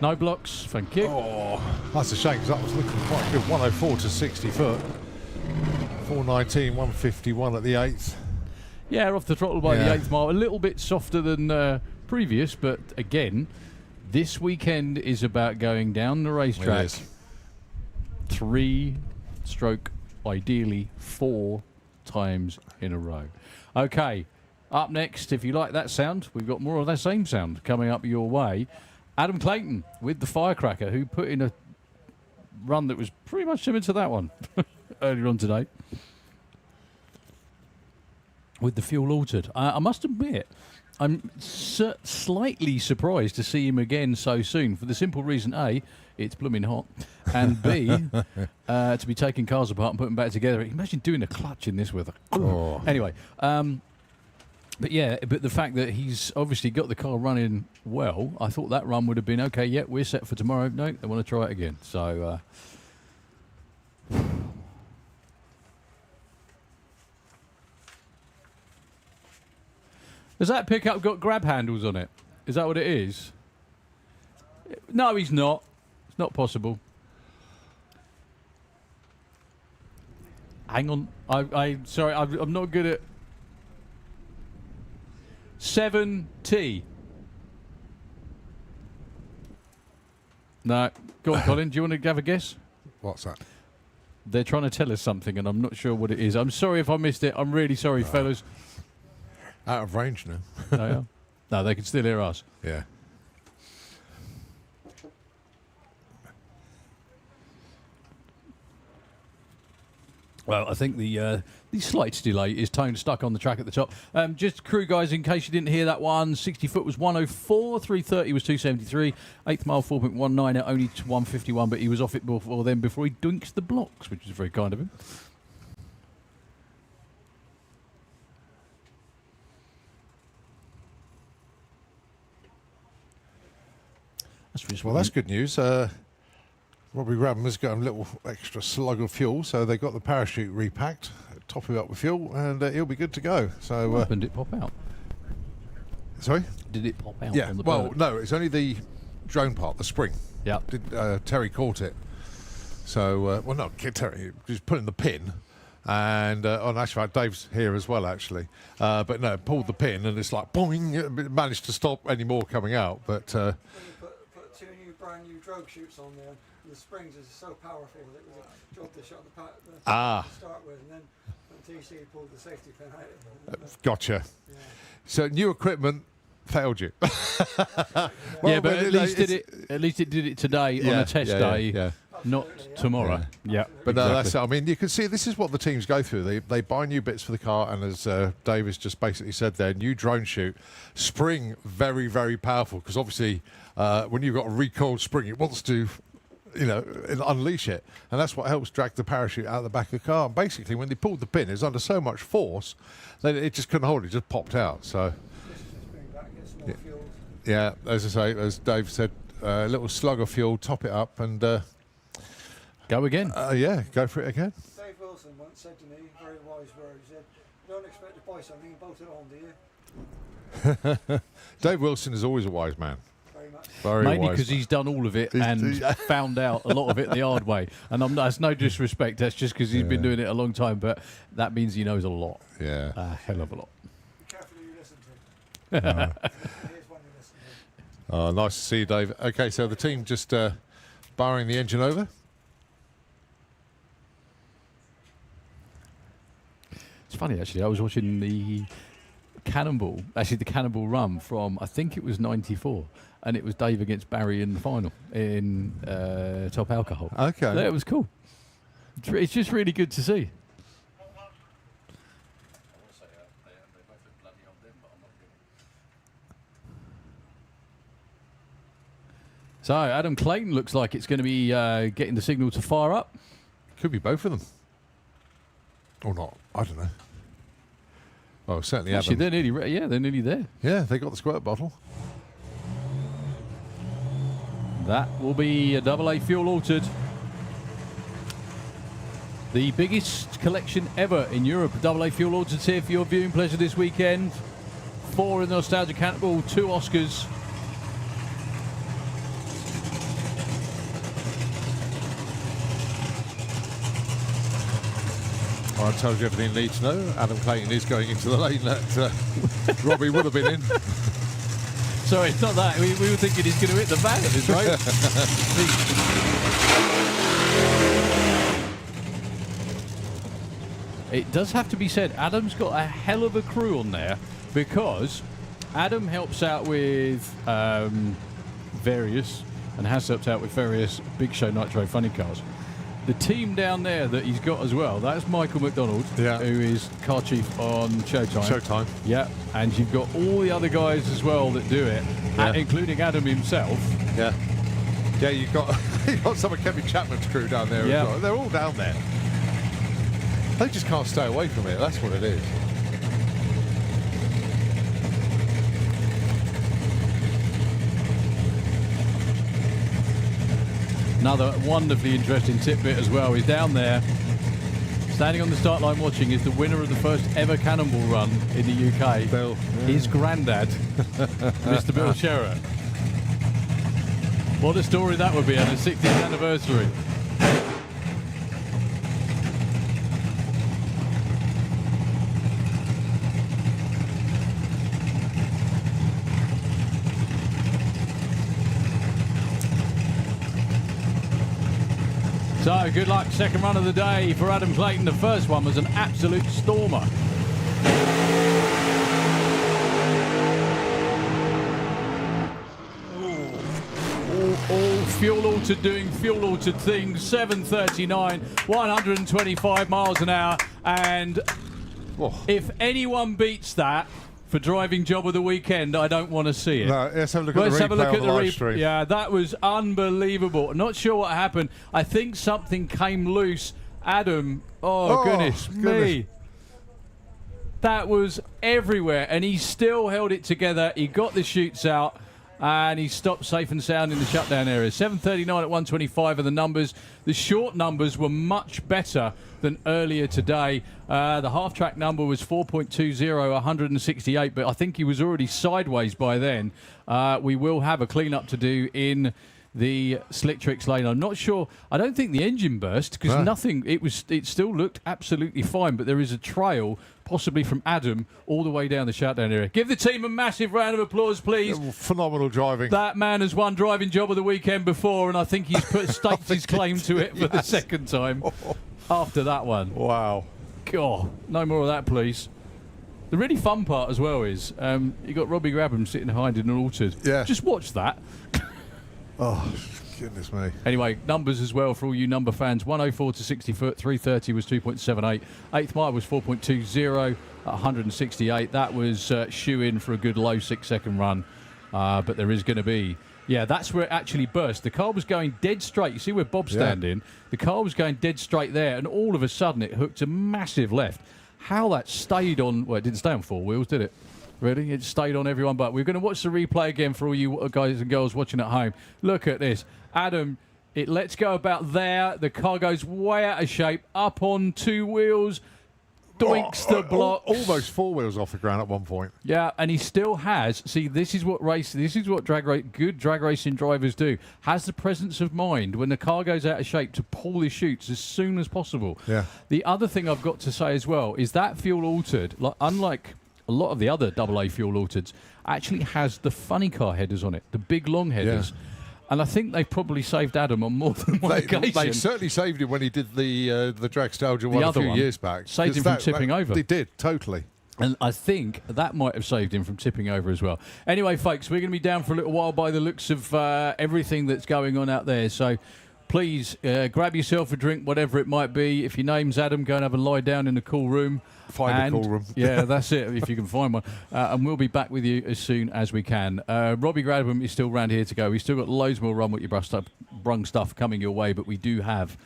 No blocks, thank you. Oh, that's a shame because that was looking quite good. 104 to 60 foot. 419, 151 at the 8th. Yeah, off the throttle by the Yeah. 8th mile. A little bit softer than previous, but again, this weekend is about going down the racetrack It is. 3 stroke, ideally 4 times in a row. Okay, up next, if you like that sound, we've got more of that same sound coming up your way. Adam Clayton with the Firecracker, who put in a run that was pretty much similar to that one earlier on today. With the fuel altered. I must admit, I'm slightly surprised to see him again so soon, for the simple reason, A, it's blooming hot, and B, to be taking cars apart and putting them back together. Imagine doing a clutch in this weather. Oh. Anyway, but yeah, but the fact that he's obviously got the car running well, I thought that run would have been, okay, yeah, we're set for tomorrow. No, they want to try it again. So, has that pickup got grab handles on it? Is that what it is? No, he's not. It's not possible. Hang on. Sorry, I'm not good at... 7T. No. Go on, Colin. Do you want to have a guess? What's that? They're trying to tell us something, and I'm not sure what it is. I'm sorry if I missed it. I'm really sorry, fellas. Out of range now. They are. No, they can still hear us. Yeah. Well, I think the slight delay is Tone stuck on the track at the top. Just crew guys, in case you didn't hear that one, 60 foot was 104, 330 was 273, 8th mile 4.19 at only 151, but he was off it before then, before he dunks the blocks, which is very kind of him. Well, that's good news. Robbie Radman's got a little extra slug of fuel, so they got the parachute repacked, top it up with fuel, and he'll be good to go. So, What happened? Did it pop out? Sorry? Did it pop out Yeah. on the Well, bird? no, it's only the drone part, the spring. Yeah. Terry caught it. So, well, not Terry, just put in the pin. And on actually, Dave's here as well, actually. But no, pulled the pin, and it's like boing. It managed to stop any more coming out, but. Put 2 brand new drug chutes on there. And the springs are so powerful that it was a job to shut the to start with, and then when TC pulled the safety pin out. Gotcha. Yeah. So new equipment failed you. Yeah, but at least it did it today on a test day. Yeah. not tomorrow. Yeah, But no, exactly. that's. I mean, you can see this is what the teams go through. They buy new bits for the car, and as Davis just basically said there, new drone chute, spring very, very powerful because obviously when you've got a recoiled spring, it wants to, unleash it, and that's what helps drag the parachute out the back of the car. And basically, when they pulled the pin, it was under so much force that it just couldn't hold it; it just popped out. So, yeah, as I say, as Dave said, a little slug of fuel, top it up, and go again. Go for it again. Dave Wilson once said to me, very wise words, he said, "You don't expect to buy something and bolt it on, do you?" Dave Wilson is always a wise man. Very much. Mainly wise because man. he's done all of it and found out a lot of it the hard way. And that's no disrespect. That's just because he's been doing it a long time. But that means he knows a lot. Yeah. A hell of a lot. Be careful who you listen to. Here's one you listen to. Oh, nice to see you, Dave. Okay, so the team just barring the engine over. It's funny, actually. I was watching the Cannibal Run from, I think it was 94. And it was Dave against Barry in the final in Top Alcohol. Okay. That was cool. It's just really good to see. So Adam Clayton looks like it's going to be getting the signal to fire up. Could be both of them. Or not. I don't know. Oh, certainly Actually, Adam. they're nearly there. Yeah, they got the squirt bottle. That will be a AA fuel altered. The biggest collection ever in Europe. AA fuel altered here for your viewing pleasure this weekend. 4 in the Nostalgia Cannibal, 2 Oscars. I told you everything you need to know. Adam Clayton is going into the lane that Robbie would have been in. Sorry, it's not that. We were thinking he's going to hit the van at this rate. It does have to be said, Adam's got a hell of a crew on there because Adam helps out with various Big Show Nitro funny cars. The team down there that he's got as well, that's Michael McDonald, Yeah. who is car chief on Showtime. Showtime. Yeah, and you've got all the other guys as well that do it, Yeah. including Adam himself. Yeah. Yeah, you've got some of Kevin Chapman's crew down there Yeah. as well. They're all down there. They just can't stay away from it. That's what it is. Another wonderfully interesting tidbit as well is down there, standing on the start line watching, is the winner of the first ever Cannonball run in the UK. Bill. His granddad, Mr. Bill Sherratt. What a story that would be on the 60th anniversary. So, good luck, second run of the day for Adam Clayton. The first one was an absolute stormer. All fuel altered, doing fuel altered things. 7:39, 125 miles an hour. And if anyone beats that for driving job of the weekend, I don't want to see it. No, let's have a look Let's at the have a replay look on at the the live stream. Yeah, that was unbelievable. Not sure what happened. I think something came loose. Adam, goodness me. That was everywhere, and he still held it together. He got the chutes out, and he stopped safe and sound in the shutdown area. 7:39 at 125 are the numbers. The short numbers were much better than earlier today. The half-track number was 4.20, 168, but I think he was already sideways by then. We will have a clean-up to do in the slick tricks lane. I'm not sure. I don't think the engine burst because nothing. It still looked absolutely fine, but there is a trail, possibly from Adam, all the way down the shutdown area. Give the team a massive round of applause, please. Phenomenal driving. That man has won driving job of the weekend before, and I think he's staked his claim to it for the second time after that one. Wow. God, no more of that, please. The really fun part as well is you got Robbie Grabham sitting behind in an altered. Yeah. Just watch that. Goodness me. Anyway, numbers as well for all you number fans. 104 to 60 foot, 330 was 2.78. 8th mile was 4.20 at 168. That was shoe-in for a good low 6-second run. But there is going to be... Yeah, that's where it actually burst. The car was going dead straight. You see where Bob's standing? The car was going dead straight there, and all of a sudden it hooked a massive left. How that stayed on... Well, it didn't stay on 4 wheels, did it? Really? It stayed on everyone, but we're going to watch the replay again for all you guys and girls watching at home. Look at this. Adam, it lets go about there. The car goes way out of shape, up on 2 wheels, doinks the block. Almost 4 wheels off the ground at one point. Yeah, and he still has. See, this is what good drag racing drivers do. Has the presence of mind when the car goes out of shape to pull his chutes as soon as possible. Yeah. The other thing I've got to say as well is that fuel altered, unlike a lot of the other AA fuel altereds, actually has the funny car headers on it, the big long headers. Yeah. And I think they probably saved Adam on more than one occasion. They certainly saved him when he did the Dragstalgia one a few years back. Saved him from tipping over. They did, totally. And I think that might have saved him from tipping over as well. Anyway, folks, we're going to be down for a little while by the looks of everything that's going on out there. So please grab yourself a drink, whatever it might be. If your name's Adam, go and have a lie down in the cool room. Find a cool room. Yeah, that's it, if you can find one. And we'll be back with you as soon as we can. Robbie Gradham is still round here to go. We've still got loads more Run What You Brung stuff coming your way, but we do have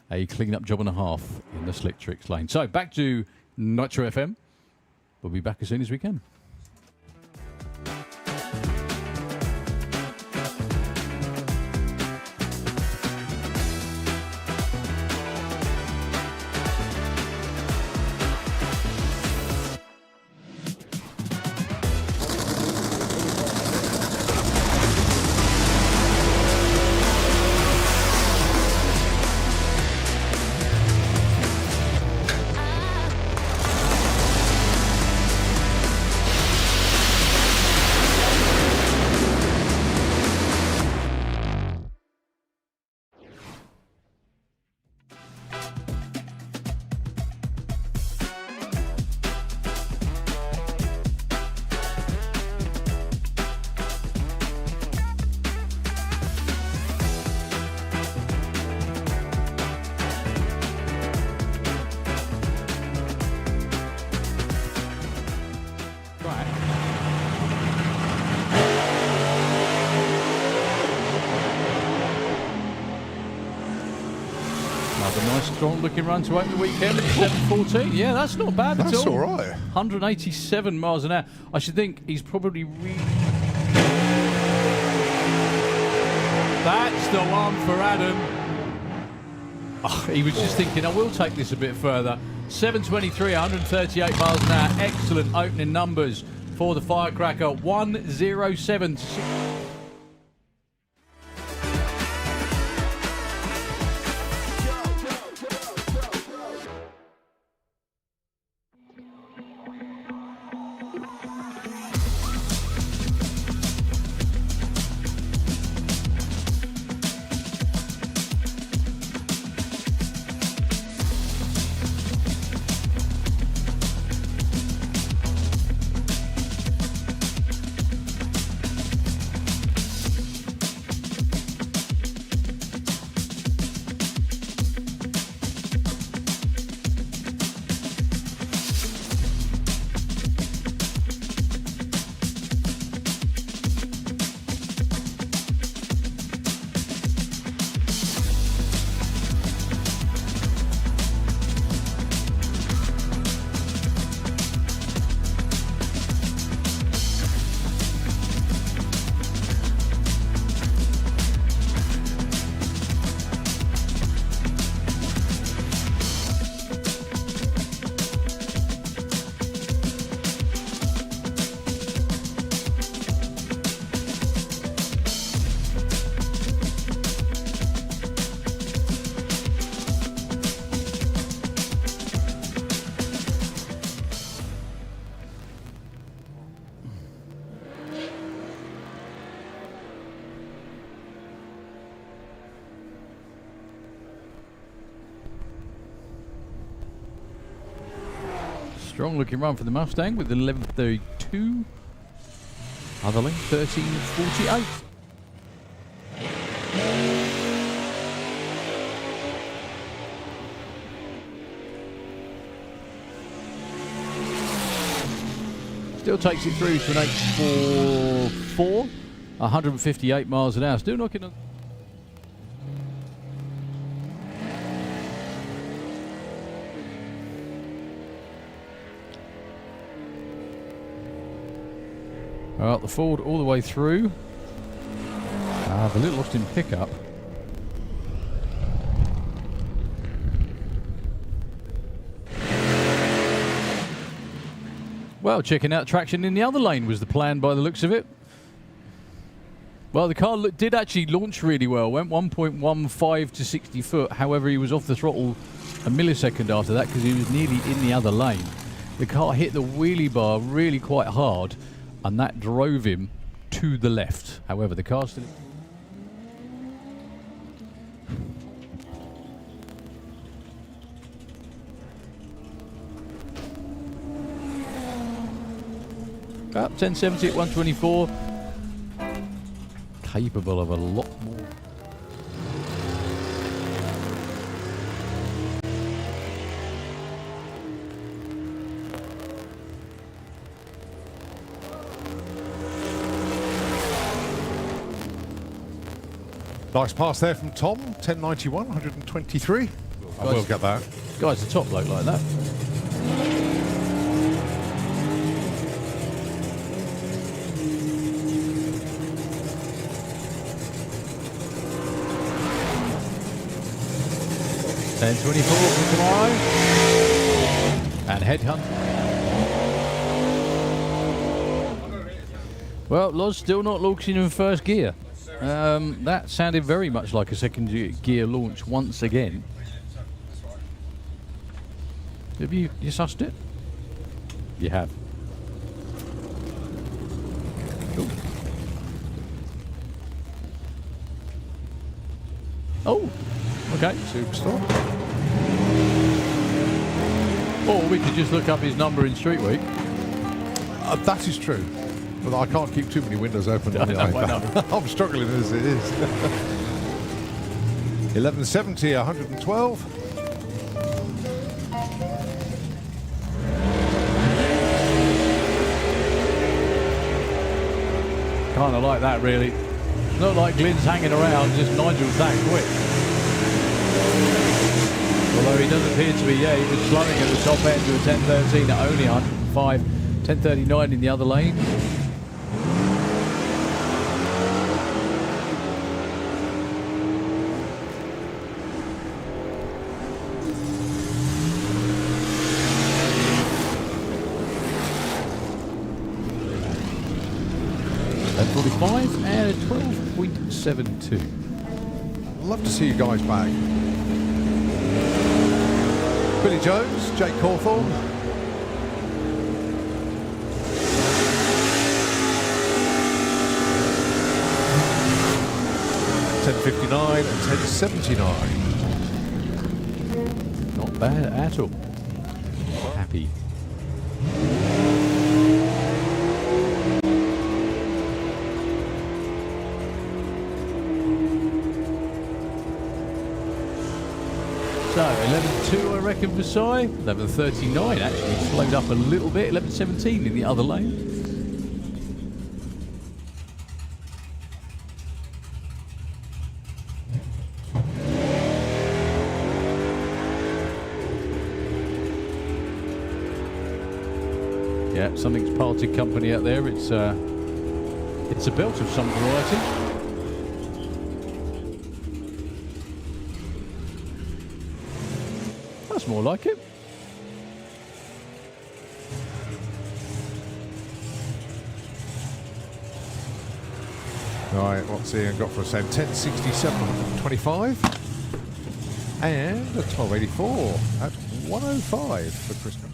a clean-up job and a half in the Slick Tricks lane. So back to Nitro FM. We'll be back as soon as we can. Strong looking run to open the weekend at 7:14. Yeah, that's not bad at all. That's all right. 187 miles an hour. I should think he's probably That's the one for Adam. Oh, he was just thinking, I will take this a bit further. 7:23, 138 miles an hour. Excellent opening numbers for the Firecracker. 1:07. Strong looking run for the Mustang with 11:32. Other lane 13:48. Still takes it through to an 8.44, 158 miles an hour. Still knocking on. Well, the Ford all the way through. The little Austin pickup. Well, checking out traction in the other lane was the plan by the looks of it. Well, the car did actually launch really well. Went 1.15 to 60 foot. However, he was off the throttle a millisecond after that because he was nearly in the other lane. The car hit the wheelie bar really quite hard, and that drove him to the left. However, the car still... Up 1070 at 124. Capable of a lot more. Nice pass there from Tom. 1091, 123. I will get that. Guy's a top bloke like that. .1024 for tomorrow. And headhunt. Well, Loz still not launching in first gear. That sounded very much like a second gear launch once again. Have you sussed it? You have. Ooh. Oh, okay. Superstar. Or we could just look up his number in Street Week. That is true. But I can't keep too many windows open on the iPad. I'm struggling as it is. 1170, 112. Kind of like that, really. Not like Glenn's hanging around, just Nigel's that quick. Although he does appear to be, yeah, he was slowing at the top end to a 10.13 at only 105, 10.39 in the other lane. And 12.72. Love to see you guys back. Billy Jones, Jake Cawthorne. .1059 and 1079. Not bad at all. Happy. So 11.2 I reckon for Sai. 11.39 actually slowed up a little bit. 11.17 in the other lane. Yeah, something's parted company out there. It's a belt of some variety. That's more like it. Right, what's Ian got for us then? 1067.25 and a 1284 at 105 for Christmas.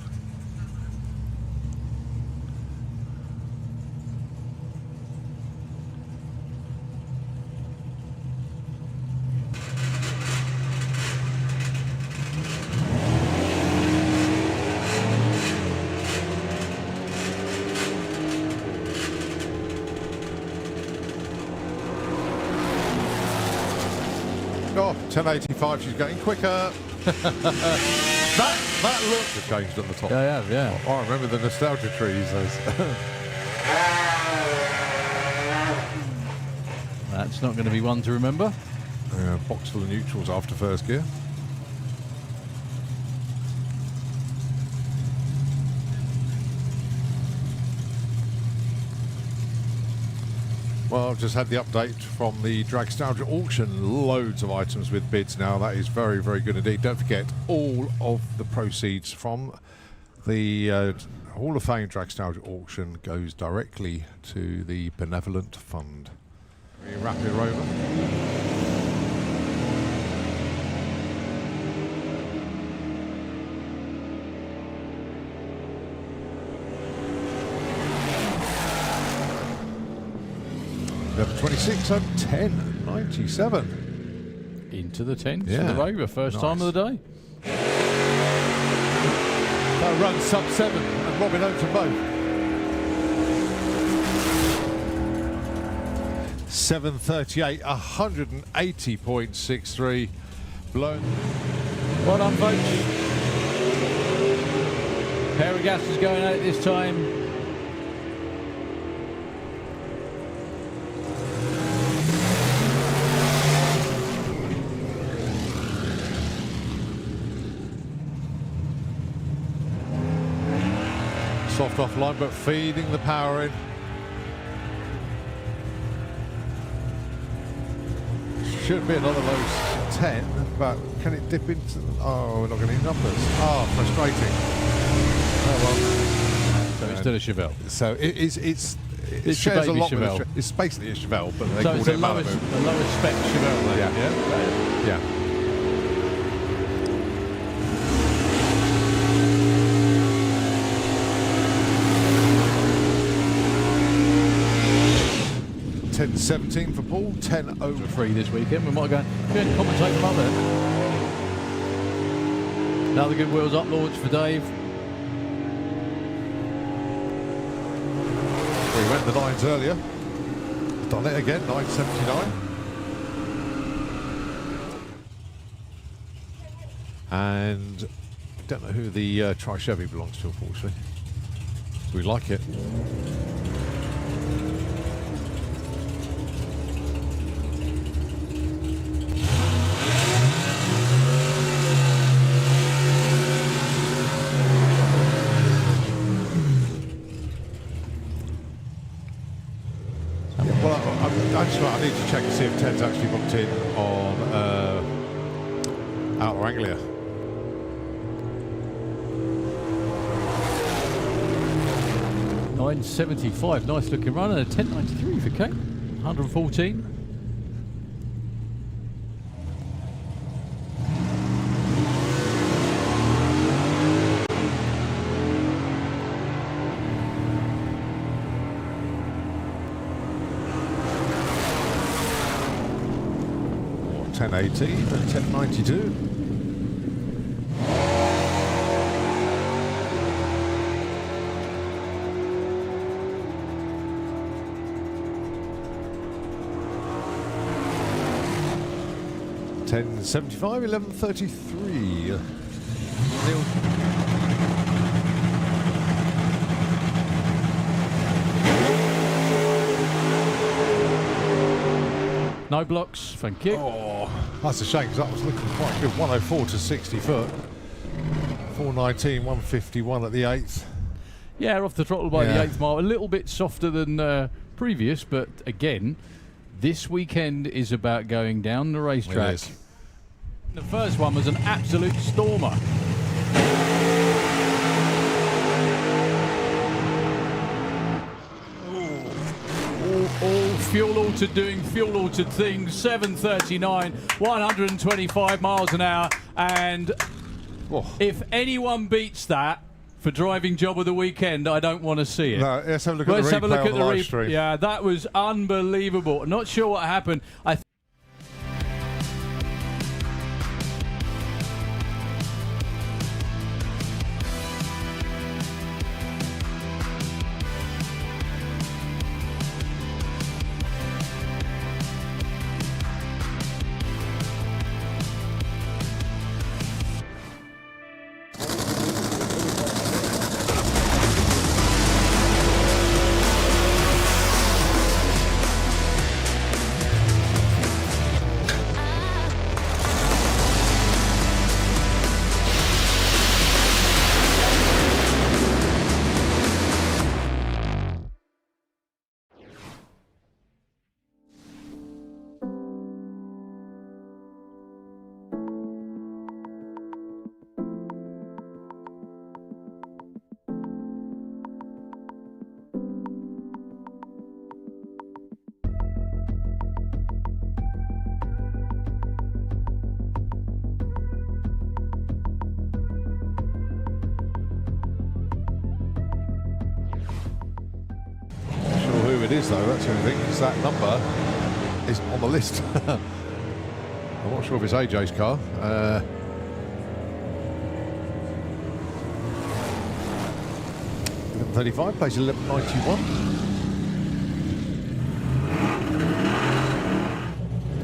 Oh, 1085, she's getting quicker. That look has changed on the top. I have, yeah. I remember the nostalgia trees. That's not going to be one to remember. Box full of neutrals after first gear. Well, I've just had the update from the Dragstalgia auction. Loads of items with bids now. That is very, very good indeed. Don't forget, all of the proceeds from the Hall of Fame Dragstalgia auction goes directly to the Benevolent Fund. Very rapid rover. Number 26 on 10.97. Into the 10s Yeah. for the Rover. First time of the day. That run sub 7 and Robin owns them both. 7:38, 180.63. Blown. Well done, folks. Pair of gases going out this time. Soft offline, but feeding the power in. Should be another low 10, but can it dip into... Oh, we're not getting any numbers. Oh, frustrating. Oh, So instead of Chevelle. well. So it shares a baby lot with Chevelle. it's basically a Chevelle, but they So call it's it a a lowest Malibu. spec Chevelle, then, Yeah. Yeah. 10.17 for Paul, 10 over. Free this weekend. We might go and commentate from up there. Another good wheels up launch for Dave. We went the nines earlier. Done it again, 9.79. And don't know who the Tri-Chevy belongs to, unfortunately. We like it. Well, I need to check to see if Ted's actually booked in on Outer Anglia. $9.75, nice looking run, and a 10.93 for Kate. 114. Or 10.18 and 10.92. $10.75, 11.33. No blocks, thank you. Oh, that's a shame because that was looking quite good. 104 to 60 foot. 419, 151 at the 8th. Yeah, off the throttle by the Yeah. 8th mile. A little bit softer than previous, but again, this weekend is about going down the racetrack. It is. The first one was an absolute stormer. All fuel altered, doing fuel altered things. 7:39, 125 miles an hour, and Oh. if anyone beats that for driving job of the weekend, I don't want to see it. No, let's have a look at Let's the have a replay look on at the the live replay. stream. Yeah, that was unbelievable. Not sure what happened. it is, though. That's the only thing. Is that number isn't on the list. I'm not sure if it's AJ's car. 11:35 plays 11:91.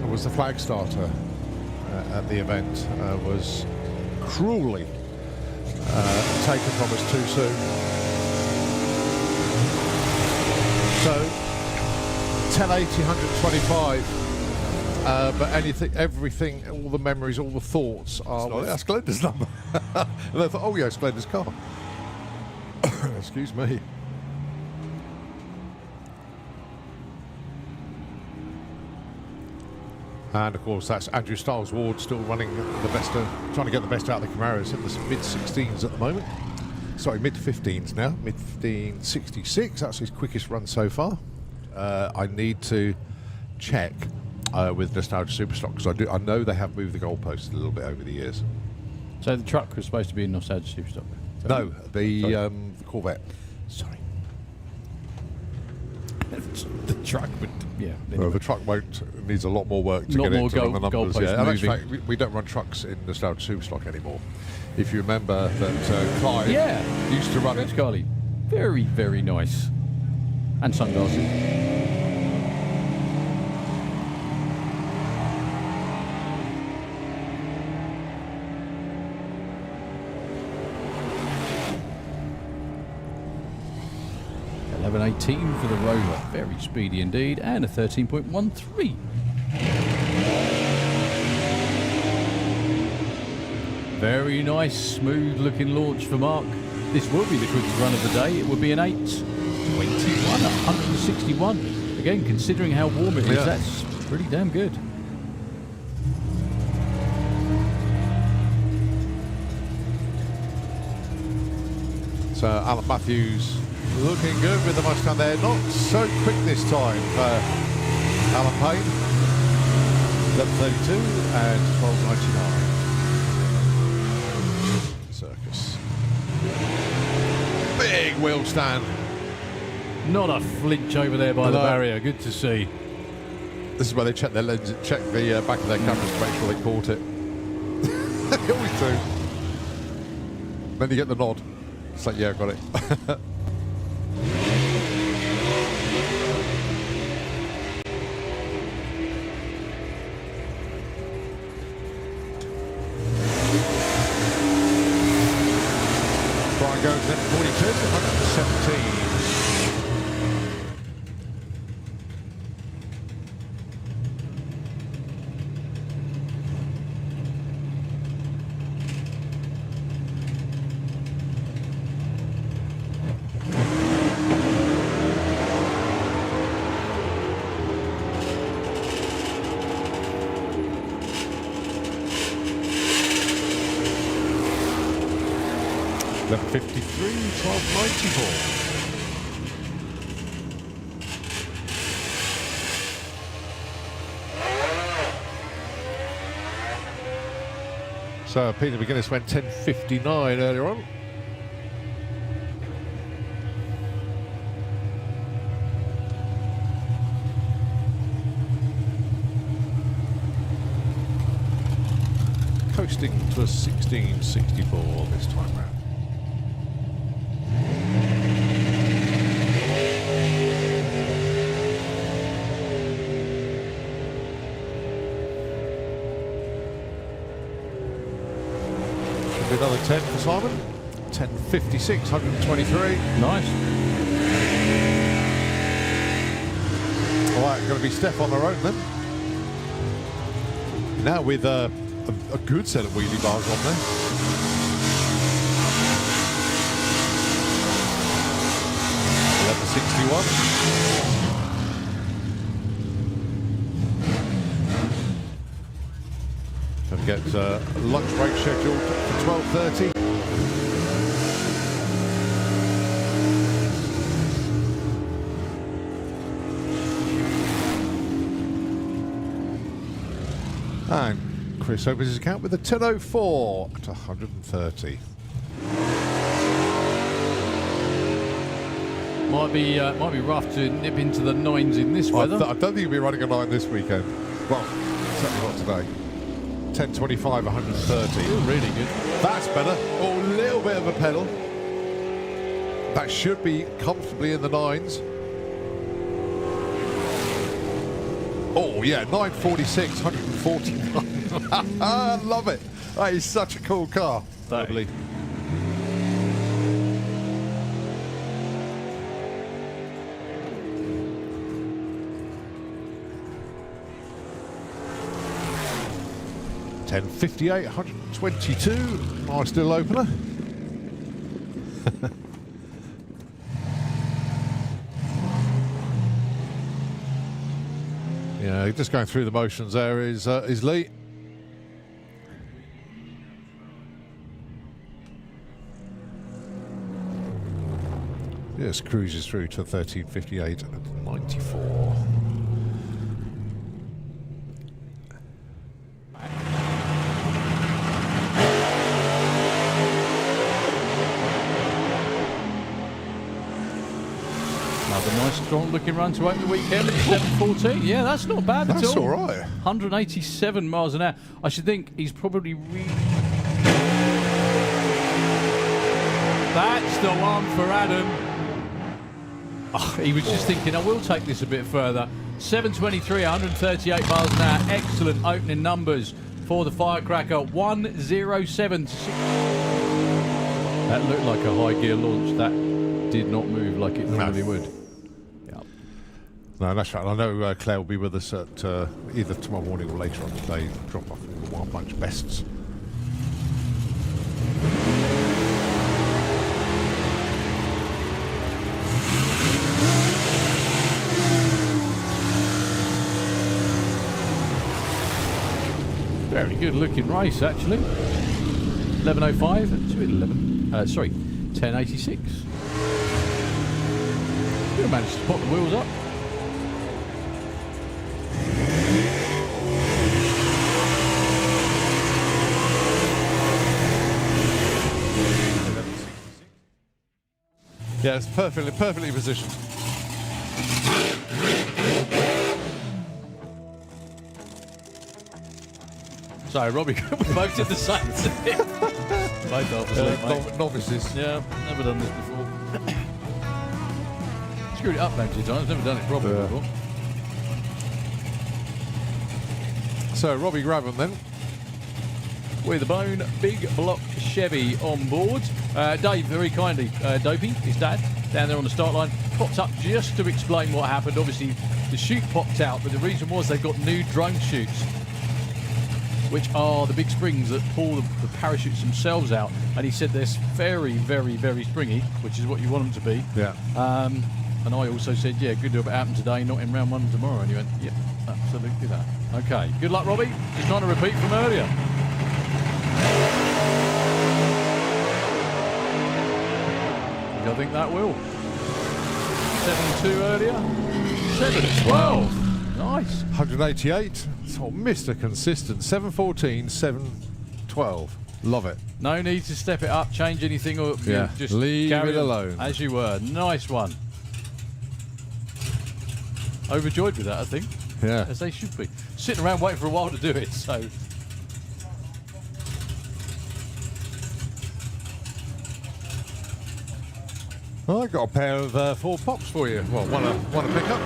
It was the flag starter at the event. Was cruelly taken from us too soon. So 1080, 125. But anything, everything, all the memories, all the thoughts are, well, that's Glenda's number. And I thought, oh yeah, it's Glenda's car. Excuse me. And of course, that's Andrew Stiles Ward still running the best, trying to get the best out of the Camaros in the mid-16s at the moment. Sorry, mid-15s now. Mid-15, 66. That's his quickest run so far. I need to check with Nostalgia Superstock because I know they have moved the goalposts a little bit over the years. So the truck was supposed to be in Nostalgia Superstock? No, the Corvette. Sorry. The truck would, yeah. Anyway. Well, the truck needs a lot more work to get it to run the numbers. Yeah. And in fact, we don't run trucks in Nostalgia Superstock anymore. If you remember that Clive used to run it. Carly. Very, very nice. And sunglasses. .18 for the Rover, very speedy indeed, and a 13.13. Very nice, smooth looking launch for Mark. This will be the quickest run of the day. It would be an 8:21, 161. Again, considering how warm it is, that's pretty damn good. So Alan Matthews looking good with the Mustang there. Not so quick this time for Alan Payne. 11:32 and 12:99. Circus. Big wheel stand. Not a flinch over there by the barrier. Good to see. This is where they check their lenses, check the back of their cameras to make sure they caught it. They always do. Then you get the nod. It's like, yeah, I got it. Brian goes in 42 to 117. .53, 12:94. So Peter McGuinness went 10:59 earlier on. Coasting to a 16:64 this time round. Another 10 for Simon. 10:56, 123. Nice. All right, going to be Steph on her own then. Now with a good set of wheelie bars on there. .1161. Don't forget lunch break scheduled for 12:30. And Chris opens his account with a 10:04 to 130. My Might be rough to nip into the 9s in this I weather. don't think you'll be running a 9 this weekend. Well, certainly not today. 10.25, 130. Still really good. That's better. Oh, a little bit of a pedal. That should be comfortably in the 9s. Oh, yeah, 946, 149. I love it. That is such a cool car. Lovely. $10.58, 122. Nice little opener. Yeah, just going through the motions there is Lee. Yes, cruises through to 13.58 and 94. Another nice, strong-looking run to open the weekend at 7:14. Yeah, that's not bad at all. That's all right. 187 miles an hour. I should think he's probably That's the one for Adam. Oh, he was just thinking, I will take this a bit further. 7:23, 138 miles an hour. Excellent opening numbers for the Firecracker. 107. That looked like a high gear launch. That did not move like it normally would. No, that's right. I know Claire will be with us at either tomorrow morning or later on today. Drop off all the Wild Bunch bests. Very good looking race, actually. 11:05 to 10:86. You managed to pop the wheels up. Yeah, it's perfectly positioned. Sorry, Robbie, we both did the same thing. Both obviously, mate. Novices. Yeah, never done this before. Screwed it up plenty of times, never done it properly before. So, Robbie Graven then. With a bone, big block Chevy on board. Dave, very kindly, Dopey, his dad, down there on the start line, popped up just to explain what happened. Obviously, the chute popped out, but the reason was they've got new drone chutes, which are the big springs that pull the parachutes themselves out. And he said they're very, very, very springy, which is what you want them to be. Yeah. And I also said, yeah, good job it happened today, not in round 1 tomorrow. And he went, yep, absolutely that. Okay, good luck, Robbie. Just trying to repeat from earlier. I think that will. 7:02 earlier. 7:12. Nice. 188. Oh, Mr. Consistent. 7:14, 7:12. Love it. No need to step it up, change anything, or Yeah, just leave carry it on alone. as you were. Nice one. Overjoyed with that, I think, Yeah. as they should be. Sitting around waiting for a while to do it, so. Well, I've got a pair of 4 pops for you. Well, one to pick up.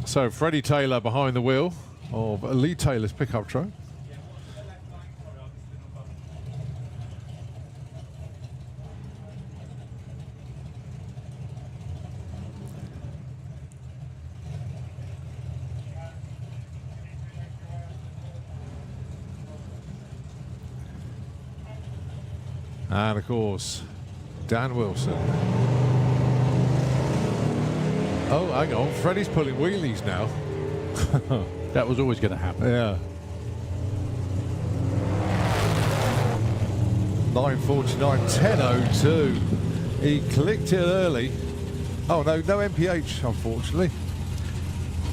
So, Freddie Taylor behind the wheel of Lee Taylor's pickup truck. And of course, Dan Wilson. Oh, hang on, Freddie's pulling wheelies now. That was always going to happen. Yeah. 9:49, 10:02. He clicked it early. Oh no, no MPH, unfortunately.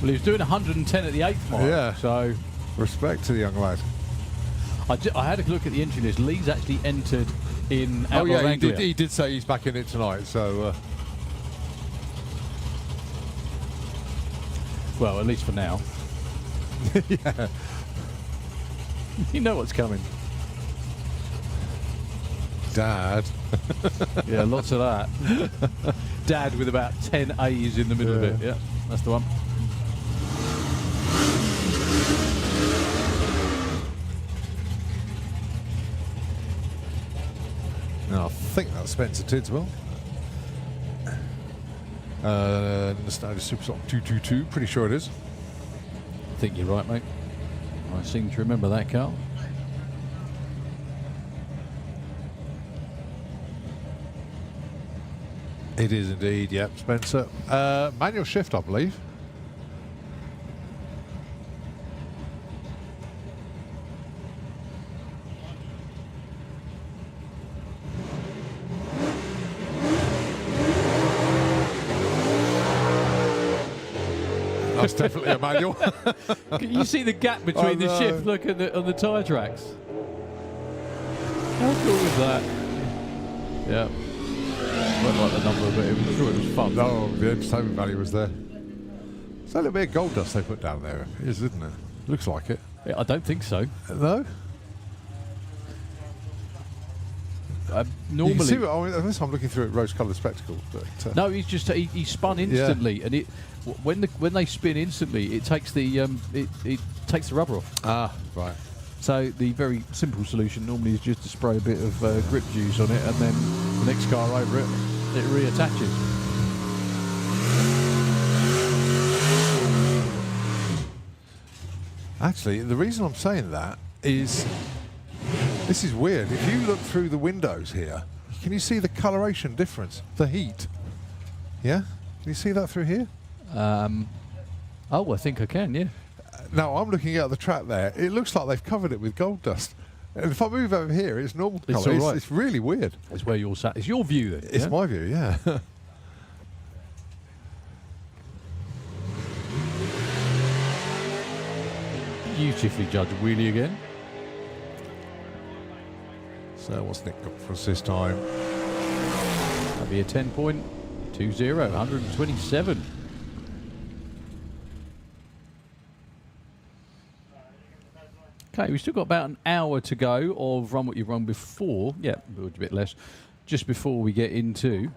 Well, he was doing 110 at the 8th mile. Yeah. So Respect to the young lad. I had a look at the entry list. Lee's actually entered in Oh Outlaws yeah, Anglia. he did say he's back in it tonight. So Well, at least for now. yeah. You know what's coming. Dad. Yeah, lots of that. Dad with about 10 A's in the middle of it. Yeah, that's the one. No, I think that's Spencer Tidswell. Nostalgia Supersonic 222, pretty sure it is. I think you're right, mate. I seem to remember that, Carl. It is indeed, yep, Spencer. Manual shift, I believe. That's definitely a manual. Can you see the gap between the know. shift? Look at on the tyre tracks. How cool is that? Yeah. Won't like the number, but I'm sure it was fun. No, the entertainment value was there. It's a little bit of gold dust they put down there, isn't it? Looks like it. I don't think so. No? You can Normally, see what, I mean, unless I'm looking through it rose-coloured spectacles. But, no. He's just he spun instantly, and it when they spin instantly, it takes the it takes the rubber off. Ah, right. So the very simple solution normally is just to spray a bit of grip juice on it, and then the next car over it, it reattaches. Actually, the reason I'm saying that is, this is weird. If you look through the windows here, can you see the coloration difference? The heat. Yeah? Can you see that through here? Oh, I think I can. Yeah. No, I'm looking at the track there. It looks like they've covered it with gold dust. And if I move over here, it's normal It's colour. all right. It's really weird. It's where you're sat. It's your view then. It's yeah? my view, yeah. Beautifully judged wheelie again. So what's Nick got for us this time? That'd be a 10.20, 127. Okay, we've still got about an hour to go of Run What You've Run before. Yeah, a bit less. Just before we get into...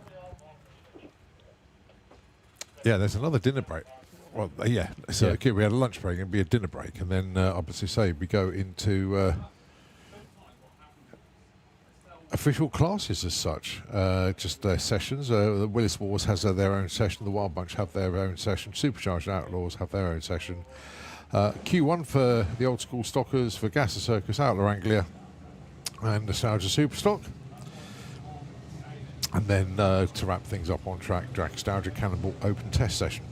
Yeah, there's another dinner break. Well, yeah. So Yeah. okay, we had a lunch break, it'd be a dinner break, and then obviously say we go into official classes as such, just sessions. The Willis Wars has their own session. The Wild Bunch have their own session. Supercharged Outlaws have their own session. Q1 for the old school stockers, for Gasser Circus, Outlaw Anglia, and Nostalgia Superstock. And then to wrap things up on track, Dragstalgia Cannibal Open Test Session.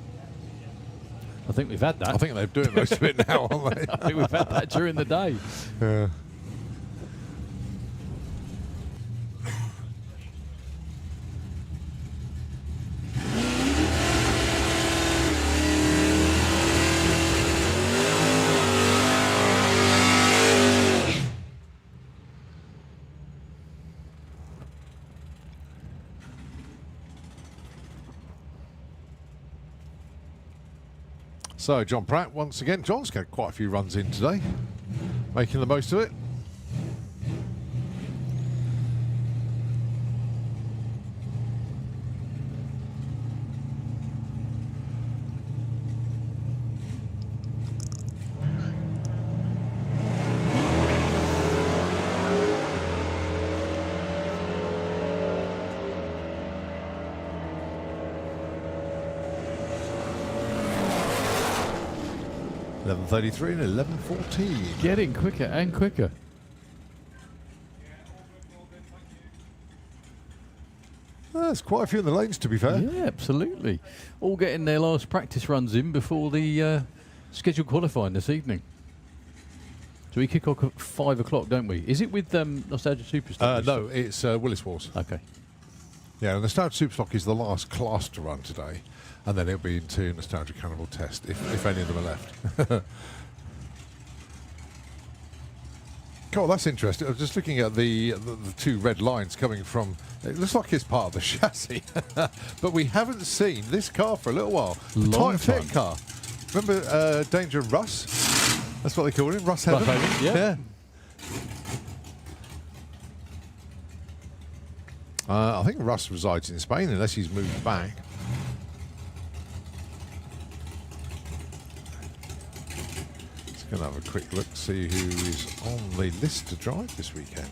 I think we've had that. I think they're doing most of it now, aren't they? I think we've had that during the day. Yeah. So, John Pratt, once again. John's got quite a few runs in today, making the most of it. .11:33 and 11:14. Getting quicker and quicker. There's quite a few in the lanes, to be fair. Yeah, absolutely. All getting their last practice runs in before the scheduled qualifying this evening. So we kick off at 5 o'clock, don't we? Is it with Nostalgia Superstar? No, it's Willis Wars. Okay. Yeah, and Nostalgia Superstock is the last class to run today, and then it'll be into Nostalgia Cannibal Test, if any of them are left. God, that's interesting. I was just looking at the two red lines coming from... It looks like it's part of the chassis. But we haven't seen this car for a little while. The Long Tight Fit time. car. Remember Danger Russ? That's what they called him, Russ Heaven. Heaven, yeah. I think Russ resides in Spain, unless he's moved back. Going to have a quick look, see who is on the list to drive this weekend.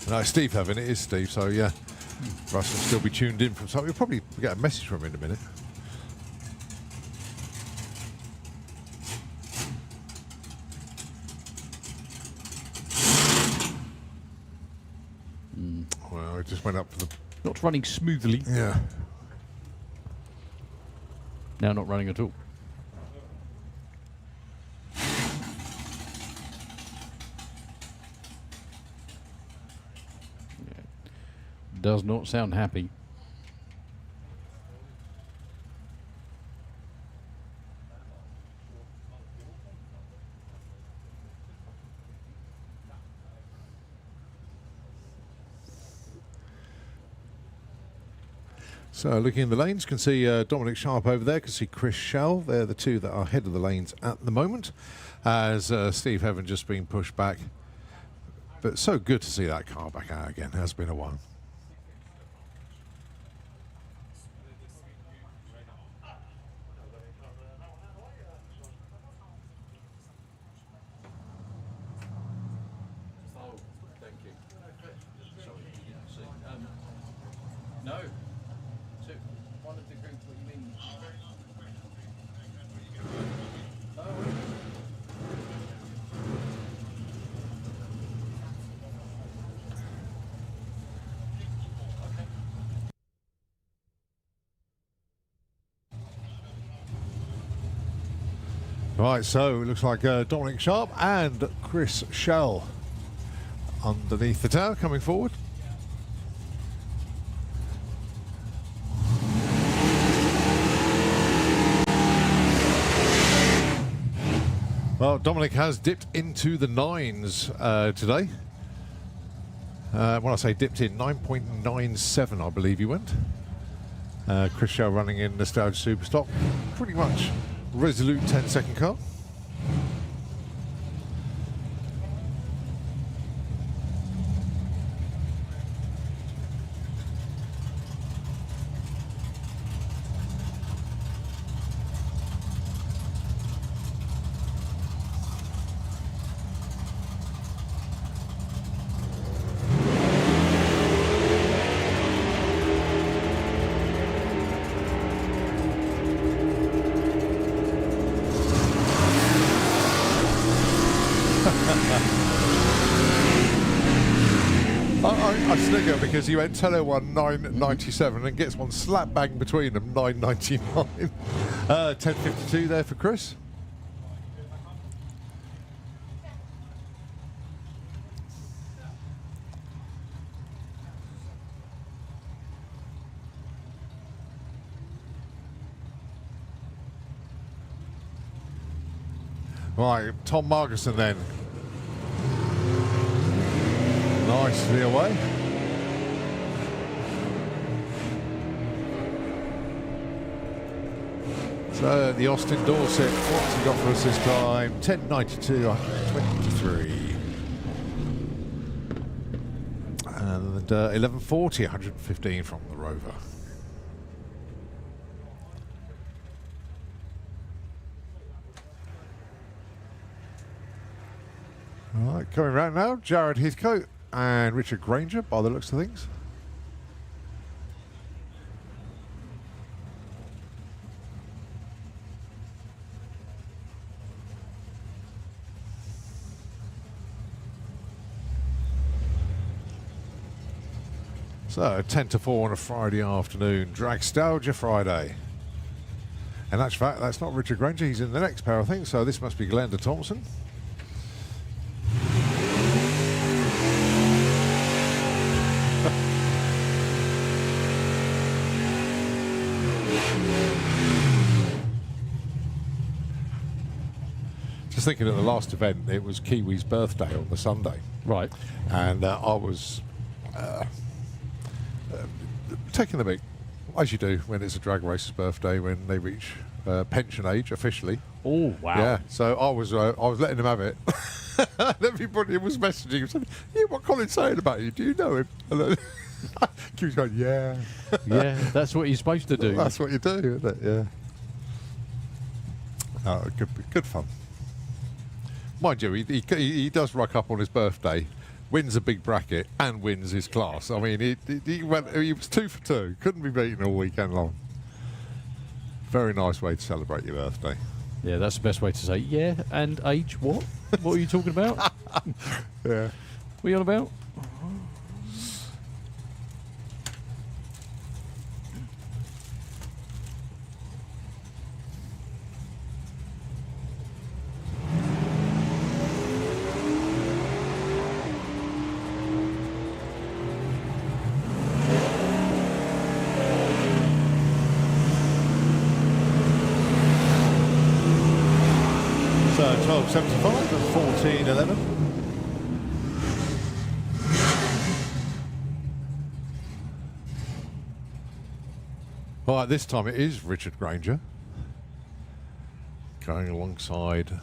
No, Steve Heaven, it is Steve, so yeah. Russ will still be tuned in from something. We'll probably get a message from him in a minute. Well, it just went up for the... Not running smoothly. Yeah. Now not running at all. Does not sound happy. So looking in the lanes, can see Dominic Sharp over there, can see Chris Shell. They're the two that are ahead of the lanes at the moment, as Steve Heaven just being pushed back. But so good to see that car back out again. It has been a while. Oh, thank you. Sorry, you didn't see. No. So, one of the groups, what you mean? Oh, Right, so it looks like Dominic Sharp and Chris Shell underneath the tower coming forward. Well, Dominic has dipped into the nines today. When I say dipped in, 9.97 I believe he went. Chris Shell running in Nostalgia Superstock. Pretty much resolute 10-second car. I snigger because he went 10:01, 9:97 and gets one slap bang between them, 9:99. 10:52 there for Chris. Right, Tom Margerson then. Nicely away. So the Austin Dorset, what's he got for us this time? 10.92, 123. And 11.40, 115 from the Rover. All right, coming round now, Jared Heathcote and Richard Granger, by the looks of things. So, 10 to 4 on a Friday afternoon, Dragstalgia Friday. And that's fact, that's not Richard Granger, he's in the next pair, I think, so this must be Glenda Thompson. Just thinking at the last event, it was Kiwi's birthday on the Sunday. Right. And I was taking the mick, as you do when it's a drag racer's birthday, when they reach pension age officially. Oh, wow. Yeah, so I was letting him have it. And everybody was messaging him saying, "Yeah, what Colin's saying about you? Do you know him?" And he was going, "Yeah." Yeah, that's what you're supposed to do. That's what you do, isn't it? Yeah. Oh, good fun. Mind you, he does rock up on his birthday, wins a big bracket, and wins his class. I mean, he was 2 for 2. Couldn't be beaten all weekend long. Very nice way to celebrate your birthday. Yeah, that's the best way to say, yeah, and age, what? What are you talking about? Yeah. What are you on about? So 12.75 and 14.11. Right, this time it is Richard Granger going alongside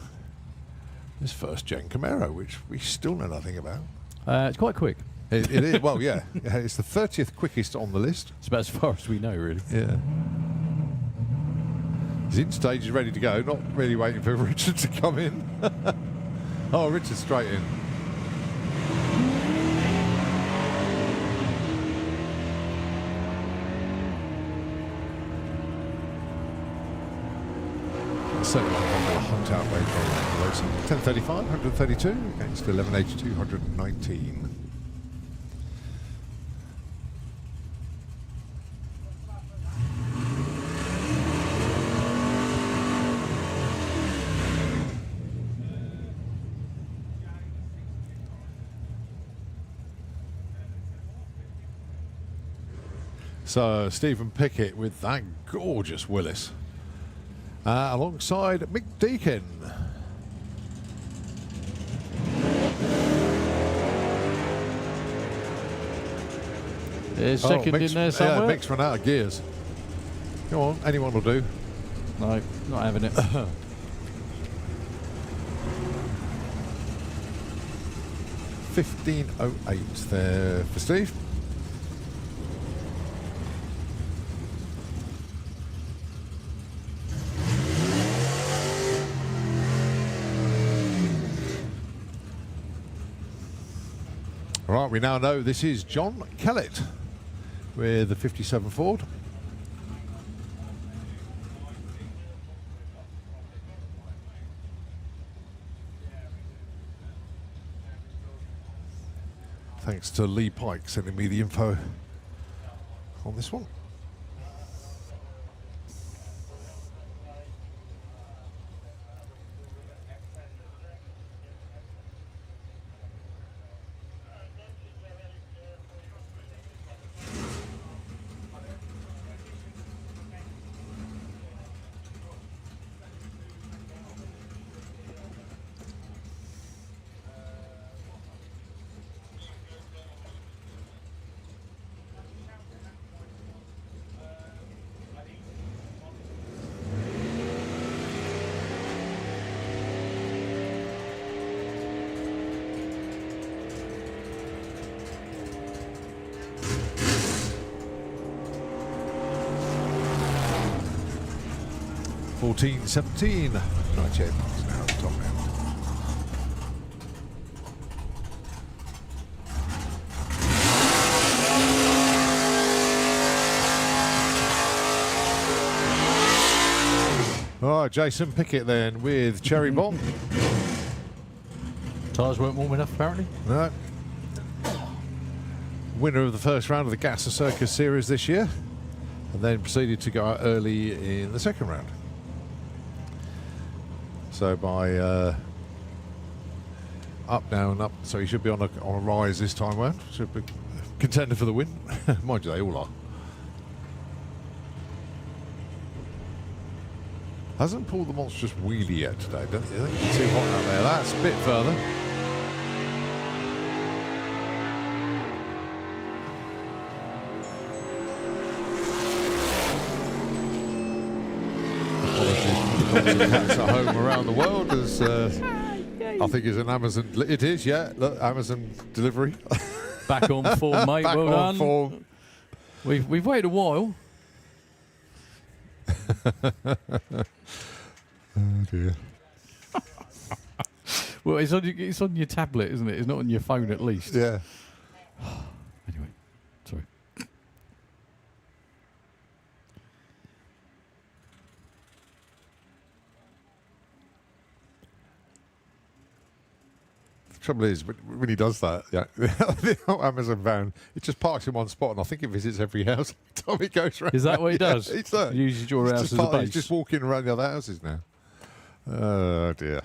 this first gen Camaro, which we still know nothing about. It's quite quick. It is, well, yeah. It's the 30th quickest on the list. It's about as far as we know, really. Yeah. He's in stage, he's ready to go. Not really waiting for Richard to come in. Oh, Richard's straight in. Certainly on the hunt out way from 1035, 132 against 1182, 119. So Stephen Pickett with that gorgeous Willis. Alongside Mick Deacon. There's second in there somewhere. Yeah, Mick's run out of gears. Come on, anyone will do. No, not having it. 15.08 there for Steve. Right, we now know this is John Kellett with the 57 Ford. Thanks to Lee Pike sending me the info on this one. Fourteen, 17, 98 miles an hour at the top end. All right, Jason Pickett then with Cherry Bomb. Tyres weren't warm enough, apparently. No. Winner of the first round of the Gasser Circus series this year, and then proceeded to go out early in the second round. So by up, down, up. So he should be on a rise this time round. Should be contender for the win. Mind you, they all are. Hasn't pulled the monstrous wheelie yet today, don't you think? It's too hot out there. That's a bit further. Cats at home around the world as I think it's an Amazon. It is, yeah. Look, Amazon delivery. Back on form, mate. Back well on done. form. We've waited a while. Oh dear. Well, it's on your tablet, isn't it? It's not on your phone, at least. Yeah. Anyway, sorry. The trouble is, when he does that, yeah, the old Amazon van, it just parks in one spot, and I think it visits every house every time he goes around. Is that what he does? He He uses your house as a base. He's just walking around the other houses now. Oh dear.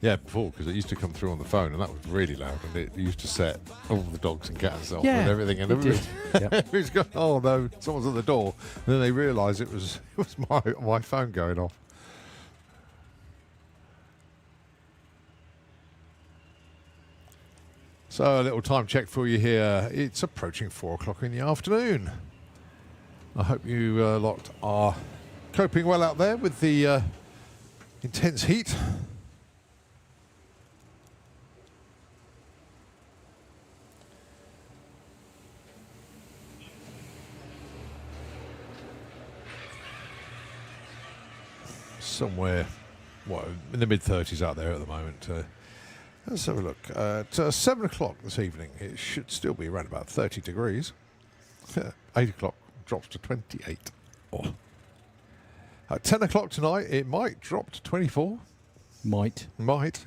Yeah, before, because it used to come through on the phone, and that was really loud, and it used to set all the dogs and cats off and everything, and it did. everybody's going, oh no, someone's at the door, and then they realised it was my phone going off. So a little time check for you here. It's approaching 4 o'clock in the afternoon. I hope you lot are coping well out there with the intense heat. Somewhere, in the mid-30s out there at the moment. Let's have a look. At 7 o'clock this evening, it should still be around about 30 degrees. 8 o'clock drops to 28. Oh. At 10 o'clock tonight, it might drop to 24. Might,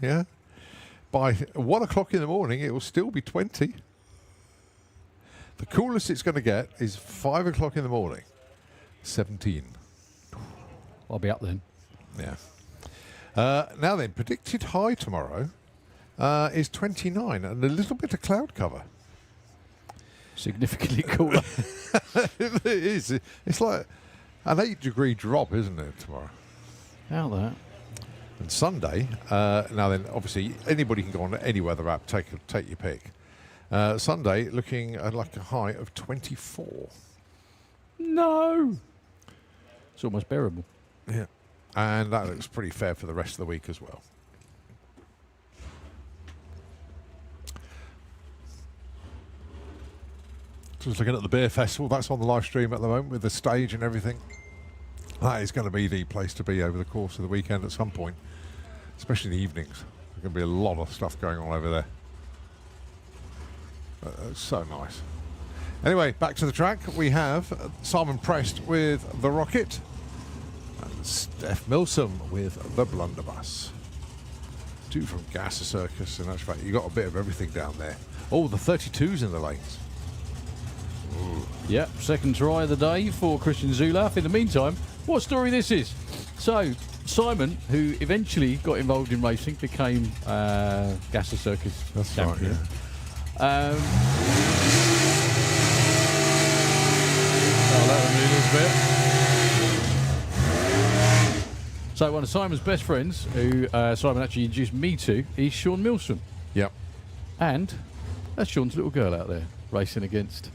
yeah. By 1 o'clock in the morning, it will still be 20. The coolest it's going to get is 5 o'clock in the morning, 17. I'll be up then. Yeah. Now then, predicted high tomorrow is 29 and a little bit of cloud cover. Significantly cooler. It is. It's like an 8-degree drop, isn't it, tomorrow? How that? And Sunday, now then, obviously, anybody can go on any weather app, take your pick. Sunday, looking at like a high of 24. No. It's almost bearable. Yeah. And that looks pretty fair for the rest of the week as well. Just looking at the beer festival, that's on the live stream at the moment with the stage and everything. That is going to be the place to be over the course of the weekend at some point, especially in the evenings. There's going to be a lot of stuff going on over there. It's so nice. Anyway, back to the track. We have Simon Prest with the Rocket. Steph Milsom with the Blunderbuss. Two from Gasser Circus, and actually, you got a bit of everything down there. Oh, the 32s in the lanes. Ooh. Yep, second try of the day for Christian Zulaf. In the meantime, what story this is? So, Simon, who eventually got involved in racing, became Gasser Circus champion. Right, yeah. Oh, that was me a little bit. So one of Simon's best friends, who Simon actually introduced me to, is Sean Milsom. Yep. And that's Sean's little girl out there racing against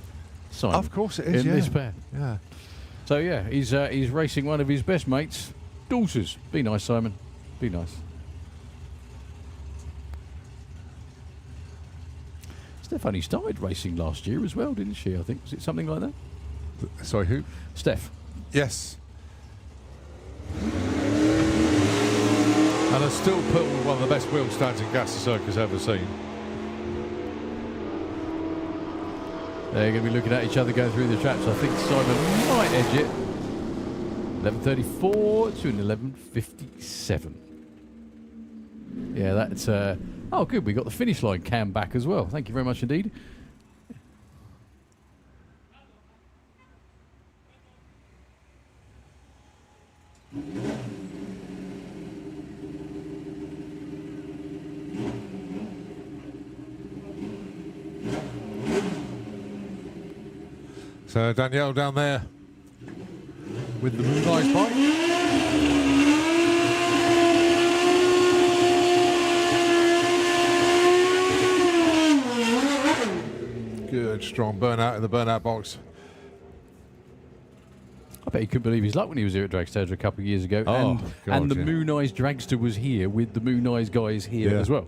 Simon. Of course it is, in this pair. Yeah. So yeah, he's racing one of his best mates' daughters. Be nice, Simon. Be nice. Steph only started racing last year as well, didn't she? I think. Was it something like that? Sorry, who? Steph. Yes. And has still put one of the best wheel stands in Gasser Circus ever seen. They're going to be looking at each other going through the traps. I think Simon might edge it. 11:34 to an 11:57. Yeah, that's... oh, good. We got the finish line cam back as well. Thank you very much indeed. So Danielle down there with the Moonlight bike. Good, strong burnout in the burnout box. I bet he couldn't believe his luck when he was here at Dragstalgia a couple of years ago. Oh, God, and the yeah. Moon Eyes Dragster was here with the Moon Eyes guys here Yeah. as well.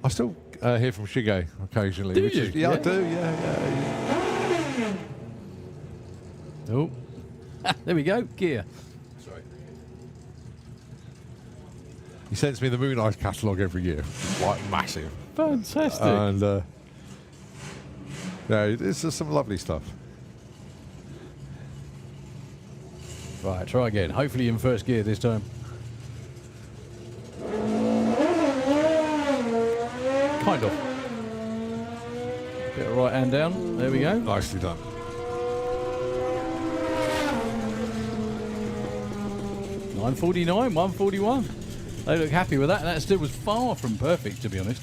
I still hear from Shige occasionally. Do which you? Is, yeah, I Yeah. do, yeah. Oh, there we go. Gear. Sorry. He sends me the Moon Eyes catalogue every year. Like, massive. Fantastic. And, yeah, it's just some lovely stuff. Right, try again. Hopefully in first gear this time. Kind of. Bit of right hand down. There we go. Nicely done. $9.49, $1.41. They look happy with that, and that still was far from perfect, to be honest.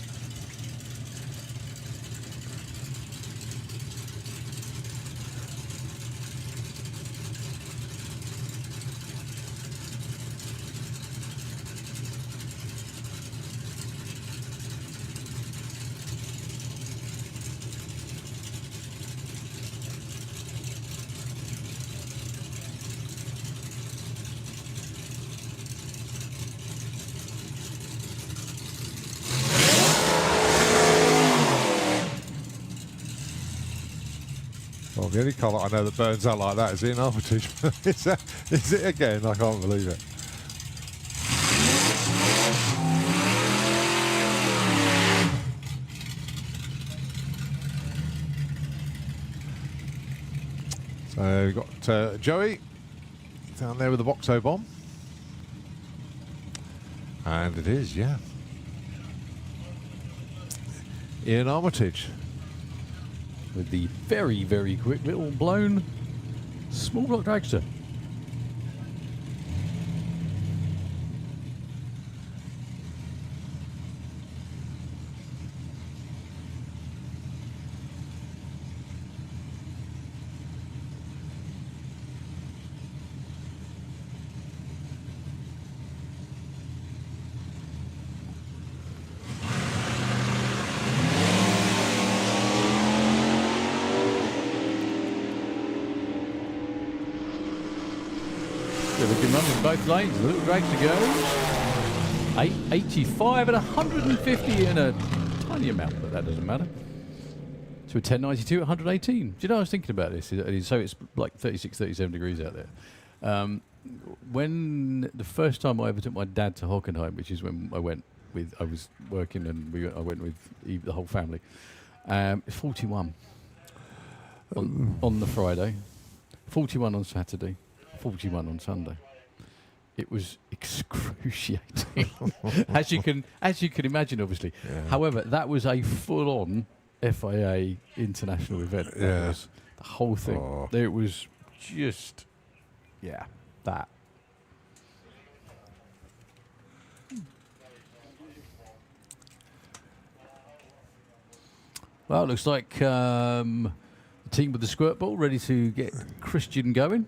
Well, the only colour I know that burns out like that is in Armitage. Is it again? I can't believe it. So we've got Joey down there with the Boxo bomb. And it is, yeah. Ian Armitage. With the very, very quick little blown small block dragster. Looking run in both lanes. The little dragster goes. 885 and 150 in a tiny amount, but that doesn't matter. To a 1092 at 118. Do you know, I was thinking about this. So it's like 36, 37 degrees out there. When the first time I ever took my dad to Hockenheim, which is when I was working and I went with the whole family. 41 on the Friday, 41 on Saturday, 41 on Sunday. It was excruciating, as you can imagine, obviously. Yeah. However, that was a full-on FIA international event. That Yeah. was the whole thing. Oh. It was just, that. Well, it looks like the team with the squirt ball ready to get Christian going.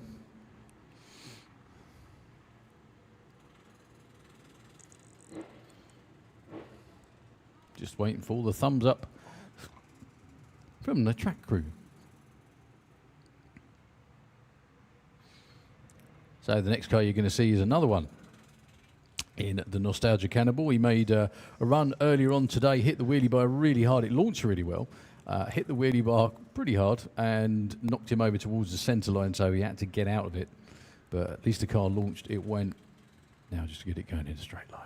Just waiting for all the thumbs up from the track crew. So the next car you're going to see is another one in the Nostalgia Cannibal. He made a run earlier on today, hit the wheelie bar really hard. It launched really well, hit the wheelie bar pretty hard and knocked him over towards the centre line, so he had to get out of it. But at least the car launched. It went. Now just to get it going in a straight line.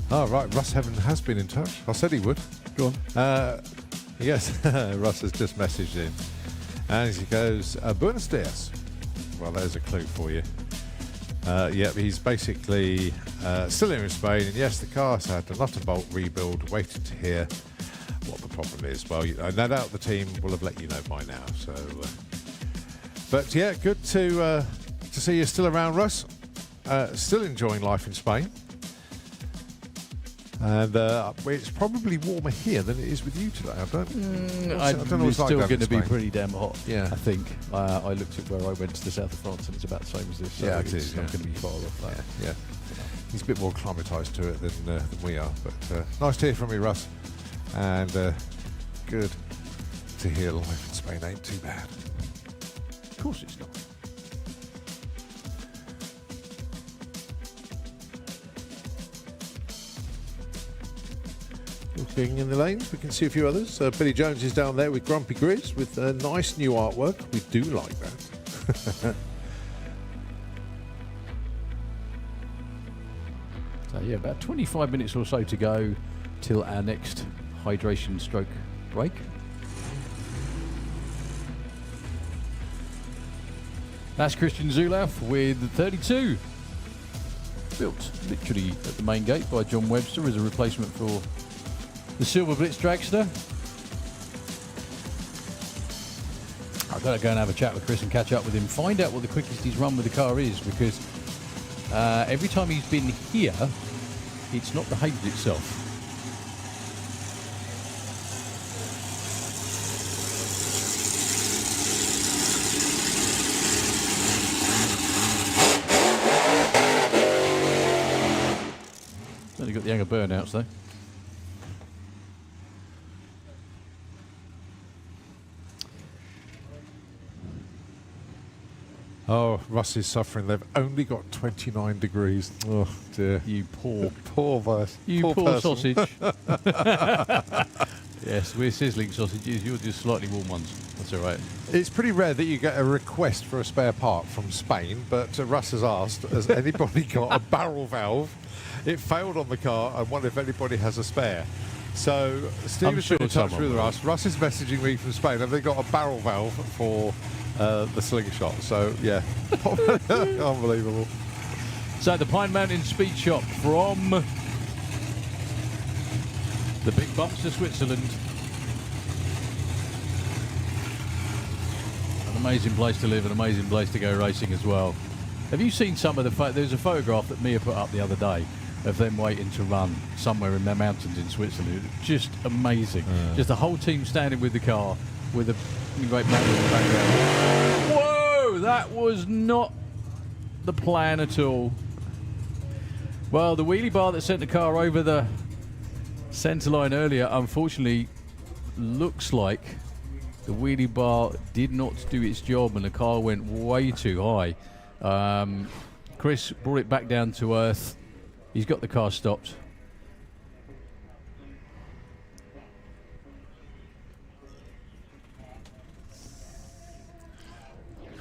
Oh, right. Russ Heaven has been in touch. I said he would. Go on. Yes, Russ has just messaged in. And he goes, Buenos dias. Well, there's a clue for you. Yeah, he's basically still here in Spain, and yes, the car's had a nut and bolt rebuild, waiting to hear what the problem is. Well, no doubt the team will have let you know by now. So, but yeah, good to see you still around, Russ. Still enjoying life in Spain. And it's probably warmer here than it is with you today. I don't know what It's it's like still down in going to be Spain. pretty damn hot. Yeah. I think. I looked at where I went to the south of France, and it's about the same as this. So Yeah, it it's is, not yeah. going to be far off that. Yeah. He's a bit more acclimatised to it than we are. But nice to hear from you, Russ. And good to hear life in Spain ain't too bad. Of course it's not. Looking in the lanes, we can see a few others. Billy Jones is down there with Grumpy Grizz with nice new artwork. We do like that. So yeah, about 25 minutes or so to go till our next hydration stroke break. That's Christian Zulauf with 32. Built literally at the main gate by John Webster as a replacement for the Silver Blitz Dragster. I've got to go and have a chat with Chris and catch up with him, find out what the quickest he's run with the car is, because every time he's been here, it's not behaved itself. Only got the younger burnouts though. Oh, Russ is suffering. They've only got 29 degrees. Oh, dear. You poor, Poor verse. you poor person. sausage. Yes, we're sizzling sausages. You're just slightly warm ones. That's all right. It's pretty rare that you get a request for a spare part from Spain, but Russ has asked, has anybody got a barrel valve? It failed on the car, and wonder if anybody has a spare. So Steve I'm has sure been in touch someone with will. Russ. Russ is messaging me from Spain. Have they got a barrel valve for the slingshot? So, yeah. Unbelievable. So the Pine Mountain Speed Shop from the big bumps of Switzerland. An amazing place to live, an amazing place to go racing as well. Have you seen some of the there's a photograph that Mia put up the other day of them waiting to run somewhere in the mountains in Switzerland. Just amazing. Just the whole team standing with the car with a great mountain in the background. Whoa, that was not the plan at all. Well, the wheelie bar that sent the car over the centre line earlier, unfortunately, looks like the wheelie bar did not do its job and the car went way too high. Chris brought it back down to earth. He's got the car stopped.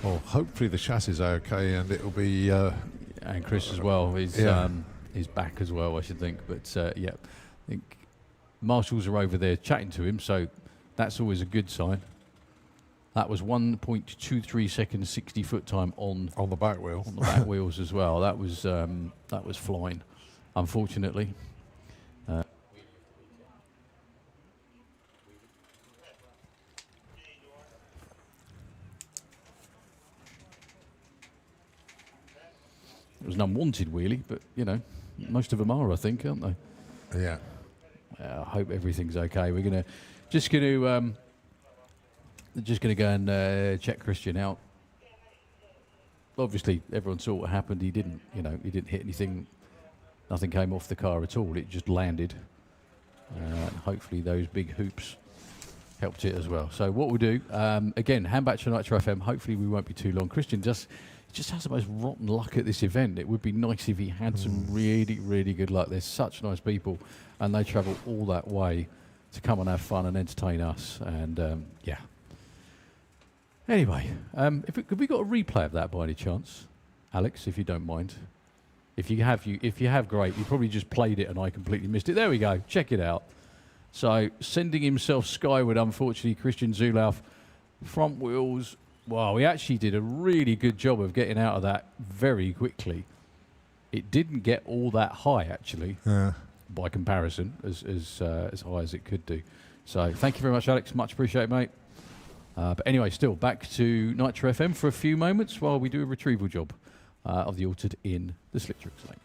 Well, hopefully the chassis is okay, and it'll be... And Chris as well is is back as well, I should think. But yeah, I think marshals are over there chatting to him, so that's always a good sign. That was 1.23 seconds, 60-foot time on on the back wheel. on the back wheels as well. That was flying, unfortunately. It was an unwanted wheelie, but you know, most of them are, I think, aren't they? Yeah. I hope everything's okay. We're just gonna go and check Christian out. Obviously, everyone saw what happened. He didn't hit anything. Nothing came off the car at all. It just landed. Hopefully, those big hoops helped it as well. So what we'll do again, hand back to Nitro FM. Hopefully, we won't be too long. Christian just has the most rotten luck at this event. It would be nice if he had some really, really good luck. There's such nice people, and they travel all that way to come and have fun and entertain us. And yeah. Anyway, have we got a replay of that by any chance, Alex? If you don't mind, if you have, great. You probably just played it and I completely missed it. There we go. Check it out. So sending himself skyward. Unfortunately, Christian Zulauf, front wheels. Wow, he actually did a really good job of getting out of that very quickly. It didn't get all that high, actually, Yeah. by comparison, as high as it could do. So thank you very much, Alex. Much appreciated, mate. But anyway, still back to Nitro FM for a few moments while we do a retrieval job of the altered in the Slick Tricks lane.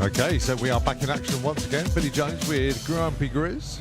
Okay, so we are back in action once again. Billy Jones with Grumpy Grizz.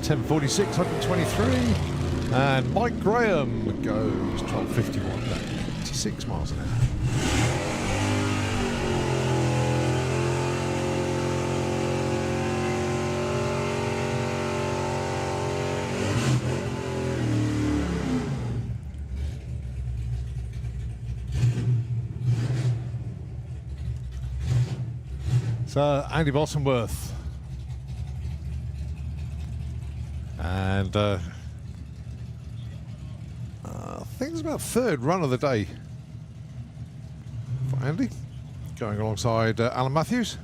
.46, 123, and Mike Graham goes 12:51, 86 miles an hour. So Andy Bostonworth. And I think it's about third run of the day for Andy, going alongside Alan Matthews.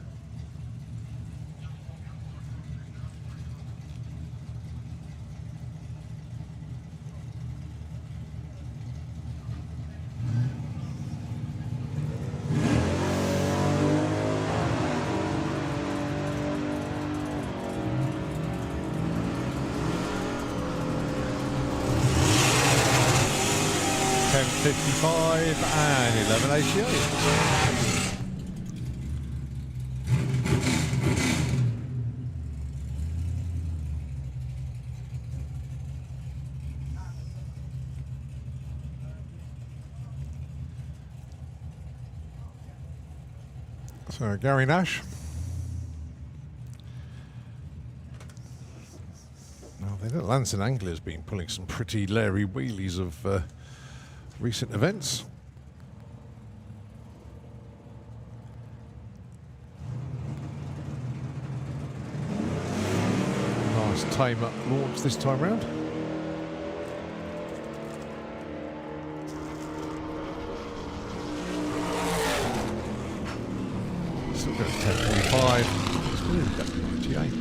10.55 and 11.88. So Gary Nash. Now, the Lance and Anglia has been pulling some pretty leery wheelies of recent events. Nice tame launch this time round. Still goes 10.45. It's really got 98.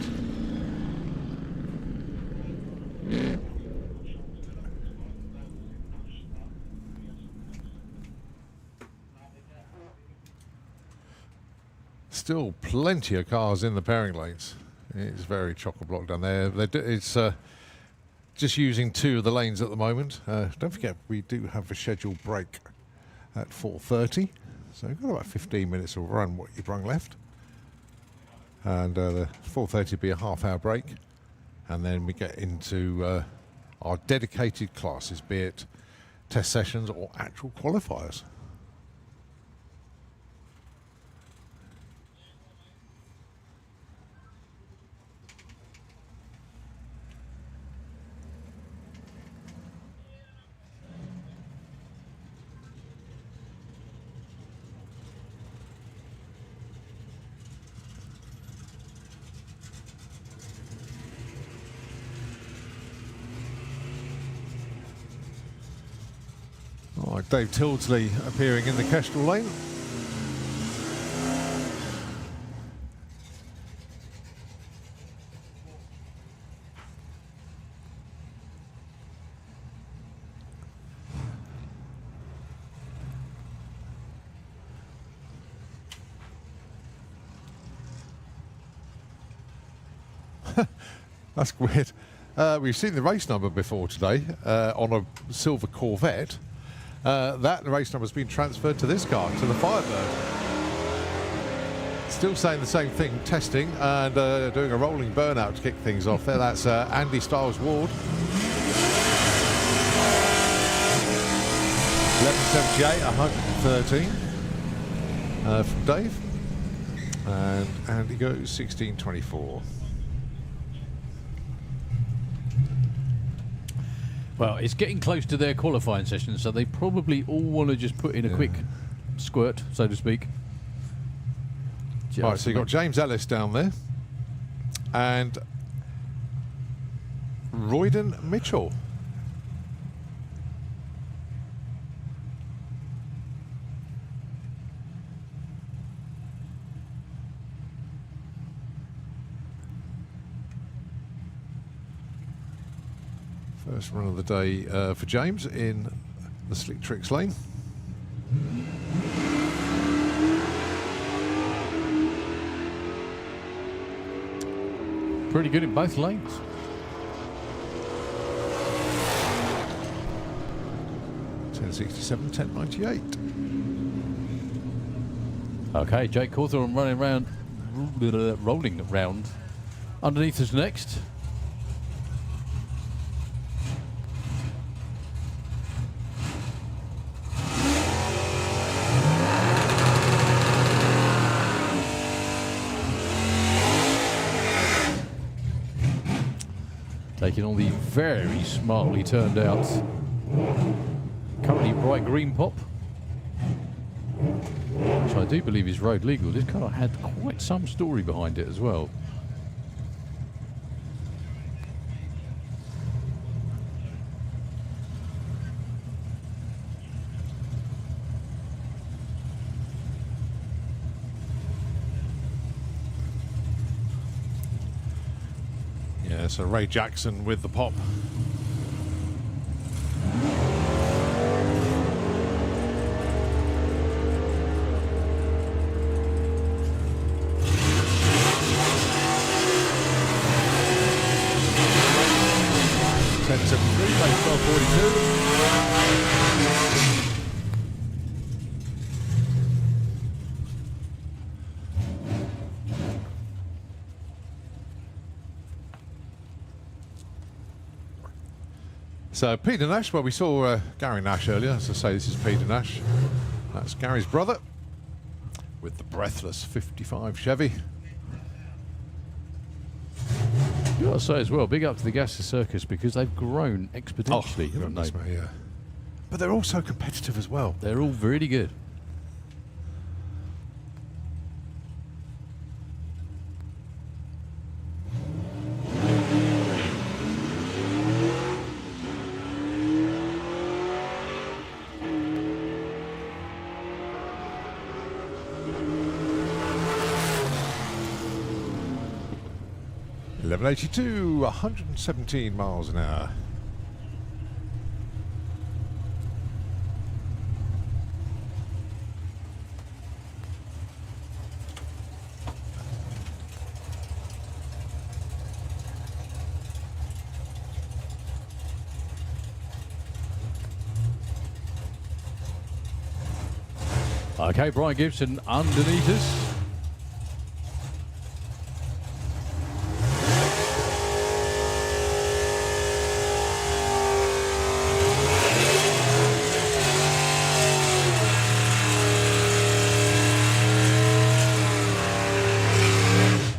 Still plenty of cars in the pairing lanes. It's very chock-a-block down there. It's just using 2 of the lanes at the moment. Don't forget, we do have a scheduled break at 4:30. So we've got about 15 minutes of run what you've run left. And the 4:30 will be a half-hour break. And then we get into our dedicated classes, be it test sessions or actual qualifiers. Oh, Dave Tildesley appearing in the Kestrel lane. That's weird. We've seen the race number before today on a silver Corvette. That race number has been transferred to this car, to the Firebird. Still saying the same thing, testing and doing a rolling burnout to kick things off there. That's Andy Styles Ward. 11.78, 113 from Dave. And Andy goes 16.24. Well, it's getting close to their qualifying session, so they probably all want to just put in a quick squirt, so to speak. Right, so you've got James Ellis down there and Royden Mitchell. First run of the day for James in the Slick Tricks lane. Pretty good in both lanes. $10.67, $10.98. Okay, Jake Cawthorne rolling around underneath us next. Taking on the very smartly turned out, currently bright green pop, which I do believe is road legal. This car had quite some story behind it as well. Yeah, so Ray Jackson with the pop. $10.73, 12.42. So Peter Nash, well, we saw Gary Nash earlier. As I say, this is Peter Nash. That's Gary's brother with the breathless 55 Chevy. You got to say as well, big up to the Gasser Circus because they've grown exponentially. haven't goodness they? me, yeah. But they're also competitive as well. They're all really good. .1182, 117 miles an hour. Okay, Brian Gibson underneath us.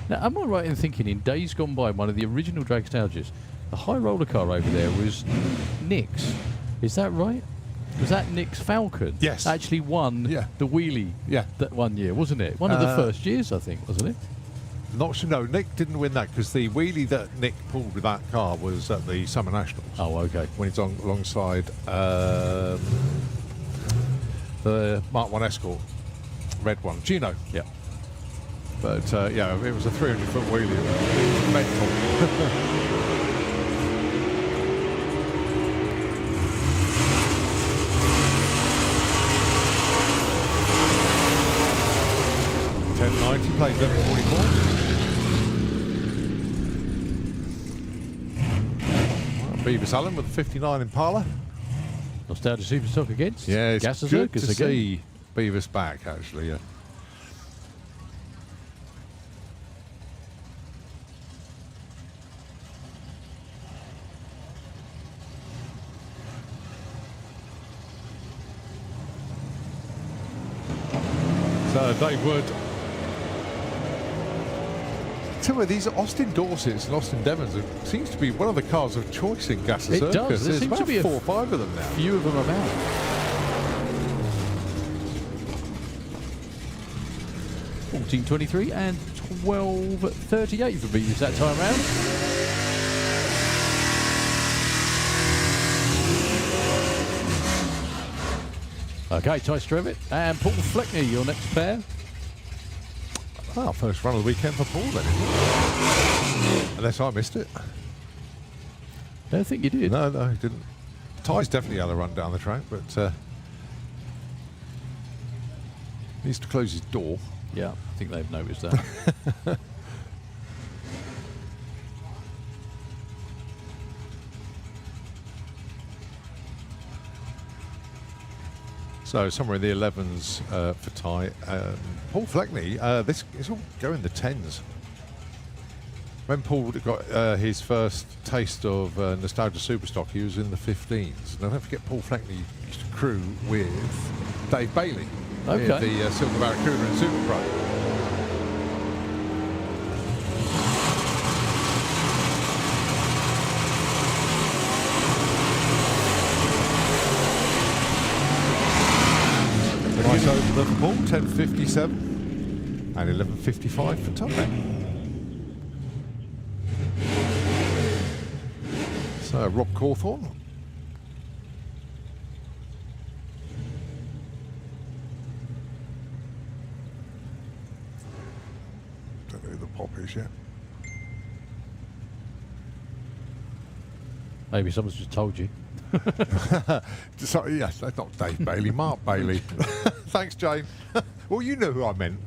Now, am I right in thinking in days gone by, one of the original Dragstalgias, the high roller car over there was Nick's? Is that right? Was that Nick's Falcon? Yes. Actually won the wheelie that one year, wasn't it? One of the first years, I think, wasn't it? Not sure. No, Nick didn't win that because the wheelie that Nick pulled with that car was at the Summer Nationals. Oh, okay. When he's on alongside the Mark 1 Escort, red one, Gino. Yeah. But yeah, it was a 300-foot wheelie. It was mental. 1090 plays level 44. Beavis Allen with the 59 Impala. Nostalgia Superstock against Yeah, it's Gasser good Circus to again. see Beavis back, actually, yeah. So Dave Wood. Tell me, these Austin Dorsets and Austin Devons seems to be one of the cars of choice in Gasser It Circus. does. There There's seems to about be 4 or 5 of them now. Few of them about. 14.23 and 12.38 for Beavis that time round. Okay, Ty Strevitt and Paul Fleckney, your next pair. Ah, first run of the weekend for Paul then, isn't it? Unless I missed it. Don't think you did. No, he didn't. Ty's definitely had a run down the track, but needs to close his door. Yeah, I think they've noticed that. So somewhere in the 11s for Ty. Paul Fleckney, this is all going the 10s. When Paul got his first taste of Nostalgia Superstock, he was in the 15s. And don't forget, Paul Fleckney used to crew with Dave Bailey. Okay. In the Silver Barracuda and Super Pro. Nice over the ball, 10.57 and 11.55 for Tom. So Rob Cawthorne. Don't know who the pop is yet. Maybe someone's just told you. Sorry, yes, that's not Dave Bailey, Mark Bailey. Thanks, Jane. Well, you know who I meant.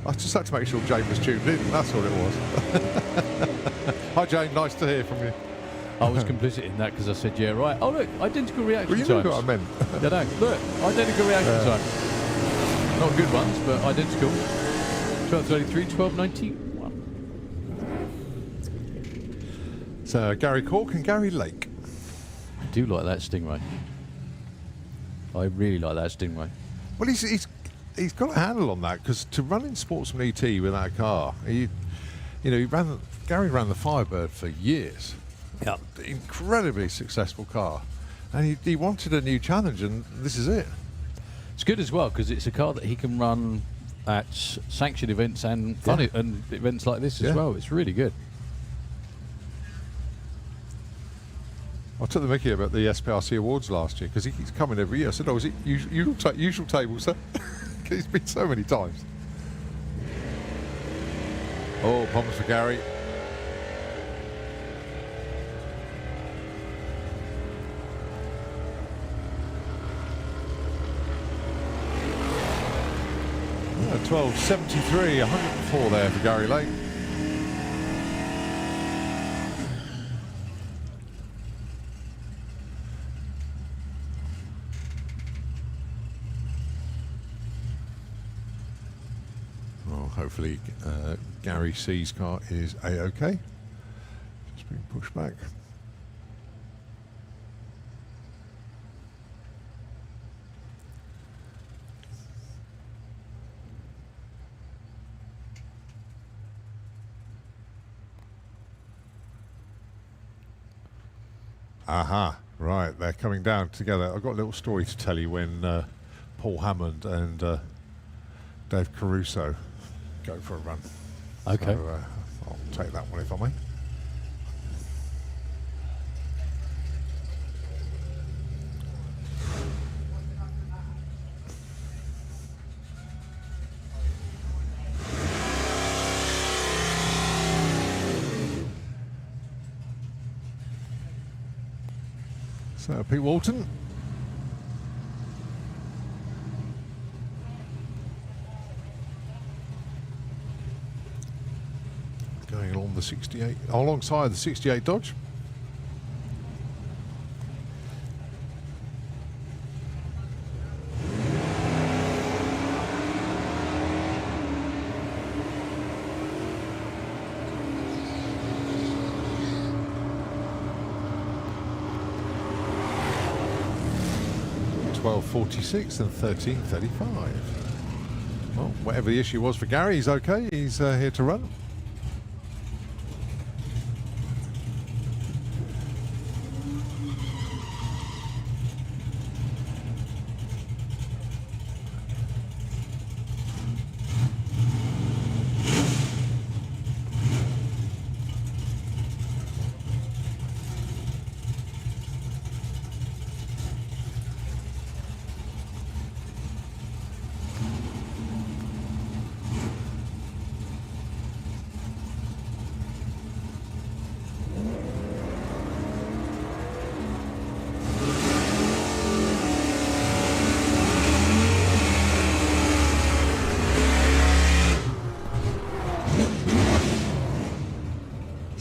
I just had to make sure Jane was tuned in. That's what it was. Hi, Jane. Nice to hear from you. I was complicit in that because I said, yeah, right. Oh, look, identical reaction Well, you times. know who I meant. Yeah, no, look, identical reaction times. Not good ones, but identical. 12.33, 12.91. So Gary Cork and Gary Lake. do like that Stingray. I really like that Stingray. Well, he's got a handle on that, because to run in Sportsman ET without a car, Gary ran the Firebird for years. Yeah. Incredibly successful car, and he wanted a new challenge, and this is it. It's good as well because it's a car that he can run at sanctioned events and fun and events like this as well. It's really good. I took the mickey about the SPRC Awards last year because he's coming every year. I said, "Oh, is it usual table, sir?" He's been so many times. Oh, problems for Gary. Yeah, 12.73, 104 there for Gary Lake. Hopefully Gary C's car is A-OK. Just being pushed back. Aha, right, they're coming down together. I've got a little story to tell you when Paul Hammond and Dave Caruso go for a run. Okay. So, I'll take that one if I may. So, Pete Walton. Going along the 68, alongside the 68 Dodge. .46 and 13.35. Well, whatever the issue was for Gary, he's okay. He's here to run.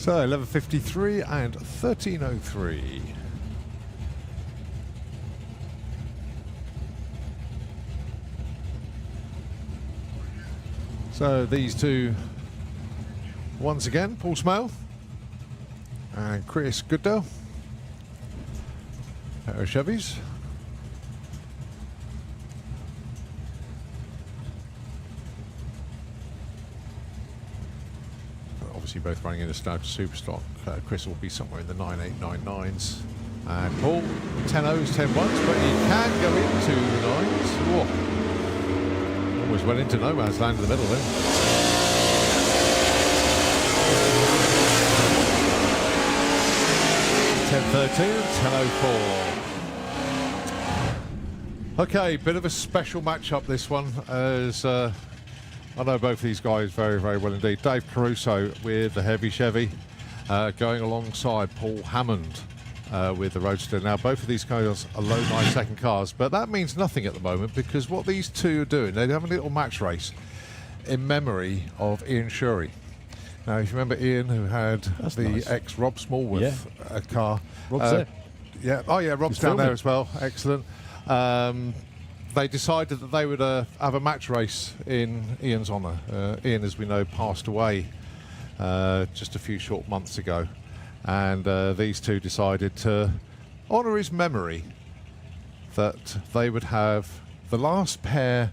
So 11.53 and 13.03. So these two, once again, Paul Smale and Chris Goodell, pair of Chevys. Obviously both running in the Spectator Superstock. Chris will be somewhere in the 9899s. And Paul, 10.0s, 10.1s, but he can go into the 9s. Whoa. Almost went into no man's land in the middle there. .10.13 and 10.04. Okay, bit of a special matchup this one, as I know both these guys very, very well indeed. Dave Caruso with the heavy Chevy, going alongside Paul Hammond with the Roadster. Now, both of these guys are low 9-second cars, but that means nothing at the moment, because what these two are doing, they're having a little match race in memory of Ian Shurey. Now, if you remember Ian, who had the ex-Rob Smallworth car. Rob's there. Yeah. Oh, yeah, Rob's down there as well. Excellent. They decided that they would have a match race in Ian's honour. Ian, as we know, passed away just a few short months ago, and these two decided to honour his memory, that they would have the last pair,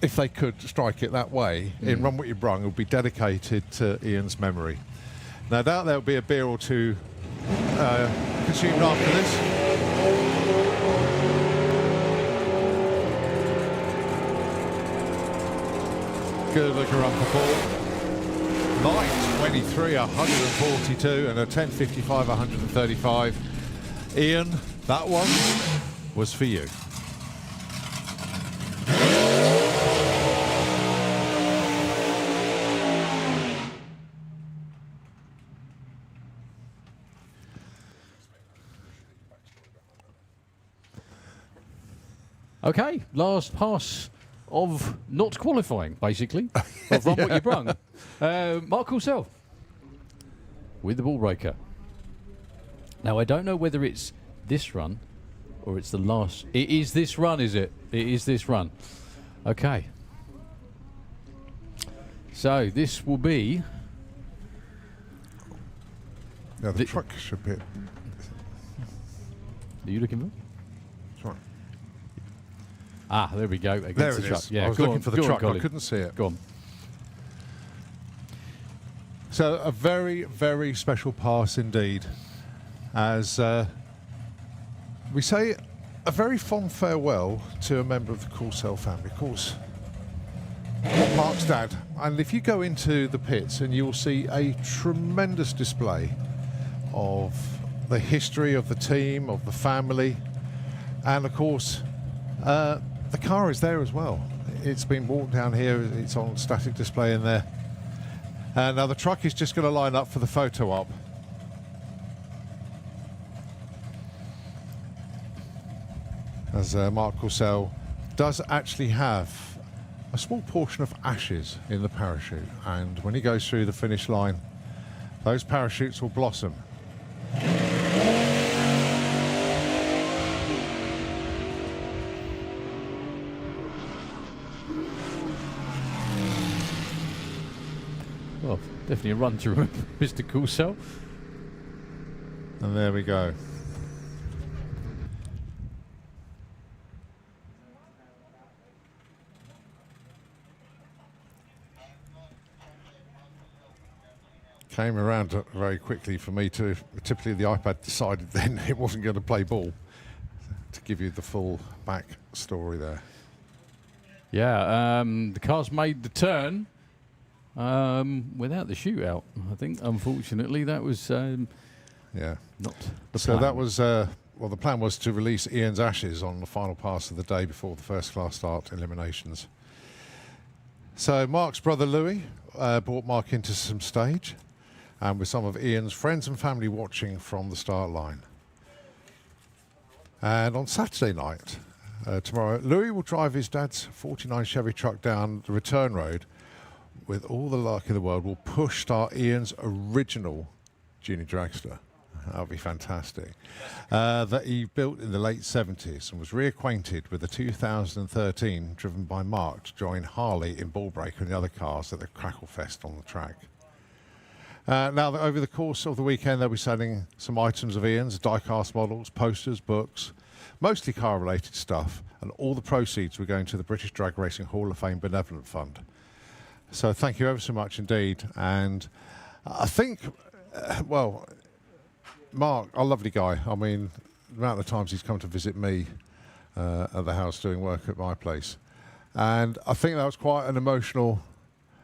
if they could strike it that way, in Run What You Brung, would be dedicated to Ian's memory. No doubt there'll be a beer or two consumed after this. Good looking run for Paul. 9:23, 142, and a 10:55, 135. Ian, that one was for you. Okay, last pass of not qualifying, basically, of Run What You Brung. Mark Courcelle with the ball breaker. Now, I don't know whether it's this run or it's the last. It is this run, is it? It is this run. Okay. So, this will be... Now, the truck should be... Are you looking for? Sorry. Ah, there we go. There Against it the truck. is. Yeah, I was go looking on, for the go on, truck. I Colin. couldn't see it. Go on. So a very, very special pass indeed, as we say a very fond farewell to a member of the Courcelle family. Of course, Mark's dad. And if you go into the pits, and you will see a tremendous display of the history of the team, of the family, and of course, the car is there as well. It's been brought down here. It's on static display in there. And now the truck is just going to line up for the photo op. As Mark Courcelle does actually have a small portion of ashes in the parachute. And when he goes through the finish line, those parachutes will blossom. Well, definitely a run to remember Mr. Courcelle. And there we go. Came around very quickly for me to. Typically, the iPad decided then it wasn't going to play ball. To give you the full back story there. Yeah, the car's made the turn without the shootout. I think, unfortunately, that was Yeah. not the So plan. that was, well, the plan was to release Ian's ashes on the final pass of the day before the first class start eliminations. So Mark's brother Louis brought Mark into some stage, and with some of Ian's friends and family watching from the start line. And on Saturday night, tomorrow, Louis will drive his dad's 49 Chevy truck down the return road with all the luck in the world. Will push star Ian's original Junior Dragster. That'll be fantastic. That he built in the late 70s and was reacquainted with the 2013 driven by Mark to join Harley in Ballbreaker and the other cars at the Cracklefest on the track. Now, over the course of the weekend, they'll be selling some items of Ian's, die-cast models, posters, books, mostly car-related stuff, and all the proceeds were going to the British Drag Racing Hall of Fame Benevolent Fund. So thank you ever so much indeed. And I think, well, Mark, a lovely guy. I mean, the amount of times he's come to visit me at the house doing work at my place. And I think that was quite an emotional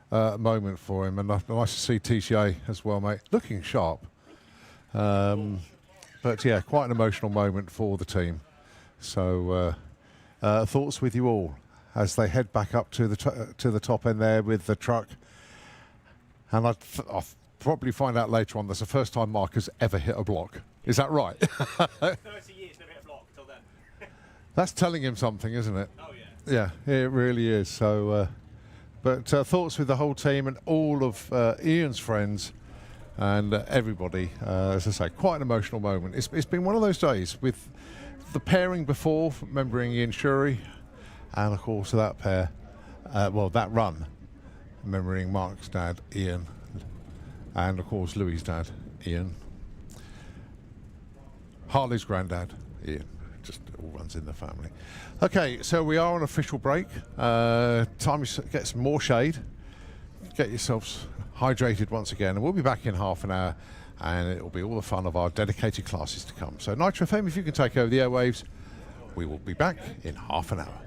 moment for him, and nice to see TCA as well, mate. Looking sharp. But yeah, quite an emotional moment for the team. So thoughts with you all as they head back up to the top end there with the truck. And I'll probably find out later on that's the first time Mark has ever hit a block. Is that right? 30 years never hit a block till then. That's telling him something, isn't it? Oh yeah. Yeah, it really is. So, but thoughts with the whole team and all of Ian's friends and everybody. As I say, quite an emotional moment. It's been one of those days with the pairing before, remembering Ian Shurey, and of course that pair, well, that run, remembering Mark's dad, Ian, and of course Louis' dad, Ian. Harley's granddad, Ian. Just all runs in the family. Okay, so we are on official break. Time to get some more shade. Get yourselves hydrated once again, and we'll be back in half an hour, and it will be all the fun of our dedicated classes to come. So Nitro FM, if you can take over the airwaves, we will be back in half an hour.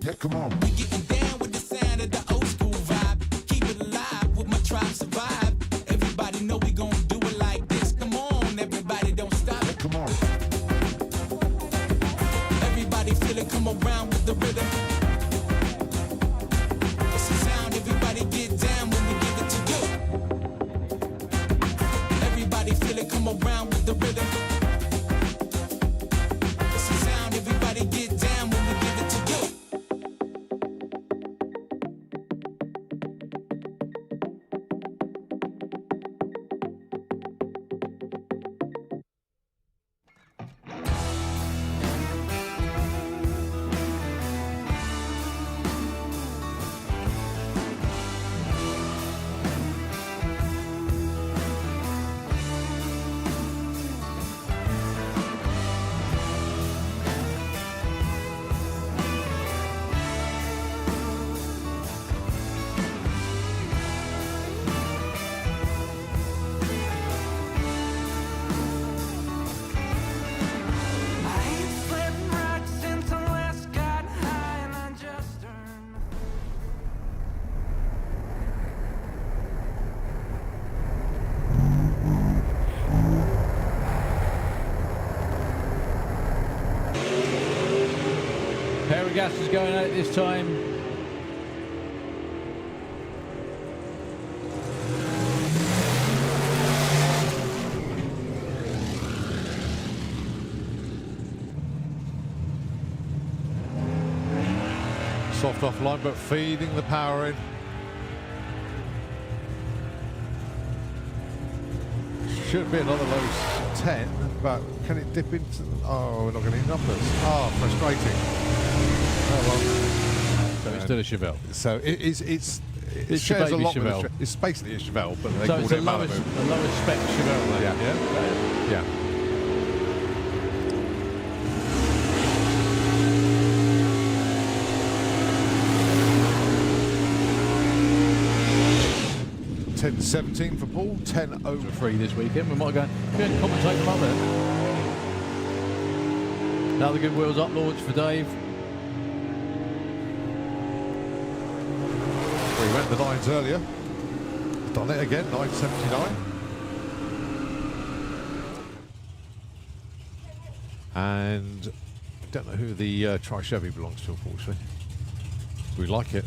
Yeah, come on. We getting down with the sound of the old school vibe. Keep it alive with my tribe survive. Everybody know we gon' do it like this. Come on, everybody don't stop. Yeah, come on. Everybody feel it, come around with the rhythm. It's the sound, everybody get down when we give it to you. Everybody feel it, come around with the rhythm. It's the sound, everybody get down when we give it to you. Pair of gases going out this time. Soft offline, but feeding the power in. Should be another low 10, but can it dip into... Oh, we're not getting numbers. Oh, frustrating. Oh, well. So it's still a Chevelle. So it's your shares a baby lot with Chevelle. It's basically a Chevelle, but they So called it's a it lowest Malibu. spec Chevelle then, Yeah. Yeah. 10.17 for Paul, 10 over 3 this weekend. We might go and commentate them up there. Another good wheels up launch for Dave. We went the nines earlier. Done it again, 9.79. And don't know who the Tri-Chevy belongs to, unfortunately. We like it.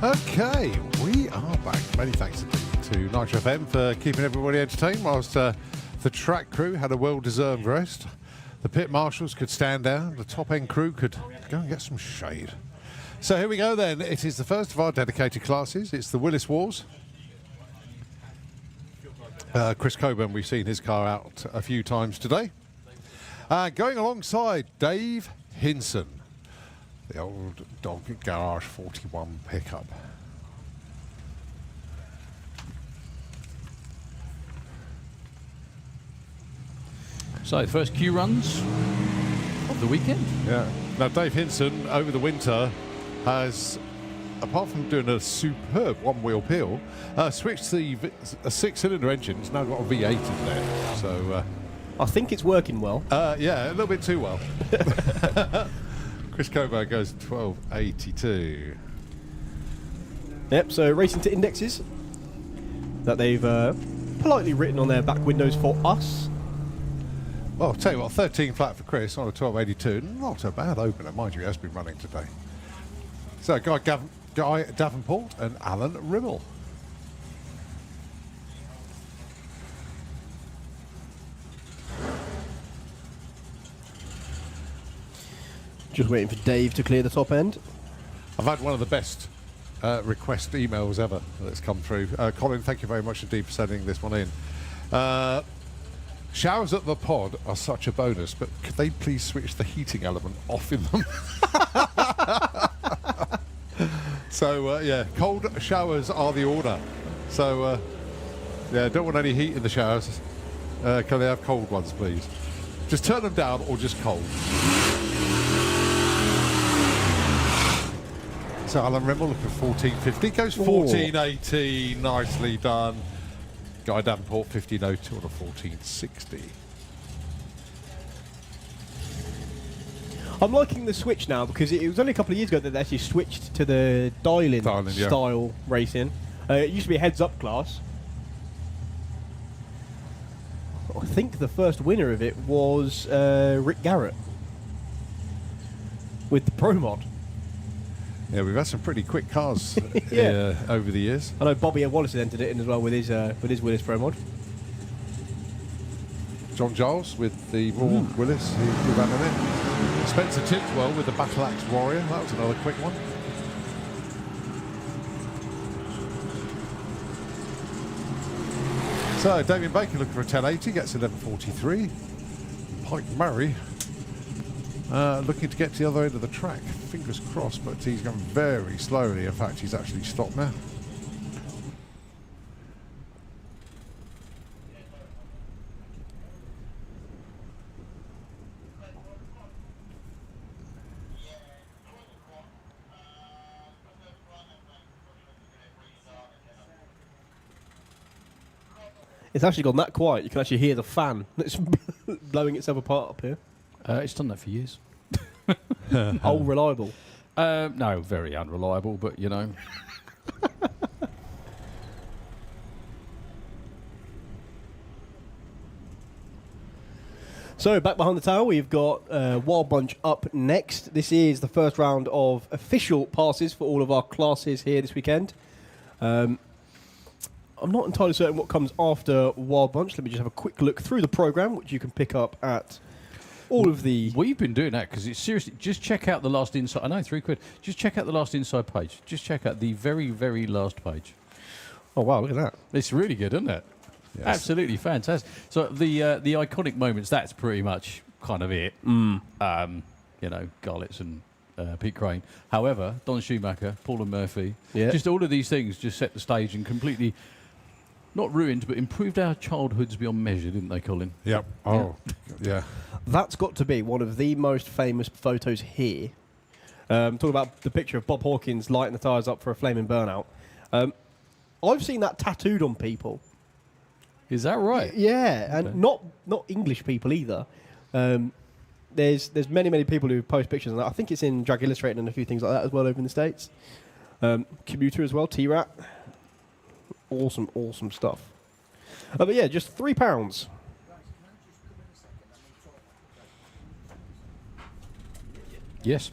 Okay, we are back. Many thanks to Nitro FM for keeping everybody entertained whilst the track crew had a well-deserved rest. The pit marshals could stand down. The top-end crew could go and get some shade. So here we go then. It is the first of our dedicated classes. It's the Willis Wars. Chris Coburn, we've seen his car out a few times today. Going alongside Dave Hinson, the old Dog Garage 41 pickup. So, first Q runs of the weekend. Yeah. Now, Dave Hinson, over the winter, has, apart from doing a superb one-wheel peel, switched to a six-cylinder engine. It's now got a V8 in there. So, I think it's working well. yeah, a little bit too well. Chris Coburn goes 1282. Yep, so racing to indexes that they've politely written on their back windows for us. Well, I'll tell you what, 13 flat for Chris on a 1282. Not a bad opener, mind you, he has been running today. So, Guy Davenport and Alan Rimmel. Just waiting for Dave to clear the top end. I've had one of the best request emails ever that's come through. Colin, thank you very much indeed for sending this one in. Showers at the pod are such a bonus, but could they please switch the heating element off in them? So, yeah, cold showers are the order. So, yeah, don't want any heat in the showers. Can they have cold ones, please? Just turn them down or just cold. So Alan Rimmel looking for 1450, goes 1480, nicely done. Guy Davenport 1502 on a 1460. I'm liking the switch now because it was only a couple of years ago that they actually switched to the dial-in yeah. style racing. It used to be a heads-up class. I think the first winner of it was Rick Garrett with the Pro Mod. Yeah, we've had some pretty quick cars Yeah. over the years. I know Bobby Wallace has entered it in as well with his Willis Pro Mod. John Giles with the Raw Willis, he ran in it. Spencer Tinswell with the Battle Axe Warrior, that was another quick one. So Damien Baker looking for a 1080, gets 1143. Pike Murray looking to get to the other end of the track. Fingers crossed, but he's going very slowly. In fact, he's actually stopped now. It's actually gone that quiet. You can actually hear the fan that's blowing itself apart up here. It's done that for years. Oh, reliable. No, very unreliable, but you know. So, back behind the tower, we've got Wild Bunch up next. This is the first round of official passes for all of our classes here this weekend. I'm not entirely certain what comes after Wild Bunch. Let me just have a quick look through the programme, which you can pick up at all of the... We've been doing that because it's seriously... Just check out the last inside... I know, £3. Just check out the last inside page. Just check out the very, very last page. Oh, wow, look at that. It's really good, isn't it? Yes. Absolutely fantastic. So the iconic moments, that's pretty much kind of it. You know, Garlitz and Pete Crane. However, Don Schumacher, Paul and Murphy, just all of these things just set the stage and completely... Not ruined, but improved our childhoods beyond measure, didn't they, Colin? Yep. Oh, yeah. That's got to be one of the most famous photos here. Talking about the picture of Bob Hawkins lighting the tyres up for a flaming burnout. I've seen that tattooed on people. Is that right? Yeah, and Okay. not English people either. There's many people who post pictures of that. I think it's in Drag Illustrated and a few things like that as well over in the States. Commuter as well, T-Rat. Awesome stuff. But yeah, just £3. Yes.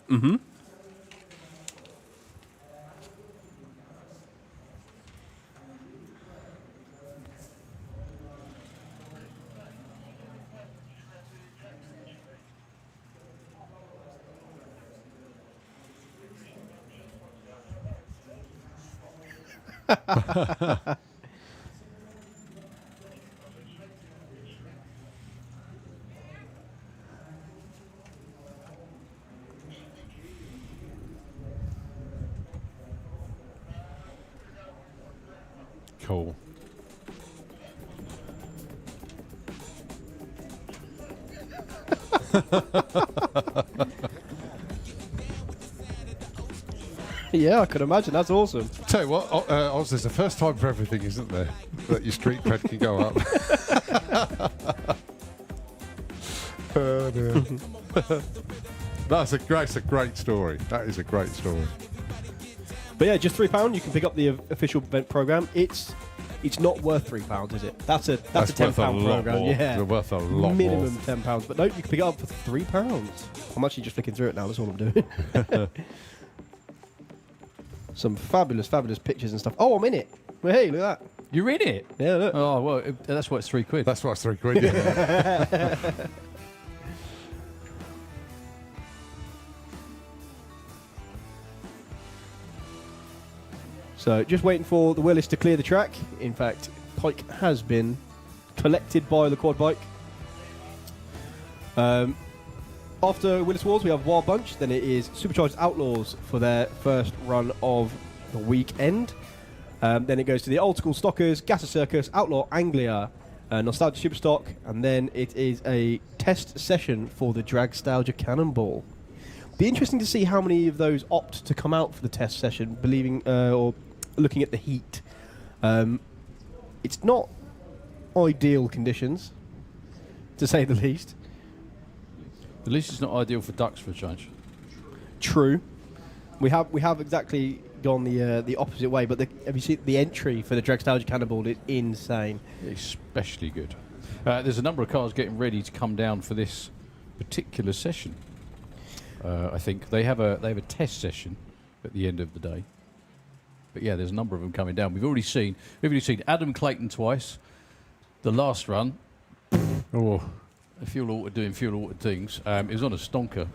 Mm-hmm. Cool. Yeah, I can imagine. That's awesome. Tell you what, Oz, there's a first time for everything, isn't there? That your street cred can go up. Oh, dear. That's a great story. That is a great story. But yeah, just £3. You can pick up the official event program. It's not worth £3, is it? That's a £10 worth a lot program. more. Yeah, They're worth a lot minimum more. £10. But no, you can pick it up for £3. I'm actually just flicking through it now. That's all I'm doing. Some fabulous pictures and stuff. Oh, I'm in it. Well, hey, look at that. You're in it? Yeah, look. Oh, well, that's why it's £3. That's why it's £3. Yeah. So just waiting for the Willis to clear the track. In fact, Pike has been collected by the quad bike. After Willis Wars, we have Wild Bunch. Then it is Supercharged Outlaws for their first run of the weekend. Then it goes to the Old School Stockers, Gasser Circus, Outlaw Anglia, Nostalgia Superstock, and then it is a test session for the Dragstalgia Cannonball. Be interesting to see how many of those opt to come out for the test session, or looking at the heat. It's not ideal conditions, to say the least. At least it's not ideal for ducks for a change. True. We have exactly gone the opposite way, but have you seen the entry for the Dragstalgia Cannonball? It's insane. Especially good. There's a number of cars getting ready to come down for this particular session. I think they have a test session at the end of the day. But yeah, there's a number of them coming down. We've already seen Adam Clayton twice. The last run, fuel auto doing fuel auto things. It was on a stonker.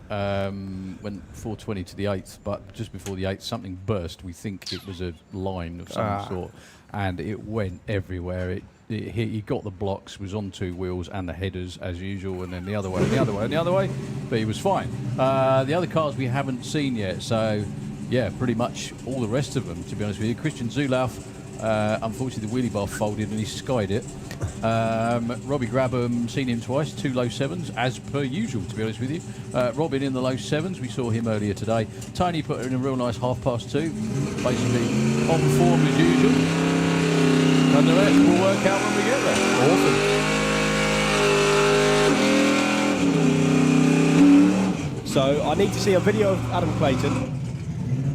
Went 420 to the 8th, but just before the 8th, something burst. We think it was a line of some sort, and it went everywhere. He got the blocks, was on two wheels and the headers as usual, and then the other way, and the other way, and the other way. But he was fine. The other cars we haven't seen yet, so yeah, pretty much all the rest of them, to be honest with you. Christian Zulauf, unfortunately the wheelie bar folded and he skied it. Robbie Grabham, seen him twice, 2 low 7s, as per usual, to be honest with you. Robin in the low 7s, we saw him earlier today. Tony put in a real nice 2:30, basically on form as usual. And the rest will work out when we get there. Awesome. So I need to see a video of Adam Clayton,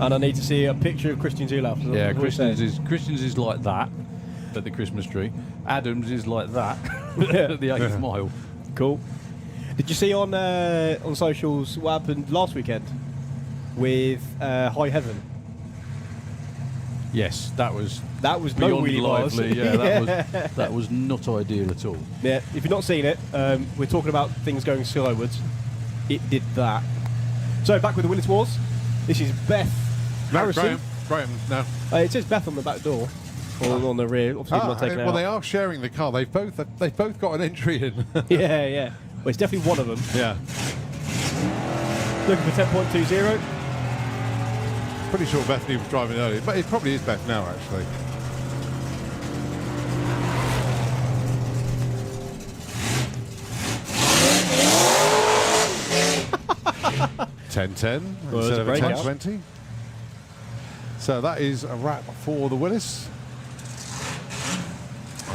and I need to see a picture of Christian Zulauf. Yeah, Christian's is like that at the Christmas tree. Adam's is like that at the 8th mile. Cool. Did you see on socials what happened last weekend with High Heaven? Yes, that was no beyond wheelie bars. lively. Yeah, that was not ideal at all. Yeah, if you've not seen it, we're talking about things going skywards. It did that. So back with the Willis Wars. This is Beth Harrison. Graham, no. It says Beth on the back door, or on the rear. Obviously, not taken well, out. they are sharing the car. They've both got an entry in. Yeah. Well, it's definitely one of them. Yeah. Looking for 10.20. Pretty sure Bethany was driving earlier, but it probably is Beth now, actually. $10.10 Well, instead of a breakout. $10.20. So that is a wrap for the Willis.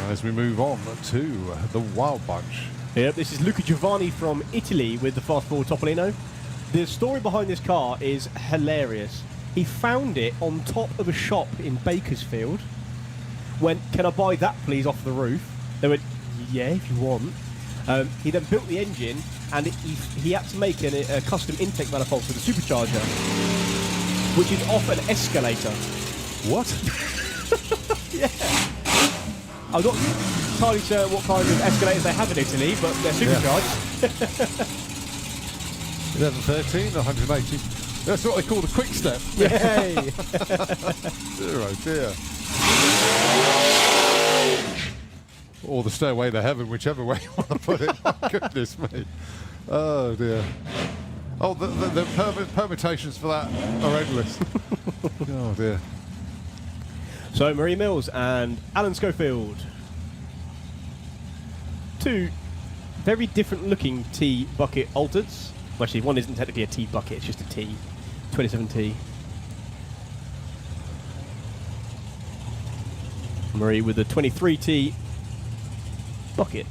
As we move on to the Wild Bunch. Yep, this is Luca Giovanni from Italy with the Fast Forward Topolino. The story behind this car is hilarious. He found it on top of a shop in Bakersfield. Went, "Can I buy that please off the roof?" They went, "Yeah, if you want." He then built the engine, and he had to make a custom intake manifold for the Supercharger, which is off an escalator. What? Yeah. I'm not entirely sure what kind of escalators they have in Italy, but they're supercharged. 1113, 180. That's what they call the quick step. Yay! Dear, oh dear. Or the stairway to heaven, whichever way you want to put it. Oh, goodness me. Oh dear. Oh, the permutations for that are endless. Oh dear. So, Marie Mills and Alan Schofield. Two very different looking T bucket altereds. Well, actually, one isn't technically a T bucket, it's just a T. 27T. Marie with the 23T bucket.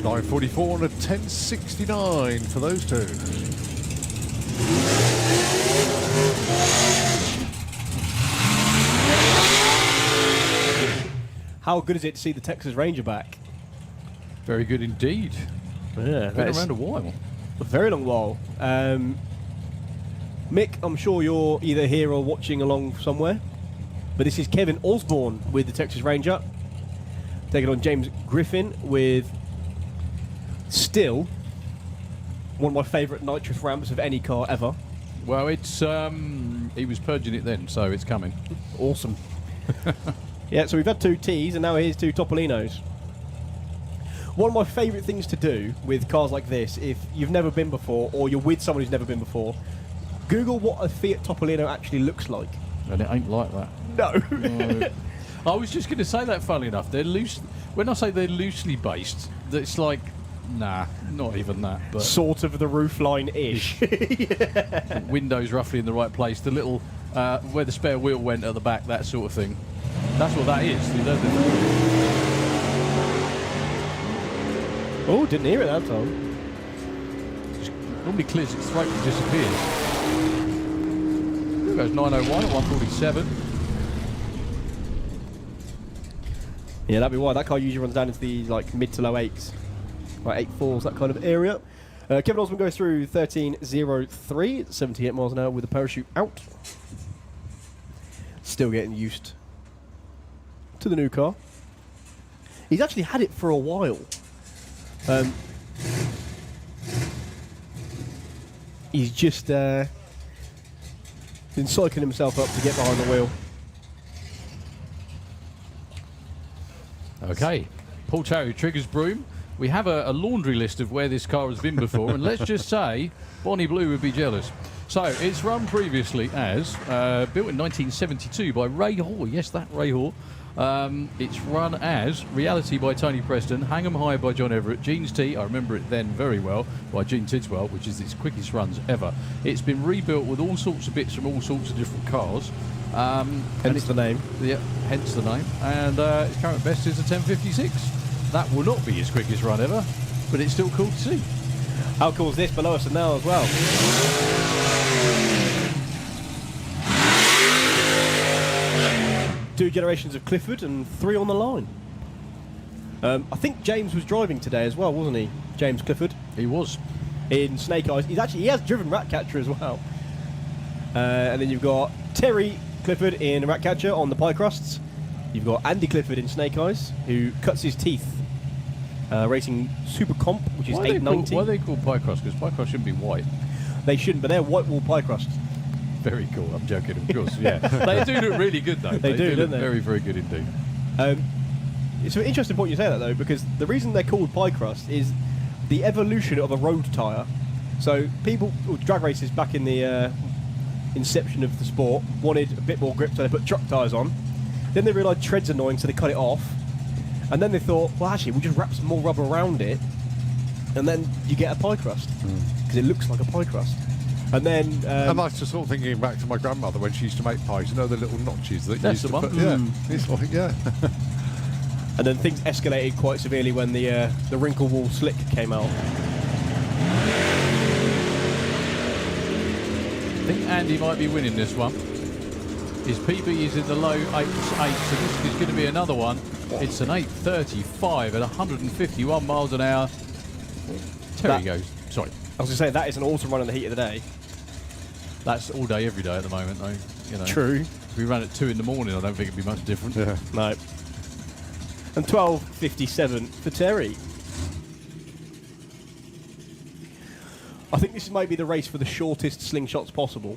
.944 and a 1069 for those two. How good is it to see the Texas Ranger back? Very good indeed. Yeah, Been around a while. a very long while. Mick, I'm sure you're either here or watching along somewhere. But this is Kevin Osborne with the Texas Ranger. Taking on James Griffin with still one of my favourite nitrous ramps of any car ever. Well, it's he was purging it then, so it's coming. Awesome. Yeah, so we've had two T's and now here's two Topolinos. One of my favourite things to do with cars like this, if you've never been before or you're with someone who's never been before, Google what a Fiat Topolino actually looks like. And it ain't like that. No. I was just going to say that, funnily enough. They're loose. When I say they're loosely based, it's like, nah, not even that. But Sort of the roofline-ish. windows roughly in the right place. The little, where the spare wheel went at the back, that sort of thing. That's what that is. You know, Oh, didn't hear it that time. normally clears its throat and disappears. There goes 901 at 147. Yeah, that'd be why. That car usually runs down into the like mid to low 8s. Like 8.4s, that kind of area. Kevin Osborne goes through 13.03, 78 miles an hour with the parachute out. Still getting used to the new car. He's actually had it for a while. He's just been psyching himself up to get behind the wheel. Okay, Paul Cherry triggers broom. We have a laundry list of where this car has been before, and let's just say Bonnie Blue would be jealous. So it's run previously as built in 1972 by Ray Hoare. Yes, that Ray Hoare. It's run as Reality by Tony Preston, Hang 'em High by John Everett, Gene's T, I remember it then very well, by Gene Tidswell, which is its quickest runs ever. It's been rebuilt with all sorts of bits from all sorts of different cars. Hence the name. Yeah, hence the name. And its current best is a 1056. That will not be its quickest run ever, but it's still cool to see. How cool is this below us and now as well? 2 generations of Clifford and 3 on the line. I think James was driving today as well, wasn't he? James Clifford. He was. In Snake Eyes. He has driven Ratcatcher as well. And then you've got Terry Clifford in Ratcatcher on the pie crusts. You've got Andy Clifford in Snake Eyes, who cuts his teeth racing Super Comp, which is 890. Why are they called pie crust? Because pie crust shouldn't be white. They shouldn't, but they're white wall pie crusts. Very cool. I'm joking, of course. Yeah, they do look really good though. They do, look don't they? Very, very good indeed. It's an interesting point you say that though, because the reason they're called pie crust is the evolution of a road tyre. So drag races back in the inception of the sport wanted a bit more grip, so they put truck tyres on. Then they realised tread's annoying, so they cut it off. And then they thought, well, actually, we'll just wrap some more rubber around it, and then you get a pie crust because it looks like a pie crust. And then and I was just sort of thinking back to my grandmother when she used to make pies. You know the little notches that That's you the used to one. put. Yeah, it's like and then things escalated quite severely when the wrinkle wall slick came out. I think Andy might be winning this one. His PB is in the low 8, so this is going to be another one. It's an 8:35 at 151 miles an hour. Terry goes. Sorry. I was going to say, that is an awesome run in the heat of the day. That's all day, every day at the moment, though. You know. True. If we ran at 2 in the morning, I don't think it'd be much different. yeah. No. And 12:57 for Terry. I think this might be the race for the shortest slingshots possible.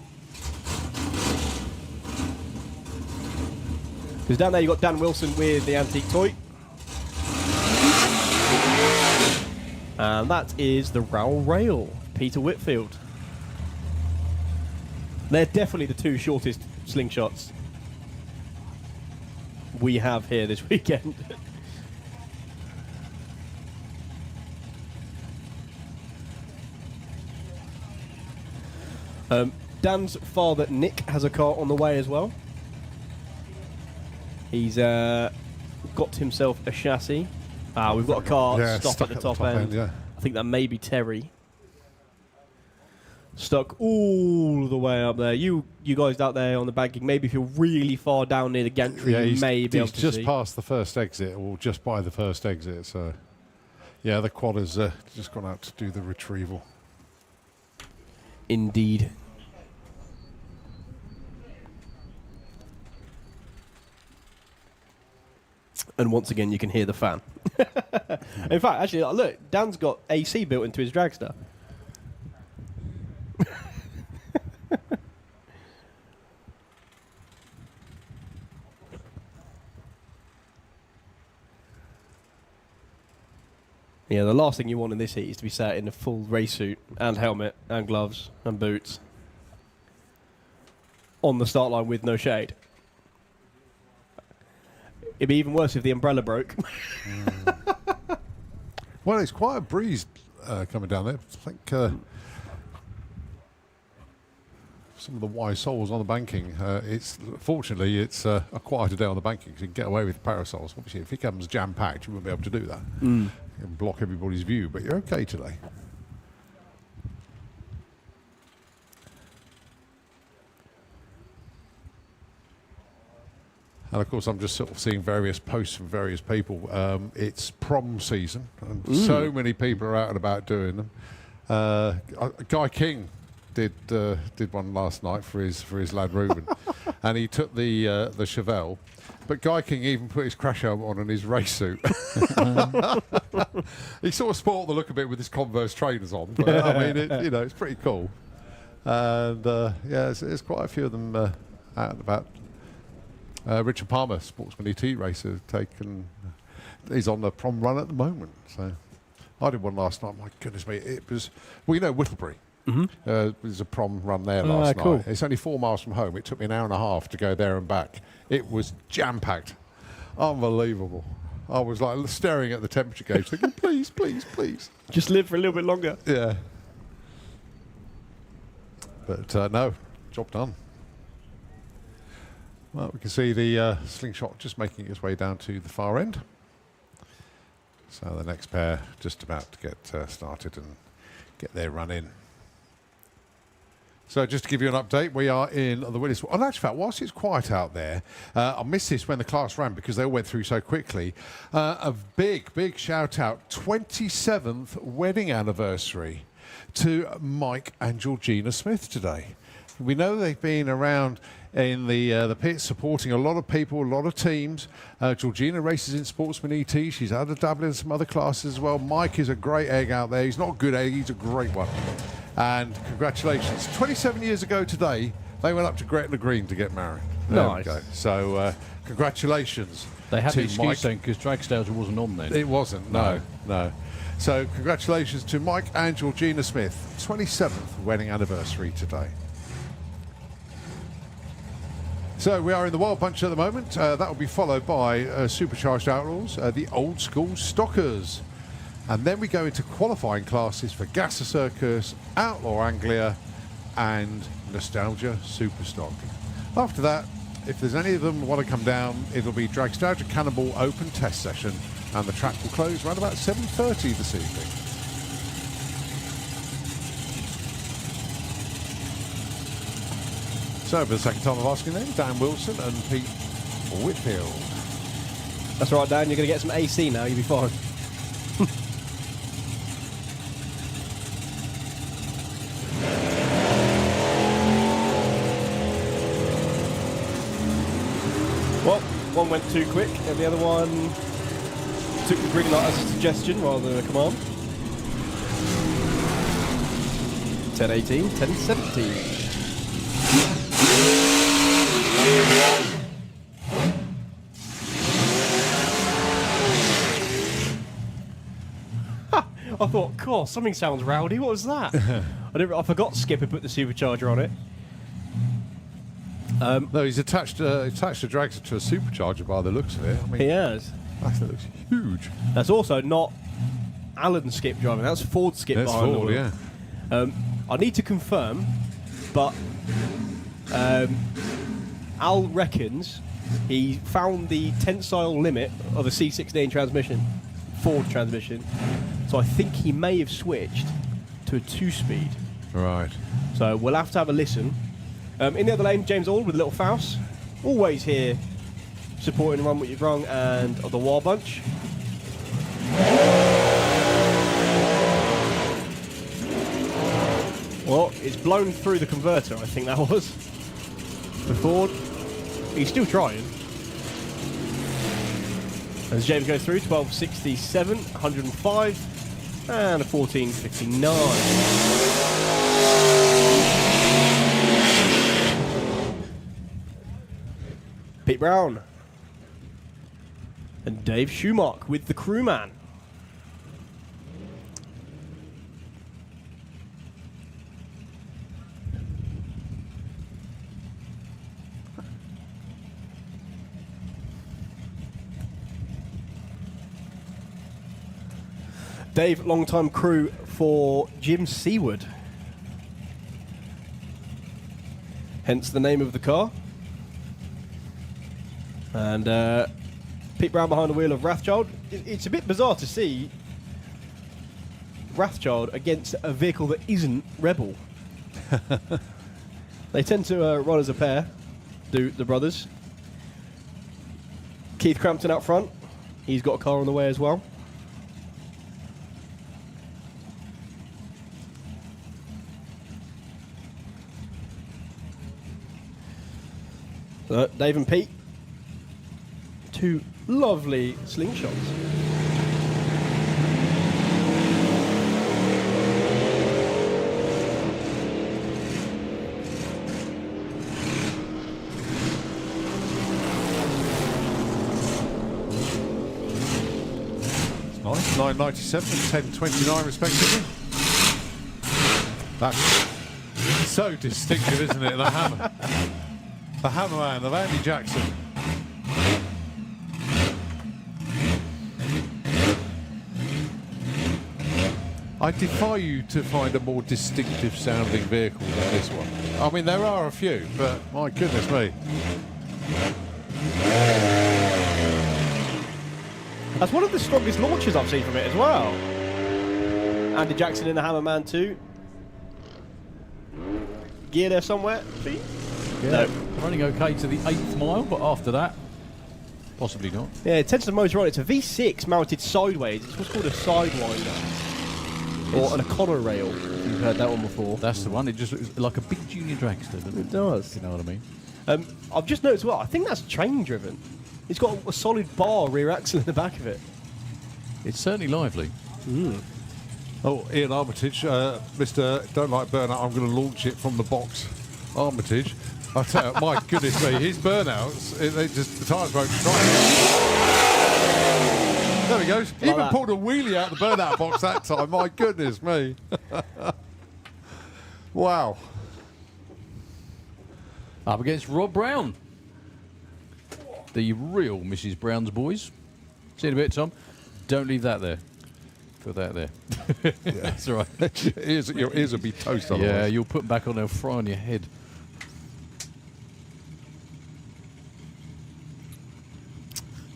Because down there you've got Dan Wilson with the antique toy. And that is the Rowell Rail, Peter Whitfield. They're definitely the two shortest slingshots we have here this weekend. Dan's father, Nick, has a car on the way as well. He's got himself a chassis. We've got a car stopped at the top end. Yeah. I think that may be Terry. Stuck all the way up there. You guys out there on the banking, maybe if you're really far down near the gantry, you may be able to just see. past the first exit, or just by the first exit. So, yeah, the quad has just gone out to do the retrieval. Indeed. And once again, you can hear the fan. In fact, actually, look, Dan's got AC built into his dragster. Yeah, the last thing you want in this heat is to be sat in a full race suit and helmet and gloves and boots on the start line with no shade. It'd be even worse if the umbrella broke. Well, it's quite a breeze coming down there. I think some of the wise souls on the banking. Fortunately, it's a quieter day on the banking because you can get away with parasols. Obviously, if it comes jam-packed, you wouldn't be able to do that. You can block everybody's view, but you're okay today. And of course, I'm just sort of seeing various posts from various people. It's prom season, and so many people are out and about doing them. Guy King did one last night for his lad Reuben, and he took the Chevelle. But Guy King even put his crash helmet on and his race suit. He sort of spoiled the look a bit with his Converse trainers on, but I mean, it's pretty cool. And there's quite a few of them out and about. Richard Palmer, Sportsman ET racer, he's on the prom run at the moment. So I did one last night. My goodness me, it was, Whittlebury. There was a prom run there last night. It's only 4 miles from home. It took me an hour and a half to go there and back. It was jam-packed. Unbelievable. I was like staring at the temperature gauge thinking, please, please, please. Just live for a little bit longer. Yeah. But no, job done. Well, we can see the slingshot just making its way down to the far end. So the next pair just about to get started and get their run in. So just to give you an update, we are in the Willis. And actually, whilst it's quiet out there, I missed this when the class ran because they all went through so quickly. A big, big shout out, 27th wedding anniversary to Mike and Georgina Smith today. We know they've been around in the pits supporting a lot of people, a lot of teams. Georgina races in Sportsman ET. She's had a dabble in some other classes as well. Mike is a great egg out there. He's not a good egg, he's a great one. And congratulations. 27 years ago today, they went up to Gretna Green to get married. There we go. So congratulations. They had to the excuse Mike. then because Dragstalgia wasn't on then. It wasn't, no. So congratulations to Mike and Georgina Smith. 27th wedding anniversary today. So we are in the Wild Punch at the moment. That will be followed by Supercharged Outlaws, the old school Stockers. And then we go into qualifying classes for Gasser Circus, Outlaw Anglia, and Nostalgia Superstock. After that, if there's any of them want to come down, it'll be Dragstalgia Cannibal Open Test Session, and the track will close around about 7:30 this evening. So, for the second time of asking them, Dan Wilson and Pete Whitfield. That's right, Dan. You're going to get some AC now. You'll be fine. Well, one went too quick, and the other one took the green light as a suggestion rather than a command. 10:18, 10:17. I thought, God, something sounds rowdy. What was that? I forgot Skip had put the supercharger on it. No, he's attached a dragster to a supercharger by the looks of it. I mean, He has. that looks huge. That's also not Alan Skip driving. That's Ford Skip That's behind the Ford, wheel. yeah. I need to confirm, but Al reckons he found the tensile limit of a C16 transmission, Ford transmission. So I think he may have switched to a 2-speed. Right. So we'll have to have a listen. In the other lane, James Ald with Little Faust. Always here supporting Run What You've Rung and the War Bunch. Well, it's blown through the converter, I think that was. The Ford. He's still trying. As James goes through, 1267, 105, and a 1459. Pete Brown. And Dave Schumacher with the crewman. Dave, long-time crew for Jim Seaward. Hence the name of the car. And Pete Brown behind the wheel of Wrathchild. It's a bit bizarre to see Wrathchild against a vehicle that isn't Rebel. They tend to run as a pair, do the brothers. Keith Crampton out front. He's got a car on the way as well. Dave and Pete, two lovely slingshots. It's nice. 997 and 1029 respectively. That's so distinctive, isn't it? The hammer. The Hammerman of Andy Jackson. I defy you to find a more distinctive sounding vehicle than this one. I mean, there are a few, but my goodness me. That's one of the strongest launches I've seen from it as well. Andy Jackson in the Hammerman too. Gear there somewhere, Pete? Yeah. No. Running okay to the 8th mile, but after that, possibly not. Yeah, it tends to motor on. It's a V6 mounted sideways. It's what's called a sidewinder. Or an Econo rail, if you've heard that one before. That's the one. It just looks like a big junior dragster, doesn't it? It does. You know what I mean? I've just noticed, well, I think that's train driven. It's got a solid bar rear axle in the back of it. It's certainly lively. Oh, Ian Armitage, Mr. Don't Like Burnout, I'm going to launch it from the box. Armitage. I tell you, my goodness me, his burnouts, they just, the tyres won't try. There he goes. He even pulled a wheelie out of the burnout box that time. My goodness me. Wow. Up against Rob Brown. The real Mrs. Brown's boys. See you in a bit, Tom. Don't leave that there. Put that there. Yeah. That's all right. Your ears will be toast otherwise. Yeah, you'll put them back on, they'll fry on your head.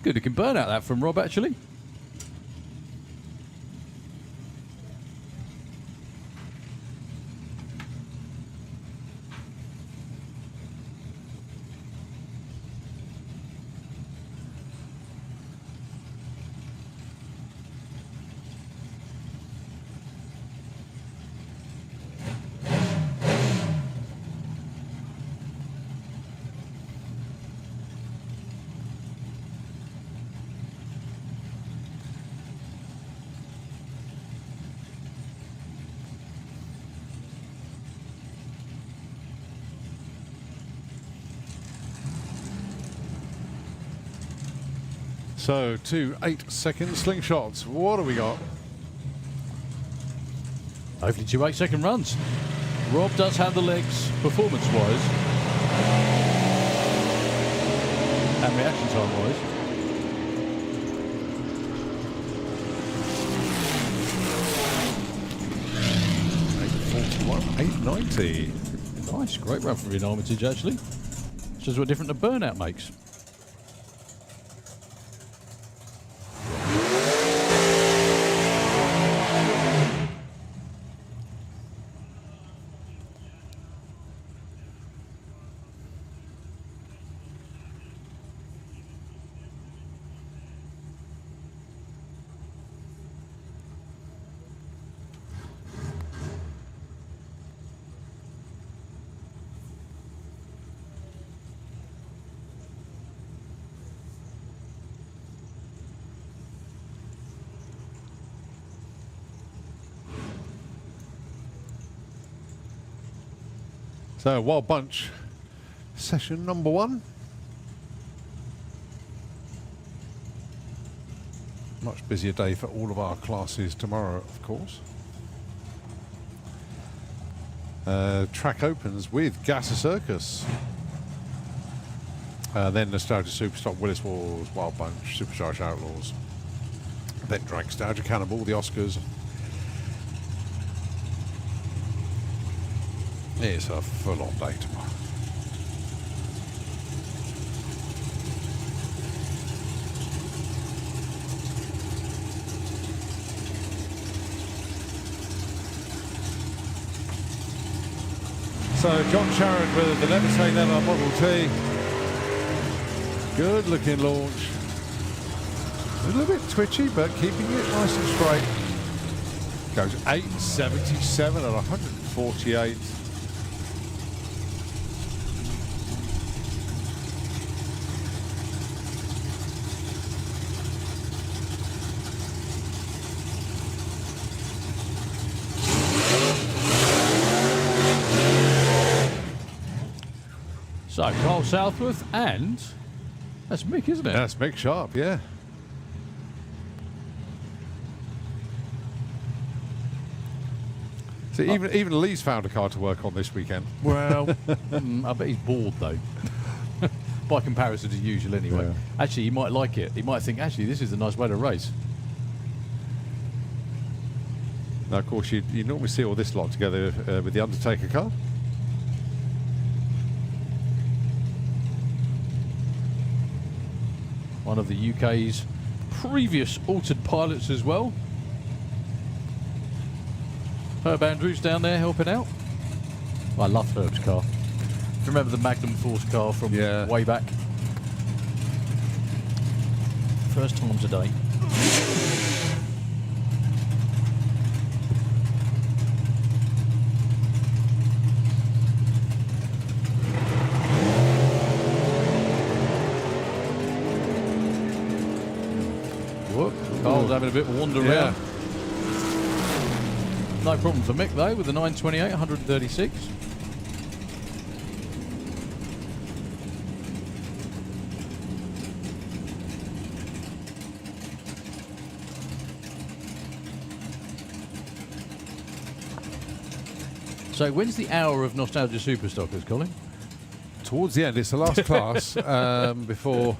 Good, you can burn out that from Rob, actually. So, 2 8-second slingshots. What do we got? Hopefully 2 8-second runs. Rob does have the legs, performance-wise. And reaction time-wise. $8.90. Nice, great run for an Armitage, actually. Shows what different the burnout makes. So, Wild Bunch, session number 1. Much busier day for all of our classes tomorrow, of course. Track opens with Gasser Circus. Then Nostalgia Superstock, Willis Wars, Wild Bunch, Supercharged Outlaws. Then Dragstalgia, Cannibal, the Oscars. It's a full-on day tomorrow. So John Sharrod with the Never Say Never Model T. Good looking launch. A little bit twitchy, but keeping it nice and straight. Goes 877 at 148. So, Carl Southworth, and that's Mick, isn't it? That's Mick Sharp, yeah. So even Lee's found a car to work on this weekend. Well, I bet he's bored, though. By comparison to usual, anyway. Yeah. Actually, he might like it. He might think, actually, this is a nice way to race. Now, of course, you normally see all this lot together with the Undertaker car. One of the UK's previous altered pilots as well. Herb Andrews down there helping out. Well, I love Herb's car. Do you remember the Magnum Force car from way back? First time today. Carl's having a bit of a wander around. No problem for Mick though with the 928, 136. So when's the hour of Nostalgia Superstockers, Colin? Towards the end, it's the last class before.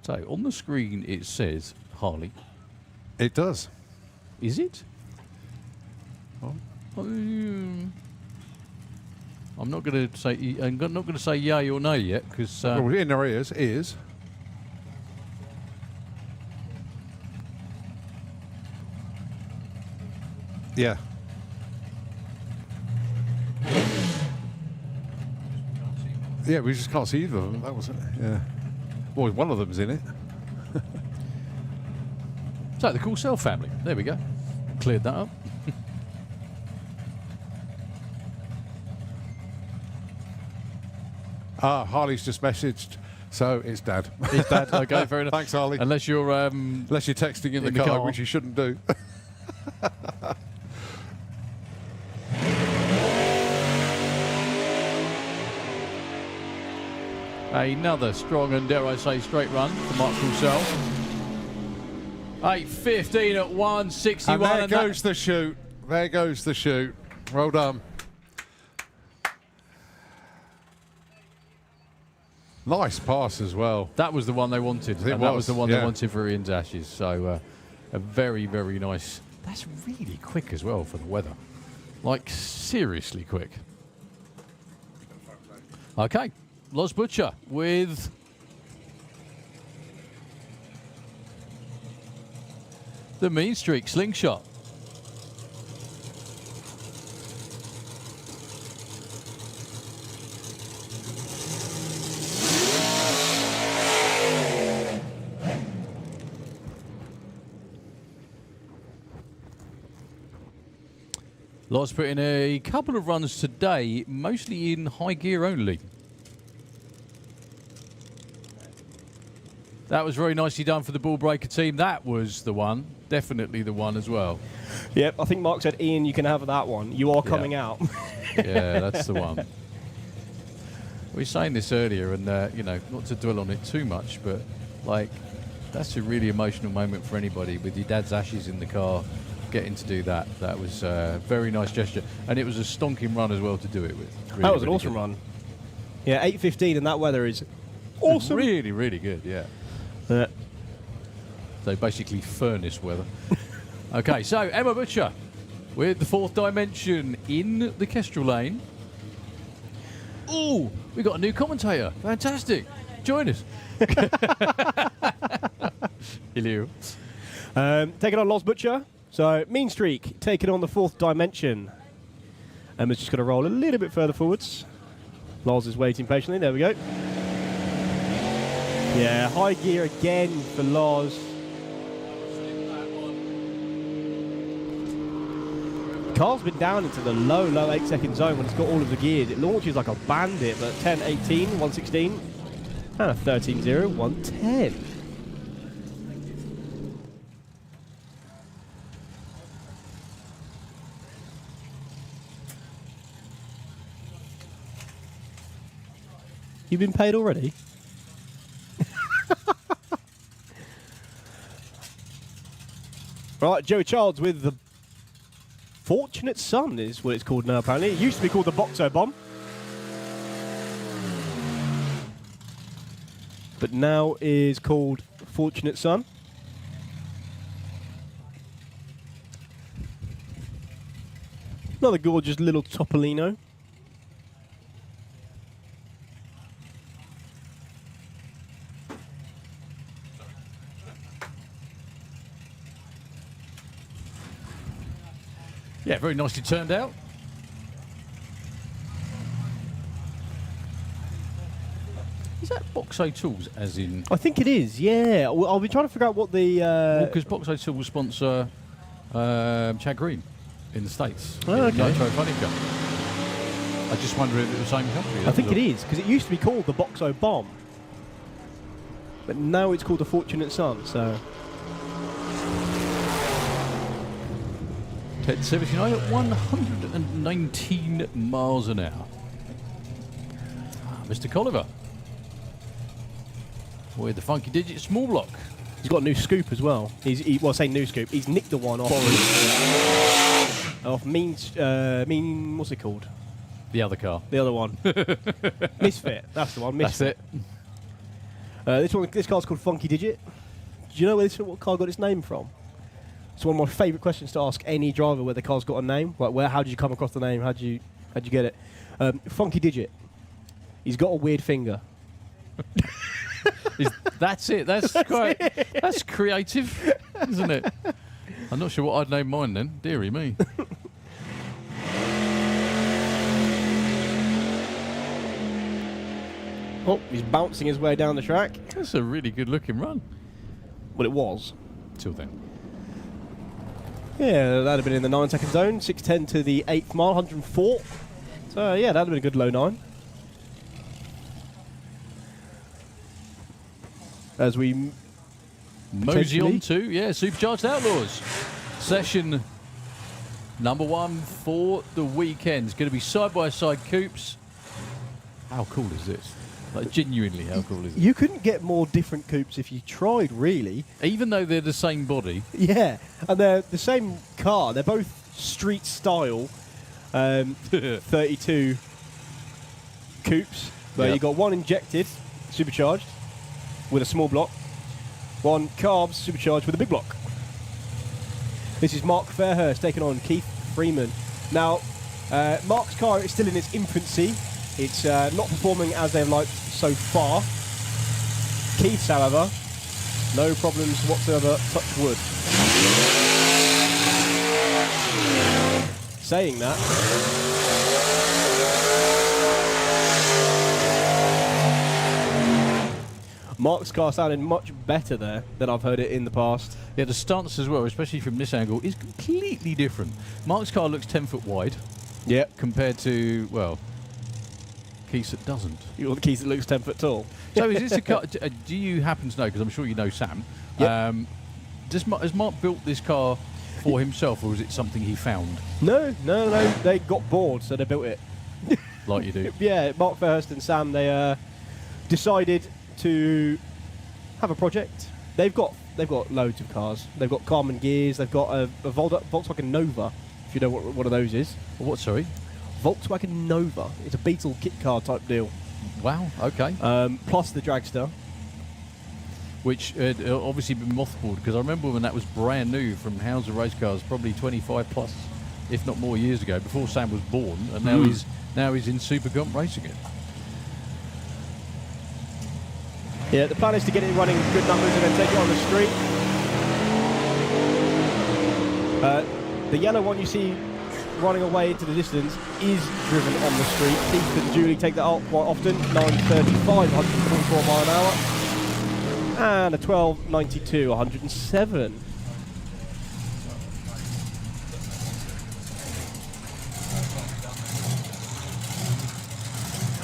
So on the screen it says Harley. It does. Is it? I'm not going to say. I'm not going to say yay or nay yet because. Well, in our ears, is. Yeah. Yeah, we just can't see either of them. That was it. Yeah. Well, one of them's in it. So the Cool Self family. There we go. Cleared that up. Harley's just messaged, so it's Dad. Is that okay? Fair enough. Thanks, Harley. Unless you're Unless you're texting in the car, which you shouldn't do. another strong and dare I say straight run for Mark Coulsell. 8:15 at 1:61. And there goes the shoot. There goes the shoot. Well done. Nice pass as well. That was the one they wanted. That was the one they yeah. wanted for Ian's Ashes. So a very, very nice. That's really quick as well for the weather. Like, seriously quick. Okay. Loz Butcher with the Mean Streak Slingshot. Loz put in a couple of runs today, mostly in high gear only. That was very nicely done for the Ball Breaker team. That was the one. Definitely the one as well. Yep, I think Mark said, Ian, you can have that one. You are coming out. Yeah, that's the one. We were saying this earlier, and, you know, not to dwell on it too much, but, like, that's a really emotional moment for anybody with your dad's ashes in the car. Getting to do that. That was a very nice gesture. And it was a stonking run as well to do it with. Really, that was an really awesome good. run. Yeah, 8:15 and that weather is awesome. Really, really good, yeah. So basically furnace weather. Okay, so Emma Butcher with the fourth dimension in the Kestrel lane. Ooh, we got a new commentator. Fantastic. Join us. Hello. Taking on Loz Butcher. So, Mean Streak taking on the fourth dimension. Emma's just going to roll a little bit further forwards. Loz is waiting patiently. There we go. Yeah, high gear again for Loz. Car's been down into the low 8-second zone when it's got all of the gears. It launches like a bandit, but 10, 18, 116, and a 13, 0, 110. You've been paid already? Right, Joey Childs with the Fortunate Son is what it's called now, apparently. It used to be called the Boxo Bomb. But now is called Fortunate Son. Another gorgeous little Topolino. Yeah, very nicely turned out. Is that Boxo Tools, as in... I think it is, yeah. Well, I'll be trying to figure out what the... Because Boxo Tools sponsor Chad Green in the States. Oh, okay. Nitro Furniture. I just wonder if it's the same company. I think it is, because it used to be called the Boxo Bomb. But now it's called the Fortunate Son, so... 1079 at 119 miles an hour. Mr. Colliver with the funky digit small block. He's got a new scoop as well. Well, I say new scoop. He's nicked the one off. Off Mean, what's it called? The other car. The other one. Misfit. That's the one. Misfit. That's it. This car's called Funky Digit. Do you know what car got its name from? It's one of my favourite questions to ask any driver where the car's got a name. Like, how did you come across the name? How'd you get it? Funky Digit. He's got a weird finger. That's it. That's that's creative, isn't it? I'm not sure what I'd name mine then. Deary me. Oh, he's bouncing his way down the track. That's a really good looking run. Well, it was. Till then. Yeah, that'd have been in the 9-second zone. 6:10 to the 8th mile, 104. So, yeah, that'd have been a good low 9. As we mosey on to, Supercharged Outlaws. Session number 1 for the weekend. It's going to be side-by-side coupes. How cool is this? Like, genuinely, how cool is it? You couldn't get more different coupes if you tried, really. Even though they're the same body. Yeah, and they're the same car. They're both street style 32 coupes, where you got one injected, supercharged, with a small block, one carbs, supercharged with a big block. This is Mark Fairhurst taking on Keith Freeman. Now, Mark's car is still in its infancy. It's not performing as they've liked so far. Keith's, however, no problems whatsoever, touch wood. Saying that, Mark's car sounded much better there than I've heard it in the past. Yeah, the stance as well, especially from this angle, is completely different. Mark's car looks 10 foot wide. Yeah. Compared to, well, Keith's that doesn't. You want the Keith that looks 10 foot tall. So is this a car, do you happen to know, because I'm sure you know Sam, Yep. Has Mark built this car for himself, or was it something he found? No. They got bored, so they built it. Like you do? Yeah, Mark Fairhurst and Sam, they decided to have a project. They've got loads of cars. They've got Carmen Gears. They've got a Volkswagen Nova, if you know what one of those is. What, sorry? Volkswagen Nova. It's a Beetle kit car type deal. Wow, okay. Plus the Dragster. Which had obviously been mothballed, because I remember when that was brand new from Hauser Race Cars, probably 25 plus, if not more years ago, before Sam was born, and now he's in Super Comp racing it. Yeah, the plan is to get it running good numbers and then take it on the street. The yellow one you see running away into the distance is driven on the street. Keith and Julie take that out quite often. 9:35, 144 mile an hour. And a 12:92, 107.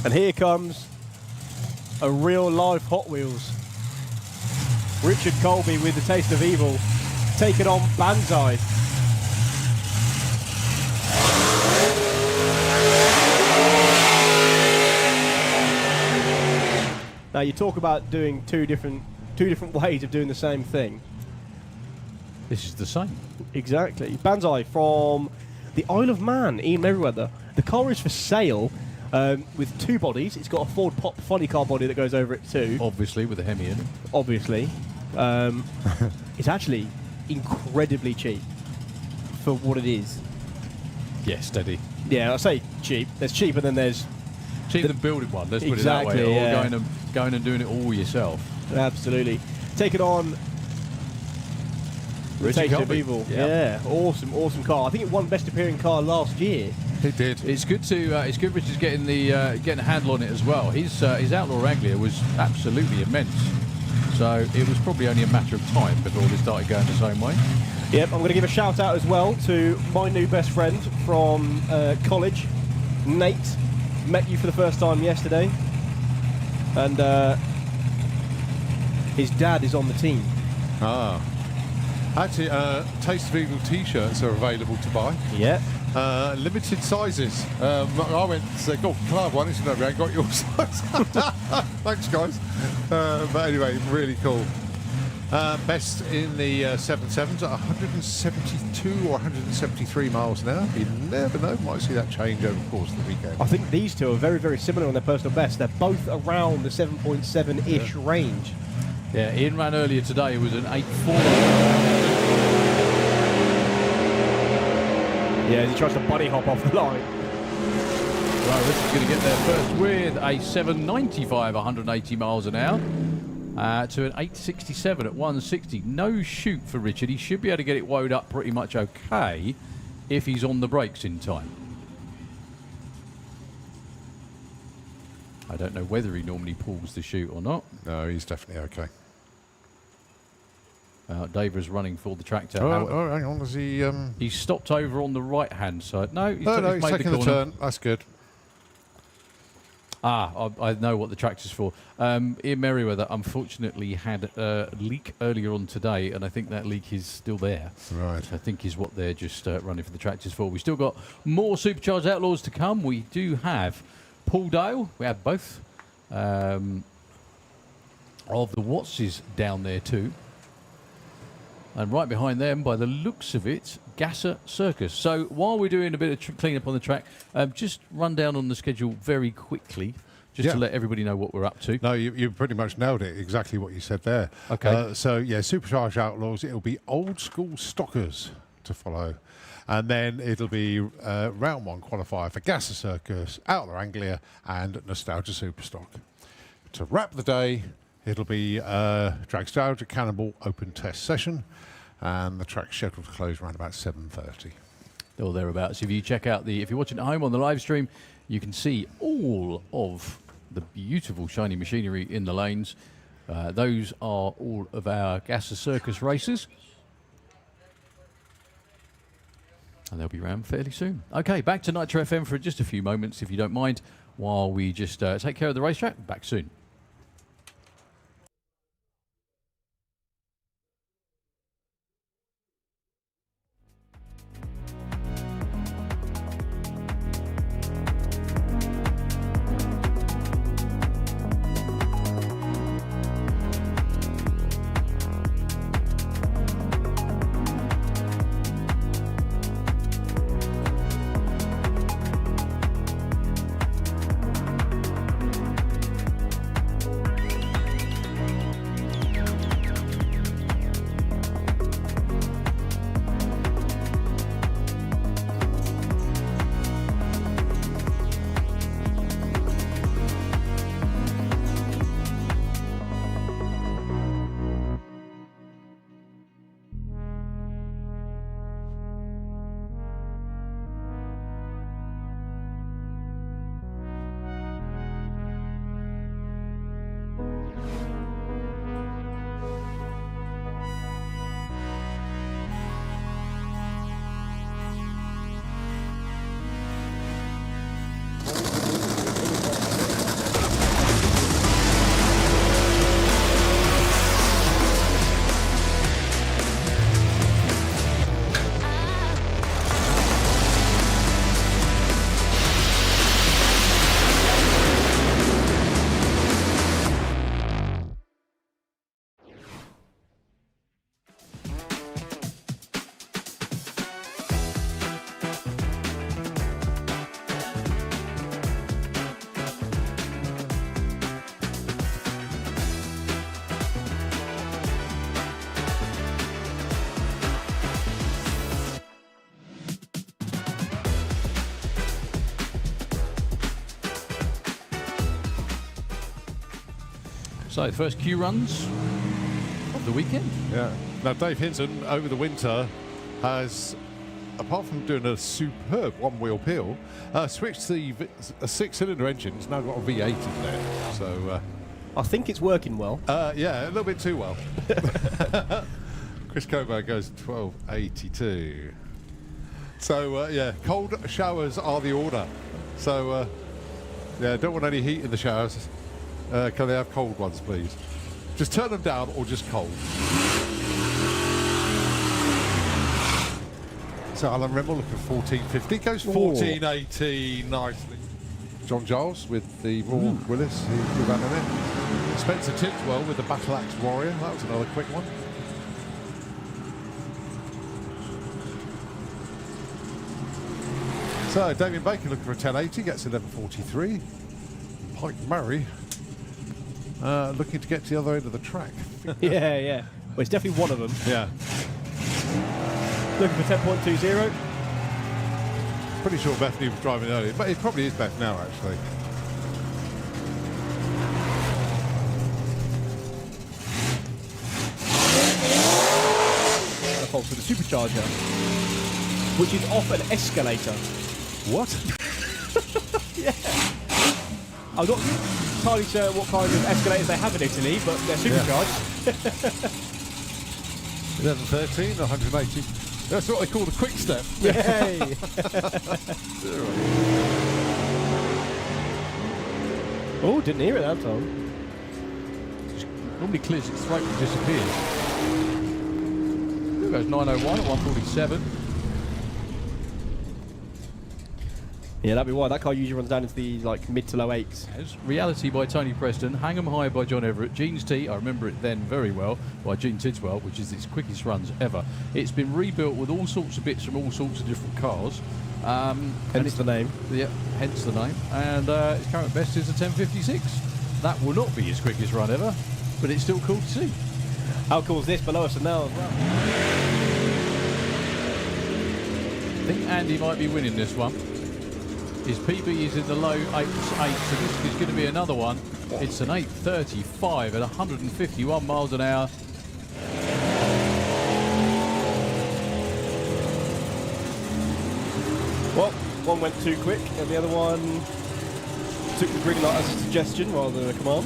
And here comes a real live Hot Wheels. Richard Colby with the Taste of Evil, taking on Banzai. Now you talk about doing two different ways of doing the same thing. This is the same. Exactly. Banzai from the Isle of Man, Ian Merriweather. The car is for sale with two bodies. It's got a Ford Pop funny car body that goes over it too. Obviously, with a Hemi in it. Obviously. It's actually incredibly cheap for what it is. Yeah, steady. Yeah, I say cheap. There's cheap and then there's... Cheaper than building one, let's put it Exactly, that way. yeah. Or going and doing it all yourself. Absolutely. Take it on Richard Taste of Colby. Evil. Yep. Yeah, awesome car. I think it won Best Appearing Car last year. It did. It's good Richard's getting a handle on it as well. His Outlaw Anglia was absolutely immense. So it was probably only a matter of time before they started going the same way. Yep, I'm going to give a shout out as well to my new best friend from college, Nate. Met you for the first time yesterday, and his dad is on the team. Ah. Actually, Taste of Evil t-shirts are available to buy. Yeah. Limited sizes. I went to say, "Oh, can I have one?" He said, "No, we ain't got your size." Thanks, guys. But anyway, really cool. Best in the 7.7s at 172 or 173 miles an hour. You never know, might see that change over the course of the weekend. I think these two are very, very similar on their personal best. They're both around the 7.7-ish range. Yeah, Ian ran earlier today. It was an 8.4. Yeah, he tries to bunny hop off the line. Well, this is going to get there first with a 7.95, 180 miles an hour. To an 8.67 at 160. No shoot for Richard. He should be able to get it wound up pretty much okay if he's on the brakes in time. I don't know whether he normally pulls the chute or not. No, he's definitely okay. Dave was running for the tractor. Oh, hang on. Is he... He's stopped over on the right-hand side. No, he's no, made he's taking the turn. That's good. I know what the tractor's for. Ian Merriweather unfortunately had a leak earlier on today, and I think that leak is still there. Right. Which I think is what they're just running for the tractors for. We've still got more Supercharged Outlaws to come. We do have Paul Dale. We have both of the Wattses down there too. And right behind them, by the looks of it, Gasser Circus. So while we're doing a bit of clean up on the track, just run down on the schedule very quickly, just to let everybody know what we're up to. No, you pretty much nailed it, exactly what you said there. Okay. So, yeah, Supercharged Outlaws, it'll be old school stockers to follow. And then it'll be round one qualifier for Gasser Circus, Outlaw Anglia, and Nostalgia Superstock. To wrap the day, it'll be Dragstalgia Cannibal open test session, and the track's scheduled to close around about 7:30. Or thereabouts. If you check out if you're watching at home on the live stream, you can see all of the beautiful shiny machinery in the lanes. Those are all of our Gasser Circus races. And they'll be around fairly soon. Okay, back to Nitro FM for just a few moments, if you don't mind, while we just take care of the racetrack. Back soon. So, the first Q runs of the weekend. Yeah. Now, Dave Hinton, over the winter, has, apart from doing a superb one-wheel peel, switched to a six-cylinder engine. It's now got a V8 in there. So, I think it's working well. yeah, a little bit too well. Chris Coburn goes 1282. So, yeah, cold showers are the order. So, yeah, don't want any heat in the showers. Can they have cold ones, please? Just turn them down or just cold. So Alan Rimmel looking at 1450, goes 1480 nicely. John Giles with the Raw Willis, he ran in it. Spencer Tinswell with the Battle Axe Warrior. That was another quick one. So Damien Baker looking for a 1080, gets 11:43. Pike Murray looking to get to the other end of the track. yeah. Well, it's definitely one of them. Yeah. Looking for 10.20. Pretty sure Bethany was driving earlier, but it probably is Beth now, actually. And a fault for the Supercharger, which is off an escalator. What? Yeah. I'm not entirely sure what kind of escalators they have in Italy, but they're supercharged. 11:13, 180. That's what they call the quick step. Yay! Oh, didn't hear it that time. Normally clears its throat and disappears. There goes 901 at 147. Yeah, that'd be why. That car usually runs down into the mid to low 8s. Reality by Tony Preston, Hang 'em High by John Everett, Gene's T, I remember it then very well, by Gene Tidswell, which is its quickest runs ever. It's been rebuilt with all sorts of bits from all sorts of different cars. Hence the name. Yeah, hence the name. And its current best is a 1056. That will not be its quickest run ever, but it's still cool to see. How cool is this below us and now as well? I think Andy might be winning this one. His PB is in the low 8s, so this is going to be another one. It's an 8:35 at 151 miles an hour. Well, one went too quick, and the other one took the green light as a suggestion rather than a command.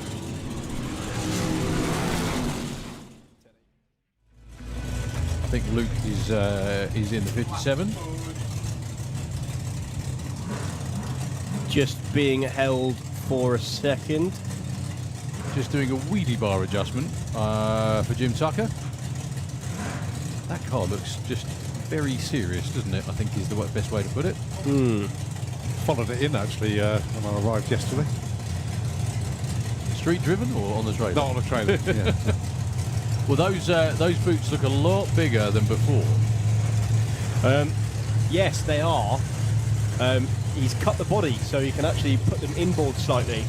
I think Luke is in the 57. Just being held for a second. Just doing a wheelie bar adjustment for Jim Tucker. That car looks just very serious, doesn't it? I think is the best way to put it. Followed it in, actually, when I arrived yesterday. Street driven or on the trailer? Not on a trailer, yeah. Well, those boots look a lot bigger than before. Yes, they are. He's cut the body so you can actually put them inboard slightly.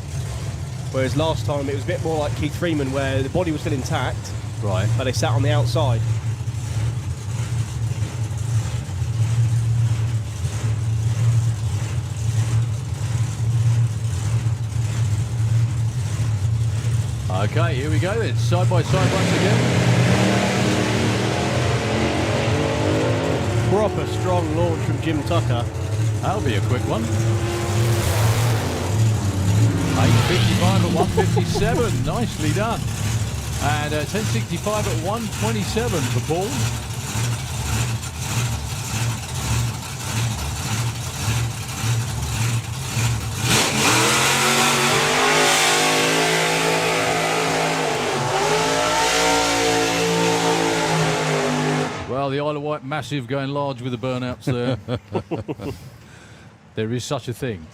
Whereas last time it was a bit more like Keith Freeman where the body was still intact, Right. but they sat on the outside. Okay, here we go. It's side by side once again. Proper strong launch from Jim Tucker. That'll be a quick one. 8:55 at 157. Nicely done. And 10:65 at 127 for Paul. Well, the Isle of Wight massive going large with the burnouts there. There is such a thing.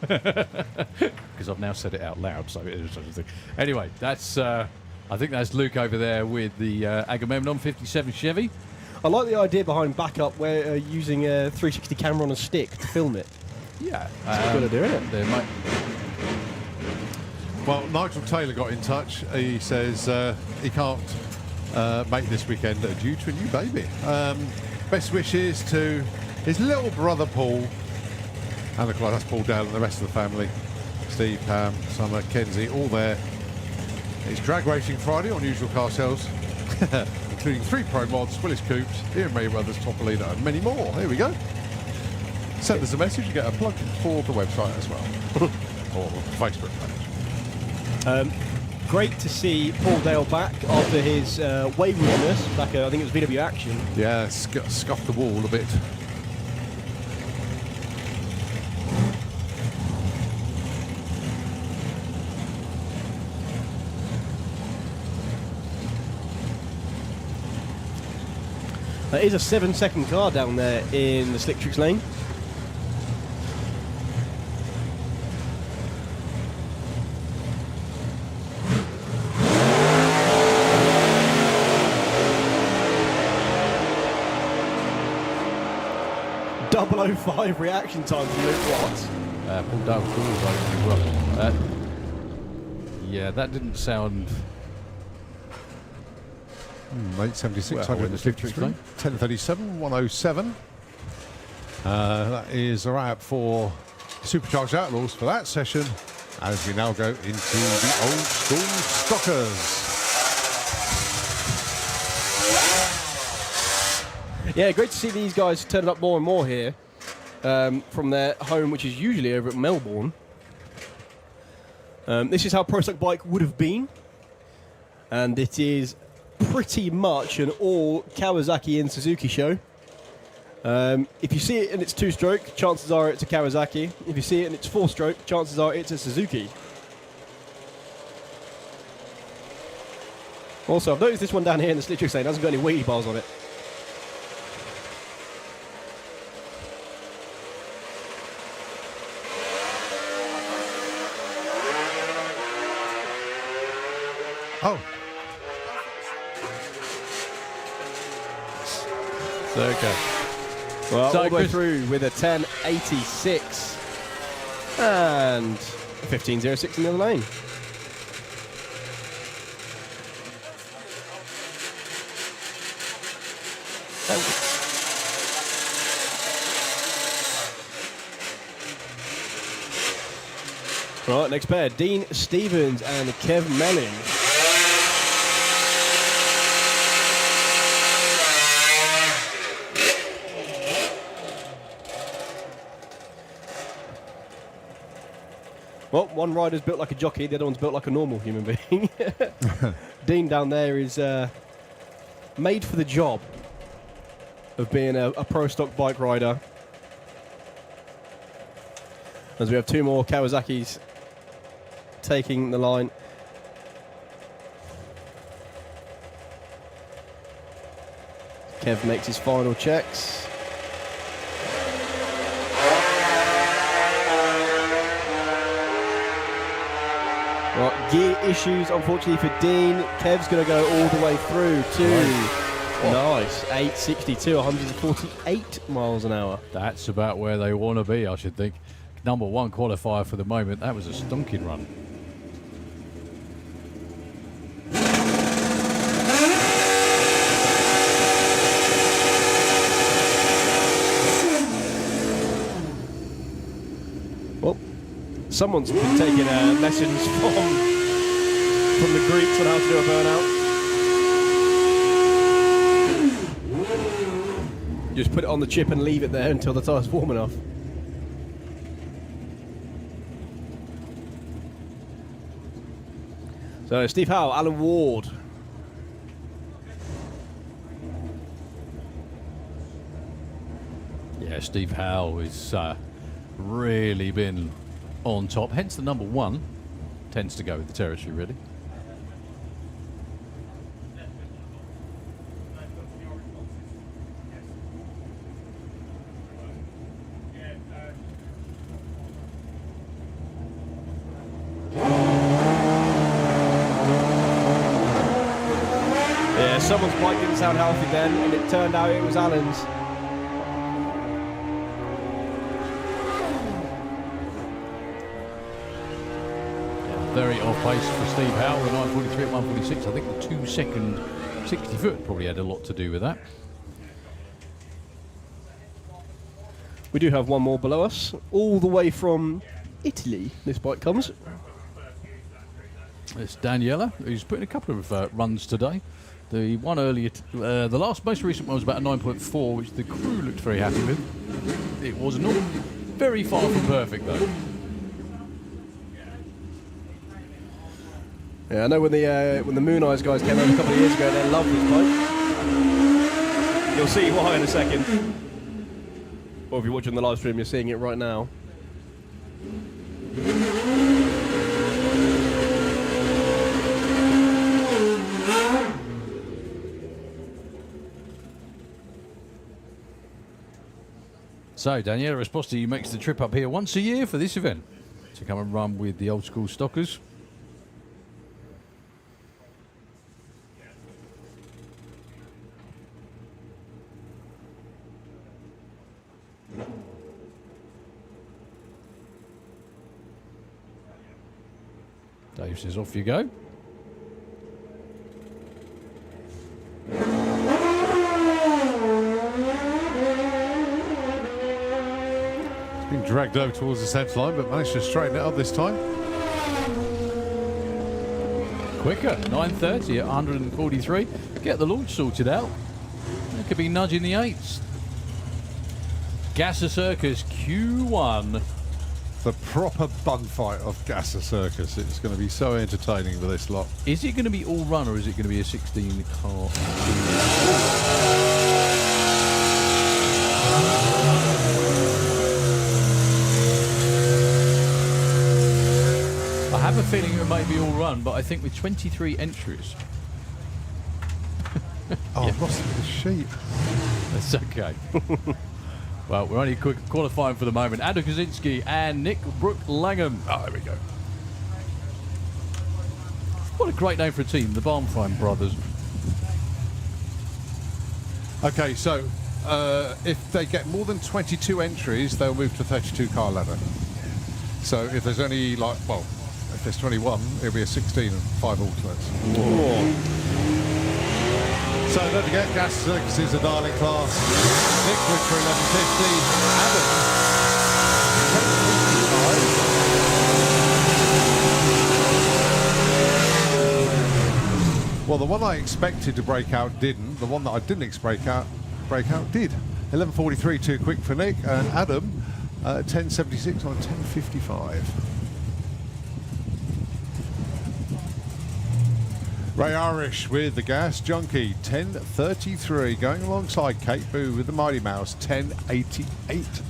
Because I've now said it out loud, so it is such a thing. Anyway, that's I think that's Luke over there with the Agamemnon 57 Chevy. I like the idea behind backup where using a 360 camera on a stick to film it. Yeah. That's a good idea, isn't it? There might, Well, Nigel Taylor got in touch. He says he can't make this weekend due to a new baby. Best wishes to his little brother Paul, and of course that's Paul Dale and the rest of the family. Steve, Pam, Summer, Kenzie, all there. It's Drag Racing Friday on Usual Car Sales, including 3 Pro Mods, Willis Coupes, Ian Ray Brothers, Topolino, and many more. Here we go. Send us a message, you get a plug for the website as well, or Facebook page. Great to see Paul Dale back after his waywardness back at, I think it was VW Action. Yeah, scuffed the wall a bit. There is a 7-second car down there in the Slick Tricks lane. 005 reaction time from Luke Watts. Paul Doug's doors open as well. Yeah, that didn't sound... 876, Well, we're in the 153, 1037, 107. That is a wrap for Supercharged Outlaws for that session, as we now go into the old school stockers. Yeah, great to see these guys turning up more and more here from their home, which is usually over at Melbourne. This is how Pro Stock Bike would have been, and it is pretty much an all Kawasaki and Suzuki show. If you see it in its 2-stroke, chances are it's a Kawasaki. If you see it in its 4-stroke, chances are it's a Suzuki. Also, I've noticed this one down here in the slit trick lane hasn't got any wheelie bars on it. Oh, So, okay. Well, So all the way Chris- through with a 10.86 and a 15.06 in the other lane. Right, next pair, Dean Stevens and Kev Melling. Well, one rider's built like a jockey, the other one's built like a normal human being. Dean down there is made for the job of being a pro stock bike rider. As we have two more Kawasaki's taking the line. Kev makes his final checks. Right, gear issues, unfortunately for Dean. Kev's going to go all the way through to nice 862, 148 miles an hour. That's about where they want to be, I should think. Number one qualifier for the moment. That was a stonking run. Well, someone's been taking lessons from the Greeks on how to do a burnout. Just put it on the chip and leave it there until the tire's warm enough. So Steve Howe, Alan Ward. Yeah, Steve Howe has really been on top. Hence the number one. Tends to go with the territory, really. Yeah, someone's bike didn't sound healthy then, and it turned out it was Alan's. Very off pace for Steve Howe, the 943 at 146. I think the 2-second 60 foot probably had a lot to do with that. We do have one more below us, all the way from Italy. This bike comes. It's Daniela, who's put in a couple of runs today. The one earlier, the most recent one was about a 9.4, which the crew looked very happy with. It was not very far from perfect, though. Yeah, I know when the Moon Eyes guys came over a couple of years ago, they loved this bike. You'll see why in a second. Or if you're watching the live stream, you're seeing it right now. So Daniela Esposti makes the trip up here once a year for this event to come and run with the old school stockers. Dave says, off you go. It's been dragged over towards the centre line, but managed to straighten it up this time. Quicker, 9:30 at 143. Get the launch sorted out. That could be nudging the 8s. Gasser Circus Q1. The proper bun fight of Gasser Circus. It's going to be so entertaining with this lot. Is it going to be all run or is it going to be a 16 car? I have a feeling it may be all run, but I think with 23 entries. Oh, I've lost the sheet. That's okay. Well, we're only qualifying for the moment. Adam Kaczynski and Nick Brook-Langham. Oh, there we go. What a great name for a team, the Barnfine brothers. Okay, so if they get more than 22 entries, they'll move to 32 car ladder. So if there's only like, well, if there's 21, it'll be a 16 and 5 alternates. Whoa. So don't forget, Gasser Circus is a darling class. Nick for 11.50. Adam, 10.55. Well, the one I expected to break out didn't. The one that I didn't expect break out did. 11.43 too quick for Nick, and Adam 10.76 on 10.55. Ray Irish with the Gas Junkie, 10.33, going alongside Kate Boo with the Mighty Mouse, 10.88.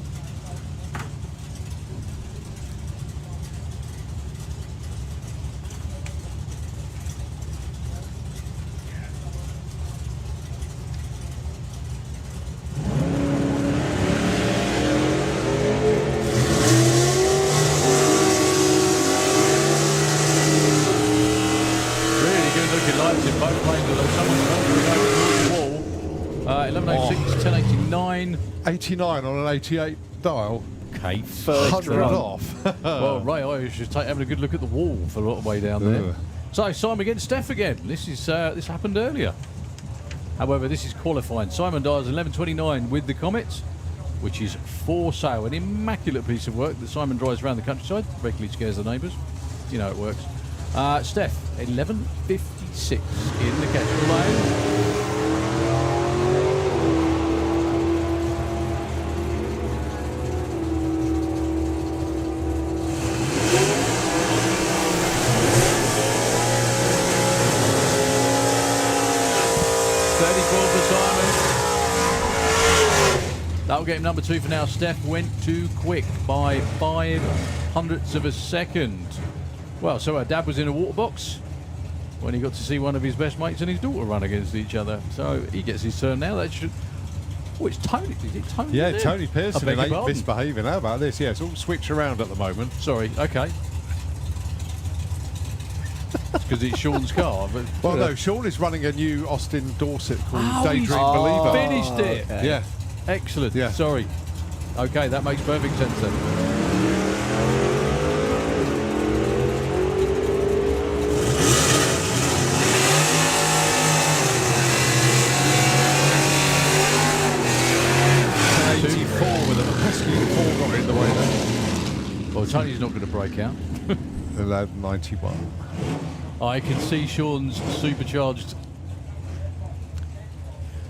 In both lanes, although someone's over the wall. 11.86, 10.89. 89 on an 88 dial. Okay, 100 off. Well, Ray Irish is having a good look at the wall for a lot of way down there. So Simon against Steph again. This happened earlier. However, this is qualifying. Simon Dyer's 11.29 with the Comet, which is for sale. An immaculate piece of work that Simon drives around the countryside. Regularly scares the neighbours. You know it works. Steph, 11.56 in the Kestrel lane. That'll get him number 2 for now. Steph went too quick by 0.05 of a second. Well, so our dad was in a water box when he got to see one of his best mates and his daughter run against each other. So he gets his turn now. That should. Oh, it's Tony. Is it Tony? Yeah, Tony Pearson ain't misbehaving. How about this? Yeah, it's all switched around at the moment. Sorry. Okay. Because it's Sean's car. But well, no, Sean is running a new Austin Dorset called Daydream he's Believer. finished it. Okay. Yeah. Excellent. Yeah. Sorry. Okay, that makes perfect sense then. With a pesky 4 got in the way there. Well, Tony's not going to break out. 11.91. I can see Sean's supercharged.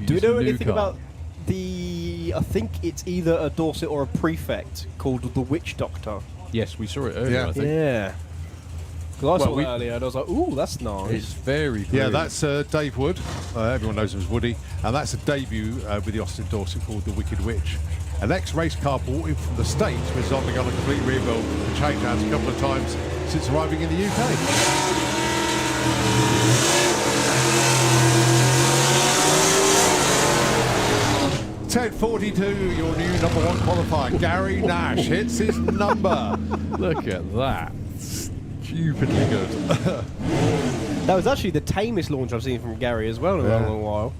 Do we know anything car. about the... I think it's either a Dorset or a prefect called the Witch Doctor. Yes, we saw it earlier, Yeah. I think. Yeah. Because I saw we- it earlier and I was like, ooh, that's nice. It's very Yeah, pretty. that's Dave Wood. Everyone knows him as Woody. And that's a debut with the Austin Dorset called the Wicked Witch. An ex-race car bought in from the States, which has undergone a complete rebuild and change-outs a couple of times since arriving in the UK. .10.42, your new number 1 qualifier. Gary Nash hits his number. Look at that. Stupidly good. That was actually the tamest launch I've seen from Gary as well in a long while.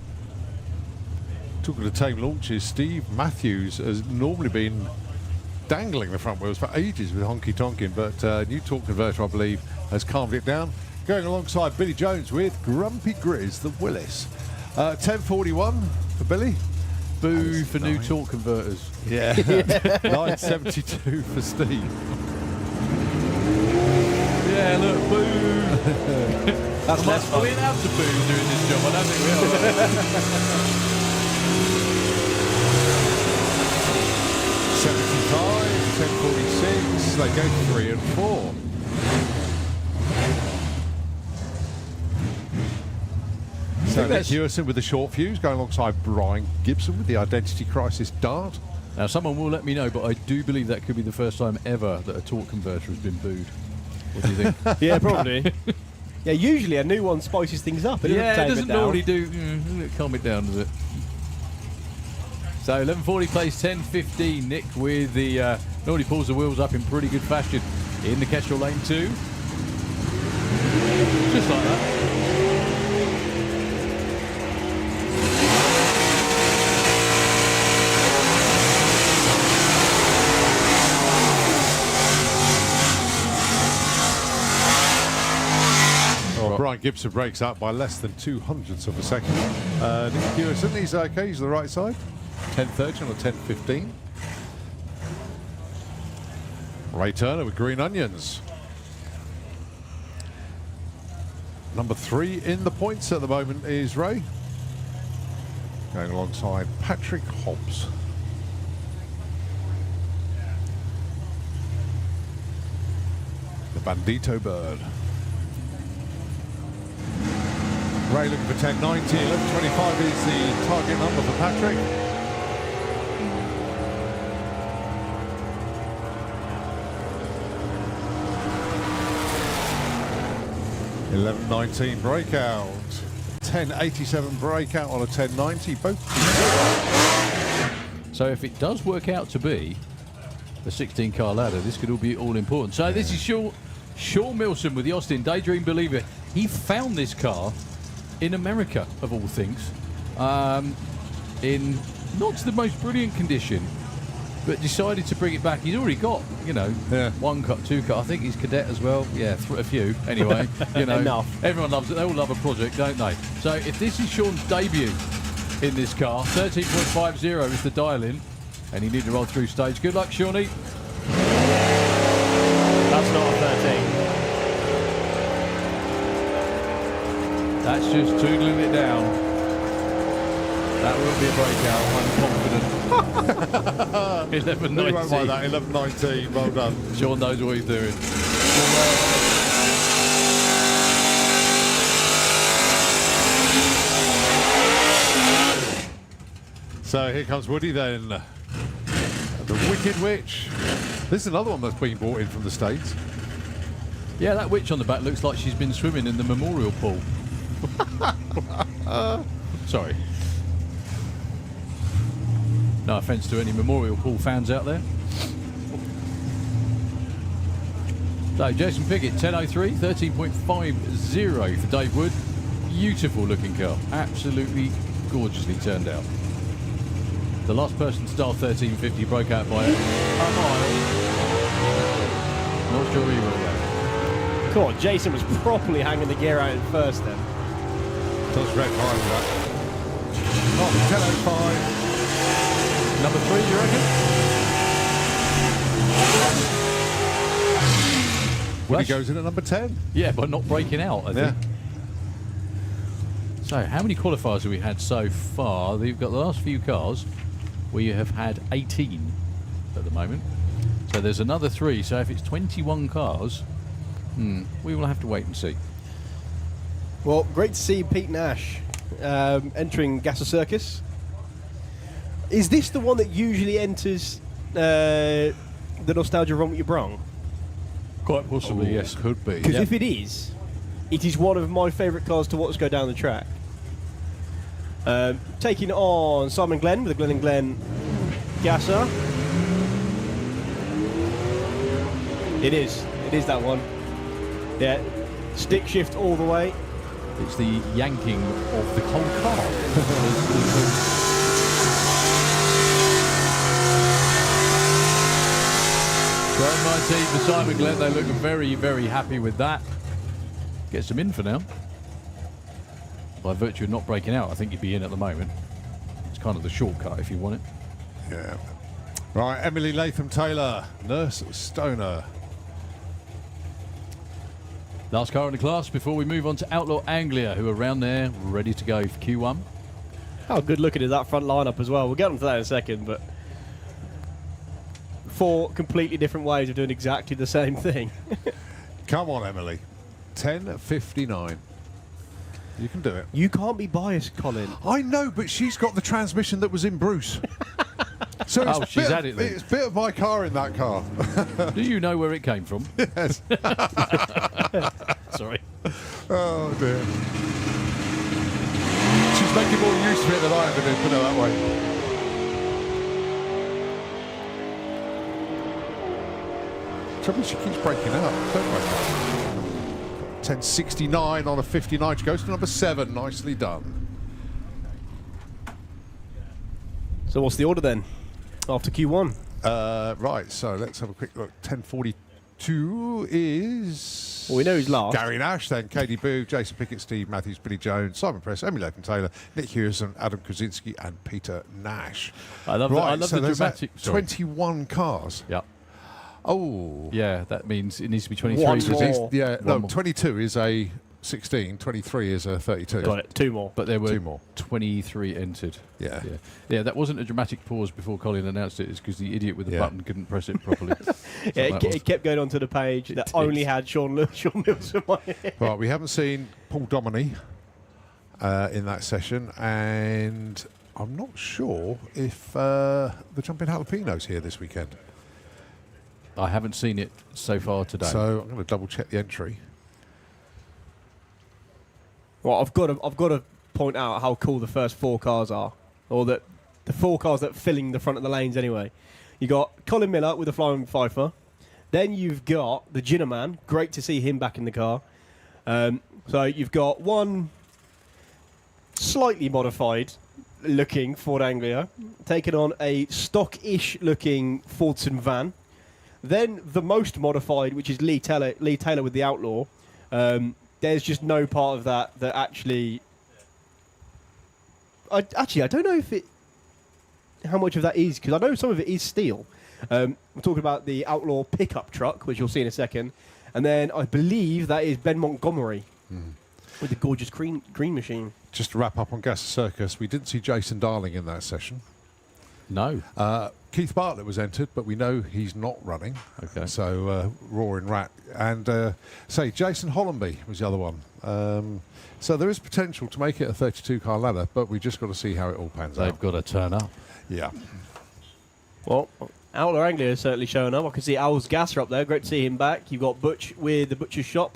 Talking of tame launches, Steve Matthews has normally been dangling the front wheels for ages with honky tonking, but new torque converter, I believe, has calmed it down. Going alongside Billy Jones with Grumpy Grizz, the Willis. 1041 for Billy. Boo for new torque converters. Yeah. 972 for Steve. Yeah, look, boo. That's less Are fun. we allowed to boo doing this job? I don't think we are. 75, 1046. They go 3 and 4. So Nick Hewison with the short fuse, going alongside Brian Gibson with the Identity Crisis Dart. Now, someone will let me know, but I do believe that could be the first time ever that a torque converter has been booed. What do you think? Yeah, probably. Yeah, usually a new one spices things up. It doesn't normally do. Calm it down, does it? So 1140 plays 1015. Nick with the normally pulls the wheels up in pretty good fashion in the Kestrel lane 2. Just like that. Brian Gibson breaks up by less than 0.02 of a second. Nick Hewison, he's okay, he's the right side. 1013 or 1015. Ray Turner with Green Onions. Number 3 in the points at the moment is Ray. Going alongside Patrick Hobbs. The Bandito Bird. Ray looking for 1090, 1125 is the target number for Patrick. $11.19 breakout, 1087 breakout on a 1090. Both. So if it does work out to be a 16-car ladder, this could all be all important. So this is Sean Milson with the Austin Daydream Believer. He found this car in America, of all things, in not the most brilliant condition, but decided to bring it back. He's already got, one car, 2 car. I think he's cadet as well. Yeah, a few. Anyway, Enough. Everyone loves it. They all love a project, don't they? So if this is Sean's debut in this car, 13.50 is the dial-in, and he needs to roll through stage. Good luck, Shawnee. That's not a 13. That's just tootling it down. That will be a breakout, I'm confident. 11.90. You won't mind that, 11.19, well done. Sean knows what he's doing. So here comes Woody then. The Wicked Witch. This is another one that's been brought in from the States. Yeah, that witch on the back looks like she's been swimming in the memorial pool. Sorry. No offence to any memorial pool fans out there. So Jason Pickett, 10.03, 13.50 for Dave Wood. Beautiful looking car. Absolutely gorgeously turned out. The last person to start 13.50 broke out by a mile. Not sure he will though. Come on, Jason was properly hanging the gear out in first then. Does red high with that. Oh, 10.05. Number 3, you reckon? Woody goes in at number 10. Yeah, but not breaking out, I think. So, how many qualifiers have we had so far? We've got the last few cars. We have had 18 at the moment. So there's another 3. So if it's 21 cars, we will have to wait and see. Well, great to see Pete Nash entering Gasser Circus. Is this the one that usually enters the Nostalgia Run What You Brung? Quite possibly, yes. Could be. Because if it is one of my favourite cars to watch go down the track. Taking on Simon Glenn with the Glenn and Glenn Gasser. It is that one. Yeah, stick shift all the way. It's the yanking of the whole car. 17 for Simon Glenn. They look very, very happy with that. Gets them in for now. By virtue of not breaking out, I think you'd be in at the moment. It's kind of the shortcut if you want it. Yeah. Right, Emily Latham Taylor, Nurse Stoner. Last car in the class before we move on to Outlaw Anglia, who are around there ready to go for Q1. How good looking is that front lineup as well? We'll get onto that in a second, but 4 completely different ways of doing exactly the same thing. Come on, Emily. 10:59. You can do it. You can't be biased, Colin. I know, but she's got the transmission that was in Bruce. So Oh, she's had it then. It's a bit of my car in that car. Do you know where it came from? Yes. Sorry. Oh, dear. She's making more use of it than I ever did, put it that way. Trouble, she keeps breaking up. Don't break up. 10:69 on a 59. She goes to number 7. Nicely done. So what's the order then? After Q1. Right, so let's have a quick look. 10:42 is... Well, we know who's last. Gary Nash, then Katie Booth, Jason Pickett, Steve Matthews, Billy Jones, Simon Press, Emily Latham Taylor, Nick Hewson, Adam Krasinski, and Peter Nash. I love, Right, I love so the there's dramatic... that Sorry. 21 cars. Yeah. Oh. Yeah, that means it needs to be 23. One doesn't it? more. Yeah, One no, more. 22 is a 16, 23 is a 32. Got it. 2 more. But there were 2 more. 23 entered. Yeah. Yeah, that wasn't a dramatic pause before Colin announced it. It's because the idiot with the Yeah. button couldn't press it properly. Yeah, that was. it kept going onto the page that did. only had Sean Mills in my head. Right, we haven't seen Paul Dominey in that session, and I'm not sure if the Jumping Jalapenos here this weekend. I haven't seen it so far today. So I'm going to double check the entry. Well, I've got to point out how cool the first 4 cars are, or that the 4 cars that are filling the front of the lanes anyway. You got Colin Miller with the Flying Pfeiffer. Then you've got the Ginner Man. Great to see him back in the car. So you've got one slightly modified looking Ford Anglia, taking on a stock-ish looking Fordson van. Then the most modified, which is Lee Taylor with the Outlaw. There's just no part of that actually... I don't know how much of that is, because I know some of it is steel. We're talking about the Outlaw pickup truck, which you'll see in a second. And then I believe that is Ben Montgomery with the gorgeous green machine. Just to wrap up on Gasser Circus, we didn't see Jason Darling in that session. No. Keith Bartlett was entered, but we know he's not running. Okay. So, Roaring Rat. And, Jason Hollenby was the other one. So there is potential to make it a 32-car ladder, but we've just got to see how it all pans They've out. got to turn up. Yeah. Well, Outlaw Anglia is certainly showing up. I can see Owls Gasser up there. Great to see him back. You've got Butch with the Butcher's Shop.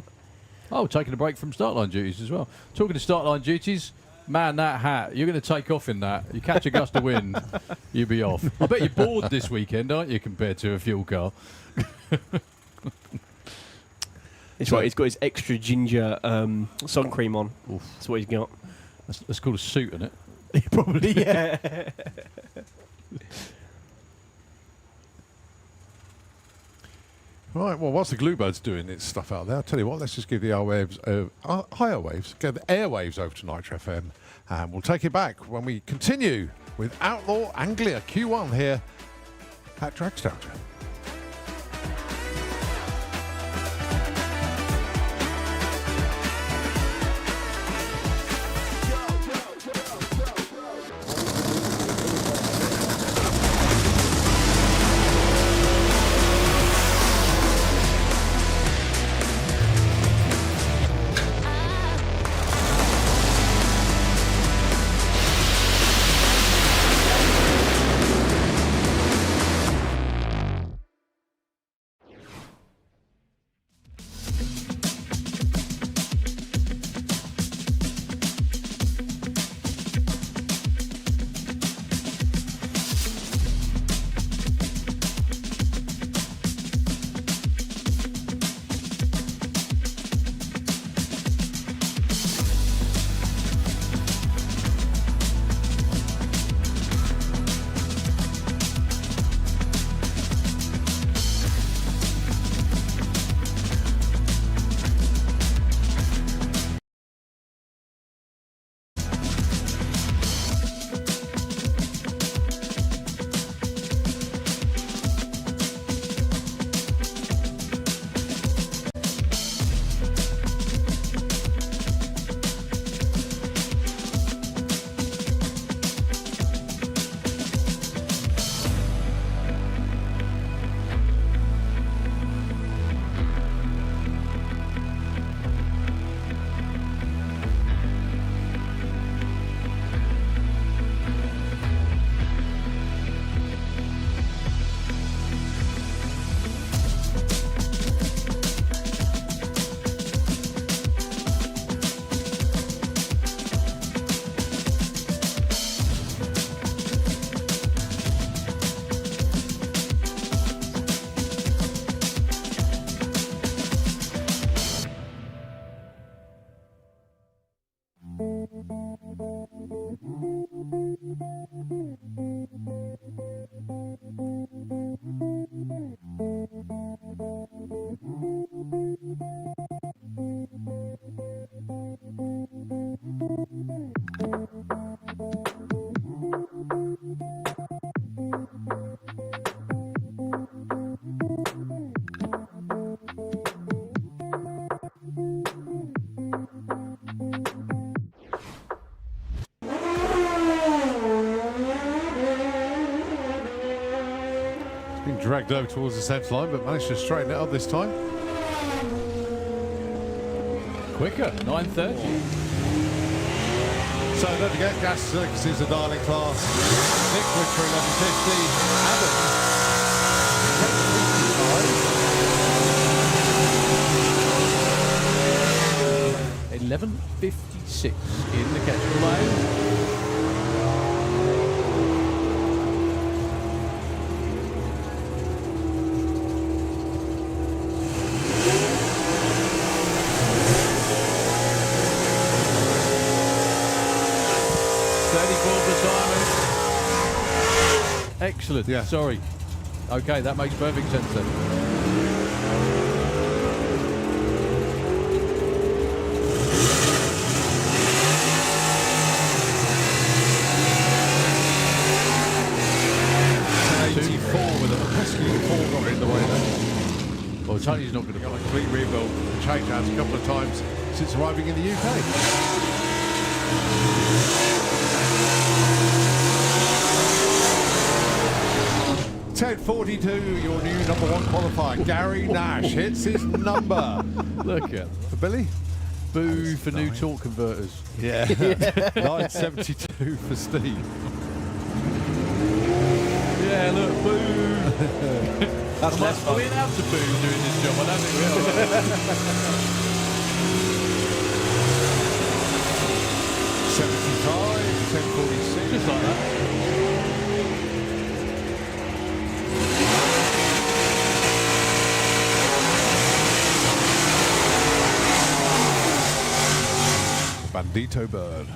Oh, taking a break from start line duties as well. Talking to start line duties, man, that hat, you're going to take off in that. You catch a gust of wind, you'll be off. I bet you're bored this weekend, aren't you, compared to a fuel car? It's right. He's got his extra ginger sun cream on. Oof. That's what he's got. That's called a suit, isn't it? Probably, yeah. Right, well, whilst the Bluebird's doing its stuff out there, I'll tell you what, let's just give the higher waves, get the airwaves over to Nitro FM, and we'll take it back when we continue with Outlaw Anglia Q1 here at Dragstalgia. Dragged over towards the centre line, but managed to straighten it up this time. Quicker, 9:30. So don't forget, Gasser Circus is a darling class. Nick Wood for 11.50. Adam, 11:56 in the Kestrel lane. Excellent. Yeah. Sorry. Okay, that makes perfect sense then. with a pesky fall got in the way there. Well, Tony's not going to Got a play. complete rebuild and change hands a couple of times since arriving in the UK. 10:42, your new number one qualifier, Gary Nash hits his number. Look at For Billy? boo for new torque converters. Yeah. 9:72 for Steve. Yeah, look, boo. That's less Are fun. we allowed to boo doing this job? I don't think we are. 75, 10:46. Just like that. Bandito Bird.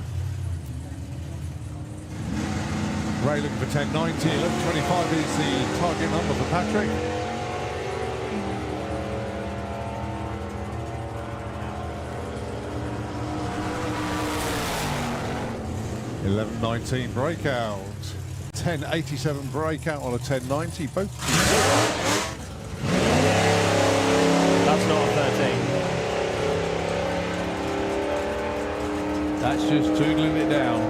Ray looking for 1090, 1125 is the target number for Patrick. $11.19 breakout, 1087 breakout on a 1090. Both. That's not a 13. That's just tootling it down.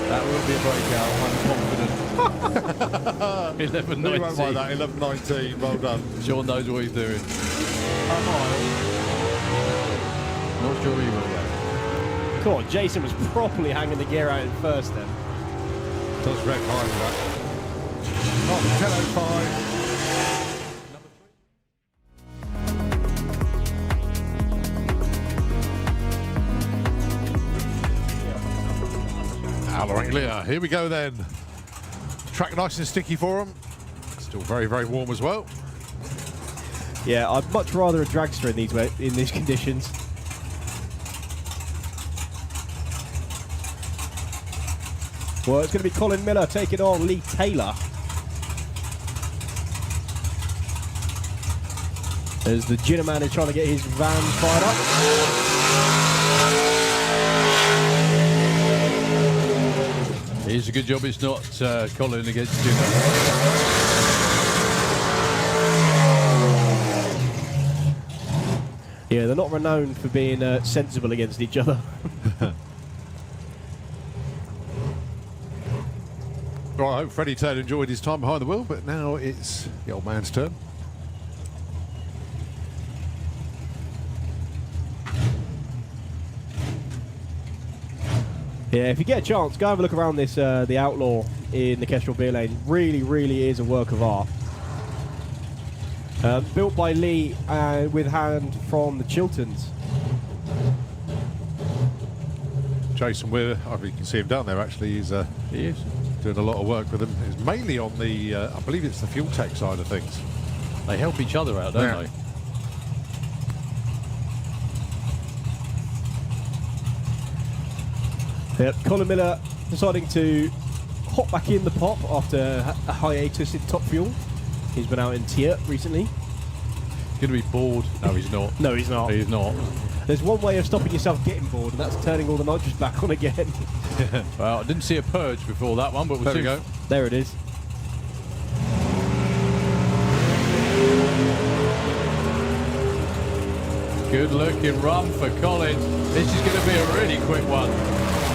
That will be a breakout, I'm confident. We won't mind 11.19. that, 1119, well done. Sean knows what he's doing. Not sure he will, though. Come on, Jason was properly hanging the gear out in first then. Does wreck high with that. Oh, 10:05. Outlaw Anglia, here we go then. Track nice and sticky for them. Still very, very warm as well. Yeah, I'd much rather a dragster in these conditions. Well, it's going to be Colin Miller taking on Lee Taylor. As the Ginner man is trying to get his van fired up. It's a good job it's not Colin against Jim. Yeah, they're not renowned for being sensible against each other. Well, I hope Freddie Taylor enjoyed his time behind the wheel, but now it's the old man's turn. Yeah, if you get a chance, go have a look around this, the Outlaw in the Kestrel beer lane. Really, really is a work of art. Built by Lee with hand from the Chilterns. Jason Weir, you can see him down there actually, he's He is. doing a lot of work with them. It's mainly on the, I believe it's the fuel tech side of things. They help each other out, don't Yeah. they? Yep, Colin Miller deciding to hop back in the pop after a hiatus in Top Fuel. He's been out in Tier recently. Going to be bored. No, he's not. No, he's not. He's not. There's one way of stopping yourself getting bored, and that's turning all the nitrous back on again. Well, I didn't see a purge before that one, but we'll There see. we go. There it is. Good looking run for Colin. This is going to be a really quick one.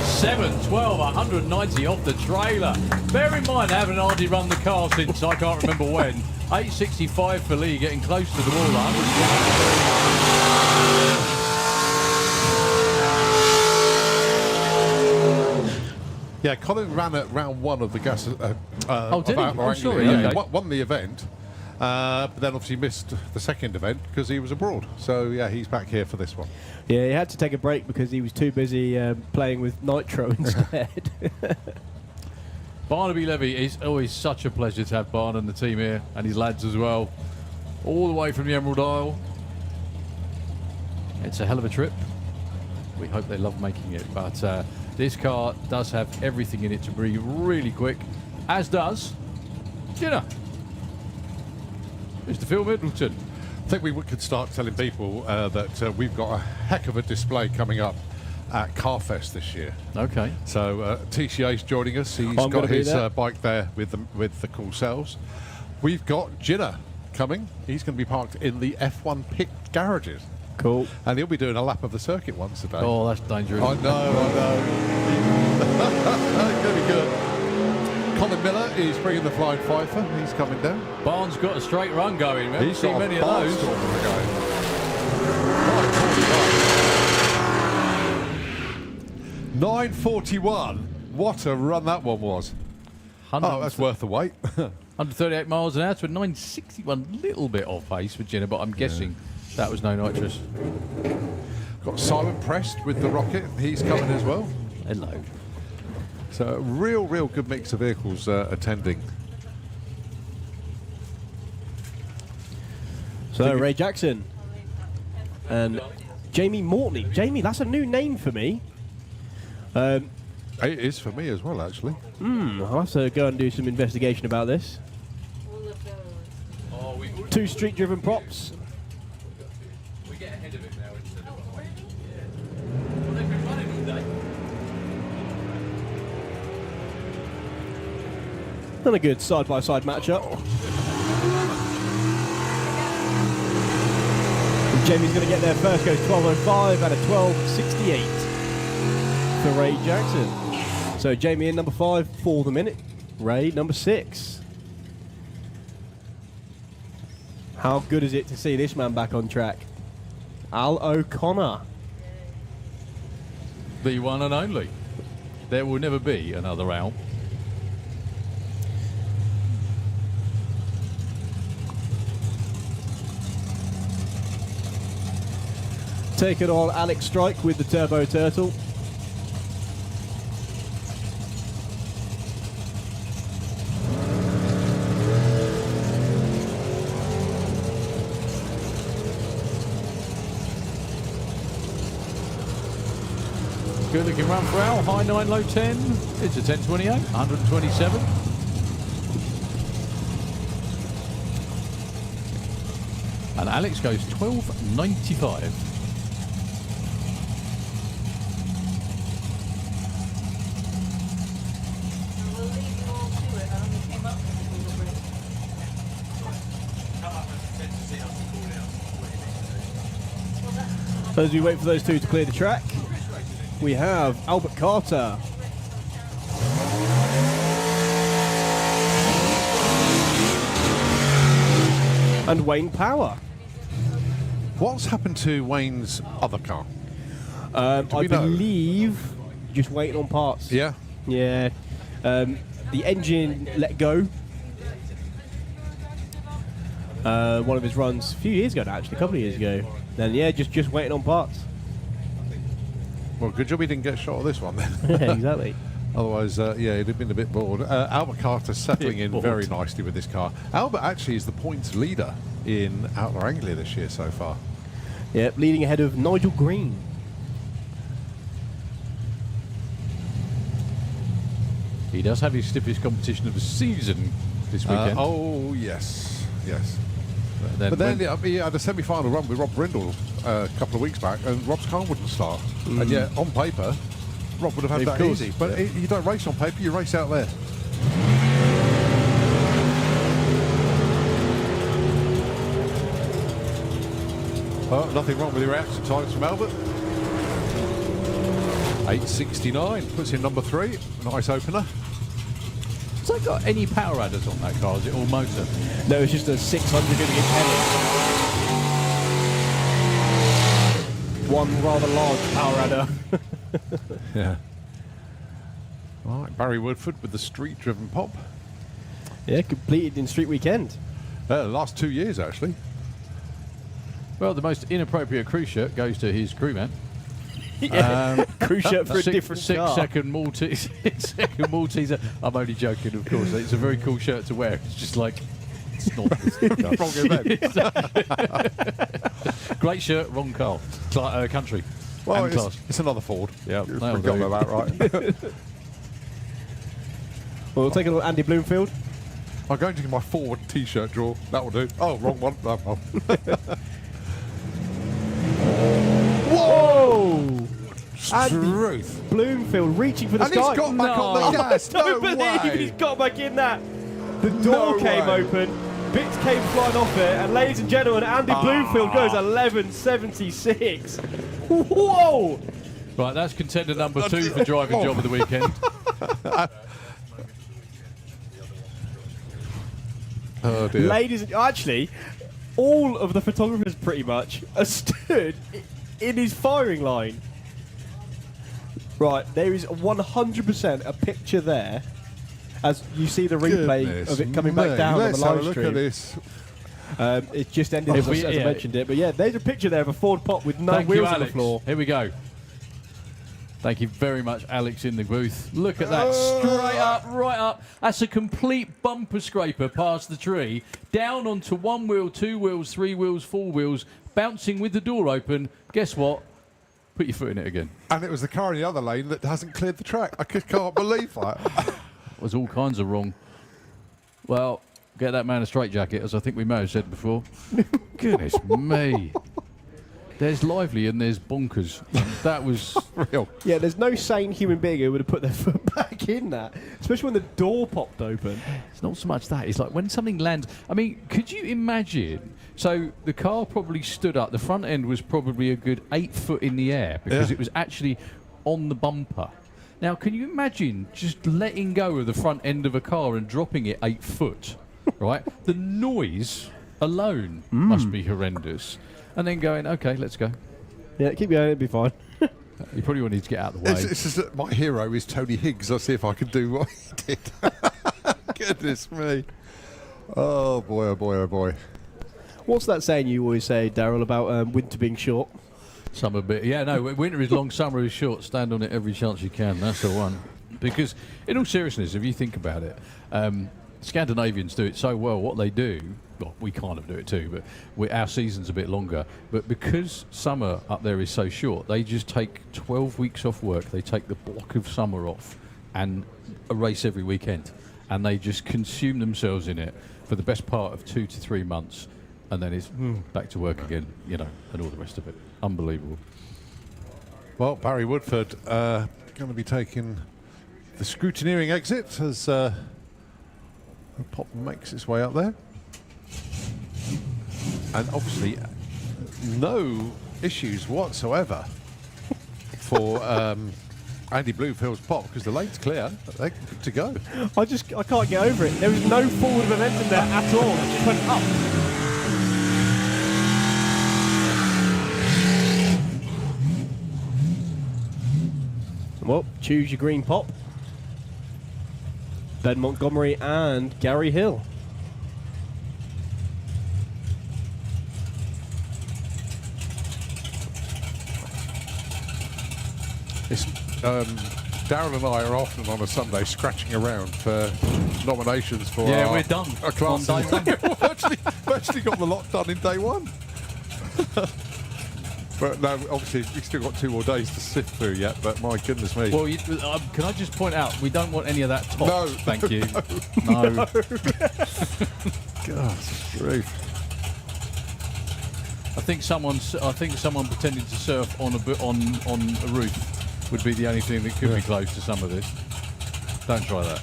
7:12, 190 off the trailer. Bear in mind, I haven't hardly run the car since I can't remember when. 8:65 for Lee, getting close to the wall. 100. Yeah, Colin ran at round 1 of the Gasser. Oh, did he? Outlaw Oh, Anglia. sorry, Yeah, okay. won the event, but then obviously missed the second event because he was abroad. So yeah, he's back here for this one. Yeah, he had to take a break because he was too busy playing with nitro instead. Barnaby Levy, it's always such a pleasure to have Barn and the team here, and his lads as well, all the way from the Emerald Isle. It's a hell of a trip. We hope they love making it, but this car does have everything in it to be really quick, as does Jenna. Mr. Phil Middleton. I think we could start telling people that we've got a heck of a display coming up at Carfest this year. Okay. So TCA's joining us. He's I'm got gonna be his there. bike there with the cool cells. We've got Jinner coming. He's going to be parked in the F1 pit garages. Cool. And he'll be doing a lap of the circuit once a day. Oh, that's dangerous. I know. It's going to be good. Colin Miller is bringing the Flying Pfeiffer. He's coming down. Barnes got a straight run going. We haven't He's seen got many a of those. barnstormer going. 9:41. What a run that one was. Oh, that's worth the wait. 138 miles an hour to a 961, little bit off pace for Jenna, but I'm guessing that was no nitrous. Got Simon Prest with the rocket. He's coming as well. Hello. So a real good mix of vehicles attending. So Ray Jackson and Jamie Mortney. Jamie, that's a new name for me. It is for me as well, actually. I'll have to go and do some investigation about this. 2 street-driven props. We get ahead of it now instead of waiting. Well, they've been running all day. And a good side-by-side matchup. Jamie's going to get there first, goes 12:05 and a 12:68 for Ray Jackson. So Jamie in number 5 for the minute. Ray number 6. How good is it to see this man back on track? Al O'Connor. The one and only. There will never be another Al. Taking on Alex Strike with the Turbo Turtle. Good looking run for Al. High 9, low 10. It's a 10:28, 127. And Alex goes 12:95. As we wait for those two to clear the track, we have Albert Carter. And Wayne Power. What's happened to Wayne's other car? I we know? believe just waiting on parts. Yeah. Yeah. The engine let go. One of his runs a few years ago, now, actually, a couple of years ago. Then yeah, just waiting on parts. Well, good job he didn't get a shot of this one then. Exactly. Otherwise, yeah, he'd have been a bit bored. Albert Carter settling in bored. very nicely with this car. Albert actually is the points leader in Outlaw Anglia this year so far. Yep, leading ahead of Nigel Green. He does have his stiffest competition of the season this weekend. Oh, yes. Yes. But Then he had a semi-final run with Rob Brindle a couple of weeks back, and Rob's car wouldn't start. And yet, on paper, Rob would have had Of that course. easy. But you don't race on paper, you race out there. Oh, nothing wrong with your reaction times from Albert. 8:69 puts in number 3. Nice opener. has that got any power adders on that car? Is it all motor? No, it's just a 600 inch Henny. One rather large power adder. Yeah. Right, Barry Woodford with the street-driven pop. Yeah, completed in Street Weekend. Last 2 years, actually. Well, the most inappropriate crew shirt goes to his crewman. Crew shirt for a different car. 6-second Maltese. 6-second Malteser. I'm only joking, of course. It's a very cool shirt to wear. It's just like, it's not. Wrong event. Great shirt, wrong car. Country. Well, and class. it's another Ford. Yeah, You've that'll forgotten do. about right. Well, we'll take a look at Andy Bloomfield. I'm going to get my forward T-shirt drawer. That will do. Oh, wrong one. Oh, oh. Whoa! Andy Truth. Bloomfield reaching for the And sky. he's got back on the gas. I don't No believe way. he's got back in that. The door No came way. open, bits came flying off it, and ladies and gentlemen, Andy Bloomfield goes 11.76. Whoa! Right, that's contender number 2 for driving job of the weekend. Oh, dear. Ladies and actually, all of the photographers pretty much are stood in his firing line. Right, there is 100% a picture there, as you see the replay Goodness of it coming me. back down Let's on the have a live look at stream. this. It just ended as I mentioned it, but yeah, there's a picture there of a Ford Pop with no Thank wheels you, on the Alex. floor. Here we go. Thank you very much, Alex, in the booth. Look at that. Straight up, right up. That's a complete bumper scraper past the tree, down onto 1 wheel, 2 wheels, 3 wheels, 4 wheels, bouncing with the door open. Guess what? Put your foot in it again. And it was the car in the other lane that hasn't cleared the track. I can't believe that. Was all kinds of wrong. Well, get that man a straitjacket, as I think we may have said before. Goodness me. There's lively and there's bonkers. That was Real. Yeah, there's no sane human being who would have put their foot back in that, especially when the door popped open. It's not so much that. It's like when something lands. I mean, could you imagine? So the car probably stood up. The front end was probably a good 8 foot in the air because Yeah. it was actually on the bumper. Now, can you imagine just letting go of the front end of a car and dropping it 8 foot? Right? The noise alone must be horrendous. And then going, okay, let's go. Yeah, keep going, it'll be fine. You probably want to get out of the way. It's just that my hero is Tony Higgs. I'll see if I can do what he did. Goodness me. Oh, boy, oh, boy, oh, boy. What's that saying you always say, Daryl, about winter being short? Summer bit. Yeah, no, winter is long, summer is short. Stand on it every chance you can. That's the one. Because, in all seriousness, if you think about it, Scandinavians do it so well. What they do, well, we kind of do it too, but our season's a bit longer. But because summer up there is so short, they just take 12 weeks off work. They take the block of summer off and a race every weekend. And they just consume themselves in it for the best part of 2 to 3 months. And then it's back to work again, you know, and all the rest of it. Unbelievable. Well, Barry Woodford going to be taking the scrutineering exit as the pop makes its way up there. And obviously, no issues whatsoever for Andy Bloomfield's pop because the lane's clear. They're good to go. I can't get over it. There was no forward momentum there at all. It just went up. Well, choose your green pop. Ben Montgomery and Gary Hill. It's, Darren and I are often on a Sunday scratching around for nominations for Yeah, our, we're done our class. on day one. We've actually got the lot done in day one. But no, obviously we've still got 2 more days to sift through yet. But my goodness me. Well, can I just point out, we don't want any of that top. No. Thank you. No. God, grief. I think someone pretending to surf on a roof would be the only thing that could be close to some of this. Don't try that.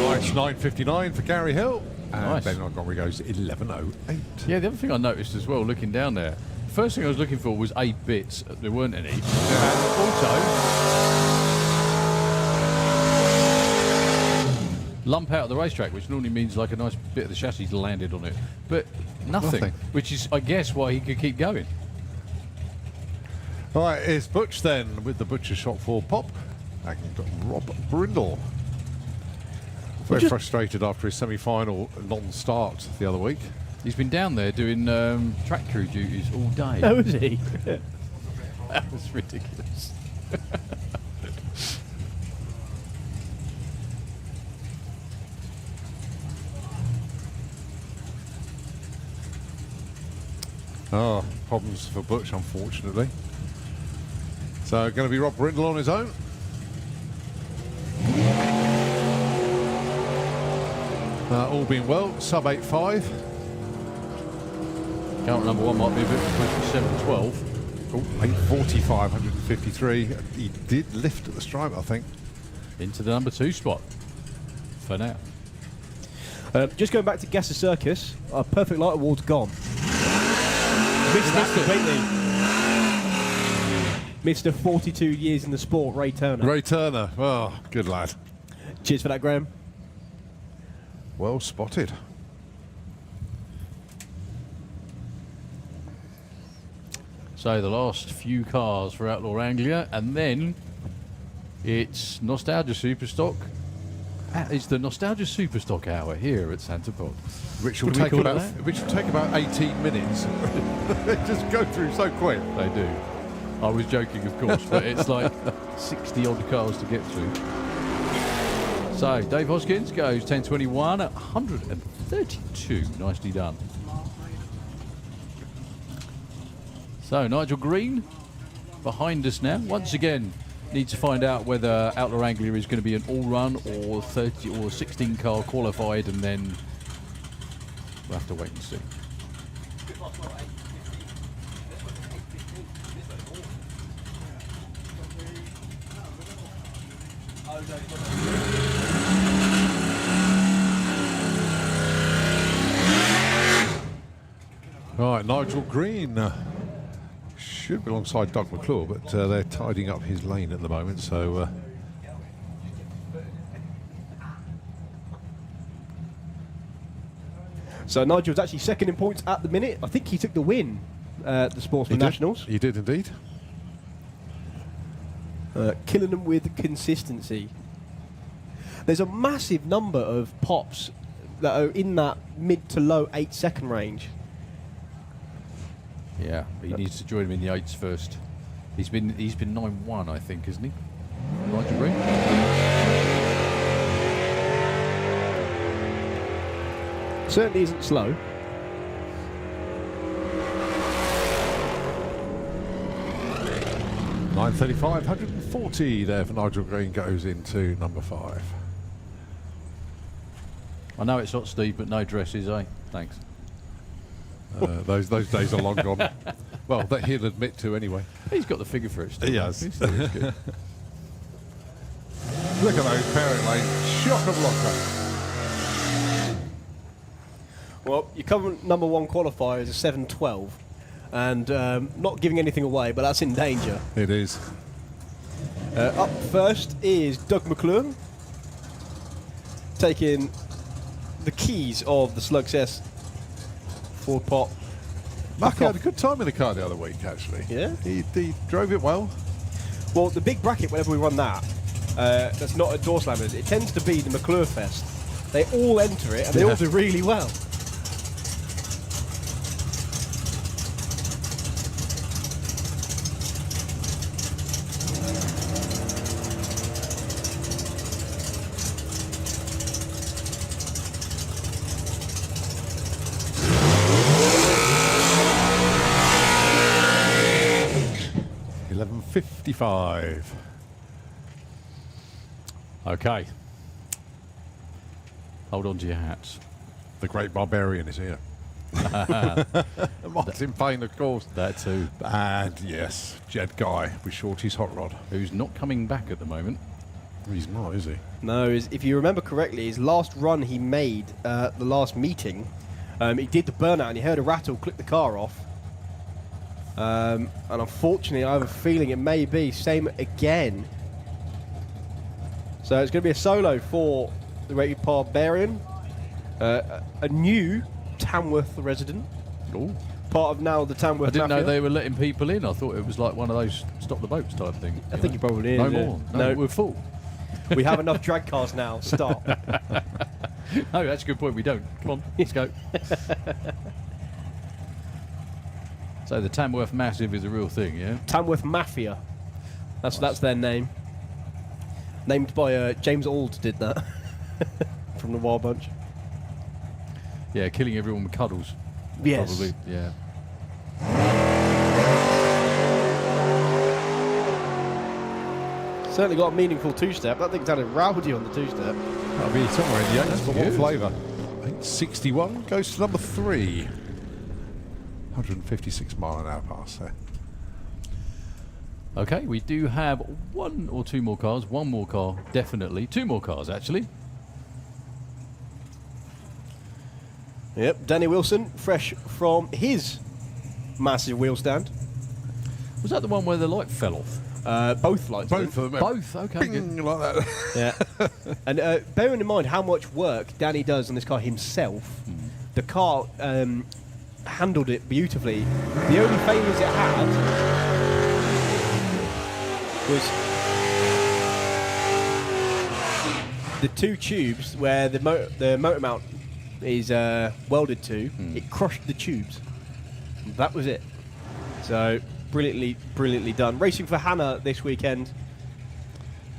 Nice 9:59 for Gary Hill. And Nice. Ben Montgomery goes 11:08. Yeah, the other thing I noticed as well, looking down there, first thing I was looking for was 8 bits. There weren't any. And also, lump out of the racetrack, which normally means like a nice bit of the chassis landed on it. But nothing. Which is, I guess, why he could keep going. All right, it's Butch then with the Butcher shot for Pop. And you've got Rob Brindle. Very frustrated after his semi-final non-start the other week. He's been down there doing track crew duties all day. Oh, is he? That was ridiculous. Oh, problems for Butch, unfortunately. So going to be Rob Brindle on his own. All being well, sub 8.5. Current number 1 might be a bit close to 7.12. Oh, 8.45, 153. He did lift at the stripe, I think. Into the number 2 spot. For now. Just going back to Gasser Circus, our Perfect Light Award's gone. Missed that completely. Mr. 42 years in the sport, Ray Turner. Ray Turner. Oh, good lad. Cheers for that, Graham. Well spotted. So the last few cars for Outlaw Anglia, and then it's Nostalgia Superstock. It's the Nostalgia Superstock hour here at Santa Pod. Which will Would we take call it about that? which will take about 18 minutes. They just go through so quick. They do. I was joking, of course, but it's like 60 odd cars to get through. So Dave Hoskins goes 10.21 at 132. Nicely done. So Nigel Green behind us now. Once again, need to find out whether Outlaw Anglia is going to be an all-run or 30 or 16 car qualified, and then we'll have to wait and see. Right, Nigel Green should be alongside Doug McClure, but they're tidying up his lane at the moment, so... So Nigel's actually second in points at the minute. I think he took the win at the Sportsman Nationals. He did indeed. Killing them with consistency. There's a massive number of pops that are in that mid to low 8-second range. Yeah, but he needs to join him in the 8s first. He's been 9-1, I think, isn't he? Nigel Green? Certainly isn't slow. .935, 140 there for Nigel Green goes into number 5. I know it's not Steve, but no dresses, eh? Thanks. Those days are long gone. Well, that he'll admit to anyway. He's got the figure for it still. He has. He still looks good. Look at those parent lanes. Shock of locker. Well, your current number 1 qualifier is a 7.12, and not giving anything away, but that's in danger. It is. Up first is Doug McClure, taking the keys of the Slugsess Ford Pop. Mark had a good time in the car the other week, actually. Yeah? He drove it well. Well, the big bracket, whenever we run that, that's not a door slammers, it tends to be the McClure Fest. They all enter it, and they all do really well. 55. Okay. Hold on to your hats. The Great Barbarian is here. Martin Payne, of course. That too. And yes, Jed Guy with Shorty's Hot Rod. Who's not coming back at the moment. He's not, is he? No, if you remember correctly, his last run he made, the last meeting, he did the burnout and he heard a rattle, clicked the car off. And unfortunately, I have a feeling it may be same again. So it's going to be a solo for the Great Barbarian, a new Tamworth resident. Ooh. Part of now the Tamworth I didn't Mafia. know they were letting people in. I thought it was like one of those stop the boats type thing. I think it probably is. No yeah. more. No, we're full. We have enough drag cars now. Stop. No, that's a good point. We don't. Come on, let's go. So the Tamworth Massive is a real thing, yeah? Tamworth Mafia. That's their name. Named by James Auld did that from the Wild Bunch. Yeah, killing everyone with cuddles. Yes. Probably, yeah. Certainly got a meaningful two-step. That thing's had a rowdy on the two-step. That'll be somewhere in the 8s, but what good. flavour? I think 61 goes to number 3. 156 mile an hour pass there. Okay, we do have one or two more cars. One more car, definitely. Two more cars, actually. Yep, Danny Wilson, fresh from his massive wheel stand. Was that the one where the light fell off? Both lights. Both of them. Both? Okay, good. Bing, like that. Yeah. And bearing in mind how much work Danny does on this car himself, the car handled it beautifully. The only failures it had was the two tubes where the motor mount is welded to. It crushed the tubes. That was it. So brilliantly done. Racing for Hannah this weekend.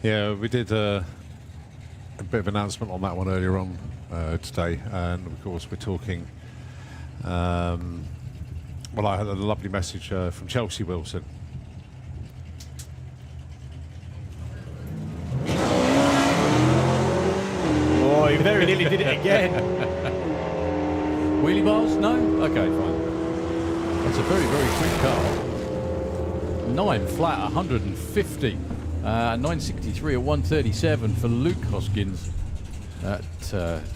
Yeah, we did a bit of announcement on that one earlier on today, and of course we're talking. Well, I had a lovely message from Chelsea Wilson. Oh, he very nearly did it again. Wheelie bars? No? Okay, fine. That's a very, very quick car. 9 flat, 150. 963 at 137 for Luke Hoskins.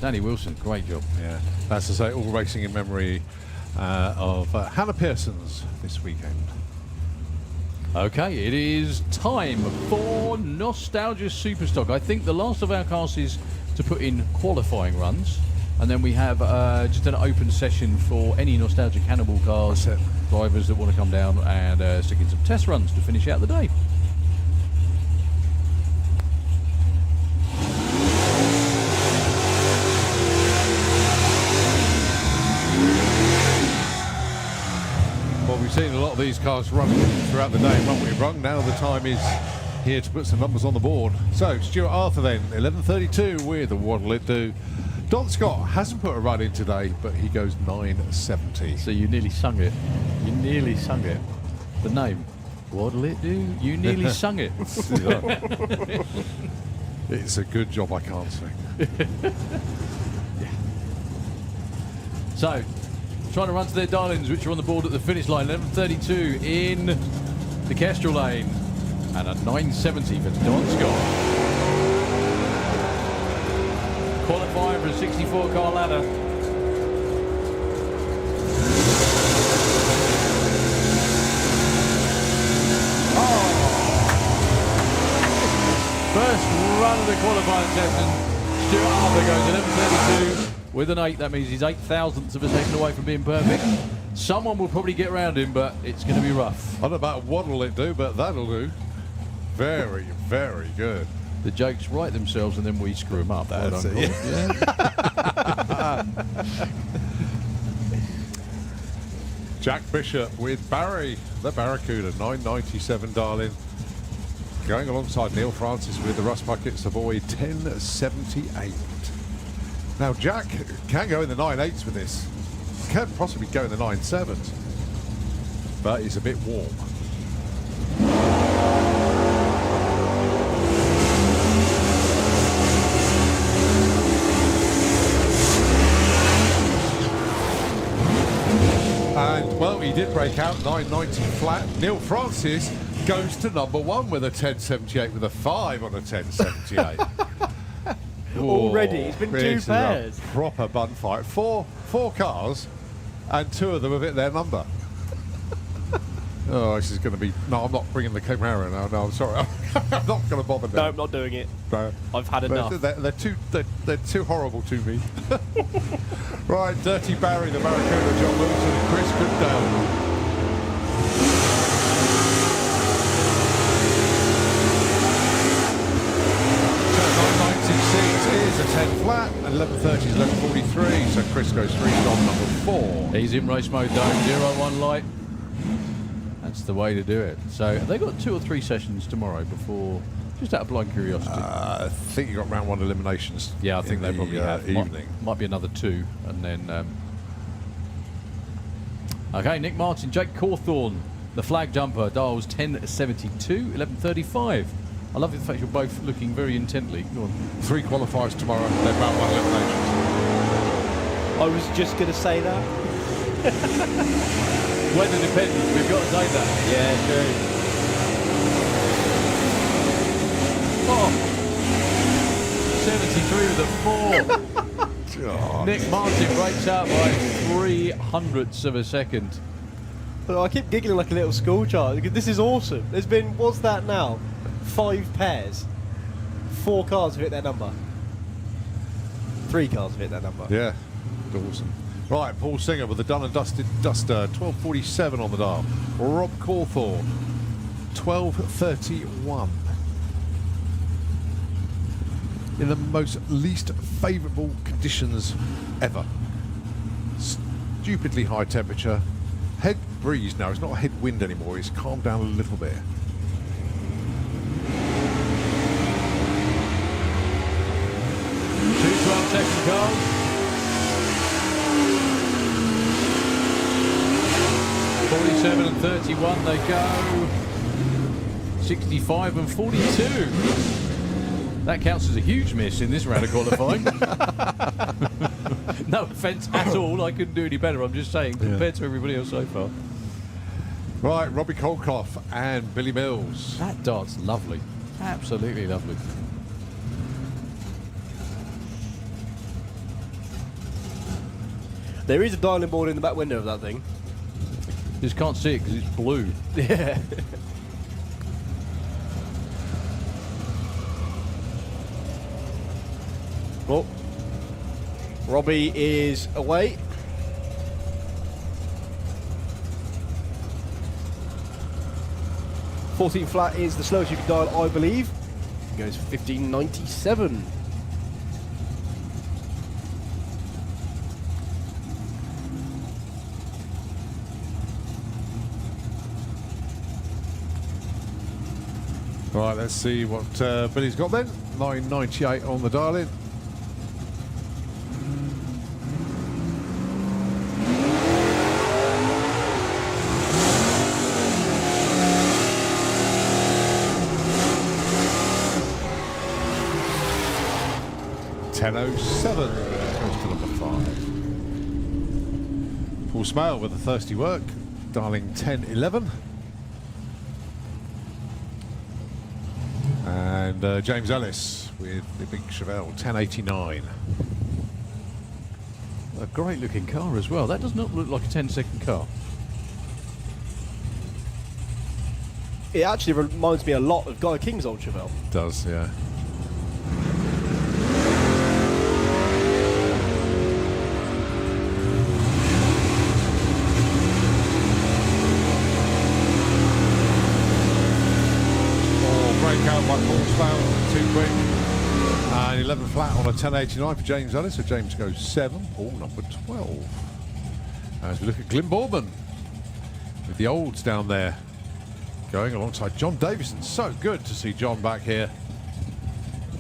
Danny Wilson, great job. Yeah, that's to say, all racing in memory of Hannah Pearson's this weekend. Okay, it is time for Nostalgia Superstock. I think the last of our cars is to put in qualifying runs, and then we have just an open session for any Nostalgia Cannibal cars, drivers that want to come down and stick in some test runs to finish out the day. Well, we've seen a lot of these cars run throughout the day, haven't we, Rung? Now the time is here to put some numbers on the board. So, Stuart Arthur then, 11.32 with a What'll It Do. Don Scott hasn't put a run in today, but he goes 9.70. So you nearly sung it. You nearly sung it. The name. What'll it do? You nearly sung it. It's a good job I can't sing. So, trying to run to their darlings, which are on the board at the finish line. 11.32 in the Kestrel lane. And a 9.70 for Don Scott. Qualifying for a 64-car ladder. First run of the qualifying session. Stuart Arthur goes 11.32 with an 8. That means he's 0.008 of a second away from being perfect. Someone will probably get around him, but it's going to be rough. I don't know about what'll it do, but that'll do. Very, very good. The jokes write themselves and then we screw them up. That's it, Yeah. Jack Bishop with Barry, the Barracuda, 9.97, darling. Going alongside Neil Francis with the Rust Buckets, the boy, 10.78. Now, Jack can go in the 9.8s with this. Can possibly go in the 9.7s. But he's a bit warm. And, well, he did break out 990 flat. Neil Francis goes to number 1 with a 1078 with a 5 on a 1078. Already, it's been this two is a pairs. proper bun fight. Four cars, and 2 of them have hit their number. Oh, this is going to be... No, I'm not bringing the camera now. No, I'm sorry. I'm not going to bother now. No, I'm not doing it. No. I've had enough. They're too horrible to me. Right, Dirty Barry, the Barracuda, John Wilson, and Chris Goodale. Is a 10 flat, and 11.30 is 11.43, so Chris goes free on number 4. He's in race mode though, 0-1 light. That's the way to do it. So have they got 2 or 3 sessions tomorrow before, just out of blind curiosity? I think you got round 1 eliminations. Yeah, I think they probably have. Evening. Might be another 2, and then... Okay, Nick Martin, Jake Cawthorne, the flag jumper, dials 10.72, 11.35. I love the fact you're both looking very intently. Go on. 3 qualifiers tomorrow, they're about 1 elimination. I was just going to say that. Weather dependent, we've got to say that. Yeah, true. Oh, 73 with a 4. God. Nick Martin breaks out by 300ths of a second. But I keep giggling like a little schoolchild because this is awesome. There's been, what's that now? 5 pairs. 4 cars have hit their number. 3 cars have hit their number. Yeah, awesome. Right, Paul Singer with the done and dusted Duster, 12.47 on the dial. Rob Cawthorne, 12.31. In the most least favourable conditions ever. Stupidly high temperature. Head breeze now, it's not a headwind anymore, it's calmed down a little bit. 12-second cars. 47 and 31 they go. 65 and 42. That counts as a huge miss in this round of qualifying. No offence at all, I couldn't do any better. I'm just saying, compared to everybody else so far. Right, Robbie Colcoff and Billy Mills. That dart's lovely. Absolutely lovely. There is a dialing board in the back window of that thing. Just can't see it because it's blue. Yeah. Well, Robbie is away. $14 flat is the slowest you can dial, I believe. It goes 15.97. Right, let's see what Billy's got then. 9.98 on the dial-in. .10.07 goes to number 5. Paul Smale with a thirsty work, dialing 10.11. And James Ellis with the big Chevelle, 10.89. A great looking car as well. That does not look like a 10-second car. It actually reminds me a lot of Guy King's old Chevelle. Does, yeah. Breakout by Paul Smale, too quick. And 11 flat on a 10.89 for James Ellis, so James goes 7, Paul number 12. As we look at Glyn Boardman with the olds down there going alongside John Davison. So good to see John back here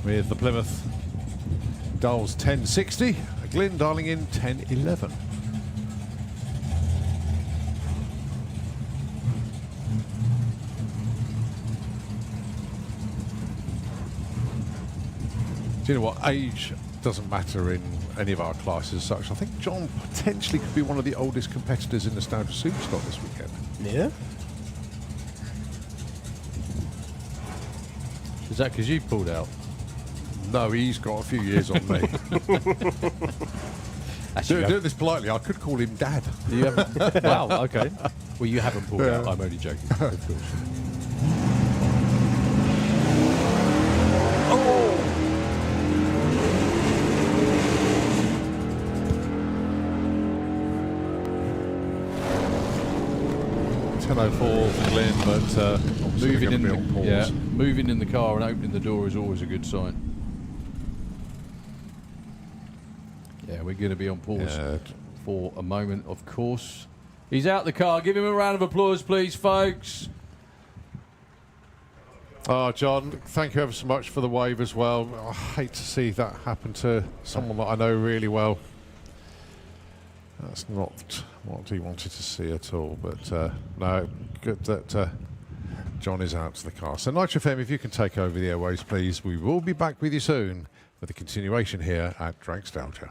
with the Plymouth. Dials 10.60, Glyn dialing in 10.11. Do you know what age doesn't matter in any of our classes as such. I think John potentially could be one of the oldest competitors in Nostalgia Superstock this weekend. Yeah. Is that because you pulled out? No, he's got a few years on me. Doing this politely, I could call him Dad. You haven't? Wow, okay. Well, you haven't pulled out. I'm only joking. Of course. Oh! 10:04 for Glenn, but moving in the car and opening the door is always a good sign. Yeah, we're going to be on pause for a moment, of course. He's out the car. Give him a round of applause, please, folks. Oh, John, thank you ever so much for the wave as well. I hate to see that happen to someone that I know really well. That's not what he wanted to see at all, but no, good that John is out to the car. So Nitro FM, if you can take over the airways, please. We will be back with you soon with a continuation here at Dragstalgia.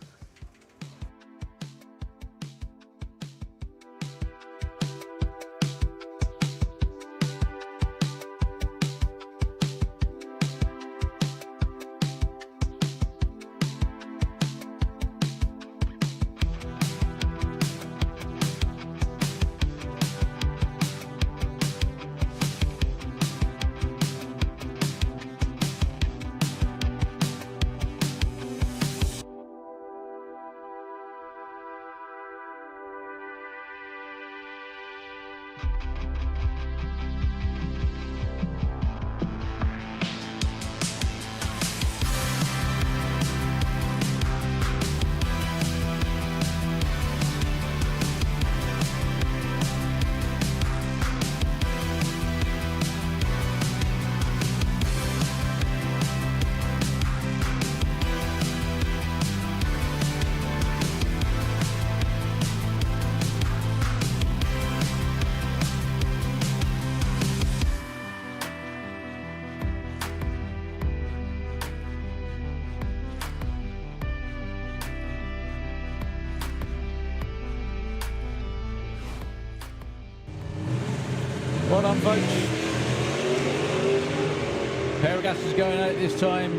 Well done, folks. Pair of gases going out this time.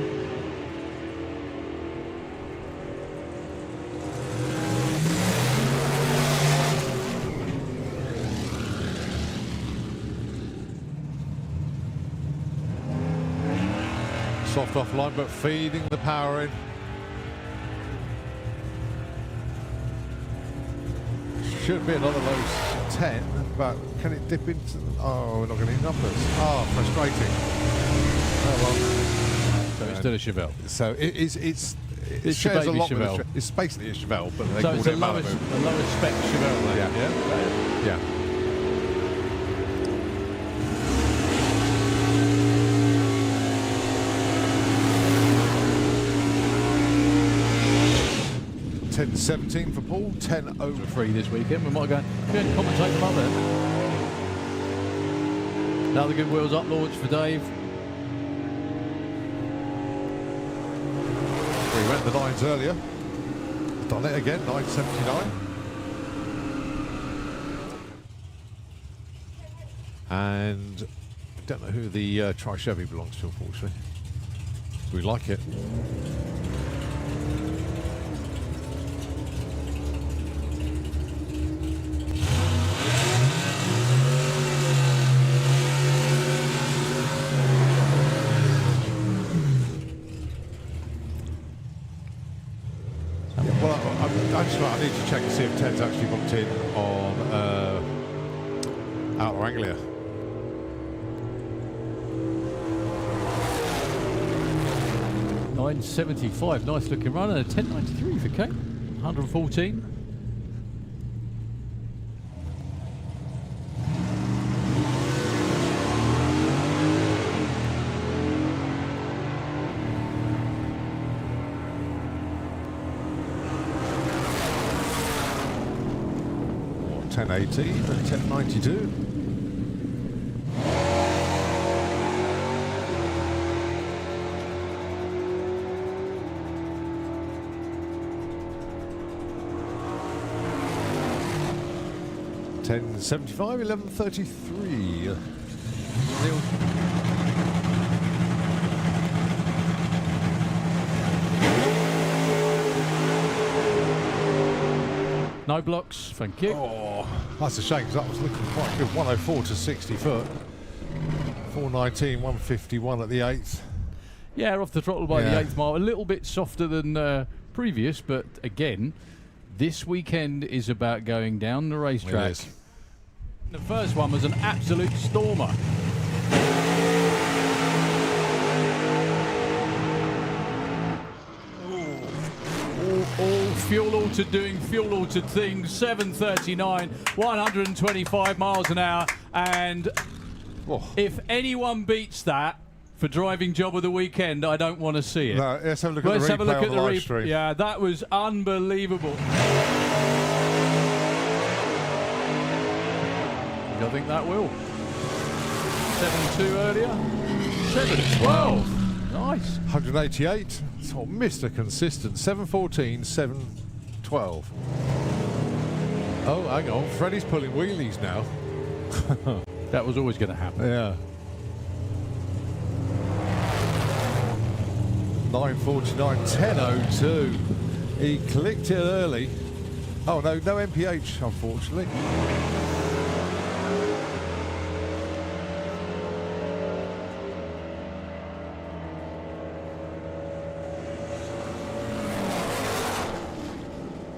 Soft offline, but feeding the power in. Should be another low 10, but can it dip into... Oh, we're not getting numbers. Oh, frustrating. Oh, well. So it's still a Chevelle. So it shares a baby lot with Chevelle. it's basically a Chevelle, but they So called it's it a lowest Malibu. spec Chevelle, then, Yeah. Yeah. 10:17 for Paul, 10:03 this weekend. We might go and commentate them up there. Another good wheels up launch for Dave. We went the nines earlier. Done it again, 9:79. And don't know who the Tri-Chevy belongs to, unfortunately. We like it. I need to check and see if Ted's actually booked in on Outlaw Anglia. $9.75, nice looking run, and a 10.93 for Kate. 114. $10.18 and $10.92. 10.75, 11.33. Neil. No blocks, thank you. Oh, that's a shame because that was looking quite good. 104 to 60 foot. 419, 151 at the 8th. Yeah, off the throttle by the 8th mile. A little bit softer than previous, but again, this weekend is about going down the racetrack. The first one was an absolute stormer. All fuel altered, doing fuel altered things. 7:39, 125 miles an hour, and if anyone beats that for driving job of the weekend, I don't want to see it. No, let's have a look at the replay on the live stream. Yeah, that was unbelievable. I think that will. 7.2 earlier. 7.12. Nice. 188. So Mr. Consistent. 7.14, 7.12. Oh, hang on. Freddie's pulling wheelies now. That was always going to happen. Yeah. 9.49, 10.02. He clicked it early. Oh, no MPH, unfortunately.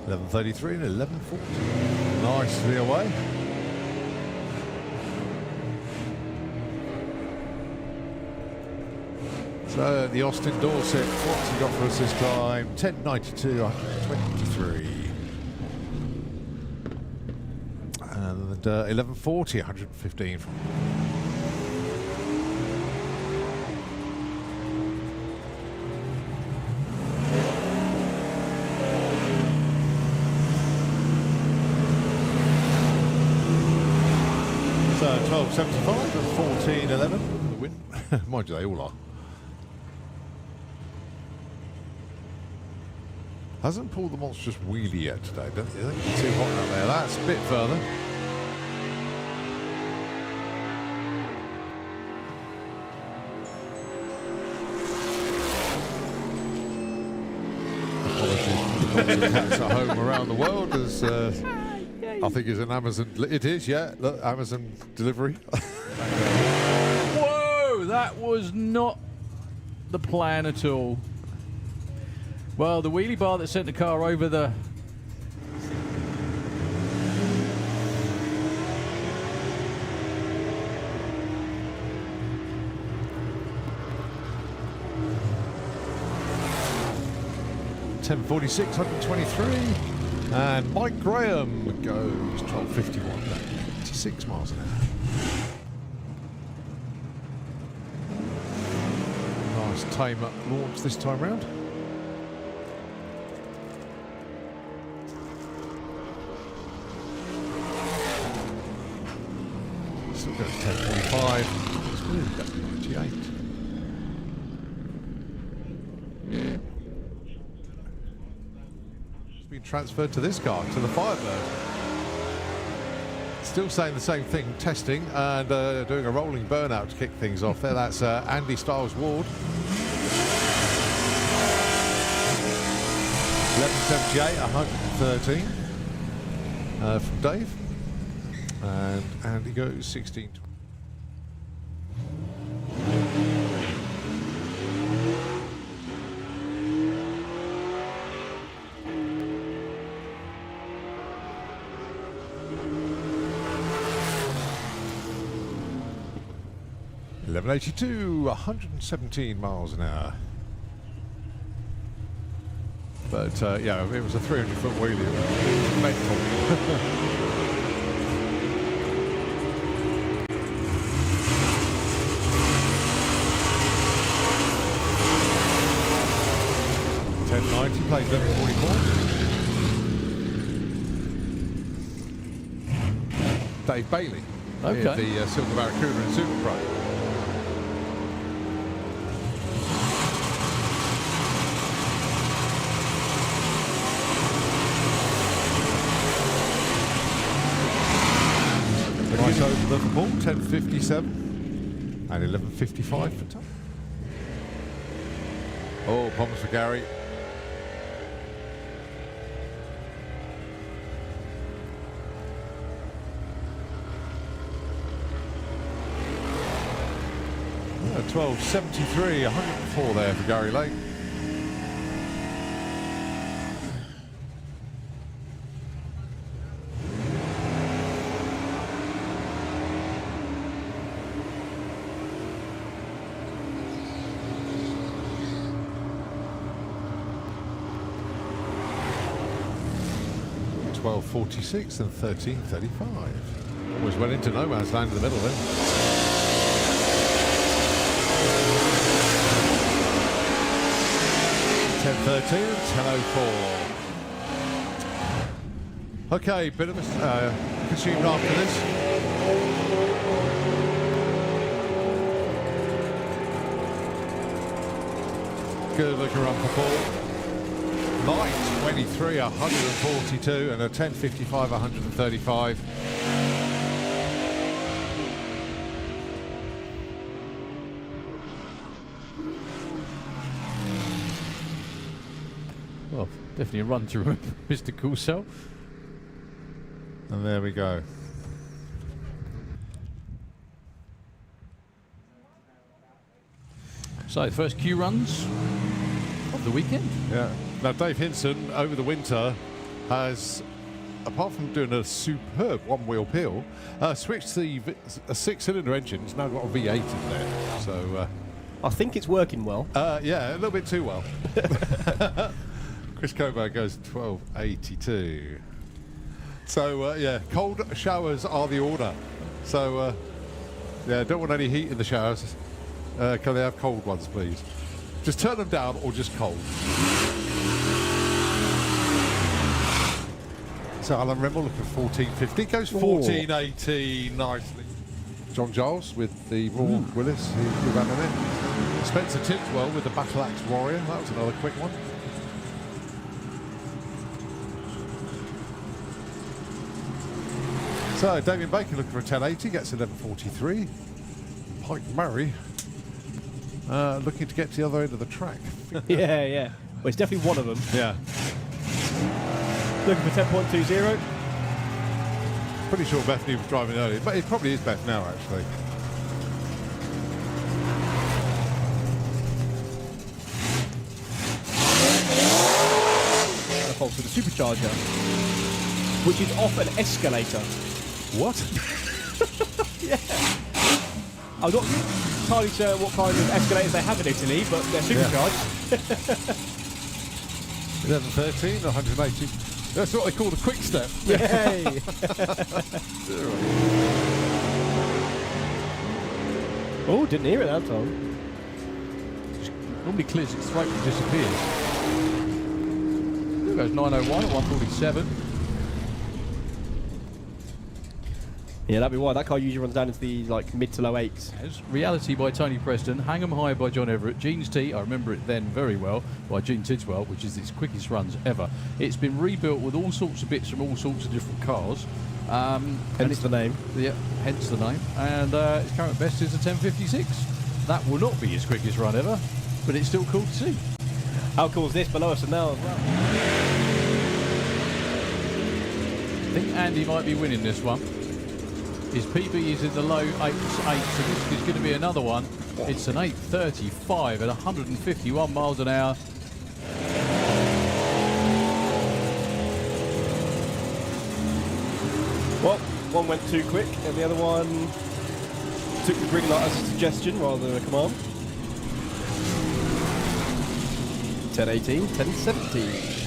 .11.33 and 11.40. Nicely away. So the Austin Dorset, what's he got for us this time? 10.92, 123. And 11.40, 115 from. So 12.75 and 14.11 the win. Mind you, they all are. Hasn't pulled the monstrous wheelie yet today, don't you think? It's too hot out there. That's a bit further. Apologies to the cats at home around the world, as I think is an Amazon. It is, yeah. Look, Amazon delivery. Whoa! That was not the plan at all. Well, the wheelie bar that sent the car over the... .10.46, 123. And Mike Graham goes 12.51, 86 miles an hour. Nice tame up launch this time round. Still goes 10.45. It's good, 98. It's been transferred to this car, to the Firebird. Still saying the same thing, testing and doing a rolling burnout to kick things off there. That's Andy Styles Ward. 11.78, 113 from Dave. And Andy goes 16. .11.82, 117 miles an hour. But yeah, it was a 300-foot wheelie. It was mental. 10.90, plays 11.44. Dave Bailey, okay. The Silver Barracuda and Super Pro. Nice over the ball, 10.57 and 11.55 for Tom. Oh, problems for Gary. Yeah, 12.73, 104 there for Gary Lake. .46 and 13.35. Almost went into no man's land in the middle then. .10.13 and 10.04. Okay, bit of a consumed after this. Good looking run for Paul. 9.23, 142, and a 10.55, 135. Well, definitely a run to remember, Mr. Coulsell. And there we go. So, the first Q runs of the weekend. Yeah. Now, Dave Hinson, over the winter, has, apart from doing a superb one-wheel peel, switched to a six-cylinder engine. It's now got a V8 in there. So, I think it's working well. yeah, a little bit too well. Chris Coburn goes 12.82. So, yeah, cold showers are the order. So, yeah, don't want any heat in the showers. Can they have cold ones, please? Just turn them down or just cold. So Alan Rimmel looking for 14.50. Goes 14.18 nicely. John Giles with the Raw Willis. He ran in it. Spencer Tidswell with the Battle Axe Warrior. That was another quick one. So Damien Baker looking for a 10.80. Gets 11.43. Pike Murray looking to get to the other end of the track. Yeah, yeah. Well, it's definitely one of them. Yeah. Looking for 10.20. Pretty sure Bethany was driving earlier, but it probably is Beth now, actually. And a fault to the Supercharger, which is off an escalator. What? Yeah. I'm not entirely sure what kind of escalators they have in Italy, but they're supercharged. 11.13, 180. That's what they call the quick step. Yay! Oh, didn't hear it that time. Normally clears its throat and disappears. There goes 901 at 147. Yeah, that'd be why. That car usually runs down into the mid to low 8s. Reality by Tony Preston, Hang 'em High by John Everett, Gene's T, I remember it then very well, by Gene Tidswell, which is its quickest runs ever. It's been rebuilt with all sorts of bits from all sorts of different cars. Hence the name. Yeah, hence the name. And its current best is a 10.56. That will not be its quickest run ever, but it's still cool to see. How cool is this below us now as well? I think Andy might be winning this one. His PB is in the low 8s, so this is going to be another one. It's an 8.35 at 151 miles an hour. Well, one went too quick, and the other one took the green light as a suggestion rather than a command. 10.18, 10.17.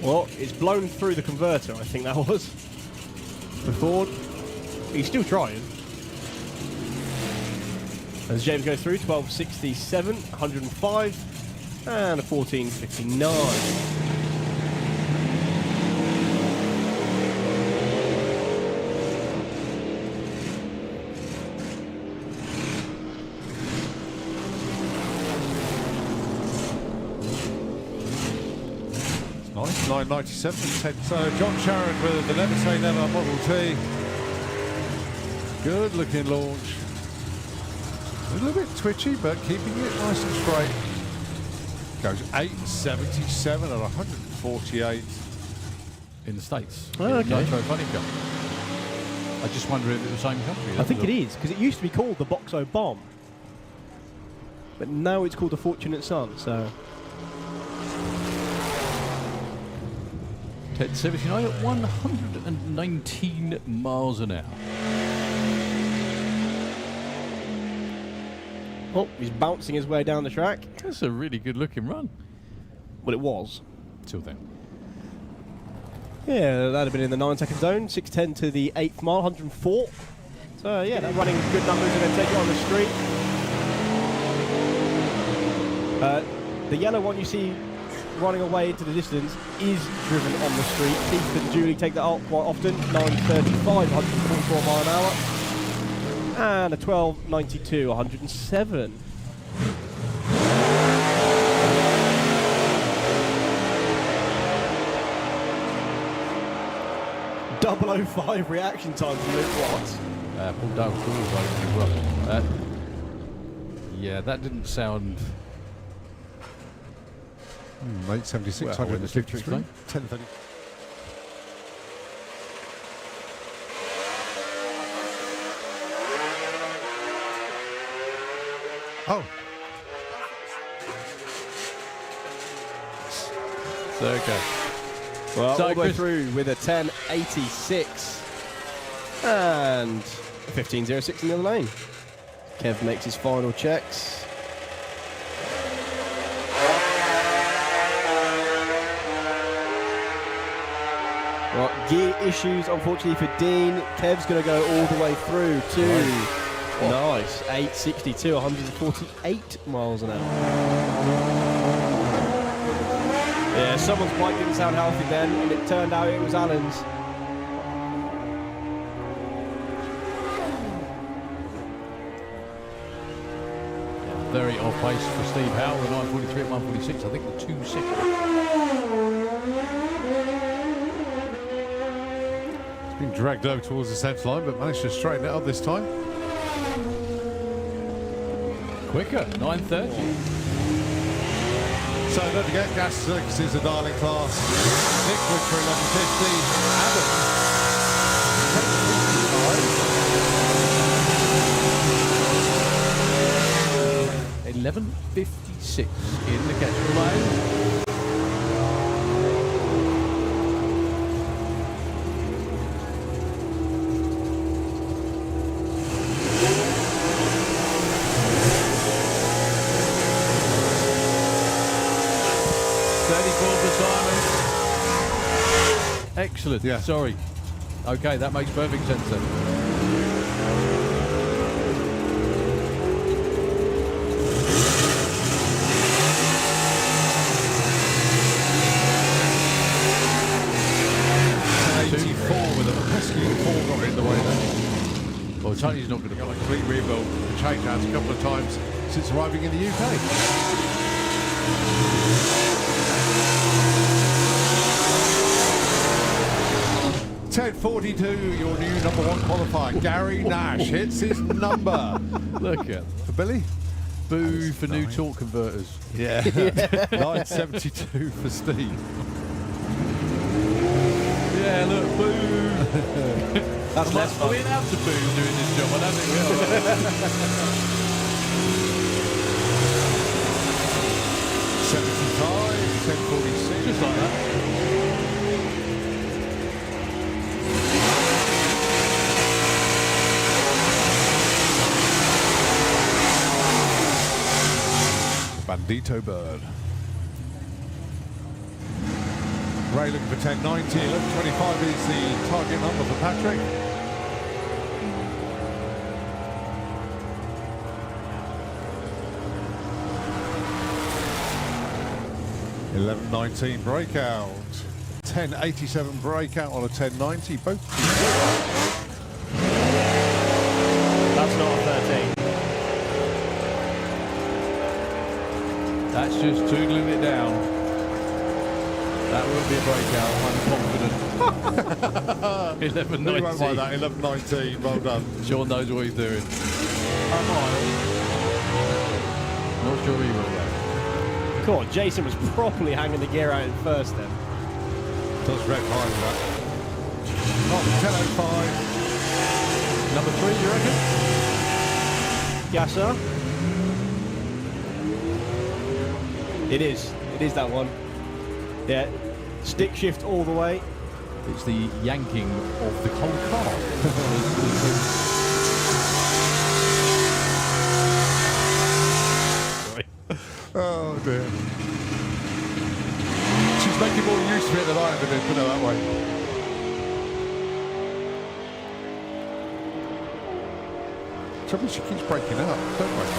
Well, it's blown through the converter, I think that was. The Ford. He's still trying. As James goes through, 12.67, 105, and a 14.59. Nice. 997 and 10. So John Sharon with the Never Say Never Model T. Good looking launch. A little bit twitchy, but keeping it nice and straight. Goes 877 at 148. In the States. Oh, okay. Nitro Funny Cup. I just wonder if it's the same country. I think it is, because it used to be called the Boxo Bomb. But now it's called the Fortunate Son, so... 1079 at 119 miles an hour. Oh, he's bouncing his way down the track. That's a really good looking run. Well, it was. Till then. Yeah, that'd have been in the 9-second zone. 6:10 to the 8th mile, 104. So, yeah, they're running good numbers and then take it on the street. The yellow one you see running away into the distance is driven on the street. Keith and Julie take that out quite often. 9:35, 144 mile an hour. And a 12:92, 107. .005 reaction time from Luke Watts. Pulled down forward as well. Yeah, that didn't sound... 876, Well, we're in the 153. Supercharged 1030. Oh, So, okay. Well, So all the way Chris- through with a 10.86 and a 15.06 in the other lane. Kev makes his final checks. Well, gear issues, unfortunately for Dean. Kev's going to go all the way through to nice 8.62, 148 miles an hour. Yeah, someone's bike didn't sound healthy then, and it turned out it was Alan's. Very off pace for Steve Howell, the 943 at 146. I think the 2-6. been dragged over towards the centre line, but managed to straighten it up this time. Quicker, 9:30. So don't forget, Gasser Circus is a darling class. Nick Wood for 11.50. Adam. 11:56 in the catchment lane. Excellent. Yeah. Sorry. Okay, that makes perfect sense then. With a pesky fall got in the way there. Well, Tony's not going to Got a complete rebuild and change out a couple of times since arriving in the UK. .1042, your new #1 qualifier. Gary Nash hits his number. look at For Billy? boo for new torque converters. Yeah. 9.72 for Steve. Yeah, look, boo. That's less Are we fun. allowed to boo doing this job? I don't think we are. 75, 10.46. Just like that. Bandito Bird. Ray looking for 10.90. 11.25 is the target number for Patrick. .11.19 breakout. 10.87 breakout on a 10.90. Both. That's not a 13. That's just tootling it down. That will be a breakout, I'm confident. 11.19. You won't like that, 11.19, well done. Sean knows what he's doing. Not sure he will though. Come on, Jason was properly hanging the gear out in first then. Does red high with that. Oh, 10.05. Number 3, you reckon? Gasser. It is that one. Yeah, stick shift all the way. It's the yanking of the whole car. Oh dear. She's making more use of it than I am doing, put it that way. Trouble is she keeps breaking up. Don't break up.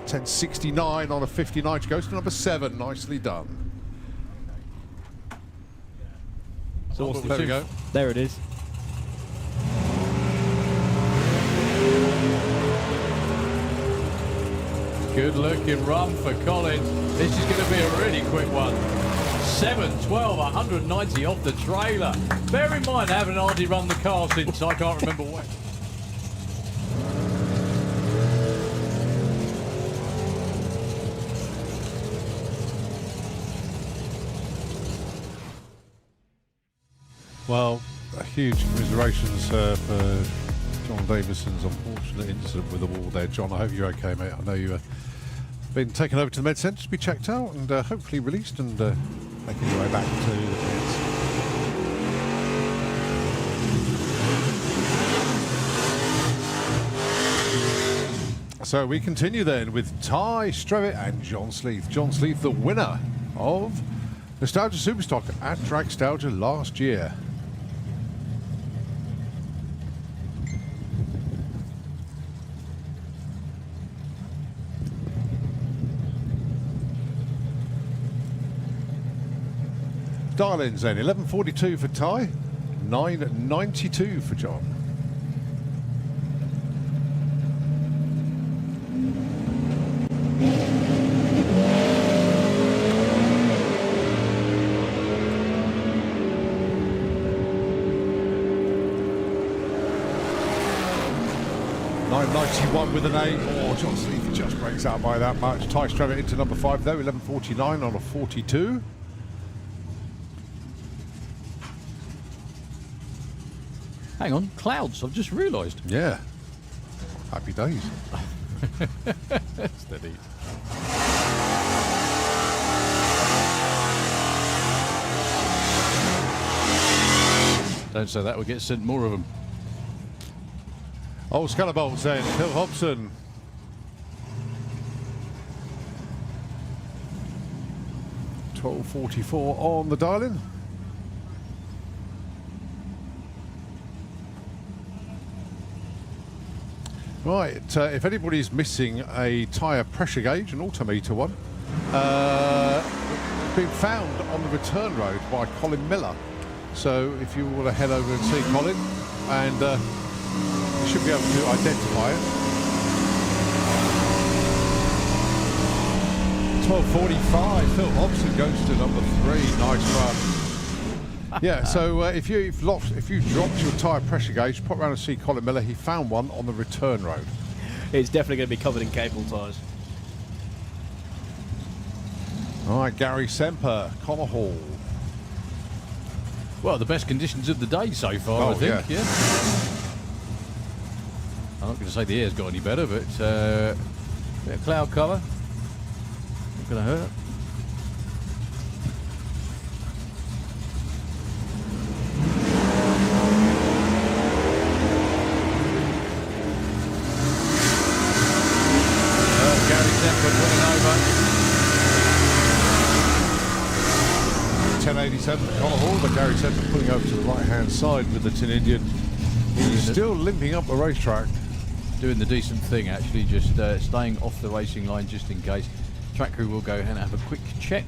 10.69 on a 59. She goes to number 7. Nicely done. So There we go. There it is. Good looking run for Collins. This is going to be a really quick one. 7.12, 190 off the trailer. Bear in mind, I haven't hardly run the car since I can't remember when. Well, huge commiserations for John Davison's unfortunate incident with the wall there. John, I hope you're okay, mate. I know you've been taken over to the med centre to be checked out and hopefully released and making your way back to the pits. So we continue then with Ty Strevitt and John Sleeth. John Sleeth, the winner of Nostalgia Superstock at Dragstalgia last year. Dial-ins then, 11.42 for Ty, 9.92 for John. .91 with an 8. Oh, John Sleeth just breaks out by that much. Ty Strevitt into number 5 though, 11.49 on a 42. Hang on, clouds, I've just realised. Yeah. Happy days. Steady. Don't say that, we'll get sent more of them. Oh, Scalabolts then, Phil Hobson. .12.44 on the dial-in. Right, if anybody's missing a tyre pressure gauge, an altimeter one, been found on the return road by Colin Miller. So if you want to head over and see Colin, and you should be able to identify it. 12.45, Phil Hobson goes to number 3, nice run. Yeah, so if you dropped your tyre pressure gauge, pop around and see Colin Miller. He found one on the return road. It's definitely going to be covered in cable ties. All right, Gary Semper, Connor Hall. Well, the best conditions of the day so far, I think. Yeah. I'm not going to say the air's got any better, but bit of cloud cover. Not going to hurt. Gary Semper pulling over. 10.87 for Connor Hall, but Gary Semper pulling over to the right-hand side with the Tin Indian. He's still limping up the racetrack. Doing the decent thing, actually, just staying off the racing line just in case. Track crew will go ahead and have a quick check.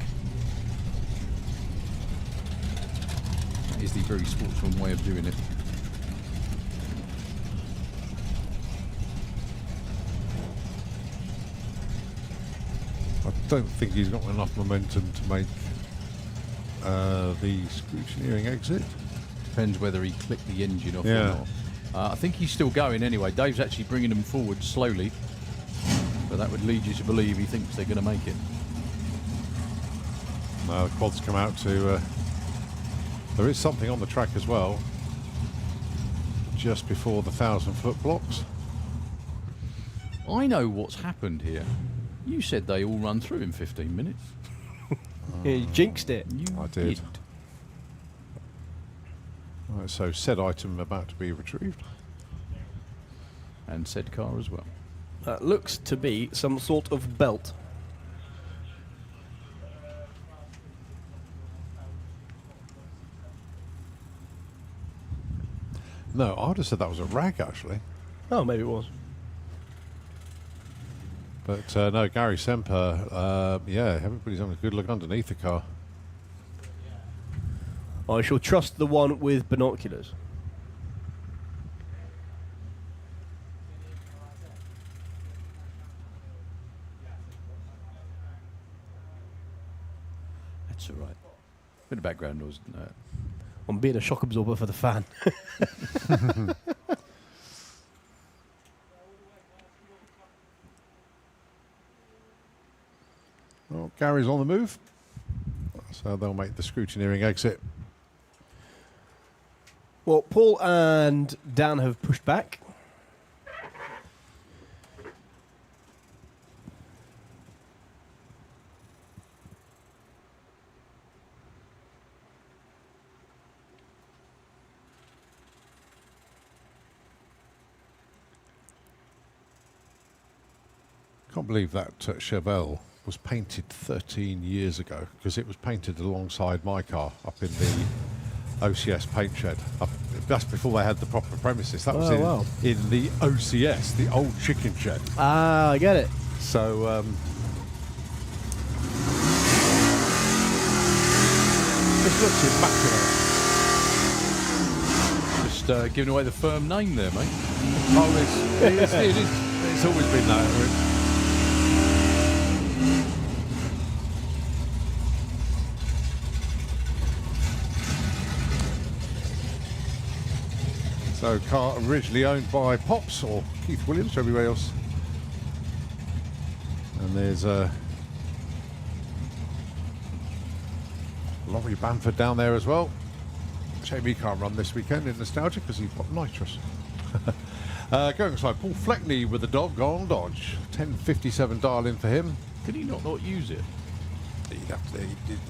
That is the very sportsman way of doing it. I don't think he's got enough momentum to make the scrutineering exit. Depends whether he clicked the engine off Yeah. or not. I think he's still going anyway. Dave's actually bringing them forward slowly. But that would lead you to believe he thinks they're going to make it. Now the quads come out to... there is something on the track as well. Just before the 1,000-foot blocks. I know what's happened here. You said they all run through in 15 minutes. Yeah, you jinxed it. You I did. Right, so said item about to be retrieved. And said car as well. That looks to be some sort of belt. No, I would have said that was a rag actually. Oh, maybe it was. But no, Gary Semper, yeah, everybody's having a good look underneath the car. I shall trust the one with binoculars. That's all right. Bit of background noise. I'm being a shock absorber for the fan. Well, Gary's on the move. So they'll make the scrutineering exit. Well, Paul and Dan have pushed back. Can't believe that Chevelle was painted 13 years ago, because it was painted alongside my car up in the OCS paint shed. That's before they had the proper premises. That was in the OCS, the old chicken shed. Ah, I get it. So this looks immaculate. Just giving away the firm name there, mate. Oh, it's always been that. So, car originally owned by Pops or Keith Williams, or everybody else. And there's Laurie Bamford down there as well. Shame he can't run this weekend in Nostalgia because he's got nitrous. Going aside, Paul Fleckney with the dog on Dodge. 1057 dial in for him. Could he not use it?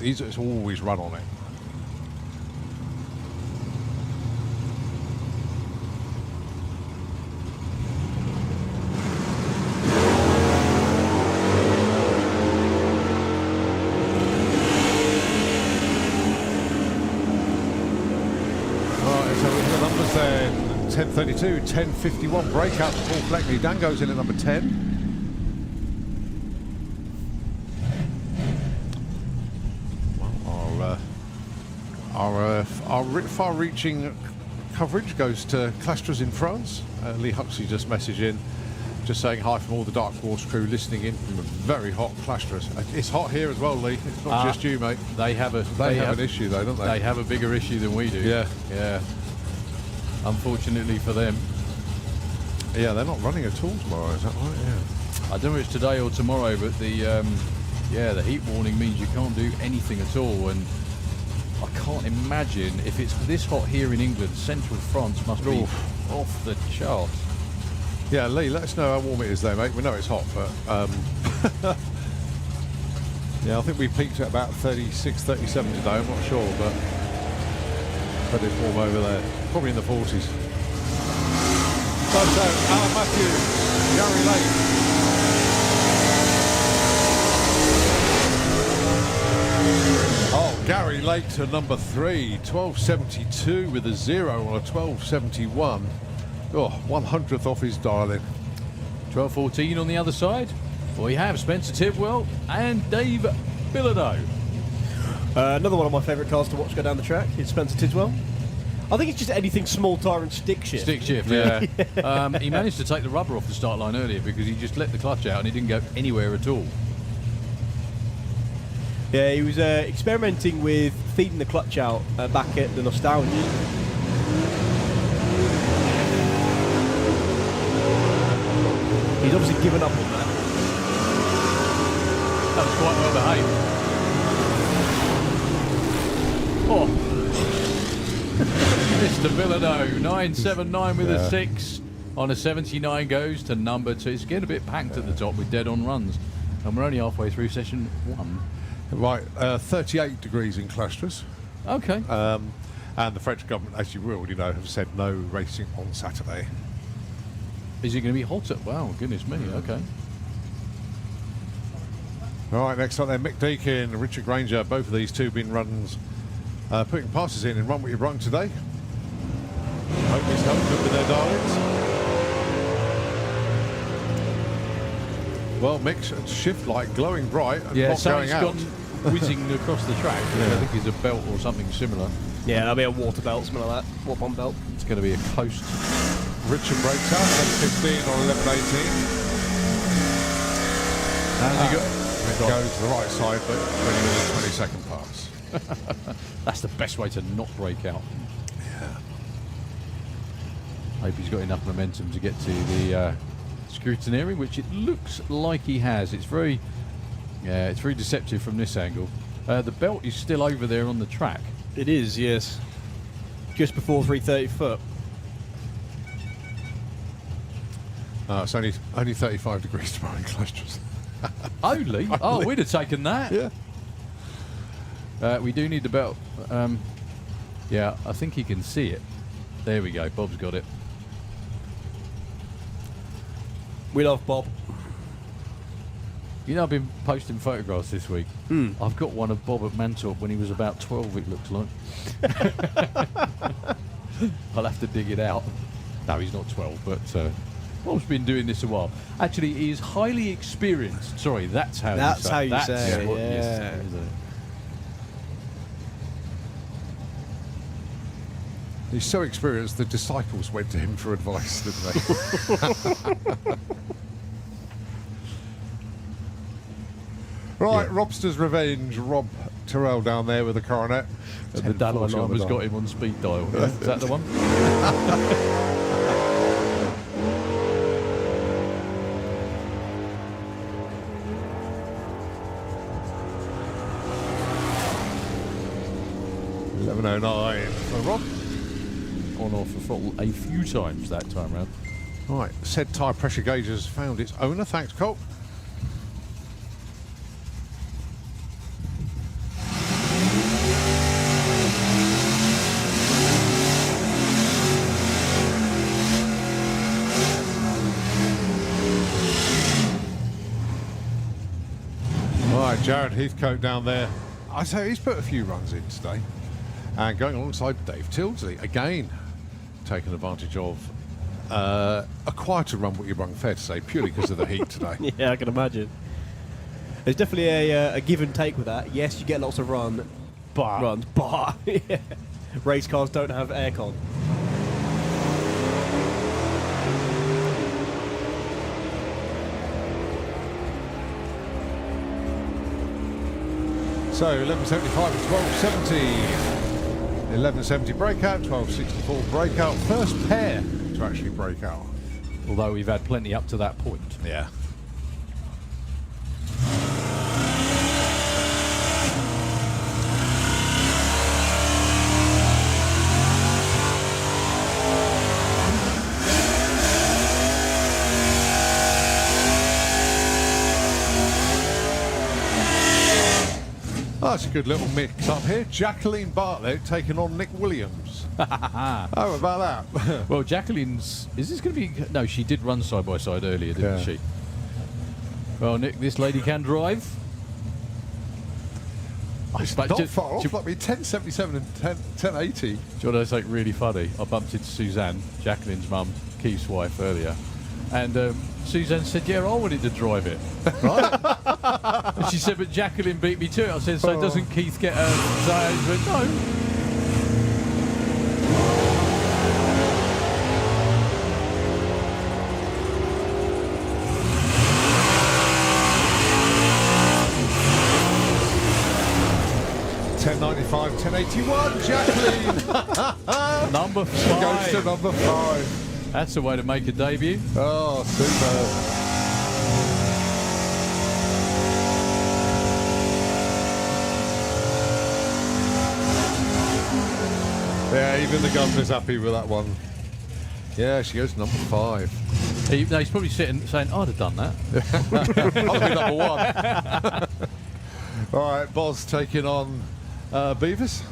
He's always run on it. Right, so we have the numbers there. 1032, 1051 breakout for Paul Fleckney. Dan goes in at number 10. Our far-reaching coverage goes to Clusters in France. Lee Huxley just messaged in, just saying hi from all the Dark Horse crew listening in from a very hot Clusters. It's hot here as well, Lee. It's not just you, mate. They have an issue, though, don't they? They have a bigger issue than we do. Yeah. Yeah. Unfortunately for them. Yeah, they're not running at all tomorrow, is that right? Yeah. I don't know if it's today or tomorrow, but the heat warning means you can't do anything at all, and I can't imagine if it's this hot here in England. Central France must be off the charts. Yeah, Lee, let us know how warm it is there, mate. We know it's hot, but yeah, I think we peaked at about 36, 37 today. I'm not sure, but it's warm over there. Probably in the 40s. So, Alan Matthews, Gary Lake. Oh, Gary Lake to number 3, 1272 with a 0 on a 1271. Oh, 100th off his dial-in. 12:14 on the other side. We have Spencer Tidwell and Dave Bilodeau. Another one of my favourite cars to watch go down the track is Spencer Tidwell. I think it's just anything small tyre and stick shift. Stick shift, yeah. He managed to take the rubber off the start line earlier because he just let the clutch out and he didn't go anywhere at all. Yeah, he was experimenting with feeding the clutch out back at the Nostalgia. He's obviously given up on that. That was quite well behaved. Oh. Mr. Villano, 979 with a 6 on a 79 goes to number 2. It's getting a bit packed at the top with dead on runs. And we're only halfway through session 1. Right, 38 degrees in clusters. Okay. And the French government, as you already know, have said no racing on Saturday. Is it going to be hotter? Wow, goodness me. Okay. All right, next up then, Mick Deakin, Richard Granger. Both of these two been runs, putting passes in Run What You've Run today. Hope this helps them with their darlings. Well, Mick's shift light glowing bright and not going out. Gone whizzing across the track. I think it's a belt or something similar. Yeah, that'll be a water belt, something like that. Water bomb belt. It's going to be a coast. Richard breaks out, 11.15 on 11.18. And it goes to the right side, but only with a 20-second pass. That's the best way to not break out. Yeah. Hope he's got enough momentum to get to the scrutineering, which it looks like he has. It's very deceptive from this angle. The belt is still over there on the track. It is, yes. Just before 330 foot. It's only 35 degrees tomorrow in clusters. Only? Oh, we'd have taken that. Yeah. We do need the belt. Yeah, I think he can see it. There we go. Bob's got it. We love Bob. You know, I've been posting photographs this week. I've got one of Bob at Mantorp when he was about 12, it looks like. I'll have to dig it out. No, he's not 12, but Bob's been doing this a while. Actually, he is highly experienced. Sorry, that's how you say it. That's how you say it, what yeah. you say, isn't it? He's so experienced, the disciples went to him for advice, didn't they? Right, Robster's Revenge. Rob Tyrrell down there with a coronet. And the Dalai Lama's got him on speed dial. Yeah? Is that the one? $11.09 for Rob. On off the throttle a few times that time round. Right, said tyre pressure gauge has found its owner. Thanks, Colt. Right, Jared Heathcote down there. I say he's put a few runs in today. And going alongside Dave Tilsley, again, taking advantage of a quieter Run What You Run, fair to say, purely because of the heat today. Yeah, I can imagine. There's definitely a give and take with that. Yes, you get lots of runs, but yeah. Race cars don't have aircon. So 11.75 and 12.70. 11.70 breakout, 12.64 breakout. First pair to actually break out. Although we've had plenty up to that point. Yeah. Oh, that's a good little mix up here. Jacqueline Bartlett taking on Nick Williams. How about that? Well, Jacqueline's... Is this going to be... No, she did run side by side earlier, didn't she? Well, Nick, this lady can drive. It's not far off, like 10.77 and 10.80. Do you know what's like really funny? I bumped into Suzanne, Jacqueline's mum, Keith's wife, earlier. And Suzanne said, yeah, I wanted to drive it. Right? And she said, but Jacqueline beat me to it. I said, so doesn't Keith get a... So I went, no. 1095, 1081, Jacqueline. Number She goes to 5. number 5. That's the way to make a debut. Oh, super. Yeah, even the governor's happy with that one. Yeah, she goes to number 5. He's probably sitting saying, I'd have done that. I'll be number 1. All right, Boz taking on Beavis.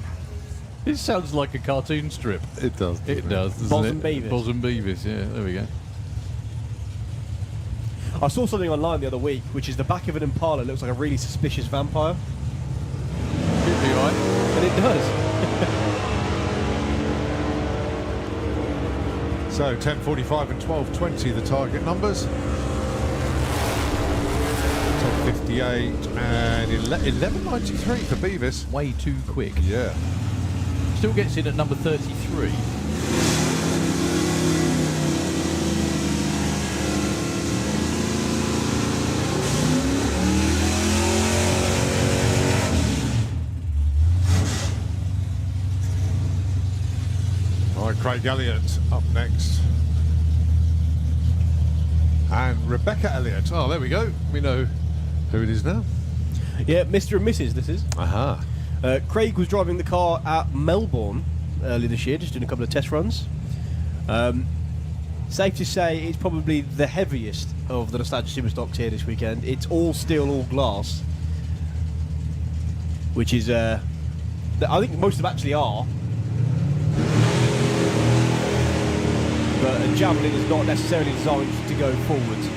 It sounds like a cartoon strip. It does. It does, doesn't Boz it? and Beavis. Boz and Beavis, yeah, there we go. I saw something online the other week, which is the back of an Impala looks like a really suspicious vampire. Could be right. And it does. So 1045 and 1220, the target numbers. 1058 and 1193 for Beavis. Way too quick. Yeah. Still gets in at number 33. All right, Craig Elliott up next. And Rebecca Elliott. Oh, there we go. We know who it is now. Yeah, Mr. and Mrs. this is. Aha. Craig was driving the car at Melbourne earlier this year, just doing a couple of test runs. Safe to say it's probably the heaviest of the Nostalgia Super Stocks here this weekend. It's all steel, all glass, which is, I think most of them actually are. But a Javelin is not necessarily designed to go forwards.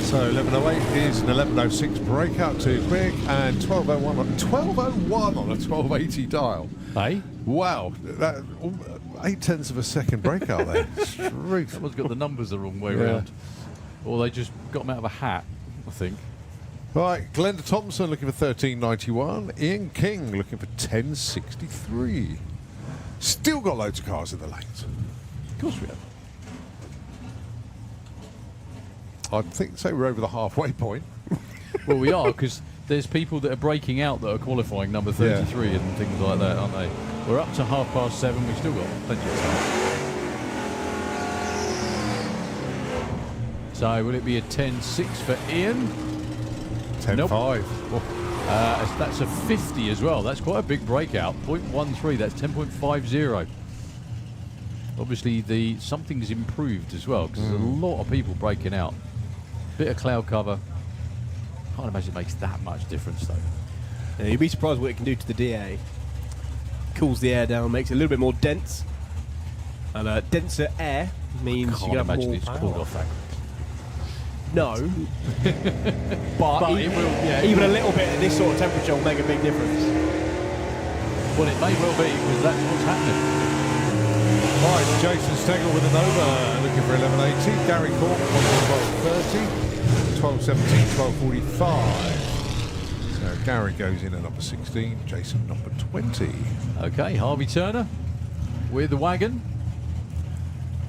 So 1108 is an 1106 breakout too quick, and 1201 on 1201 on a 1280 dial. Hey? Wow, that 0.8 of a second breakout there. Straight. Someone's got the numbers the wrong way Yeah. round. Or they just got them out of a hat, I think. Right, Glenda Thompson looking for 1391. Ian King looking for 1063. Still got loads of cars in the lanes. Of course we have. I think so. We're over the halfway point. Well, we are, because there's people that are breaking out that are qualifying number 33 and things like that, aren't they? We're up to 7:30. We've still got plenty of time. So, will it be a 10.6 for Ian? 10.5. Nope. That's a 50 as well. That's quite a big breakout. 0.13. That's 10.50. Obviously, something's improved as well, because there's a lot of people breaking out. Bit of cloud cover. Can't imagine it makes that much difference, though. Yeah, you'd be surprised what it can do to the DA. Cools the air down, makes it a little bit more dense. And denser air means Can't you can have imagine more it's power. cooled off that. No. but It will, yeah. even a little bit at this sort of temperature will make a big difference. Well, it may well be, because that's what's happening. Right, Jason Stegel with a Nova looking for 1180. Gary Cork on 1230. 1217, 1245. So Gary goes in at number 16. Jason number 20. Okay, Harvey Turner with the wagon.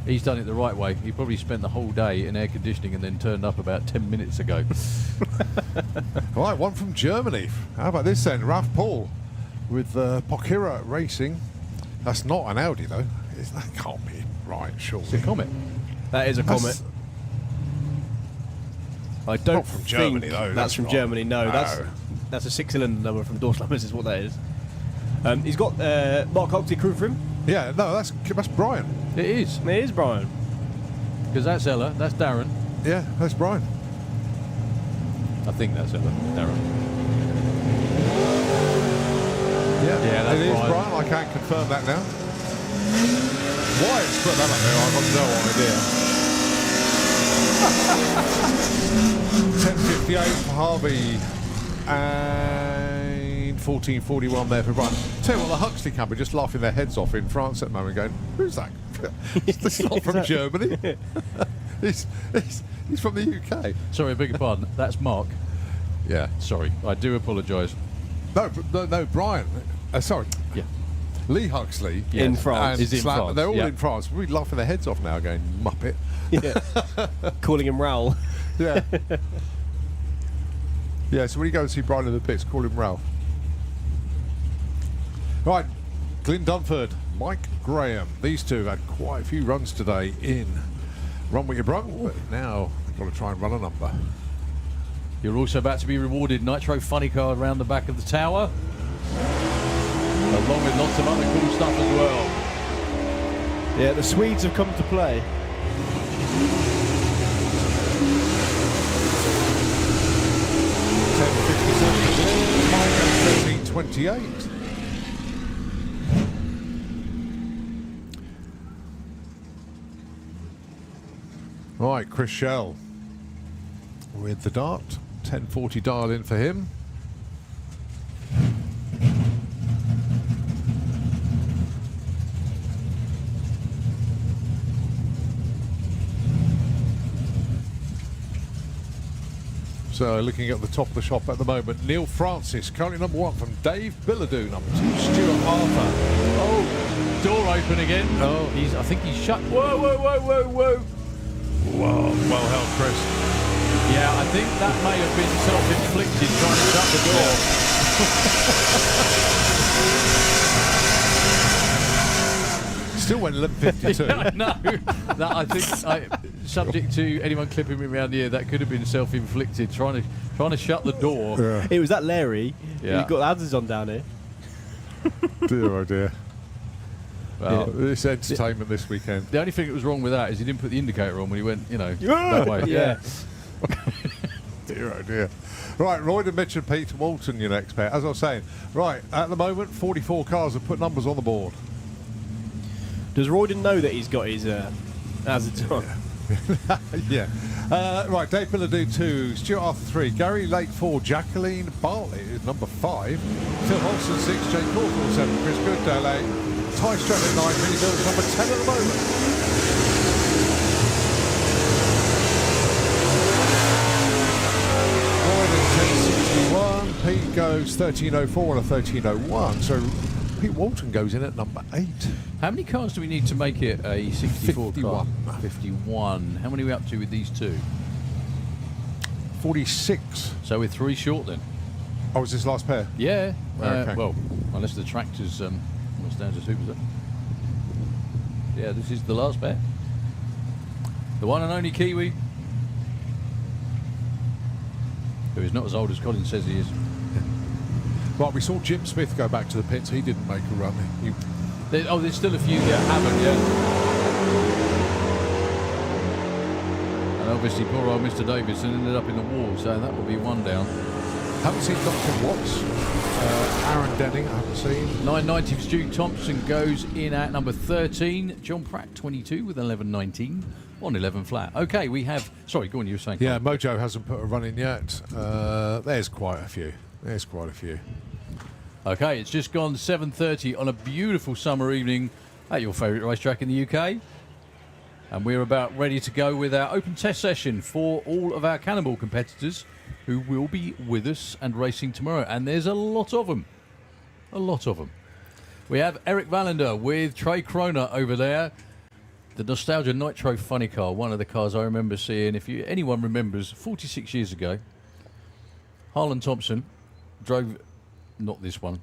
He's done it the right way. He probably spent the whole day in air conditioning and then turned up about 10 minutes ago. Right, one from Germany. How about this then? Ralph Paul with Pokira Racing. That's not an Audi though. That can't be right, surely. It's a Comet. That is a That's- Comet. I don't Not from Germany, think though, That's that's from not. Germany. No, No. that's a 6-cylinder number from Dorslammers is what that is. He's got Mark Hoxie crew for him. Yeah, no, that's Brian. It is, It is Brian. because that's Ella, that's Darren. Yeah, that's Brian. I think that's Ella, Darren. Yeah, that's it is Brian. Brian. I can't confirm that now. Why it's put that up there, I've got no idea. 1058 for Harvey and 1441 there for Brian. Tell you what, the Huxley camp are just laughing their heads off in France at the moment, going, "Who's that? It's not from Germany. he's from the UK." Sorry, I beg your pardon. That's Mark. Yeah. Sorry, I do apologise. No, Brian. Sorry. Yeah. Lee Huxley In France. and Is in Slam, France, they're all yeah. in France. We're laughing their heads off now, going Muppet. Yeah. Calling him Raoul. Yeah. Yeah, so when you go and see Brian in the pits, call him Ralph. Right, Glyn Dunford, Mike Graham. These two have had quite a few runs today in Run What You Brung, but now they've got to try and run a number. You're also about to be rewarded Nitro Funny Car around the back of the tower, along with lots of other cool stuff as well. Yeah, the Swedes have come to play. 13:28. Right, Chris Shell with the dart. 1040 dial in for him. So looking at the top of the shop at the moment, Neil Francis, currently number 1 from Dave Billadou, number 2, Stuart Arthur. Oh, door open again. Oh. I think he's shut. Whoa, whoa, whoa, whoa, whoa. Well held, Chris. Yeah, I think that may have been self-inflicted trying to shut the door. Still went 11:52. No, that I think, subject to anyone clipping me around the ear, that could have been self-inflicted trying to shut the door. Yeah. It was that Larry. Yeah. You've got ads on down here. Dear, oh dear. Well, This entertainment this weekend. the only thing that was wrong with that is he didn't put the indicator on when he went, that way. Yeah. Dear, oh dear. Right, Royd and Mitch and Pete Walton, your next pair. As I was saying, right, at the moment, 44 cars have put numbers on the board. Does Royden know that he's got his hazards on? Yeah. Right, Dave Billadou 2, Stuart Arthur 3, Gary Lake 4, Jacqueline Bartlett is number 5, Phil Holson 6, Jake Cawthorne 7, Chris Goodale 8, Ty Stratton 9, Vinnie Bill's number 10 at the moment. Royd at 1061, Pete goes 1304 and a 1301, so Pete Walton goes in at number 8. How many cars do we need to make it a 64 car? 51. 51. How many are we up to with these two? 46. So we're 3 short then. Oh, was this last pair? Yeah. Okay. Well, unless the tractor's what's down to Super. Yeah, this is the last pair. The one and only Kiwi, who is not as old as Colin says he is. Right, we saw Jim Smith go back to the pits. He didn't make a run. There's still a few that haven't yet. And obviously poor old Mr. Davidson ended up in the wall, so that will be one down. Haven't seen Dr. Watts. Aaron Denning, I haven't seen. 990 for Stu Thompson goes in at number 13. John Pratt, 22 with 11.19 on 11 flat. Okay, we have... Sorry, go on, you were saying. Yeah, Mojo hasn't put a run in yet. There's quite a few. Okay, it's just gone 7:30 on a beautiful summer evening at your favourite racetrack in the UK. And we're about ready to go with our open test session for all of our Cannibal competitors who will be with us and racing tomorrow. And there's a lot of them. A lot of them. We have Eric Vallander with Trey Kroner over there. The Nostalgia Nitro Funny Car, one of the cars I remember seeing. If anyone remembers, 46 years ago, Harlan Thompson drove, not this one,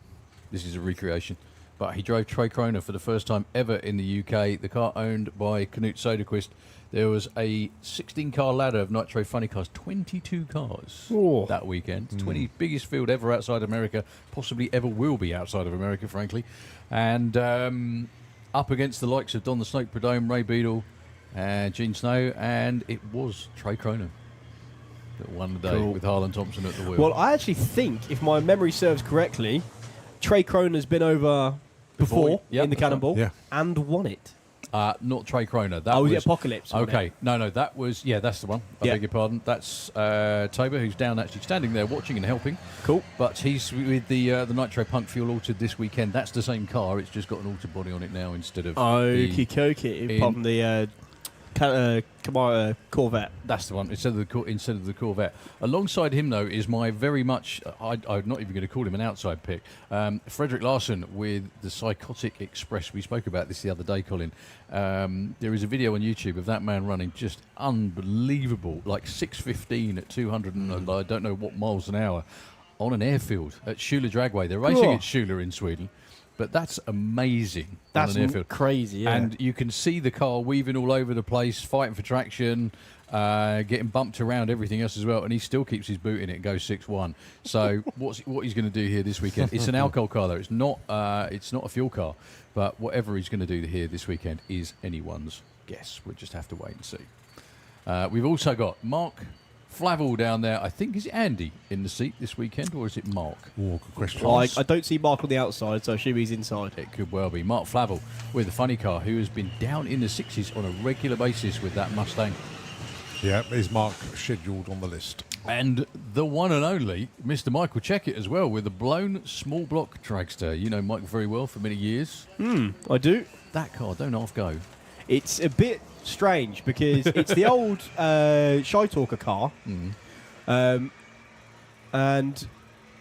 this is a recreation, but he drove Trey Kroner for the first time ever in the UK. The car owned by Knut Söderqvist. There was a 16-car ladder of Nitro Funny Cars, 22 cars that weekend. 20 biggest field ever outside America, possibly ever will be outside of America, frankly. And up against the likes of Don the Snake Prudhomme, Ray Beadle, and Gene Snow, and it was Trey Kroner that won the day with Harlan Thompson at the wheel. Well, I actually think, if my memory serves correctly, Trey Kroner's been over before Yep, in the that's right. Cannonball Yeah. and won it. Not Trey Kroner. That Was was it Apocalypse? won Okay, it? no, that was, that's the one. I Yeah. beg your pardon. That's Tabor, who's down actually standing there watching and helping. Cool. But he's with the Nitro Punk Fuel Altered this weekend. That's the same car. It's just got an altered body on it now instead of Okie dokie. in- Apart from the Corvette. That's the one, instead of the Corvette. Alongside him, though, is my very much, I'm not even going to call him an outside pick, Frederick Larson with the Psychotic Express. We spoke about this the other day, Colin. There is a video on YouTube of that man running just unbelievable, like 6:15 at 200 and I don't know what miles an hour on an airfield at Schula Dragway. They're racing at Schula in Sweden. But that's amazing. That's on an airfield. crazy, yeah. And you can see the car weaving all over the place, fighting for traction, getting bumped around, everything else as well. And he still keeps his boot in it and goes 6-1. So what he's going to do here this weekend? It's an alcohol car, though. It's not a fuel car. But whatever he's going to do here this weekend is anyone's guess. We'll just have to wait and see. We've also got Mark Flavel down there. I think, is it Andy in the seat this weekend, or is it Mark? Oh, good question. I don't see Mark on the outside, so I assume he's inside. It could well be. Mark Flavel with the funny car, who has been down in the 60s on a regular basis with that Mustang. Yeah, is Mark scheduled on the list? And the one and only Mr. Michael Checkett as well, with the blown small block dragster. You know Mike very well for many years. I do. That car, don't half go. It's a bit strange because it's the old Shy Talker car. And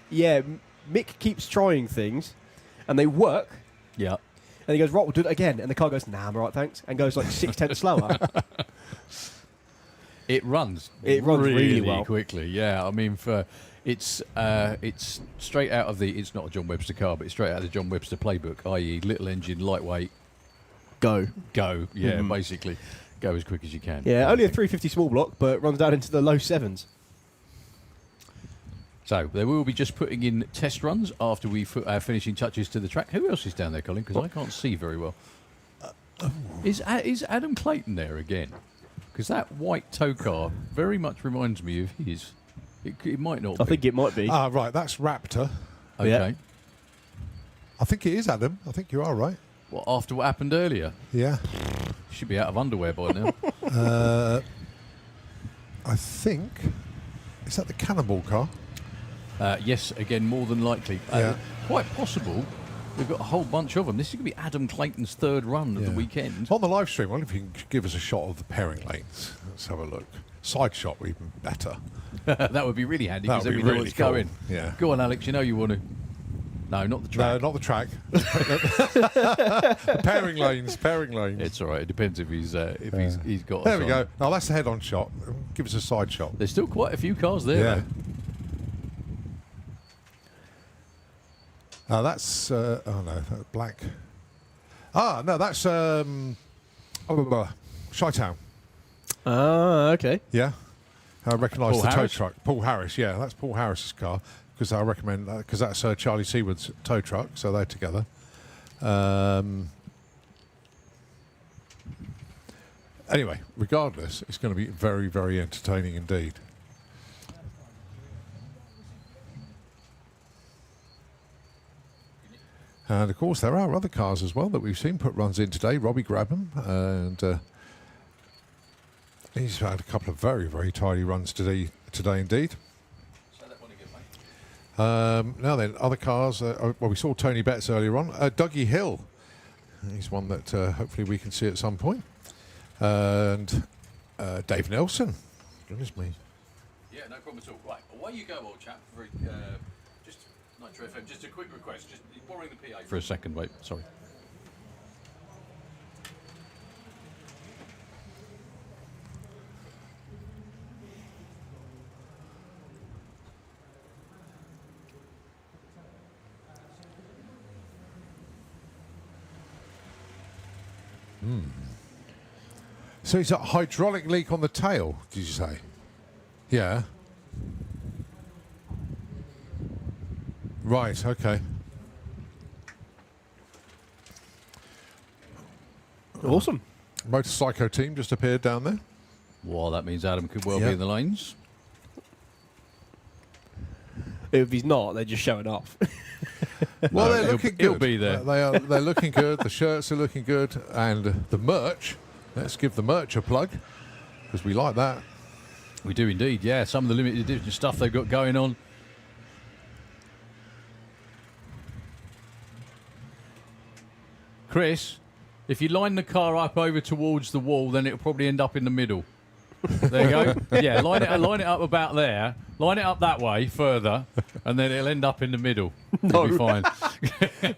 yeah, Mick keeps trying things and they work. Yeah. And he goes, right, we'll do it again. And the car goes, nah, I'm all right, thanks. And goes like 6/10 slower. It runs. It runs really well. quickly. Yeah, I mean, it's straight out of the. It's not a John Webster car, but it's straight out of the John Webster playbook, i.e., little engine, lightweight, Go. Yeah, basically, go as quick as you can. Yeah, only a 350 small block, but runs down into the low 7s. So they will be just putting in test runs after we finishing touches to the track. Who else is down there, Colin? Because I can't see very well. Is Adam Clayton there again? Because that white tow car very much reminds me of his. It might not be. I think it might be. Right, that's Raptor. Okay. Yeah. I think it is Adam. I think you are right. Well, after what happened earlier, Yeah. should be out of underwear by now. I think. Is that the Cannibal car? Yes, again, more than likely. Yeah. Quite possible. We've got a whole bunch of them. This is going to be Adam Clayton's third run of the Yeah. weekend. On the live stream, I wonder if you can give us a shot of the pairing lanes. Let's have a look. Side shot would be even better. That would be really handy That because would then be we know really what's cool. going. Yeah. Go on, Alex. You know you want to. No, not the track. No, not the track. Pairing lanes. It's all right. It depends if he's he's got. There us we on. go. Now that's the head-on shot. Give us a side shot. There's still quite a few cars there. Yeah. Though. That's oh no, that's black. Ah no, that's Chi-Town. Okay. Yeah, I recognise Paul the tow Harris? truck. Paul Harris. Yeah, that's Paul Harris's car because I recommend that because that's Charlie Seawood's tow truck. So they're together. Anyway, regardless, it's going to be very, very entertaining indeed. And of course, there are other cars as well that we've seen put runs in today. Robbie Grabham, and he's had a couple of very, very tidy runs today indeed. Now then, other cars. Well, we saw Tony Betts earlier on. Dougie Hill, he's one that hopefully we can see at some point. And Dave Nelson. Goodness me. Yeah, no problem at all. Right, away you go, old chap. Just Nitro FM. Just a quick request. Just borrowing the PA for a second. Wait, sorry. So it's a hydraulic leak on the tail, did you say? Yeah. Right, okay. Awesome. Motorcycle team just appeared down there. Well, that means Adam could well be Yeah. in the lanes. If he's not, they're just showing off. Well, No, they're he'll- looking good. he'll be there. They're looking good. The shirts are looking good. And the merch. Let's give the merch a plug because we like that. We do indeed, yeah. Some of the limited edition stuff they've got going on. Chris, If you line the car up over towards the wall, then it'll probably end up in the middle. There you go. Yeah, line it up about there. Line it up that way further, and then it'll end up in the middle. It'll be fine.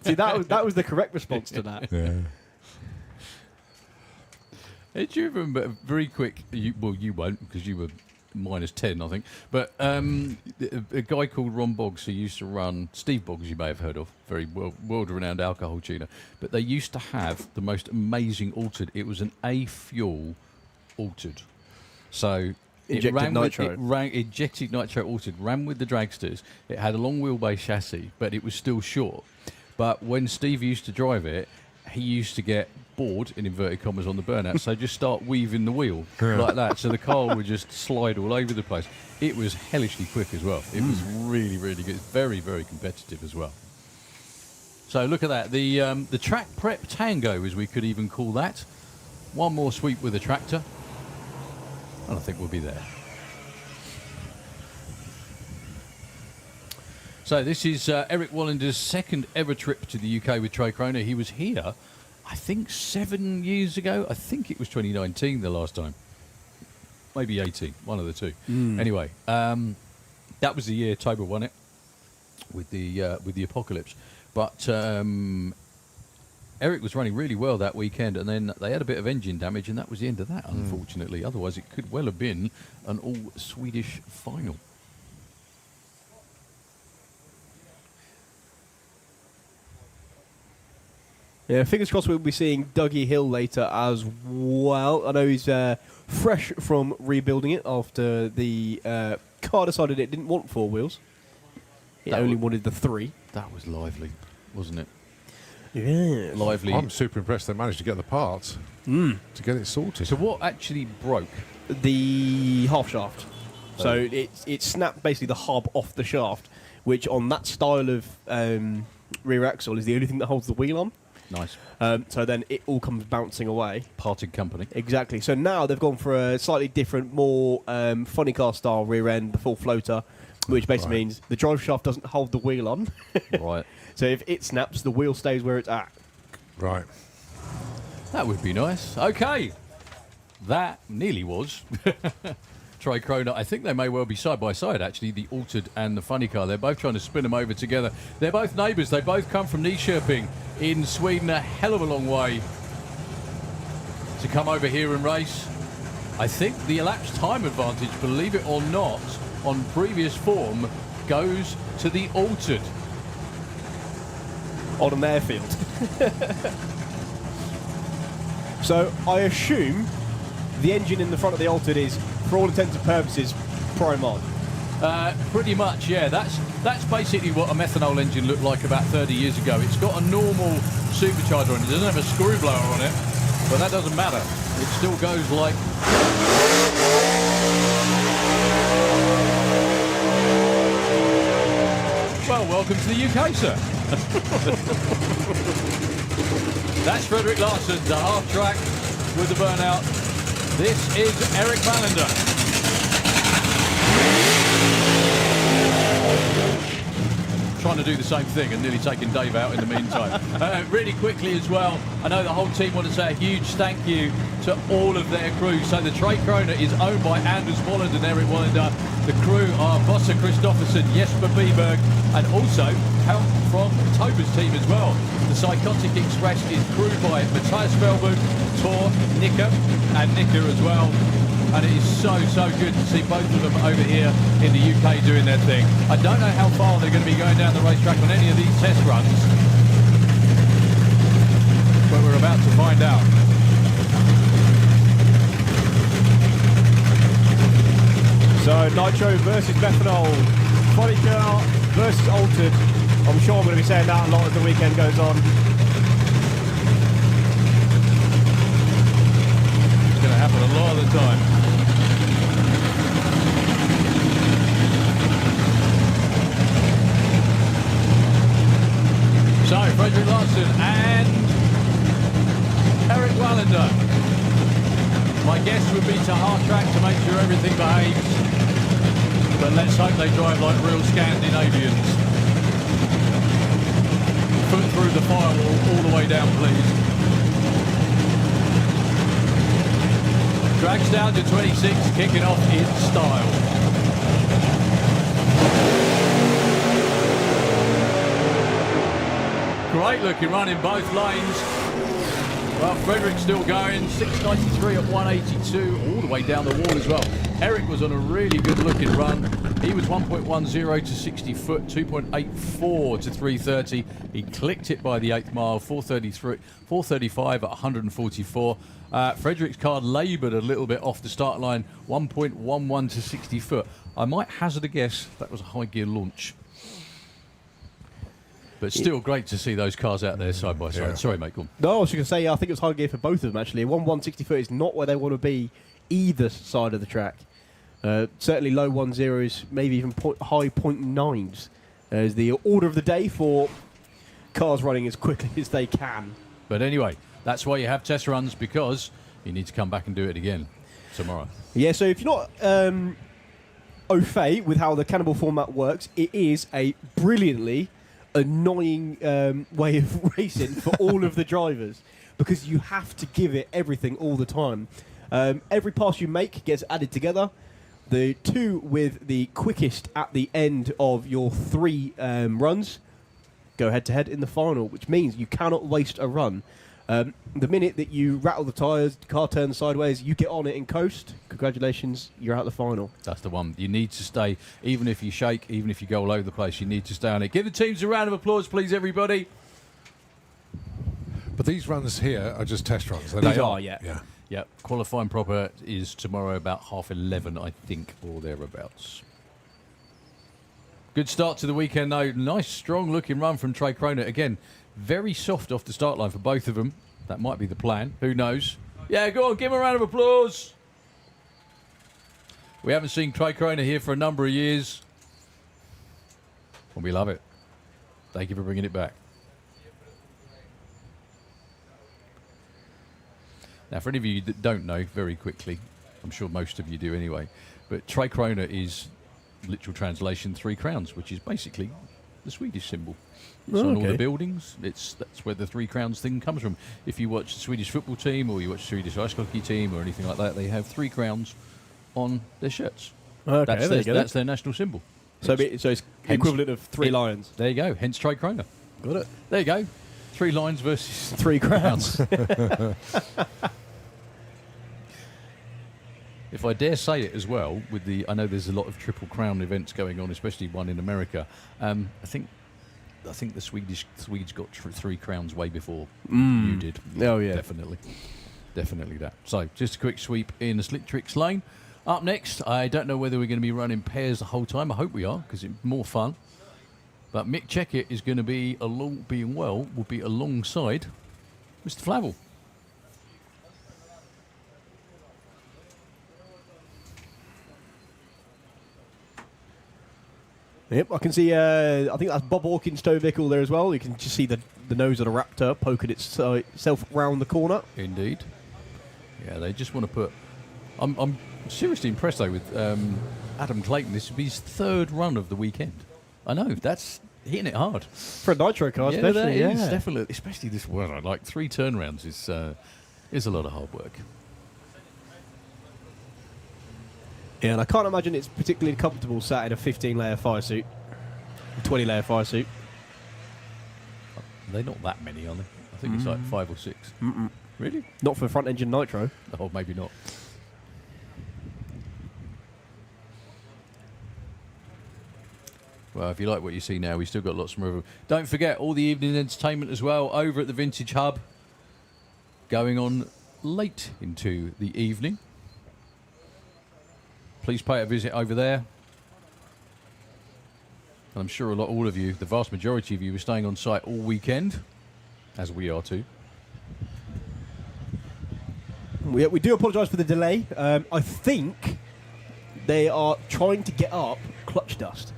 See, that was the correct response to that. Yeah. Do you remember very quick? You won't because you were -10, I think. But a guy called Ron Boggs who used to run Steve Boggs, you may have heard of, very world-renowned alcohol tuner. But they used to have the most amazing altered. It was an A fuel altered, so Injected nitro. Injected nitro altered. Ran with the dragsters. It had a long wheelbase chassis, but it was still short. But when Steve used to drive it, he used to get bored, in inverted commas, on the burnout, so just start weaving the wheel like that, so the car would just slide all over the place. It was hellishly quick as well. It was really, really good. It's very, very competitive as well. So look at that. The track prep tango, as we could even call that. One more sweep with a tractor, and I think we'll be there. So this is Eric Wallender's second ever trip to the UK with Tricrona. He was here, I think, 7 years ago. I think it was 2019 the last time. Maybe 18, one of the two. Anyway, that was the year Toba won it with the Apocalypse. But Eric was running really well that weekend, and then they had a bit of engine damage, and that was the end of that, unfortunately. Otherwise, it could well have been an all-Swedish final. Yeah, fingers crossed we'll be seeing Dougie Hill later as well. I know he's fresh from rebuilding it after the car decided it didn't want 4 wheels. It only wanted the 3. That was lively, wasn't it? Yeah. Lively. I'm super impressed they managed to get the parts to get it sorted. So what actually broke? The half shaft. So it snapped basically the hub off the shaft, which on that style of rear axle is the only thing that holds the wheel on. Nice. So then it all comes bouncing away. Parted company. Exactly. So now they've gone for a slightly different, more funny car style rear end, the full floater, which basically means the drive shaft doesn't hold the wheel on. Right. So if it snaps, the wheel stays where it's at. Right. That would be nice. Okay. That nearly was. Tricrona, I think they may well be side by side, actually, the altered and the funny car. They're both trying to spin them over together. They're both neighbours. They both come from Nyköping in Sweden, a hell of a long way to come over here and race. I think the elapsed time advantage, believe it or not, on previous form goes to the altered. On an airfield. So I assume the engine in the front of the altered is, for all intents and purposes, prime on. Pretty much, yeah. That's basically what a methanol engine looked like about 30 years ago. It's got a normal supercharger on it. It doesn't have a screw blower on it, but that doesn't matter. It still goes like... Well, welcome to the UK, sir. That's Frederick Larsen, the half track with the burnout. This is Eric Wallander. Trying to do the same thing and nearly taking Dave out in the meantime. Really quickly as well, I know the whole team want to say a huge thank you to all of their crew. So the Tricrona is owned by Anders Walland and Eric Wallander. The crew are Bossa Christofferson, Jesper Biberg, and also help from Toba's team as well. The Psychotic Express is crewed by Matthias Felberg, Tor, Nicker, and Nicker as well. And it is so good to see both of them over here in the UK doing their thing. I don't know how far they're going to be going down the racetrack on any of these test runs, but we're about to find out. So nitro versus methanol, funny car versus altered. I'm sure I'm going to be saying that a lot as the weekend goes on. It's going to happen a lot of the time. So, Frederick Larsen and Eric Wallander. My guess would be to hard track to make sure everything behaves. But let's hope they drive like real Scandinavians. Foot through the firewall all the way down, please. Dragstalgia 26 kicking off in style. Great looking run in both lanes. Well, Frederick's still going, 693 at 182, all the way down the wall as well. Eric was on a really good looking run. He was 1.10 to 60 foot, 2.84 to 330. He clicked it by the 8th mile, 435 at 144. Frederick's car laboured a little bit off the start line, 1.11 to 60 foot. I might hazard a guess that was a high gear launch. But still great to see those cars out there side by side. Yeah. Sorry, mate, go on. No, I was going to say, I think it was high gear for both of them, actually. 160 foot is not where they want to be either side of the track. Certainly low 10s, maybe even high 0.9s is the order of the day for cars running as quickly as they can. But anyway, that's why you have test runs, because you need to come back and do it again tomorrow. Yeah, so if you're not au fait with how the Cannibal format works, it is a brilliantly annoying way of racing for all of the drivers, because you have to give it everything all the time. Every pass you make gets added together. The two with the quickest at the end of your 3 runs go head-to-head in the final, which means you cannot waste a run. The minute that you rattle the tyres, the car turns sideways, you get on it and coast, congratulations, you're out the final. That's the one. You need to stay, even if you shake, even if you go all over the place, you need to stay on it. Give the teams a round of applause, please, everybody. But these runs here are just test runs. These are, yeah. Yep, qualifying proper is tomorrow about 11:30, I think, or thereabouts. Good start to the weekend, though. Nice, strong-looking run from Trey Croner. Again, very soft off the start line for both of them. That might be the plan. Who knows? Yeah, go on, give him a round of applause. We haven't seen Trey Croner here for a number of years. And we love it. Thank you for bringing it back. Now, for any of you that don't know, very quickly, I'm sure most of you do anyway, but Trey Croner is, literal translation, 3 crowns, which is basically the Swedish symbol. It's on all the buildings. That's where the 3 crowns thing comes from. If you watch the Swedish football team or you watch the Swedish ice hockey team or anything like that, they have 3 crowns on their shirts. Okay, That's their national symbol. So it's the equivalent of 3 lions. There you go. Hence Trey Croner. Got it. There you go. 3 lions versus 3 crowns. If I dare say it as well, I know there's a lot of Triple Crown events going on, especially one in America. I think the Swedes got 3 crowns way before you did. Oh yeah, definitely that. So just a quick sweep in the Slick Tricks lane. Up next, I don't know whether we're going to be running pairs the whole time. I hope we are, because it's more fun. But Mick Checkett is going to be will be alongside Mr. Flavel. Yep, I can see, I think that's Bob Hawkins' tow vehicle there as well. You can just see the nose of the Raptor poking itself round the corner. Indeed. Yeah, they just want to put... I'm seriously impressed, though, with Adam Clayton. This will be his 3rd run of the weekend. I know, that's hitting it hard. For a nitro car, especially, that is, definitely. Especially this weather. Like 3 turnarounds is a lot of hard work. Yeah, and I can't imagine it's particularly comfortable sat in a 15-layer fire suit, 20-layer fire suit. They're not that many, are they? I think it's like 5 or 6. Really? Not for front-engine nitro. Oh, maybe not. Well, if you like what you see now, we've still got lots more of them. Don't forget all the evening entertainment as well over at the Vintage Hub, going on late into the evening. Please pay a visit over there. And I'm sure all of you, the vast majority of you, are staying on site all weekend, as we are too. We do apologise for the delay. I think they are trying to get up clutch dust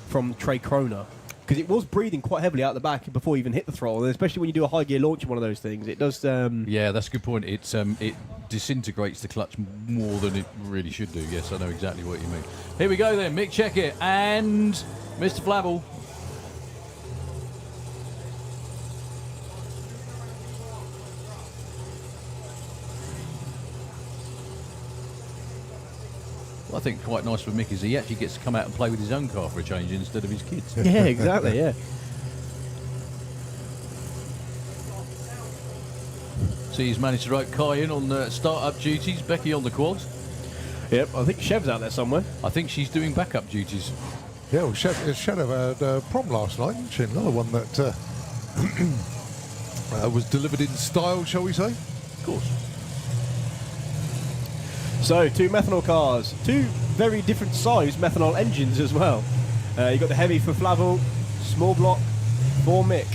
from Trey Croner, because it was breathing quite heavily out the back before you even hit the throttle, and especially when you do a high gear launch in one of those things, it does... Yeah, that's a good point. It disintegrates the clutch more than it really should do. Yes, I know exactly what you mean. Here we go then, Mick Checkett and Mr. Flavel. I think quite nice for Mick is he actually gets to come out and play with his own car for a change instead of his kids. Yeah, exactly, yeah. See, he's managed to rope Kai in on start-up duties, Becky on the quads. Yep, I think Chev's out there somewhere. I think she's doing backup duties. Yeah, well, Shadow had prom last night, didn't she? Another one that was delivered in style, shall we say? Of course. So, 2 methanol cars, 2 very different size methanol engines as well. You've got the heavy for Flavel, small block for Mick.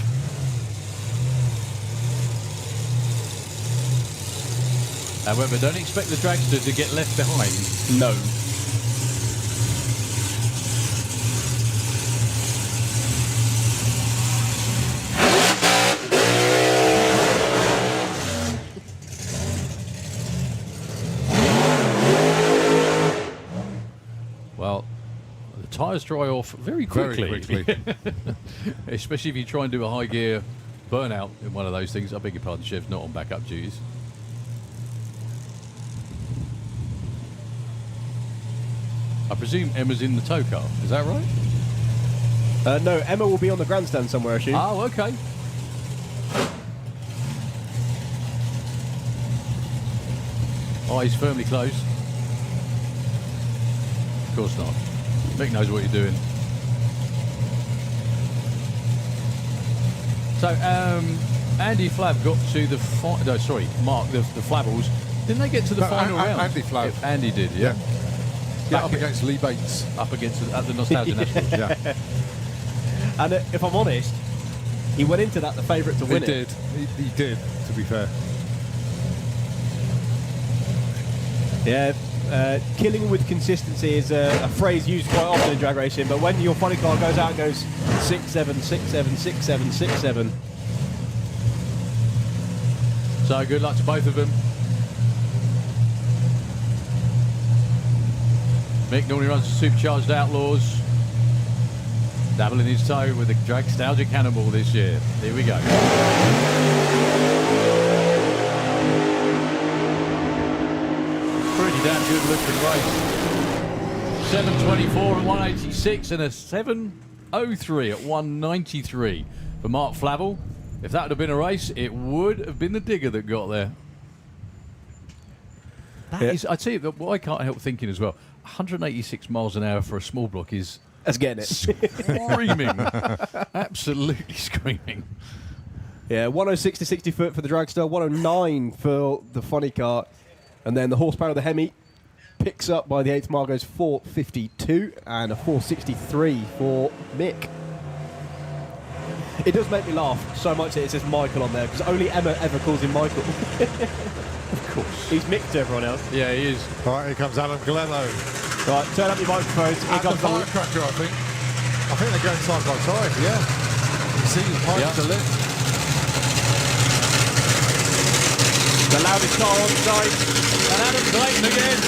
However, don't expect the dragster to get left behind. No. Well, the tyres dry off very quickly. Very quickly. Especially if you try and do a high gear burnout in one of those things. I beg your pardon, Chev's not on backup duties. I presume Emma's in the tow car. Is that right? No, Emma will be on the grandstand somewhere, I assume. Oh, okay. Eyes firmly closed. Of course not. Mick knows what you're doing. So, Andy Flab got to the Mark, the Flabbles. Didn't they get to the final round? Andy Flab. Andy did, yeah. Yeah, up against Lee Bates. Up against at the Nostalgia Nationals. Yeah, And if I'm honest, he went into that the favourite to win he did. He did, to be fair. Yeah, killing with consistency is a phrase used quite often in drag racing, but when your funny car goes out and goes 6-7, 6-7, 6-7, 6-7. So good luck to both of them. Mick normally runs the Supercharged Outlaws. Dabbling his toe with the Dragstalgia Cannibal this year. Here we go. Pretty damn good looking race. 7:24 at 186 and a 7:03 at 193 for Mark Flavel. If that would have been a race, it would have been the digger that got there. That is, I'd say that what I can't help thinking as well, 186 miles an hour for a small block is That's getting it. screaming. Absolutely screaming. Yeah, 106 to 60 foot for the Dragstar, 109 for the funny car, and then the horsepower of the Hemi picks up by the 8th mile, goes 452 and a 463 for Mick. It does make me laugh so much that it says Michael on there, because only Emma ever calls him Michael. Of course. He's Mick to everyone else. Yeah, he is. All right, here comes Alan Galello. Right, turn up your microphones. Here And the comes firecracker, I think. I think they're going side by side, yeah. You see the pipes are lit. the loudest car on site. And Adam Clayton again.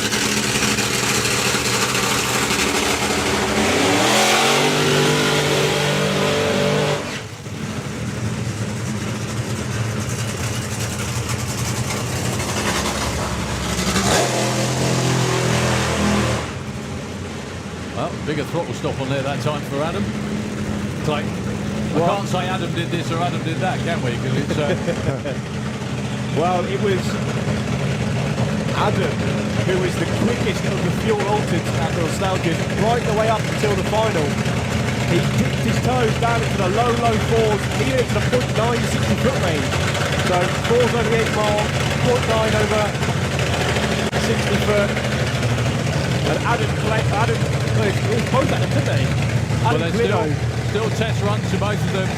Well, bigger throttle stop on there that time for Adam. It's like, I can't say Adam did this or Adam did that, can we? Because it's... Well, it was Adam who was the quickest of the fuel altered at Nostalgia right the way up until the final. He dipped his toes down into the low fours, even into the 0.960 foot range. So 4s over the 8 mile, 0.9 over 60 foot. And Adam both at them, didn't they? Well, there's still test runs to both of them.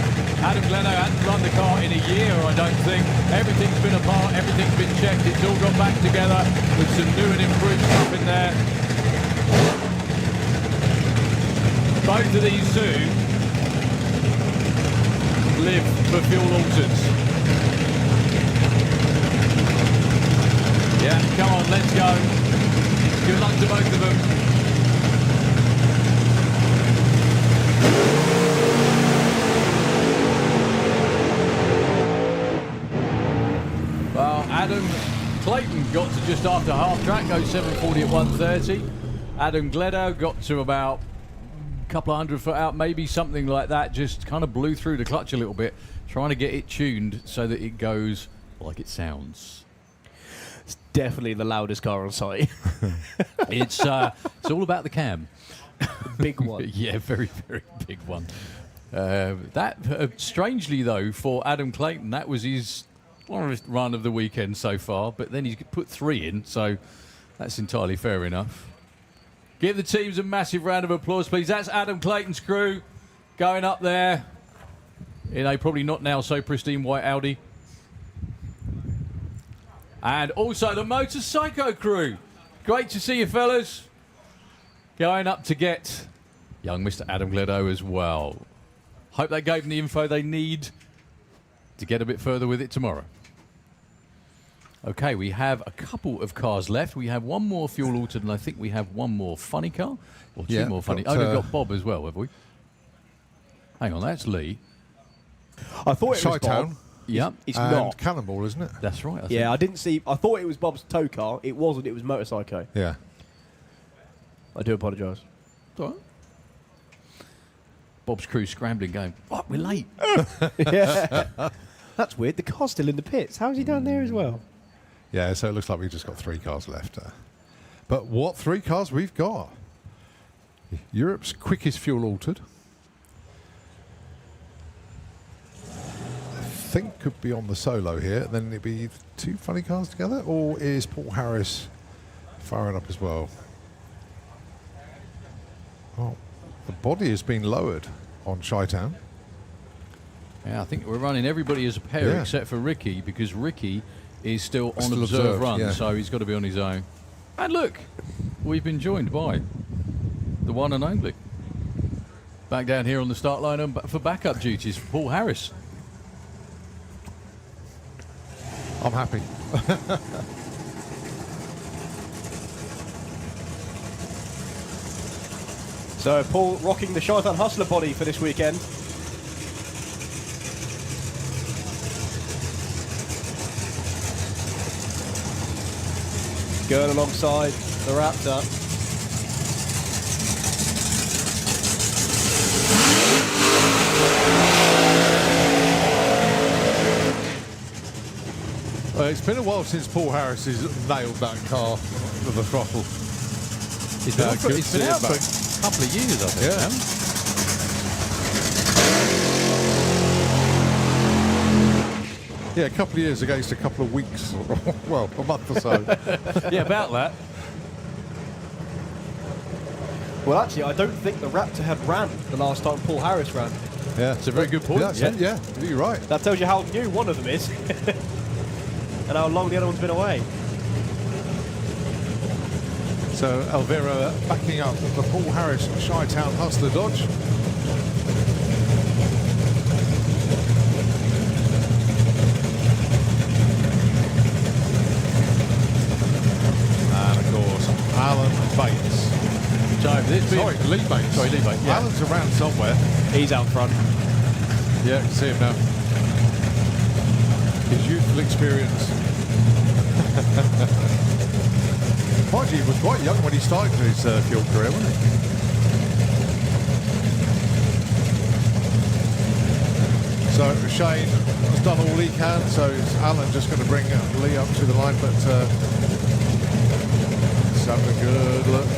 Adam Gleno hasn't run the car in a year, I don't think. Everything's been apart, everything's been checked, it's all got back together with some new and improved stuff in there. Both of these two live for fuel altereds. Yeah, come on, let's go. Good luck to both of them. Well, Adam Clayton got to just after half track, goes 7:40 at 1:30. Adam Gledo got to about a couple of 100 foot out, maybe something like that. Just kind of blew through the clutch a little bit, trying to get it tuned so that it goes like it sounds. It's definitely the loudest car on site. It's all about the cam. Big one. Yeah, very, very big one. Strangely though, for Adam Clayton, that was his run of the weekend so far. But then he's put 3 in, so that's entirely fair enough. Give the teams a massive round of applause, please. That's Adam Clayton's crew going up there in a probably not now so pristine white Audi. And also the Motor Psycho crew. Great to see you, fellas. Going up to get young Mr. Adam Gledo as well. Hope they gave them the info they need to get a bit further with it tomorrow. Okay, we have a couple of cars left. We have one more fuel altered, and I think we have one more funny car. Or two more funny. We've got Bob as well, have we? Hang on, that's Lee. I thought it was Bob. Yeah, It's and not. Cannibal, isn't it? That's right. I didn't see. I thought it was Bob's tow car. It wasn't. It was Motorcycle. Yeah. I do apologise. It's all right. Bob's crew scrambling, going, "What? We're late." Yeah. That's weird. The car's still in the pits. How's he down there as well? Yeah, so it looks like we've just got 3 cars left. But what 3 cars we've got? Europe's quickest fuel altered. I think could be on the solo here. Then it'd be 2 funny cars together. Or is Paul Harris firing up as well? Oh, the body has been lowered on Chi-Town. Yeah, I think we're running everybody as a pair except for Ricky, because Ricky is still on observe run, so he's got to be on his own. And look, we've been joined by the one and only. Back down here on the start line for backup duties for Paul Harris. I'm happy. So Paul rocking the Chi-Town Hustler body for this weekend. Going alongside the Raptor. Well, it's been a while since Paul Harris has nailed that car with the throttle. It's been out for a couple of years, I think. Yeah, a couple of years against a couple of weeks. Well, a month or so. Yeah, about that. Well, actually, I don't think the Raptor had ran the last time Paul Harris ran. Yeah, it's a very good point. Yeah, you're right. That tells you how new one of them is. And how long the other one's been away. So Elvira backing up the Paul Harris Chi-Town Hustler Dodge. And of course, Alan Bates. Lee Bates. Sorry, Lee Bates. Yeah. Alan's around somewhere. He's out front. Yeah, I can see him now. His youthful experience. Mind you, he was quite young when he started his fuel career, wasn't he? So Shane has done all he can, so it's Alan just going to bring Lee up to the line, but let's have a good look.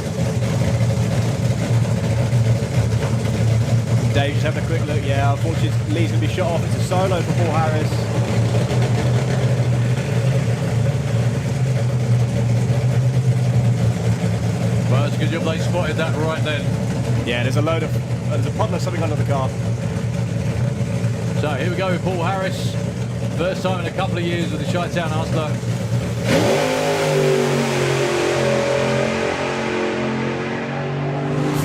Dave just having a quick look. Yeah, unfortunately, Lee's going to be shot off. It's a solo for Paul Harris. Well, it's a good job they spotted that right then. Yeah, there's a puddle of something under the car. So here we go with Paul Harris. First time in a couple of years with the Chi-Town Hustler.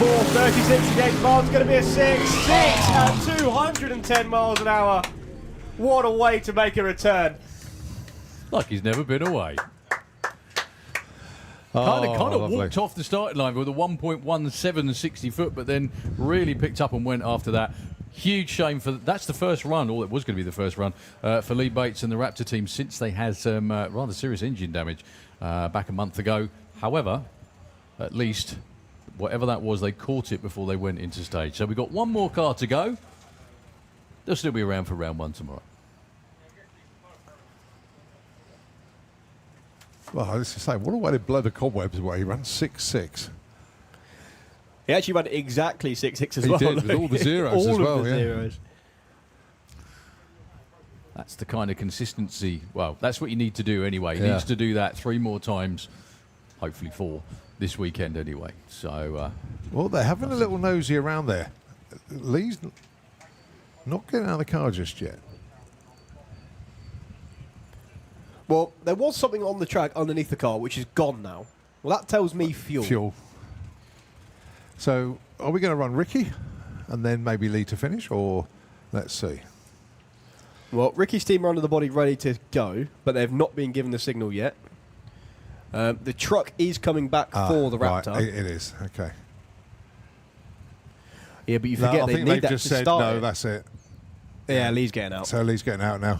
4:36 against Bob's going to be a 6 at 210 miles an hour. What a way to make a return. Like he's never been away. Kind of walked off the starting line with a 1.17 60 foot, but then really picked up and went after that. Huge shame for that's the first run, or it was going to be the first run for Lee Bates and the Raptor team since they had some rather serious engine damage back a month ago. However, at least Whatever that was, they caught it before they went into stage. So we've got one more car to go. They'll still be around for round 1 tomorrow. Well, I was to say, what a way to blow the cobwebs away. He ran 6.6. He actually ran exactly 6.6 as He well. did, with all the zeros all as well, of the yeah. zeros. That's the kind of consistency. Well, that's what you need to do anyway. He Yeah. needs to do that 3 more times, hopefully 4, this weekend anyway. So, Well, they're having a little nosy around there. Lee's not getting out of the car just yet. Well, there was something on the track underneath the car which is gone now. Well, that tells me fuel. Fuel. So, are we going to run Ricky and then maybe Lee to finish, or let's see? Well, Ricky's team are under the body ready to go, but they've not been given the signal yet. The truck is coming back for the Raptor. Right, it is. Okay. Yeah, but you No, forget I they think need they've that just to said, start no, it. that's it. Yeah, Lee's getting out. So Lee's getting out now.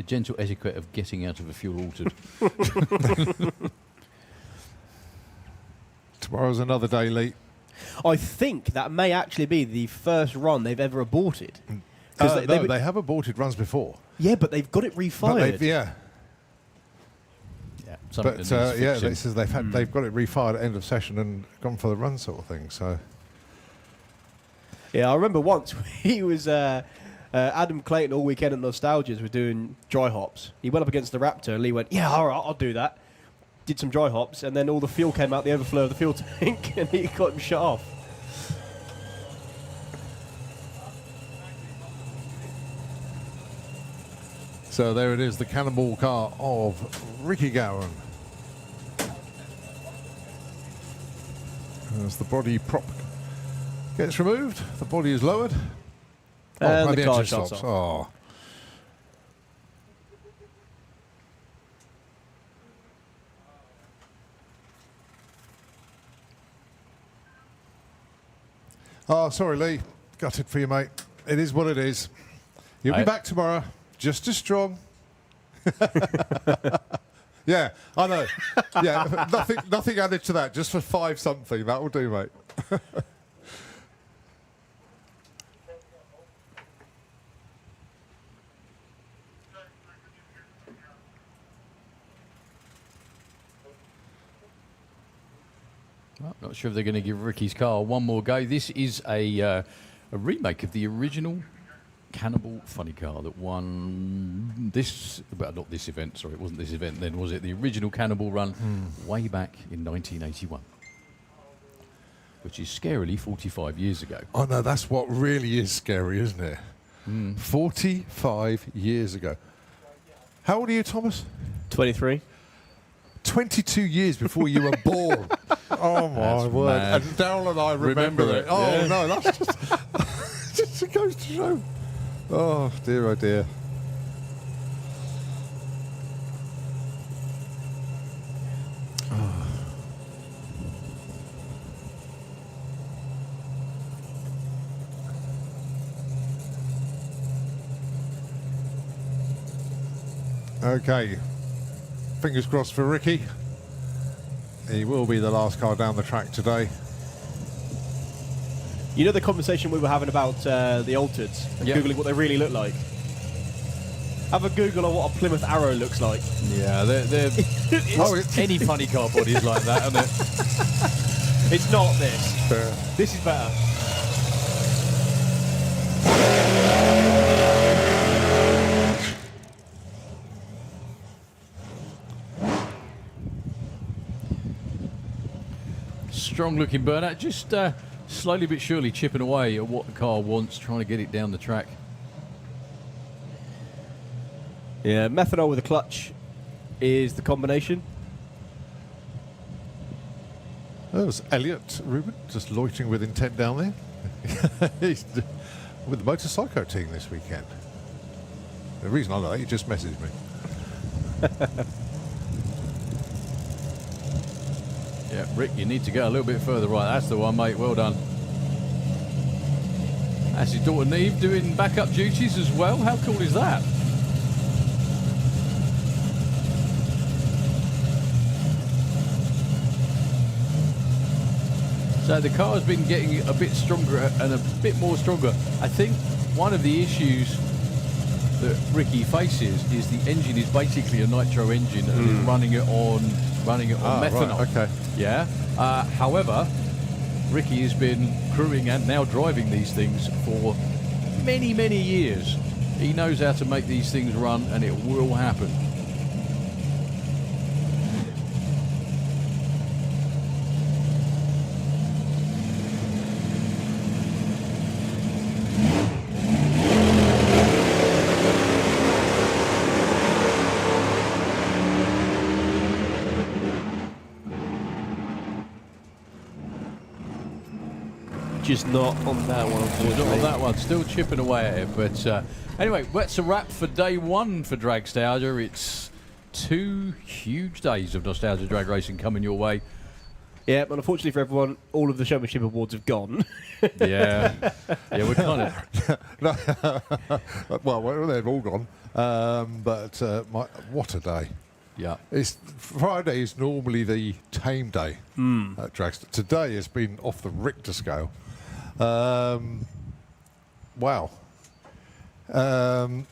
the gentle etiquette of getting out of a fuel altered. Tomorrow's another day, Lee. I think that may actually be the first run they've ever aborted. No, they have aborted runs before. Yeah, but they've got it But refired. yeah. Yeah, But needs yeah, fixing. this is they've got it refired at end of session and gone for the run sort of thing. So Yeah, I remember once he was Adam Clayton all weekend at Nostalgias were doing dry hops. He went up against the Raptor and Lee went, yeah, all right, I'll do that. Did some dry hops and then all the fuel came out the overflow of the fuel tank and he got him shut off. So there it is, the cannonball car of Ricky Gowan. As the body prop gets removed, the body is lowered. And the car engine shuts stops. off. Oh. Oh, sorry, Lee. Gutted for you, mate. It is what it is. You'll be back tomorrow, just as strong. Yeah, I know. Yeah, nothing added to that. Just for 5 something, that will do, mate. Well, not sure if they're going to give Ricky's car one more go. This is a remake of the original Cannibal funny car that won this, well, not this event, sorry, it wasn't this event then, was it? The original Cannibal run way back in 1981, which is scarily 45 years ago. Oh, no, that's what really is scary, isn't it? 45 years ago. How old are you, Thomas? 23. 22 years before you were born. Oh, my That's word. mad. And Daryl and I remember it. Oh, yeah. no, that's just it goes to show. Oh, dear, oh, dear. Okay. Fingers crossed for Ricky. He will be the last car down the track today. You know the conversation we were having about the Altereds and Yep. Googling what they really look like? Have a Google on what a Plymouth Arrow looks like. Yeah, they're any funny car body is like that, isn't it? It's not this. This is better. Strong looking burnout, just slowly but surely chipping away at what the car wants, trying to get it down the track. Yeah, methanol with a clutch is the combination. That was Elliot Rubin, just loitering with intent down there. He's with the Motorcycle team this weekend. The reason I know that, he just messaged me. Yeah, Rick, you need to go a little bit further right. That's the one, mate. Well done. That's his daughter Neve doing backup duties as well. How cool is that? So the car's been getting a bit stronger and a bit more stronger. I think one of the issues that Ricky faces is the engine is basically a nitro engine and is running it on methanol. Right, okay. Yeah. However, Ricky has been crewing and now driving these things for many, many years. He knows how to make these things run, and it will happen. Just not on that one, Not unfortunately. on that one, still chipping away at it. But anyway, that's a wrap for day one for Dragstalgia. It's 2 huge days of nostalgia drag racing coming your way. Yeah, but unfortunately for everyone, all of the showmanship awards have gone. Yeah, yeah, we're kind of. Well, they've all gone. What a day. Yeah. Friday is normally the tame day at Dragster. Today has been off the Richter scale. Wow. We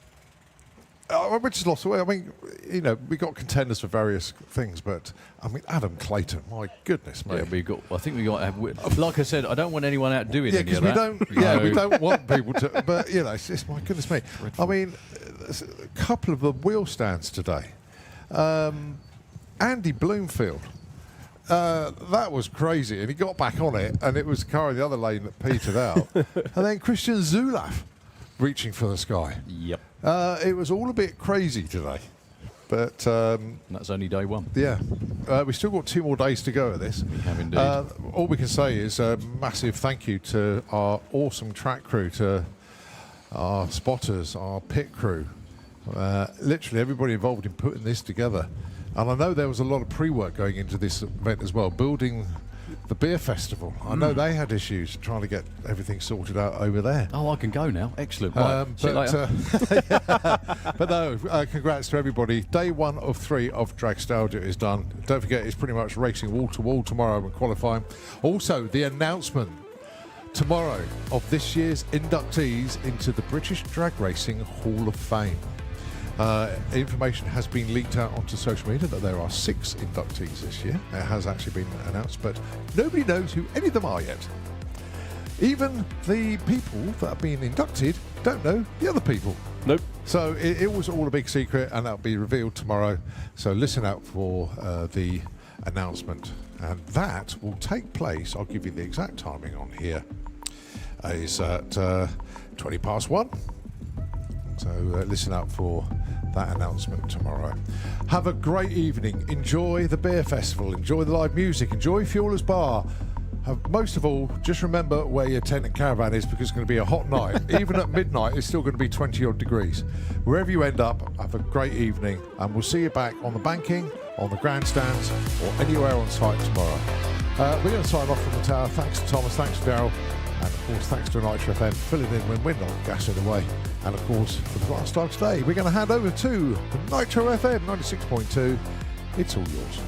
just lost away. I mean, you know, we got contenders for various things, but I mean, Adam Clayton, my goodness, mate. Yeah, I think we got. Like I said, I don't want anyone out doing any of we that. don't. No. Yeah, we don't want people to. But you know, it's my goodness, mate. I mean, there's a couple of the wheel stands today. Andy Bloomfield. That was crazy, and he got back on it, and it was the car in the other lane that petered out. And then Christian Zulaf reaching for the sky. Yep. It was all a bit crazy today, but And that's only day one. yeah, we still got 2 more days to go at this. We have indeed. All we can say is a massive thank you to our awesome track crew, to our spotters, our pit crew, literally everybody involved in putting this together. And I know there was a lot of pre-work going into this event as well, building the beer festival. I know they had issues trying to get everything sorted out over there. Oh, I can go now. Excellent. Right. See you later. But no, congrats to everybody. Day 1 of 3 of Dragstalgia is done. Don't forget, it's pretty much racing wall to wall tomorrow and qualifying. Also, the announcement tomorrow of this year's inductees into the British Drag Racing Hall of Fame. Information has been leaked out onto social media that there are 6 inductees this year. It has actually been announced, but nobody knows who any of them are yet. Even the people that have been inducted don't know the other people. Nope. So it was all a big secret, and that'll be revealed tomorrow. So listen out for the announcement. And that will take place, I'll give you the exact timing on here, is at 1:20 So listen out for that announcement tomorrow. Have a great evening. Enjoy the beer festival. Enjoy the live music. Enjoy Fuelers Bar. Most of all, just remember where your tent and caravan is, because it's going to be a hot night. Even at midnight, it's still going to be 20 odd degrees. Wherever you end up, have a great evening, and we'll see you back on the banking, on the grandstands, or anywhere on site tomorrow. We're going to sign off from the tower. Thanks to Thomas, thanks to Daryl, and of course thanks to Nitro FM filling in when we're not gassing away. And of course, for the last time today, we're going to hand over to Nitro FM 96.2. It's all yours.